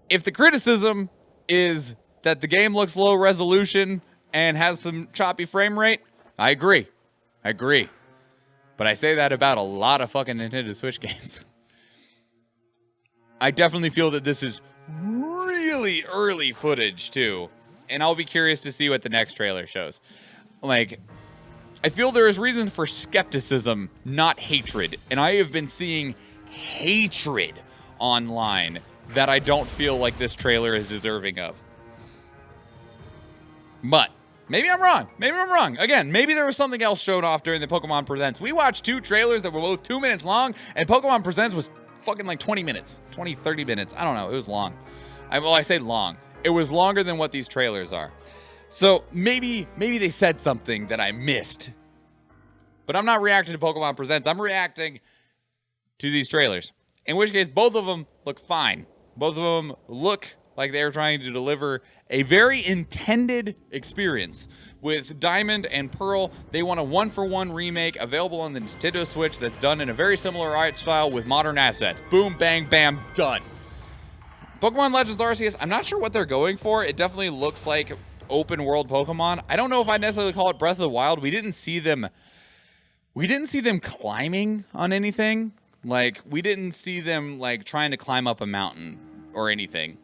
if the criticism is that the game looks low resolution and has some choppy frame rate, I agree. But I say that about a lot of fucking Nintendo Switch games. I definitely feel that this is really early footage, too. And I'll be curious to see what the next trailer shows. Like, I feel there is reason for skepticism, not hatred. And I have been seeing hatred online that I don't feel like this trailer is deserving of. But maybe I'm wrong. Again, maybe there was something else shown off during the Pokemon Presents. We watched 2 trailers that were both 2 minutes long, and Pokemon Presents was fucking like 20 minutes. 20, 30 minutes. I don't know. It was long. I say long. It was longer than what these trailers are. So maybe they said something that I missed. But I'm not reacting to Pokemon Presents. I'm reacting to these trailers. In which case, both of them look fine. Both of them look like they're trying to deliver a very intended experience. With Diamond and Pearl, they want a 1-for-1 remake available on the Nintendo Switch that's done in a very similar art style with modern assets. Boom, bang, bam, done. Pokemon Legends Arceus, I'm not sure what they're going for. It definitely looks like open world Pokemon. I don't know if I'd necessarily call it Breath of the Wild. We didn't see them climbing on anything. Like, we didn't see them, like, trying to climb up a mountain or anything.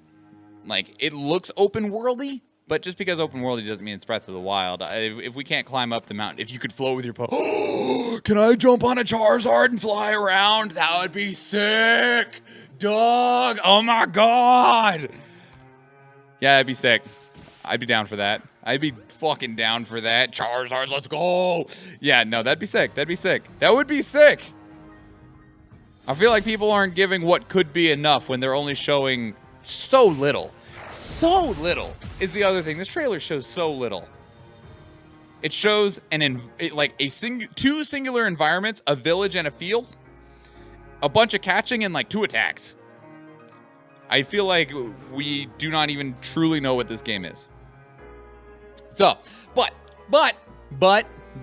Like, it looks open worldy, but just because open worldy doesn't mean it's Breath of the Wild. If we can't climb up the mountain, if you could float with your can I jump on a Charizard and fly around? That would be sick, dog. Oh my god. Yeah, that'd be sick. I'd be down for that. I'd be fucking down for that. Charizard, let's go. Yeah, no, that'd be sick. That would be sick. I feel like people aren't giving what could be enough when they're only showing so little. So little is the other thing. This trailer shows so little. It shows two singular environments, a village and a field, a bunch of catching, and like 2 attacks. I feel like we do not even truly know what this game is. So, but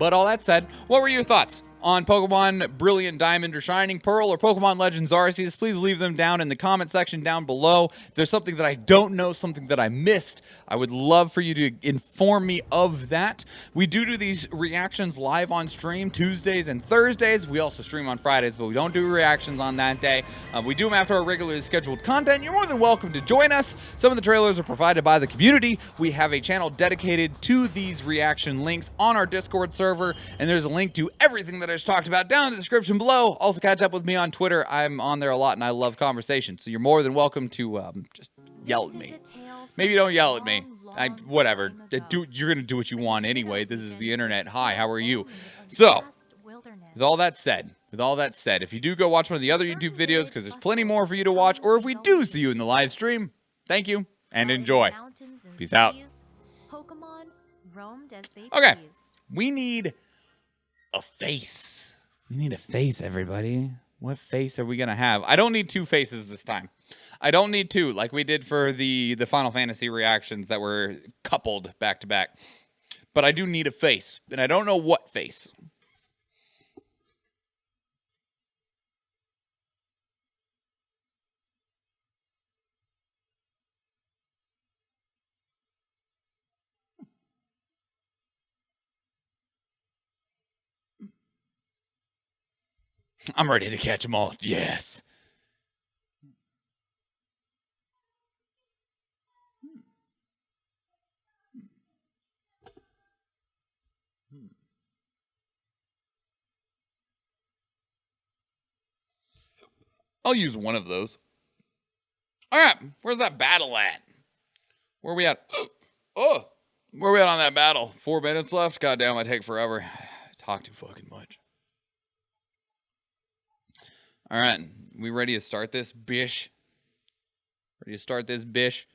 all that said, what were your thoughts on Pokemon Brilliant Diamond or Shining Pearl or Pokemon Legends Arceus? Please leave them down in the comment section down below. If there's something that I don't know, something that I missed, I would love for you to inform me of that. We do these reactions live on stream Tuesdays and Thursdays. We also stream on Fridays, but we don't do reactions on that day. We do them after our regularly scheduled content. You're more than welcome to join us. Some of the trailers are provided by the community. We have a channel dedicated to these reaction links on our Discord server, and there's a link to everything that I just talked about down in the description below. Also catch up with me on Twitter. I'm on there a lot and I love conversation, so you're more than welcome to just yell at me. Maybe don't yell at me. Whatever. You're gonna do what you want anyway. This is the internet. Hi, how are you? So, with all that said, if you do go watch one of the other YouTube videos, because there's plenty more for you to watch, or if we do see you in the live stream, thank you and enjoy. Peace out. Okay, we need a face. We need a face, everybody. What face are we going to have? I don't need 2 faces this time. I don't need 2 like we did for the Final Fantasy reactions that were coupled back to back. But I do need a face, and I don't know what face. I'm ready to catch them all. Yes. I'll use one of those. All right, where's that battle at? Where are we at? Oh, where are we at on that battle? 4 minutes left? God damn, I take forever. I talk too fucking much. All right, we ready to start this bish? Ready to start this bish?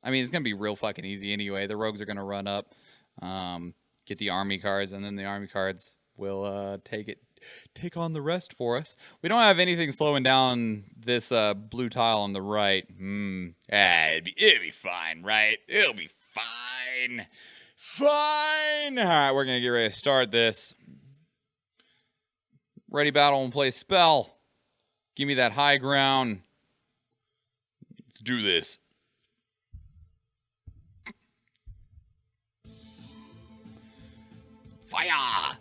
I mean, it's going to be real fucking easy anyway. The rogues are going to run up, get the army cards, and then the army cards will take on the rest for us. We don't have anything slowing down this blue tile on the right. It'd be fine, right? It'll be fine. Fine. All right, we're going to get ready to start this. Ready, battle, and play spell. Give me that high ground. Let's do this. Fire!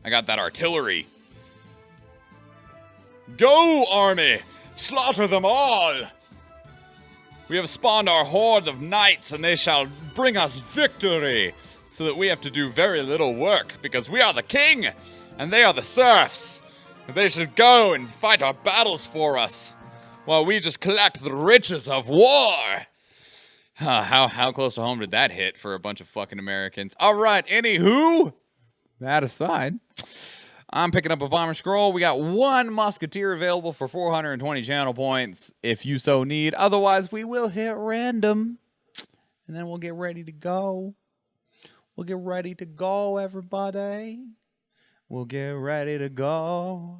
I got that artillery. Go, army! Slaughter them all! We have spawned our horde of knights, and they shall bring us victory, so that we have to do very little work, because we are the king, and they are the serfs. And they should go and fight our battles for us, while we just collect the riches of war. How close to home did that hit for a bunch of fucking Americans? All right, anywho, that aside, I'm picking up a bomber scroll. We got 1 musketeer available for 420 channel points, if you so need. Otherwise, we will hit random, and then we'll get ready to go. We'll get ready to go, everybody. We'll get ready to go.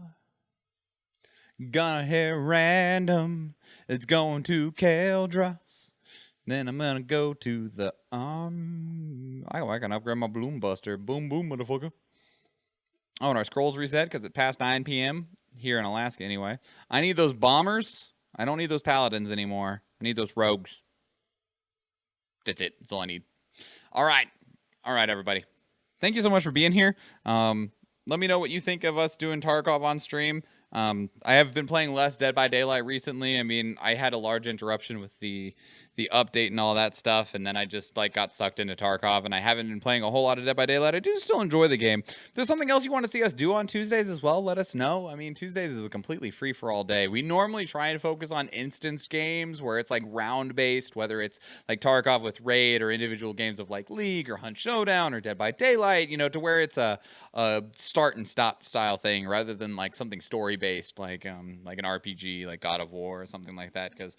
Gonna hit random. It's going to Keldras. Then I'm gonna go to the I can upgrade my Bloom Buster. Boom, boom, motherfucker. Oh, and our scrolls reset because it passed 9 p.m. here in Alaska anyway. I need those bombers. I don't need those paladins anymore. I need those rogues. That's it. That's all I need. All right. All right, everybody. Thank you so much for being here. Let me know what you think of us doing Tarkov on stream. I have been playing less Dead by Daylight recently. I mean, I had a large interruption with the update and all that stuff, and then I just got sucked into Tarkov, and I haven't been playing a whole lot of Dead by Daylight. I do still enjoy the game. If there's something else you want to see us do on Tuesdays as well, let us know. I mean, Tuesdays is a completely free-for-all day. We normally try and focus on instance games where it's round-based, whether it's Tarkov with Raid or individual games of League or Hunt Showdown or Dead by Daylight, to where it's a start and stop style thing rather than something story-based like an RPG like God of War or something like that, because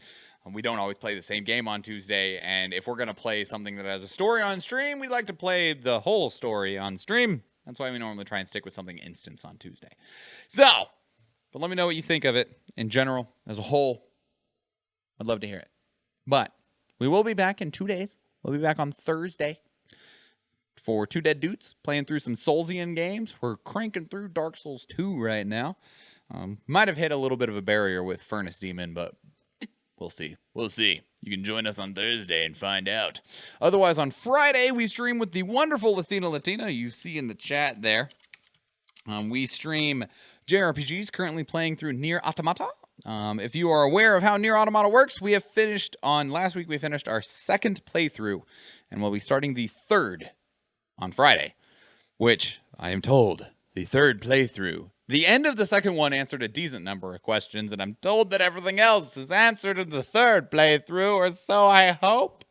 we don't always play the same game on Tuesday, and if we're going to play something that has a story on stream, we like to play the whole story on stream. That's why we normally try and stick with something instance on Tuesday. So, but let me know what you think of it in general, as a whole. I'd love to hear it. But we will be back in 2 days. We'll be back on Thursday for Two Dead Dudes, playing through some Soulsian games. We're cranking through Dark Souls 2 right now. Might have hit a little bit of a barrier with Furnace Demon, but we'll see. We'll see. You can join us on Thursday and find out. Otherwise, on Friday, we stream with the wonderful Latina you see in the chat there. We stream JRPGs, currently playing through Nier Automata. If you are aware of how Nier Automata works, we have finished last week we finished our 2nd playthrough, and we'll be starting the 3rd on Friday, which I am told the 3rd playthrough. The end of the 2nd one answered a decent number of questions, and I'm told that everything else is answered in the 3rd playthrough, or so I hope.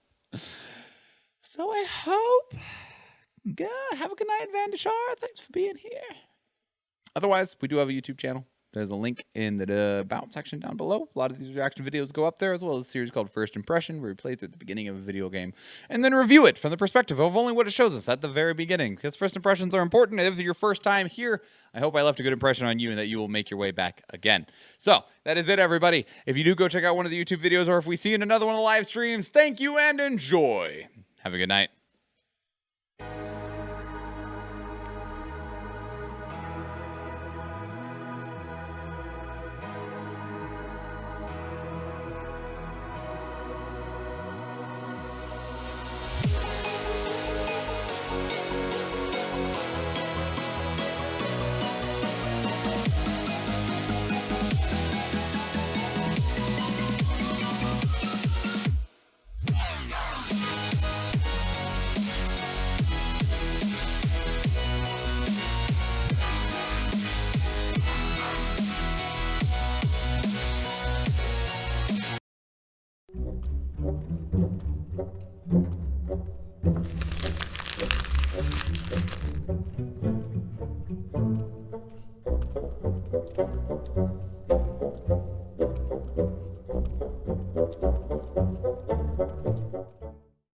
So I hope. Have a good night, Vandashar. Thanks for being here. Otherwise, we do have a YouTube channel. There's a link in the about section down below. A lot of these reaction videos go up there, as well as a series called First Impression, where we play through the beginning of a video game and then review it from the perspective of only what it shows us at the very beginning. Because first impressions are important. If it's your first time here, I hope I left a good impression on you and that you will make your way back again. So that is it, everybody. If you do go check out one of the YouTube videos, or if we see you in another one of the live streams, thank you and enjoy. Have a good night.